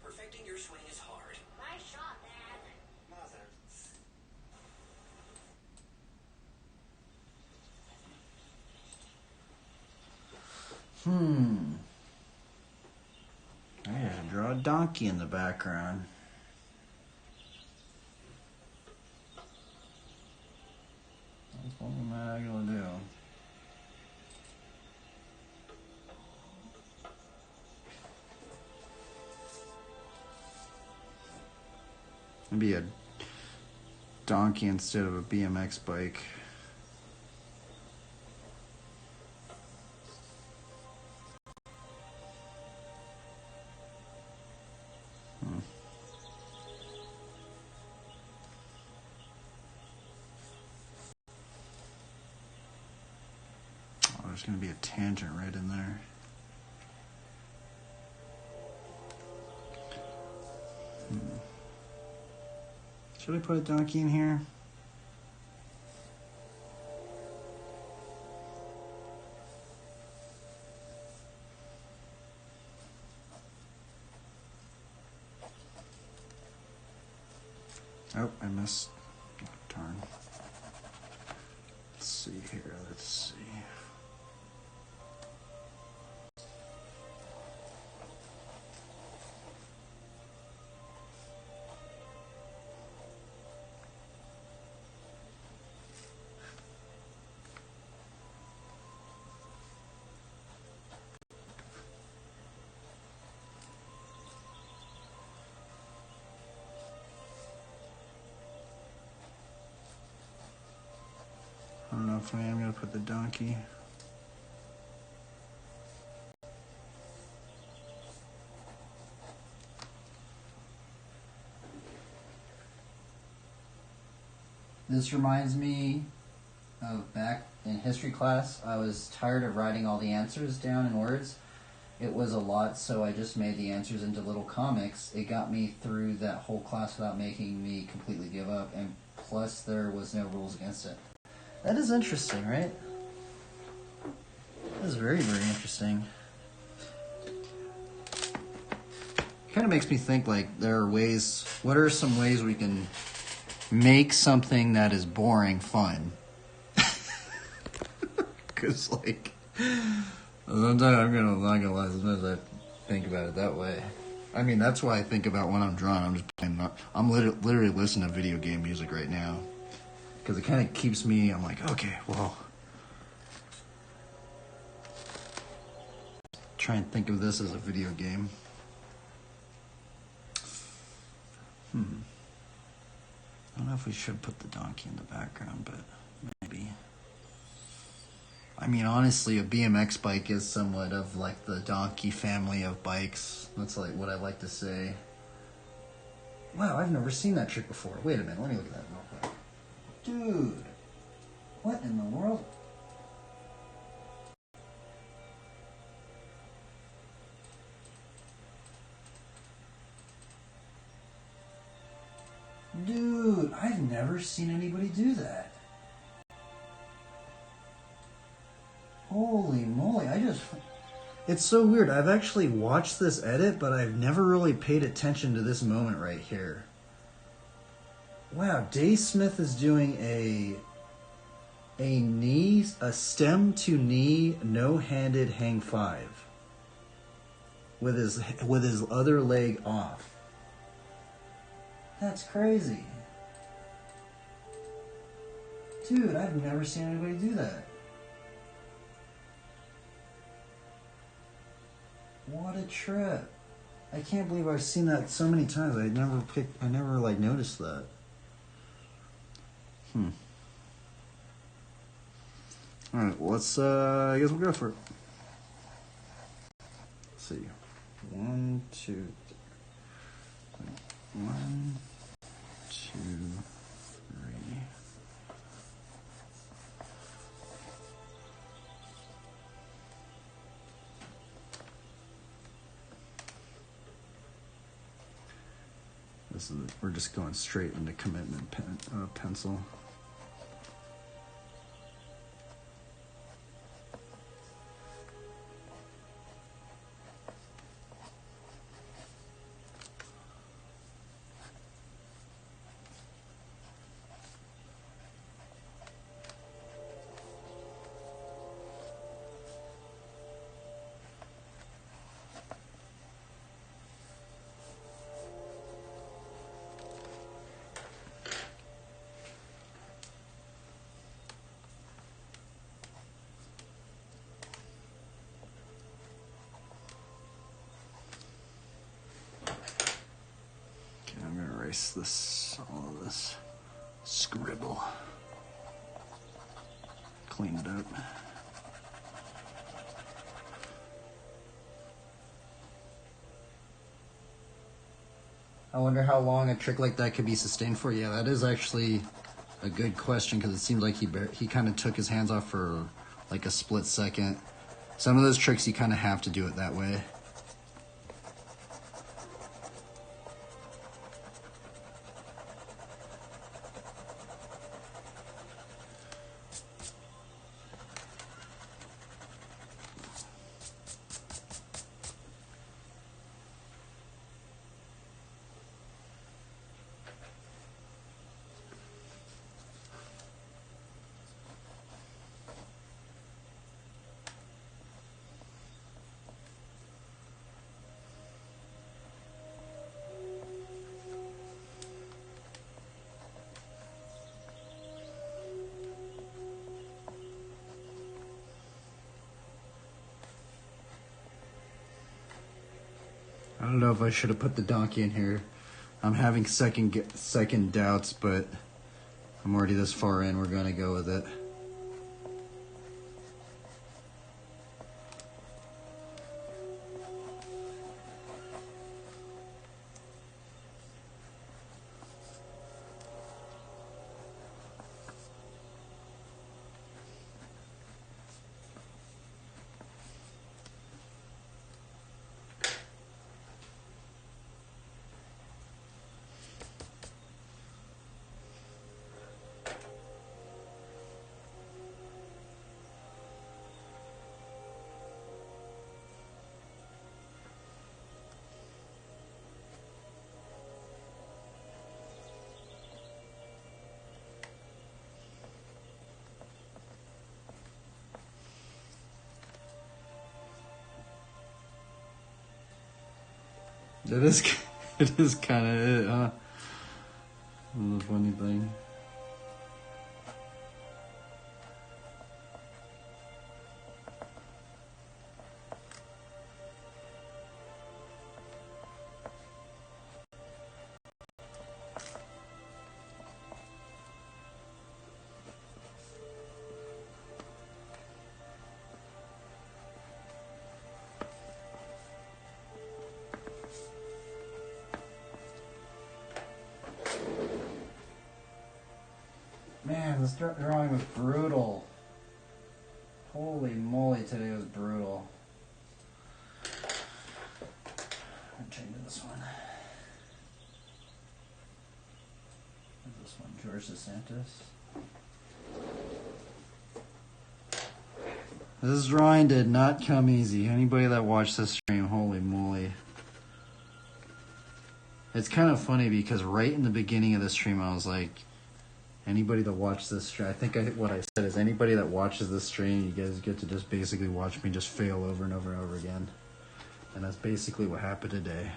S5: Perfecting your swing is hard.
S8: Nice shot, Dad.
S5: Mother.
S1: I gotta draw a donkey in the background. What am I gonna do? Maybe a donkey instead of a BMX bike. Oh, there's gonna be a tangent right in there. Should I put a donkey in here? Oh, I missed. Oh, darn. Let's see here. Let's see. I don't know if I am going to put the donkey. This reminds me of back in history class. I was tired of writing all the answers down in words. It was a lot, so I just made the answers into little comics. It got me through that whole class without making me completely give up, and plus there was no rules against it. That is interesting, right? That is very, very interesting. Kind of makes me think, like, there are ways, what are some ways we can make something that is boring fun? Because, like, sometimes I'm not gonna lie, sometimes I think about it that way. I mean, that's why I think about when I'm drawing. I'm just playing, I'm literally listening to video game music right now. Because it kind of keeps me, I'm like, okay, well, try and think of this as a video game. I don't know if we should put the donkey in the background, but maybe. I mean, honestly, a BMX bike is somewhat of like the donkey family of bikes. That's like what I like to say. Wow, I've never seen that trick before. Wait a minute, let me look at that real quick. Dude, what in the world? Dude, I've never seen anybody do that. Holy moly, it's so weird. I've actually watched this edit, but I've never really paid attention to this moment right here. Wow, Dave Smith is doing a stem to knee, no-handed hang five with his other leg off. That's crazy. Dude, I've never seen anybody do that. What a trip. I can't believe I've seen that so many times. I never like noticed that. Alright, well, let's I guess we'll go for it. Let's see. 1, 2, 3. 1, 2, 3. this is we're just going straight into commitment pencil. I'm gonna erase this, all of this scribble, clean it up. I wonder how long a trick like that could be sustained for. Yeah, that is actually a good question, because it seemed like he kind of took his hands off for like a split second. Some of those tricks you kind of have to do it that way. I don't know if I should have put the donkey in here. I'm having second doubts, but I'm already this far in. We're gonna go with it. It is kind of it, huh? The funny thing. Man, this drawing was brutal. Holy moly, today was brutal. I'm changing this one. This one, George DeSantis. This drawing did not come easy. Anybody that watched this stream, holy moly. It's kind of funny because right in the beginning of the stream, I was like, anybody that watched this stream, I think what I said is anybody that watches this stream, you guys get to just basically watch me just fail over and over and over again. And that's basically what happened today.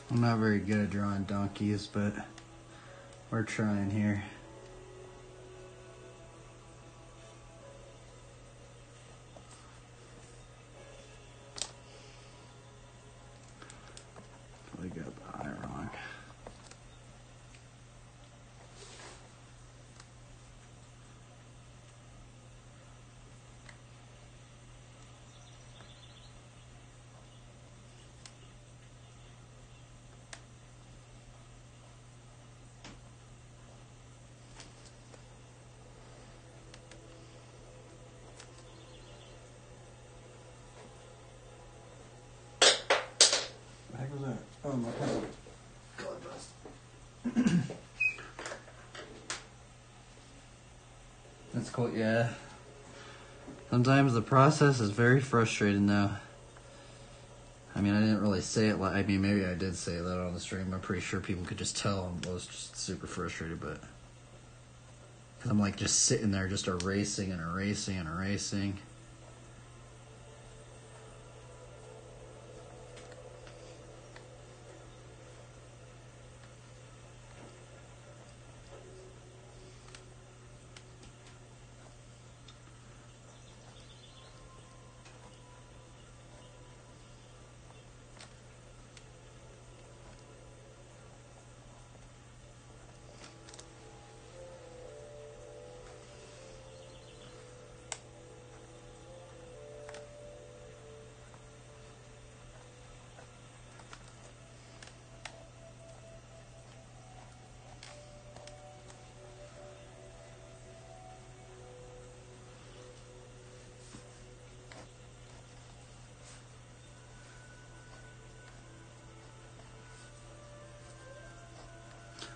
S1: I'm not very good at drawing donkeys, but we're trying here. We got the eye wrong. What the heck was that? Oh, my pencil. That's cool, yeah. Sometimes the process is very frustrating, though. I mean, I didn't really say it I mean, maybe I did say that on the stream. I'm pretty sure people could just tell I was just super frustrated, but... Because I'm, like, just sitting there just erasing and erasing and erasing.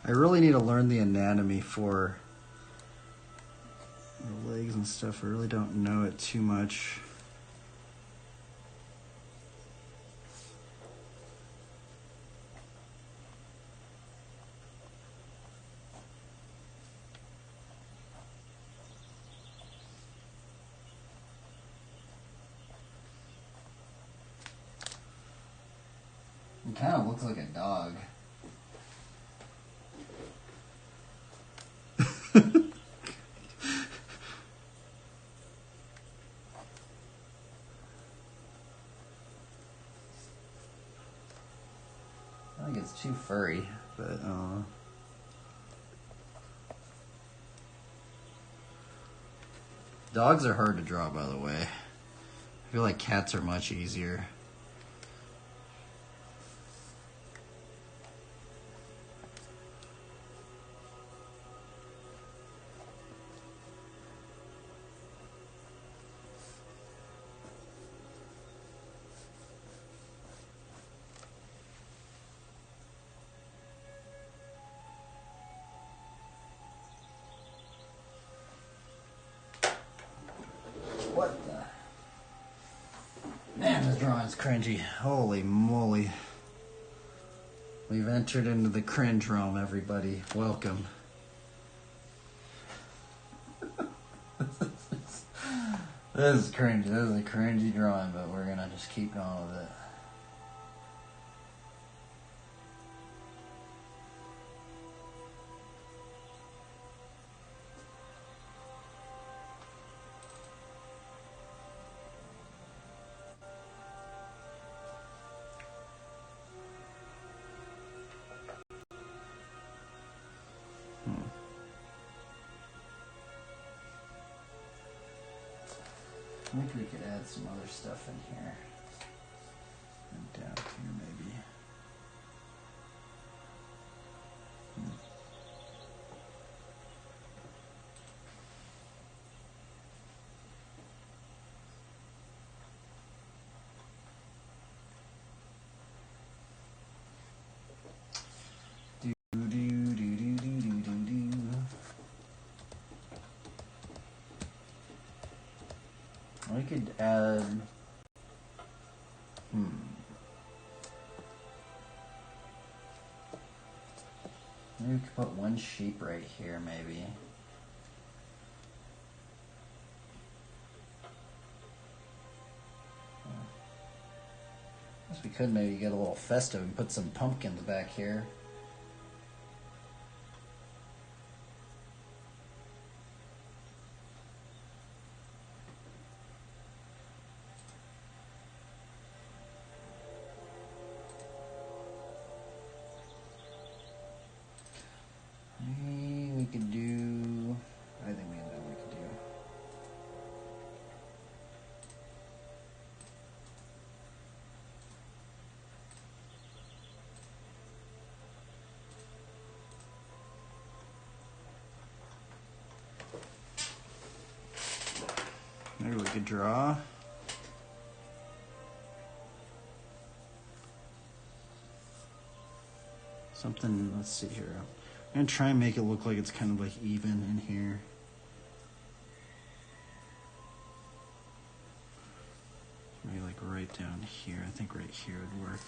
S1: I really need to learn the anatomy for the legs and stuff. I really don't know it too much. It kind of looks like a dog. I think it's too furry, but dogs are hard to draw, by the way. I feel like cats are much easier. What the? Man, this drawing's cringy. Holy moly. We've entered into the cringe realm, everybody. Welcome. This is cringe. This is a cringy drawing, but we're gonna just keep going with it. I think we could add some other stuff in here. And down here, maybe. We could add, maybe we could put one sheep right here, maybe. Guess we could maybe get a little festive and put some pumpkins back here. We could do, I think we know we could do. Maybe we could draw. Something, let's see here. I'm going to try and make it look like it's kind of like even in here. Maybe like right down here. I think right here would work.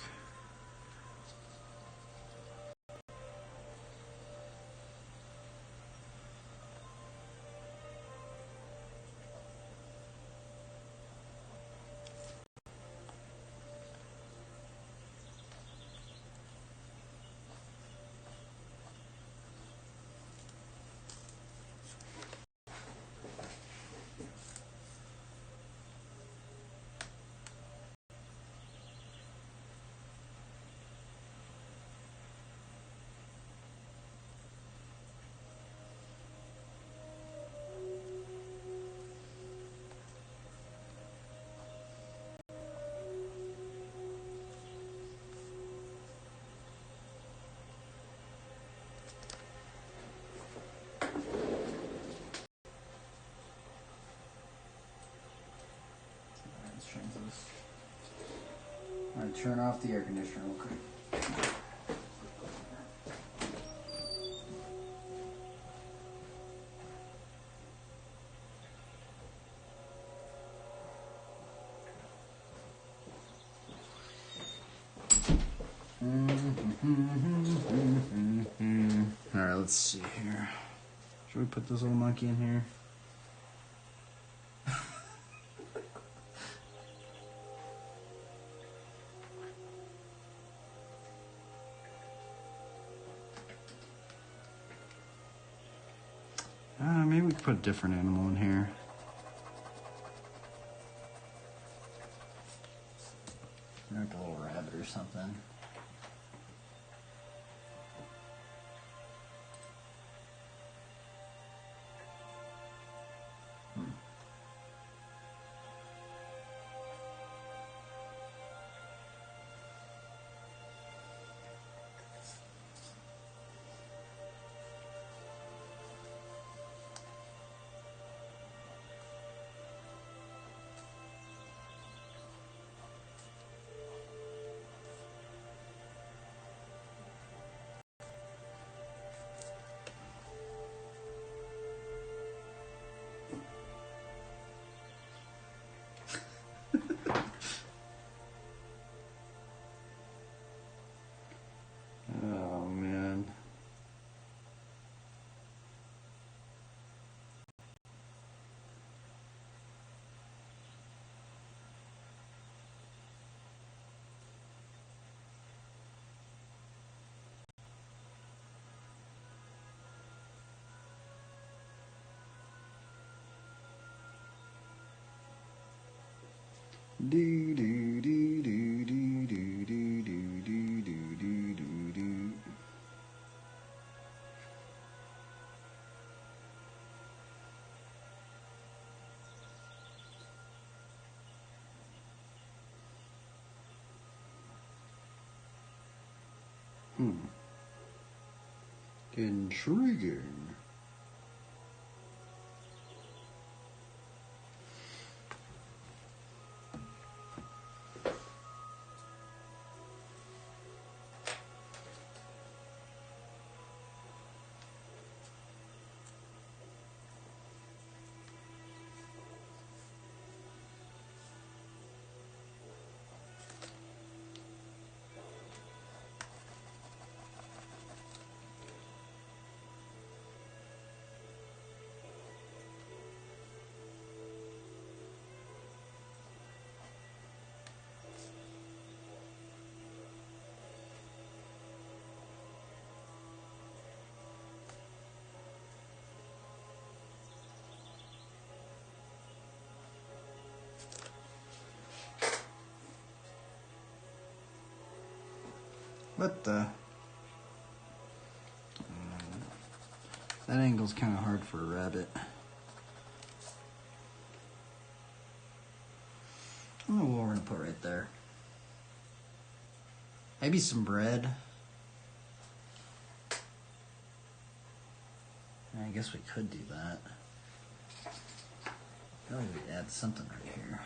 S1: Alright, turn off the air conditioner real quick. Alright, let's see here. Should we put this little monkey in here? Maybe we could put a different animal in here. Like a little rabbit or something. Oh man. Do do do do do do do do do do do do do. Intriguing. What the? That angle's kind of hard for a rabbit. I don't know what we're going to put right there. Maybe some bread. I guess we could do that. Probably we'd add something right here.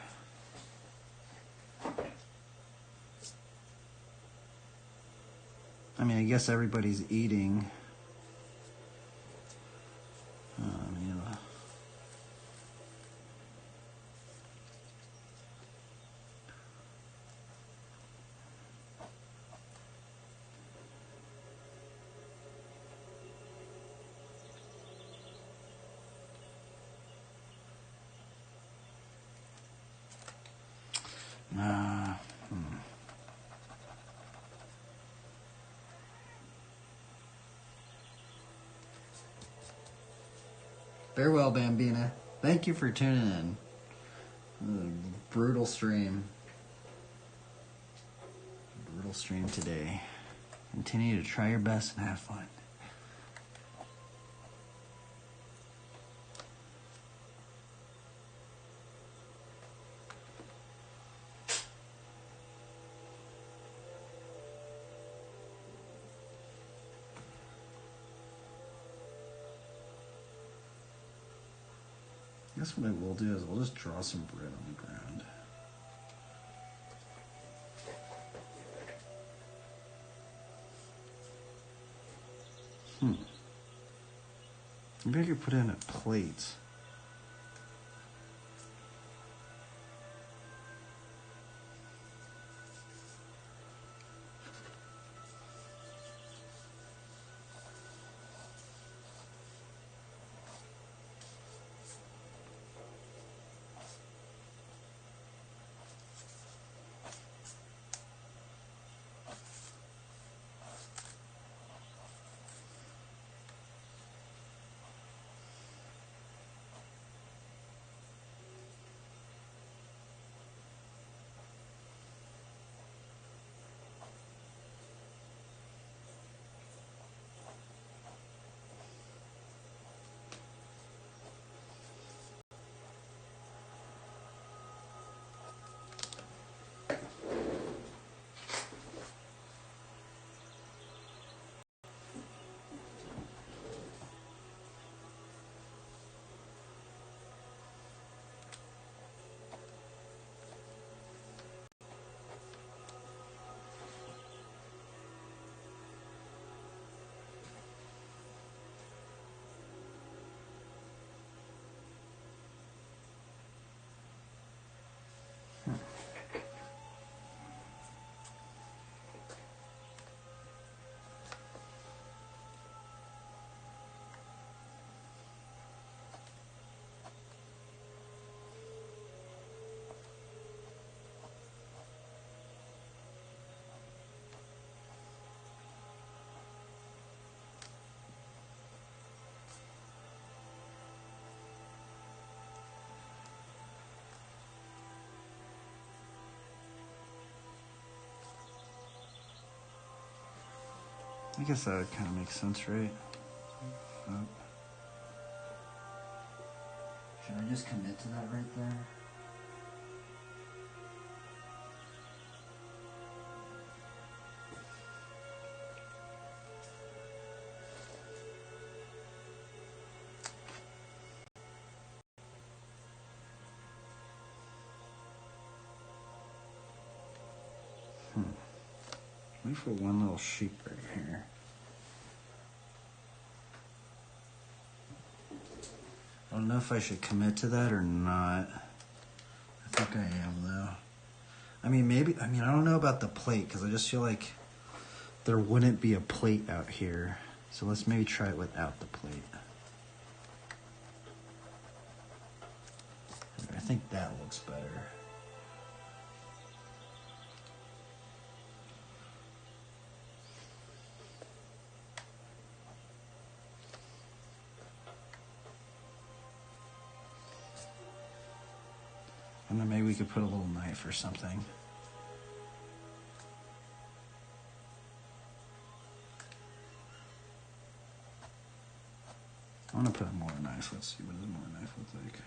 S1: I mean, I guess everybody's eating. Yeah. Farewell, Bambina. Thank you for tuning in. Brutal stream. Brutal stream today. Continue to try your best and have fun. I guess what I will do is I'll just draw some bread on the ground. Maybe I could put in a plate. I guess that would kind of make sense, right? Should I just commit to that right there? Wait for one little sheep right here. I don't know if I should commit to that or not. I think I am, though. I mean, maybe, I don't know about the plate, because I just feel like there wouldn't be a plate out here. So let's maybe try it without the plate. I think that looks better. And then maybe we could put a little knife or something. I want to put more knife. Let's see, what does more knife look like?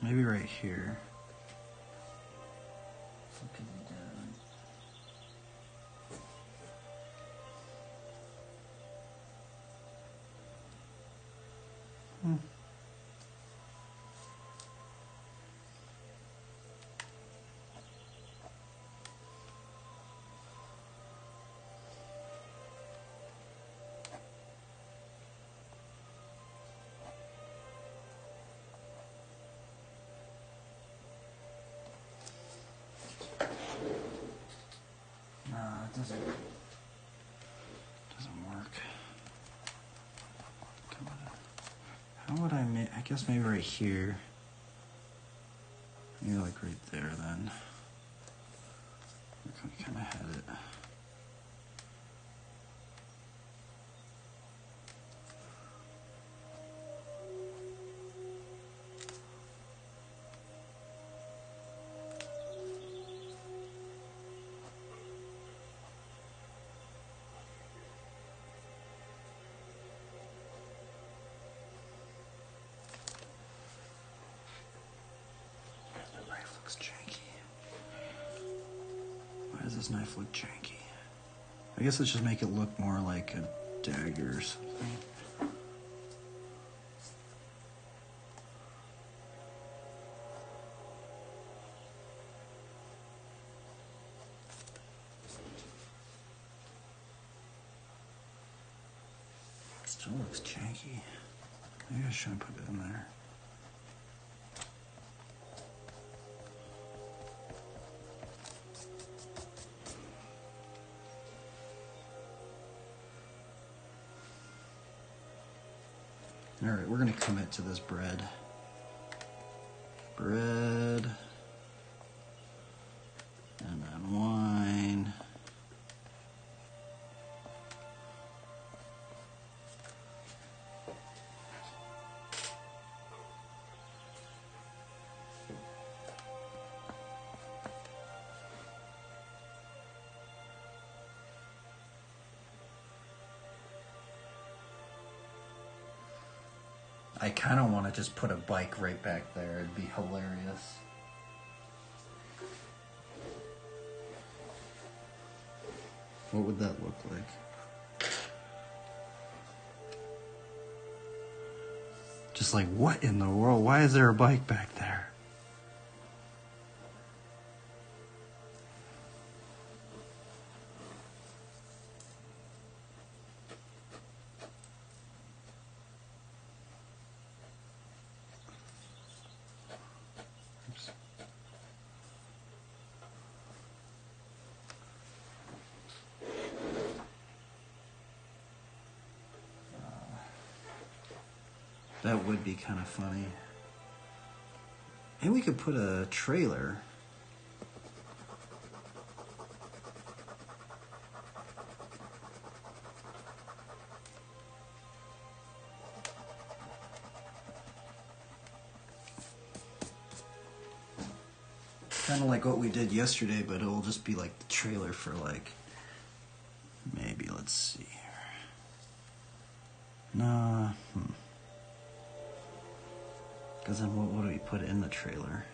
S1: Maybe right here. What could be done? Doesn't work. How would I make? I guess maybe right here. Maybe like right there. Then I kind of had it. Why does this knife look janky? I guess let's just make it look more like a dagger or something. Still looks janky. Maybe I shouldn't put it in there. All right, we're gonna commit to this bread. Bread. And then wine. I kind of want to just put a bike right back there. It'd be hilarious. What would that look like? Just like, what in the world? Why is there a bike back there? That would be kind of funny. And we could put a trailer. Kind of like what we did yesterday, but it'll just be like the trailer for like, maybe, let's see here. Nah, Because then what do we put in the trailer?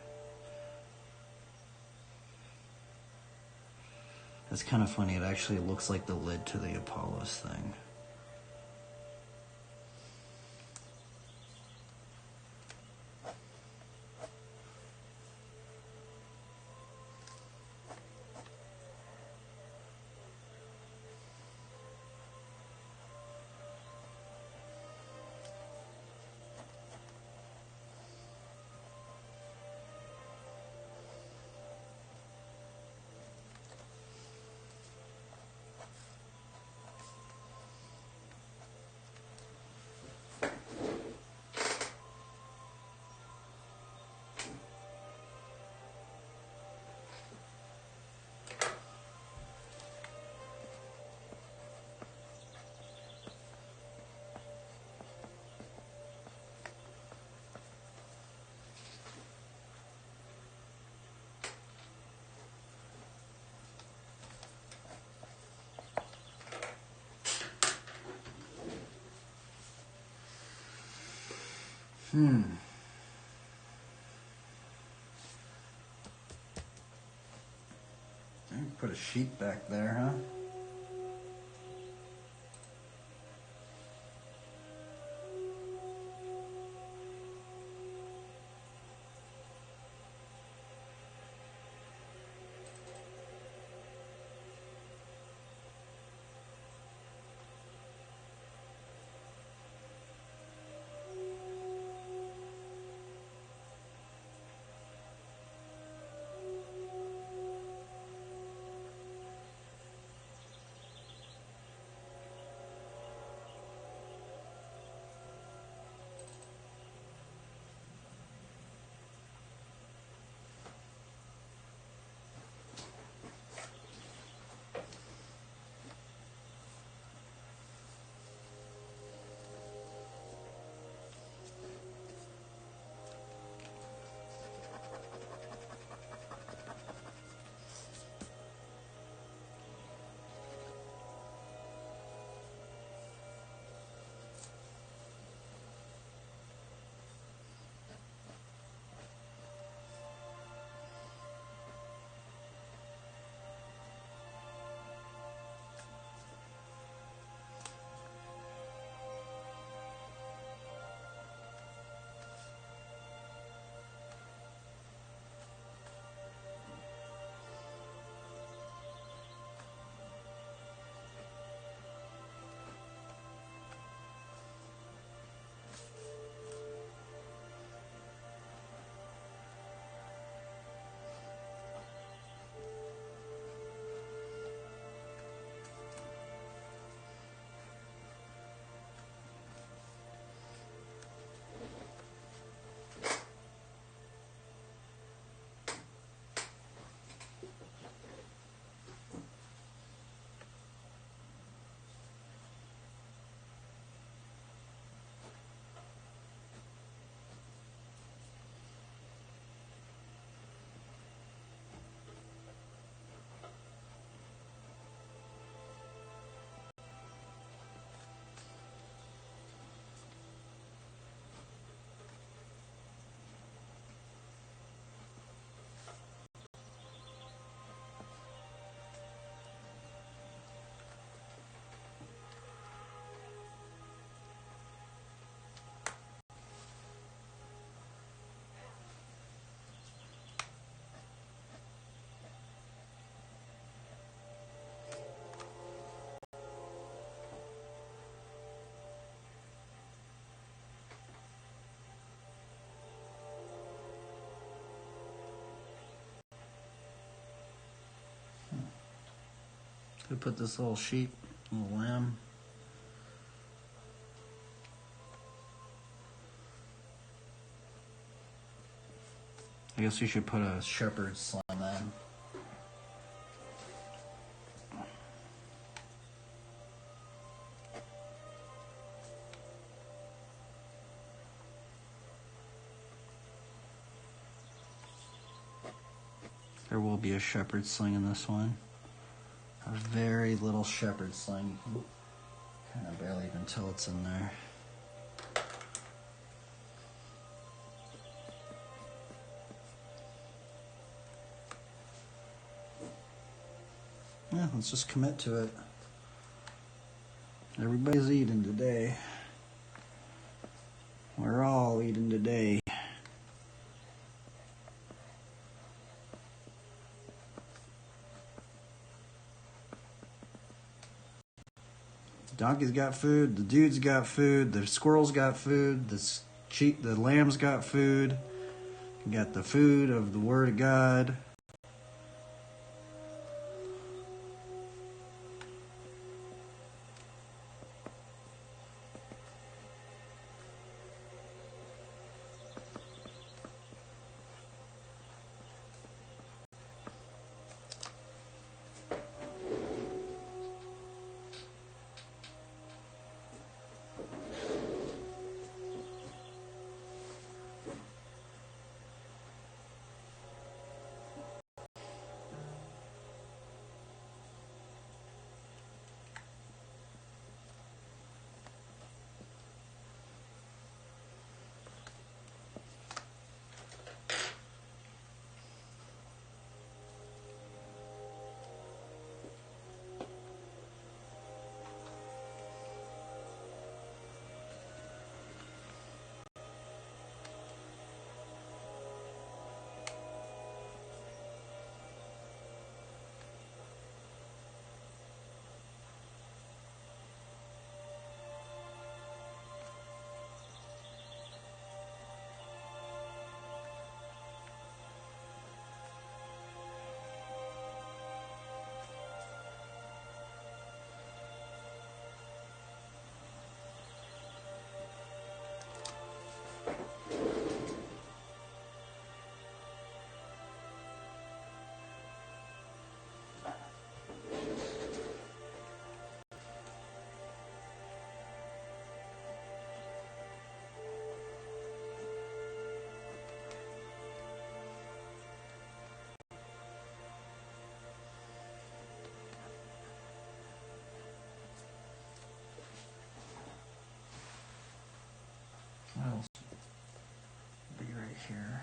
S1: That's kind of funny. It actually looks like the lid to the Apollos thing. Put a sheet back there, huh? We put this little sheep, little lamb. I guess we should put a shepherd's sling then. There will be a shepherd's sling in this one. A very little shepherd's sling. You can kind of barely even tell it's in there. Yeah, let's just commit to it. Everybody's eating today. We're all eating today. The donkey's got food, the dude's got food, the squirrel's got food, the lamb's got food. You got the food of the Word of God.
S4: here.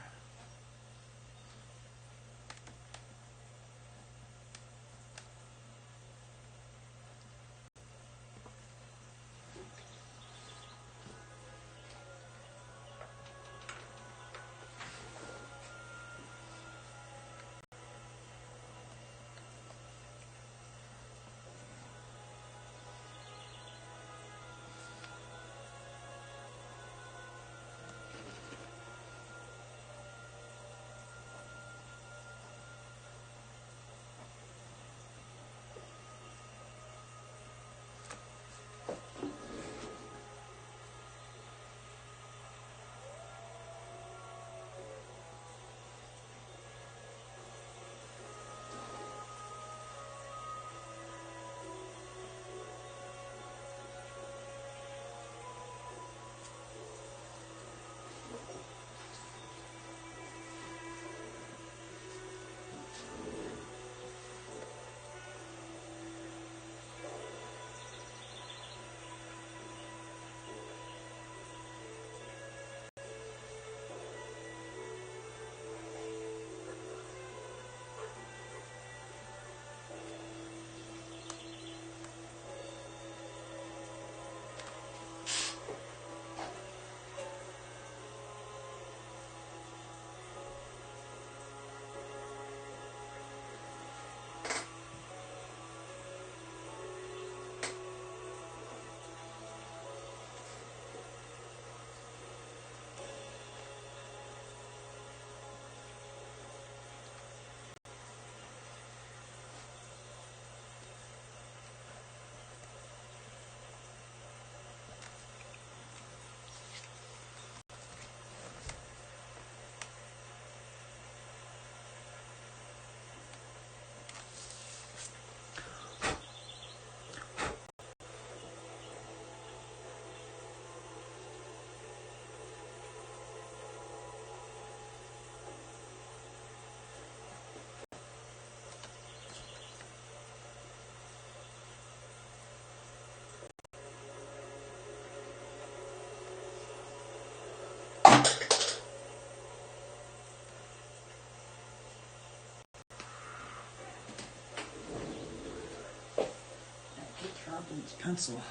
S4: Pencil.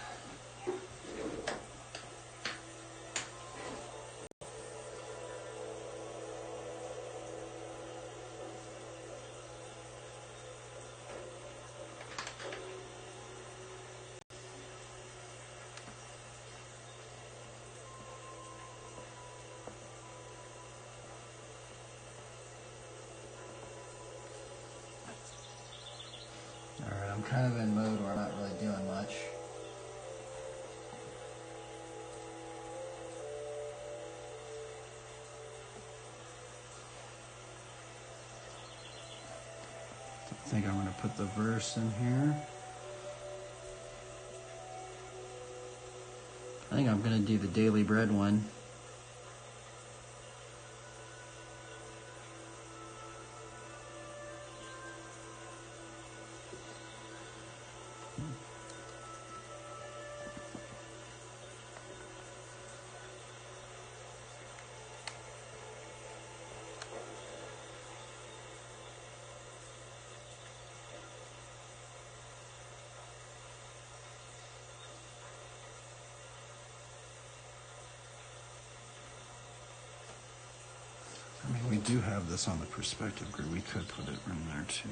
S4: Alright, I'm kind of in mode where I'm not really doing much. I think I'm going to put the verse in here. I think I'm going to do the daily bread one. I mean, we do have this on the perspective grid. We could put it in there too.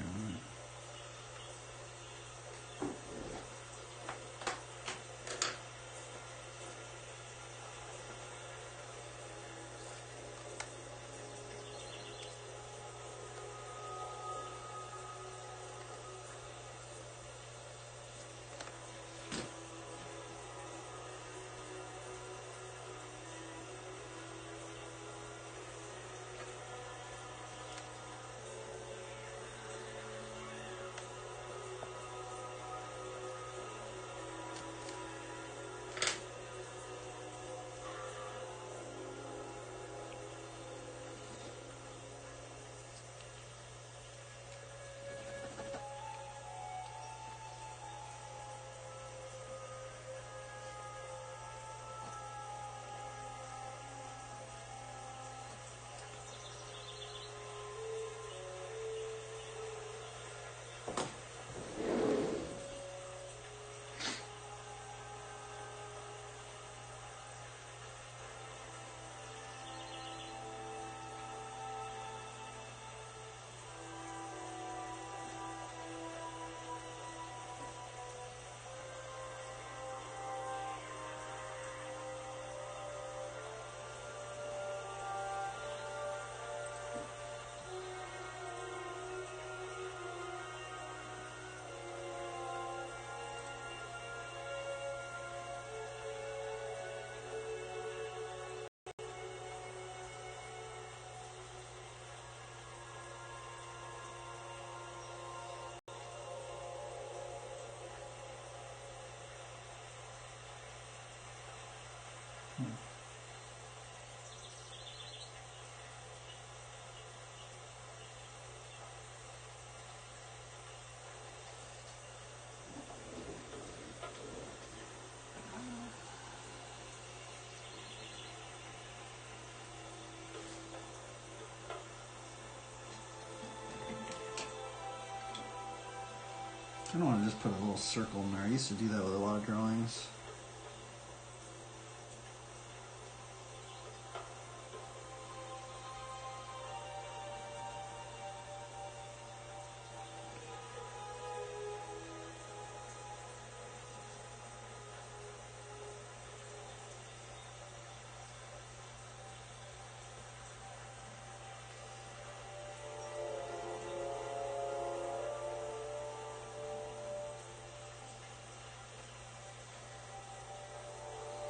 S4: kind of want to just put a little circle in there. I used to do that with a lot of drawings.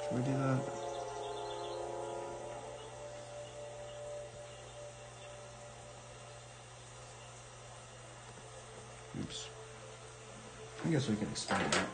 S4: Should we do that? Oops. I guess we can expand that.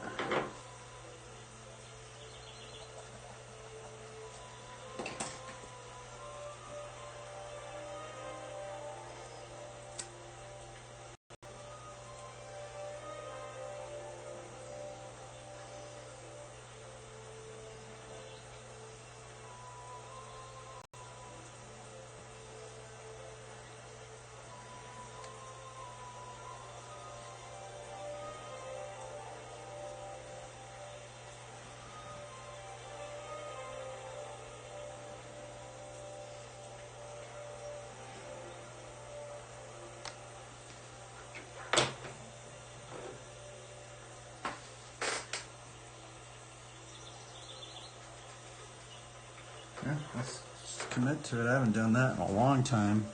S4: Yeah, let's just commit to it. I haven't done that in a long time.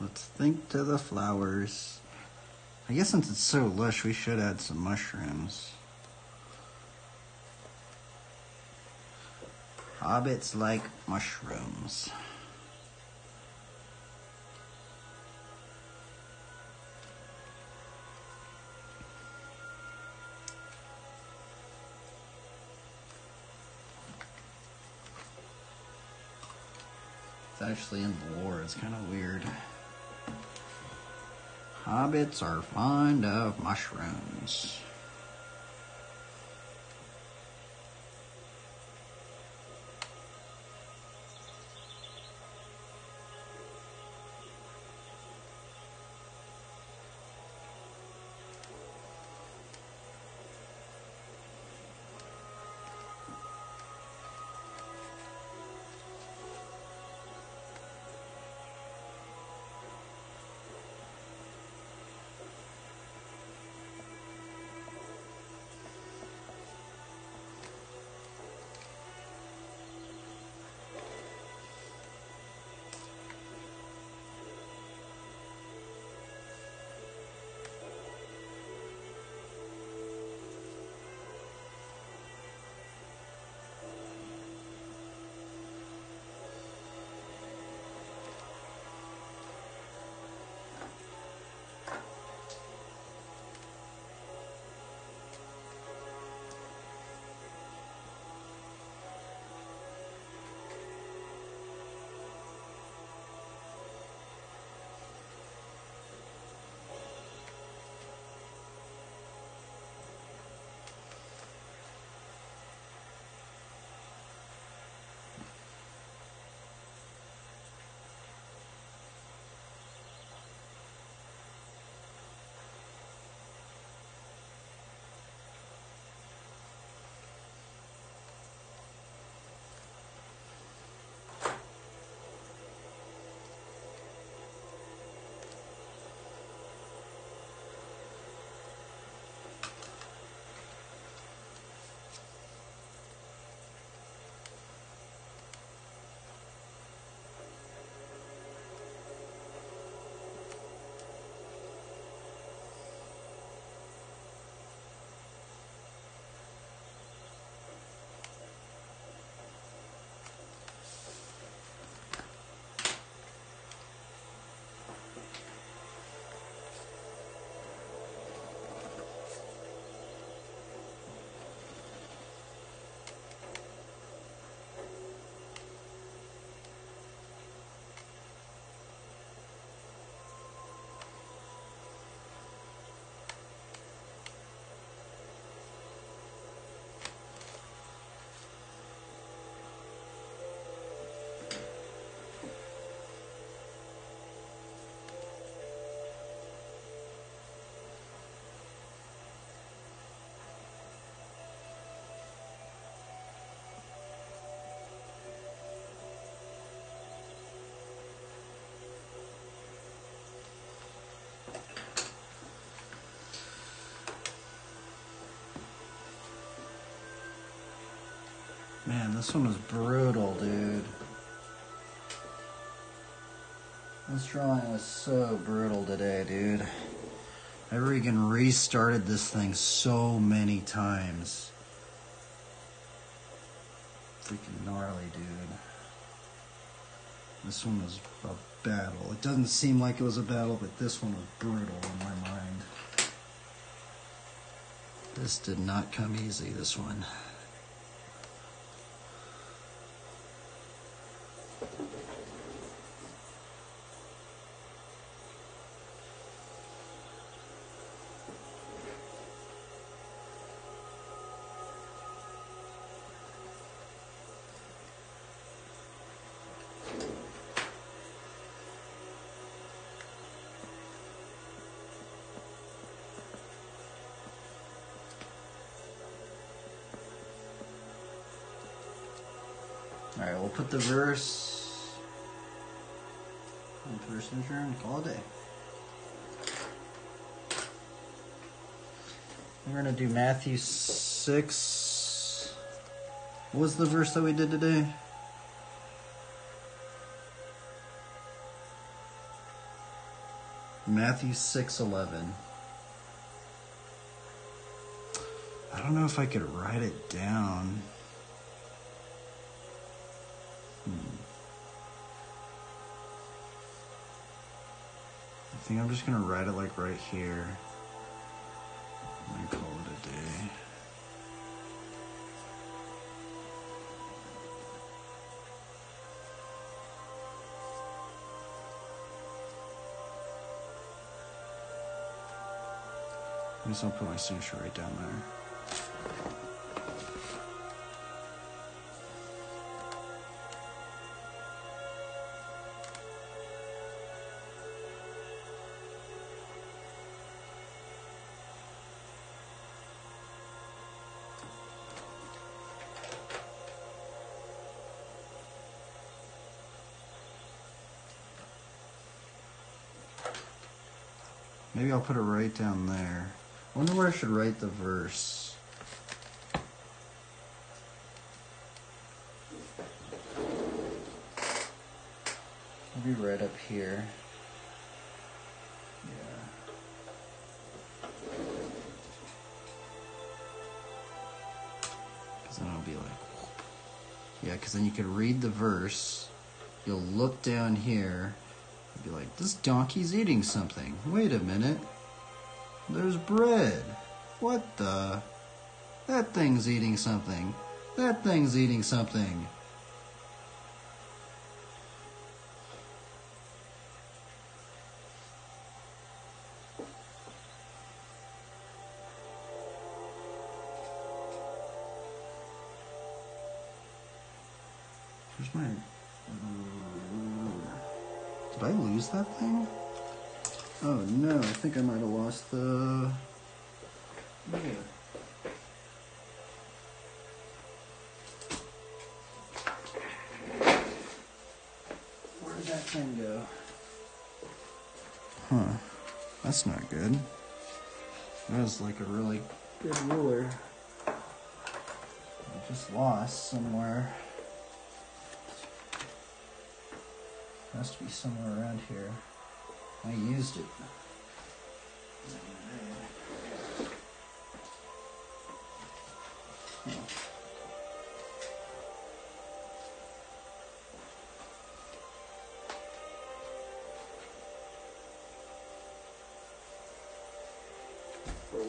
S4: Let's think to the flowers. I guess since it's so lush, we should add some mushrooms. Hobbits like mushrooms. It's actually in the lore. It's kind of weird. Hobbits are fond of mushrooms. Man, this one was brutal, dude. This drawing was so brutal today, dude. I freaking restarted this thing so many times. Freaking gnarly, dude. This one was a battle. It doesn't seem like it was a battle, but this one was brutal in my mind. This did not come easy, this one. Alright, we'll put the verse measure and call it a day. We're going to do Matthew 6. What was the verse that we did today? Matthew 6:11. I don't know if I could write it down. I think I'm just gonna write it like right here and call it a day. I guess I'll put my signature right down there. Maybe I'll put it right down there. I wonder where I should write the verse. Maybe right up here. Yeah. Because then it'll be like, yeah, because then you could read the verse. You'll look down here. Be like, this donkey's eating something. Wait a minute. There's bread. What the? That thing's eating something. That thing's eating something. Where's my... Did I lose that thing? Oh no, I think I might have lost the... Yeah. Where did that thing go? Huh. That's not good. That was like a really good ruler. I just lost somewhere. Has to be somewhere around here. I used it. Oh.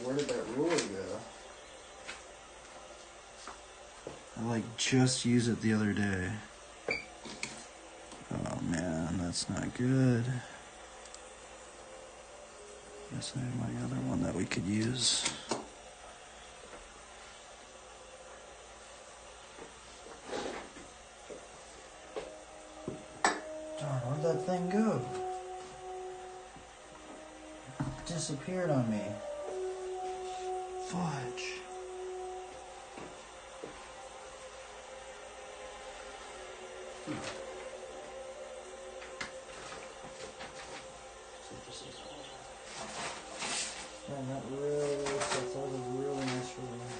S4: Where did that ruler go? I like just used it the other day. Oh man, that's not good. Guess I have my other one that we could use. Darn, where'd that thing go? It disappeared on me. Fudge. Man, that really sucks. That was a really nice ruler.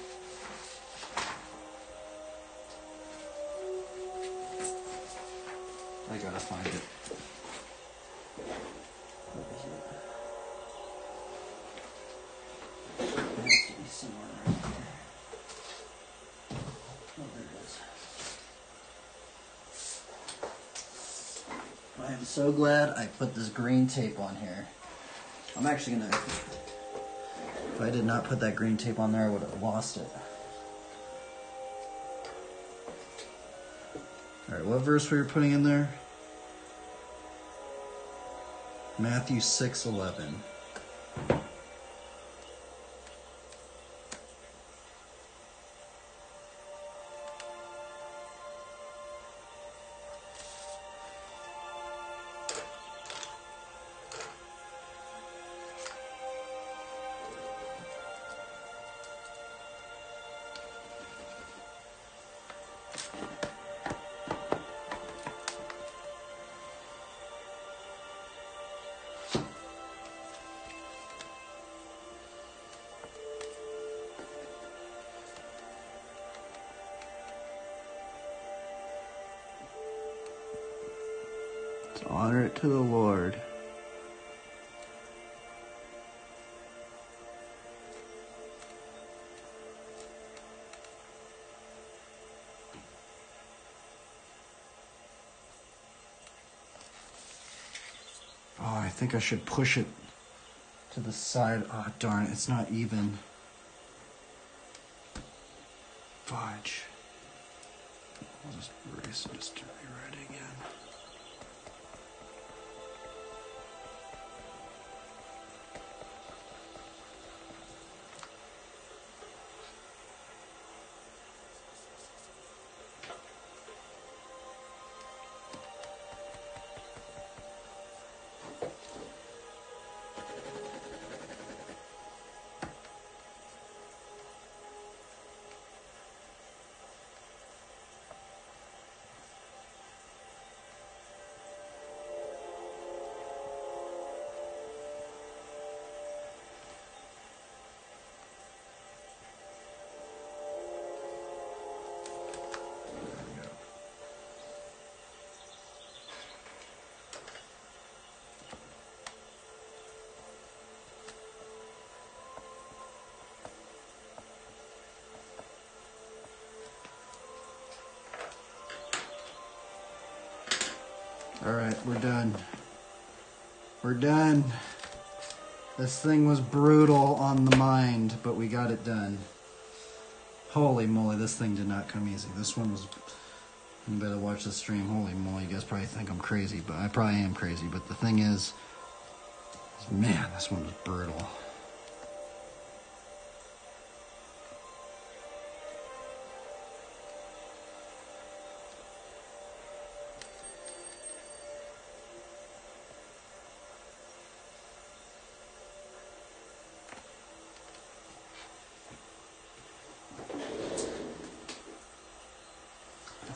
S4: so glad I put this green tape on here. I'm actually gonna, if I did not put that green tape on there, I would have lost it. Alright, what verse were you putting in there? Matthew 6:11. So honor it to the Lord. Oh, I think I should push it to the side. Oh, darn, it's not even. Fudge. I'll just erase and just rewrite it again. Alright, we're done. We're done. This thing was brutal on the mind, but we got it done. Holy moly, this thing did not come easy. This one was... You better watch the stream. Holy moly, you guys probably think I'm crazy, but I probably am crazy. But the thing is, man, this one was brutal.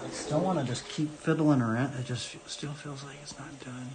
S4: I don't want to just keep fiddling around. It just still feels like it's not done.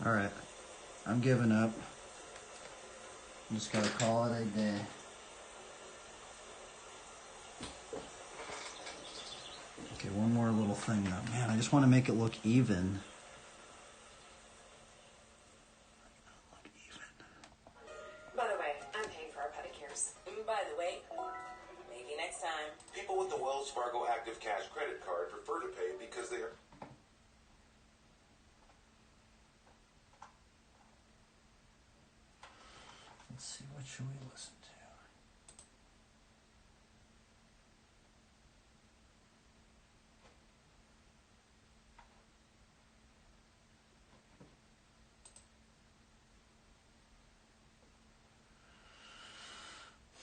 S4: Alright, I'm giving up. I'm just gotta call it a day. Okay, one more little thing though. Man, I just want to make it look even.
S9: By the way, I'm paying for our pedicures. By the way, maybe next time.
S2: People with the Wells Fargo Active Cash credit card prefer to pay because they are...
S4: Let's see, what should we listen to?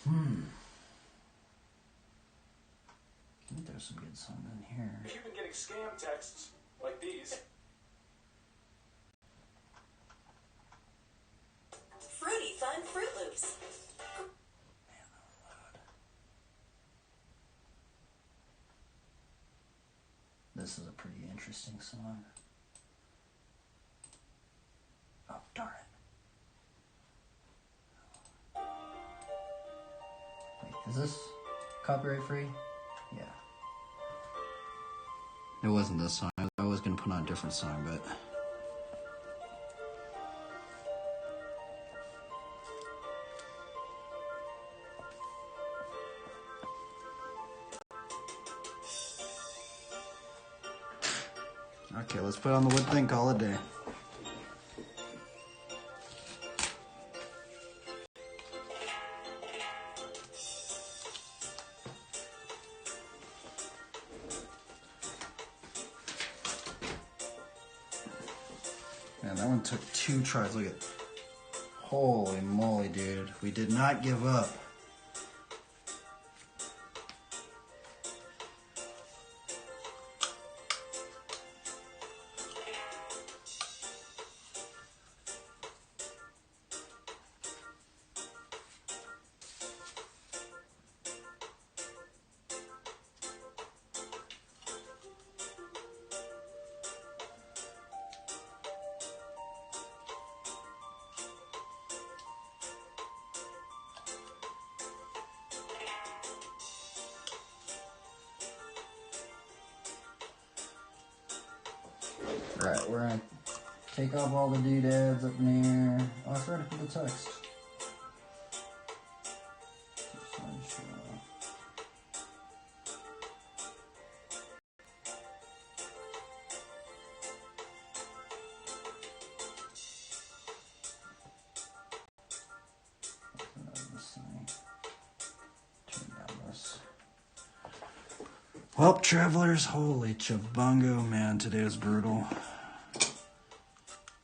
S4: I think there's some good songs in here.
S5: If you've been getting scam texts like these,
S4: this is a pretty interesting song. Oh, darn it. Wait, is this copyright free? Yeah. It wasn't this song. I was going to put on a different song, but... Okay, let's put on the wood thing, call it a day. Man, that one took 2 tries. Look at, holy moly, dude. We did not give up. Alright, we're gonna take off all the doodads up in here. Oh, I forgot to put the text. Well, travelers, holy chabungo, man, today was brutal.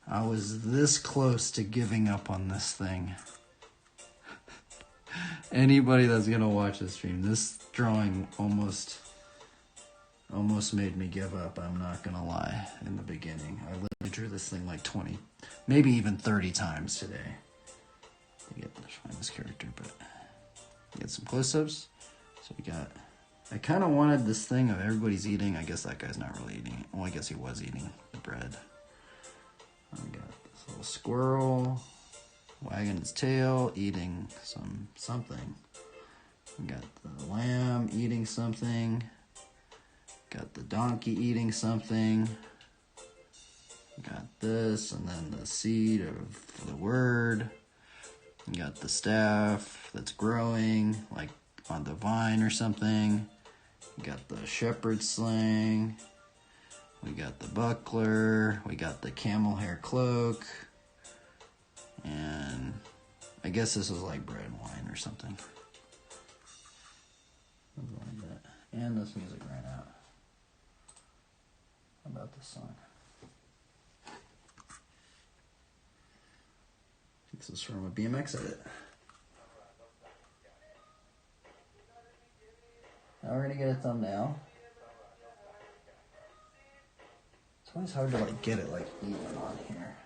S4: I was this close to giving up on this thing. Anybody that's gonna watch this stream, this drawing almost made me give up, I'm not gonna lie, in the beginning. I literally drew this thing like 20, maybe even 30 times today. Let's find this character, but get some close-ups. So we got... I kind of wanted this thing of everybody's eating. I guess that guy's not really eating it. Well, I guess he was eating the bread. We got this little squirrel wagging its tail, eating something. We got the lamb eating something. Got the donkey eating something. Got this, and then the seed of the word. We got the staff that's growing, like on the vine or something. We got the shepherd's sling. We got the buckler. We got the camel hair cloak. And I guess this is like bread and wine or something. Something like that. And this music ran out. How about this song? This is from a BMX edit. Now we're gonna get a thumbnail. It's always hard to like get it like even on here.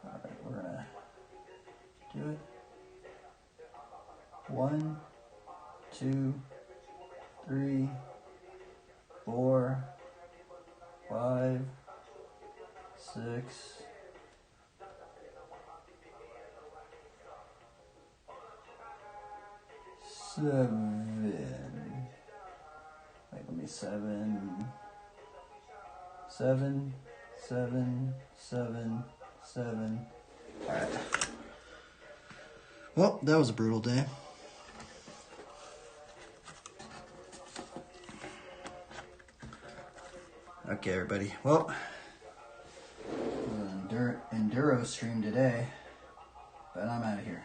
S4: Alright, we're gonna do it. 1, 2, 3, 4, 5, 6, 7. Wait, let me 7. 7, 7, 7, 7. Alright. Well, that was a brutal day. Okay, everybody. Well, an enduro stream today, but I'm out of here.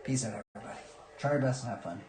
S4: Peace out, everybody. Try your best and have fun.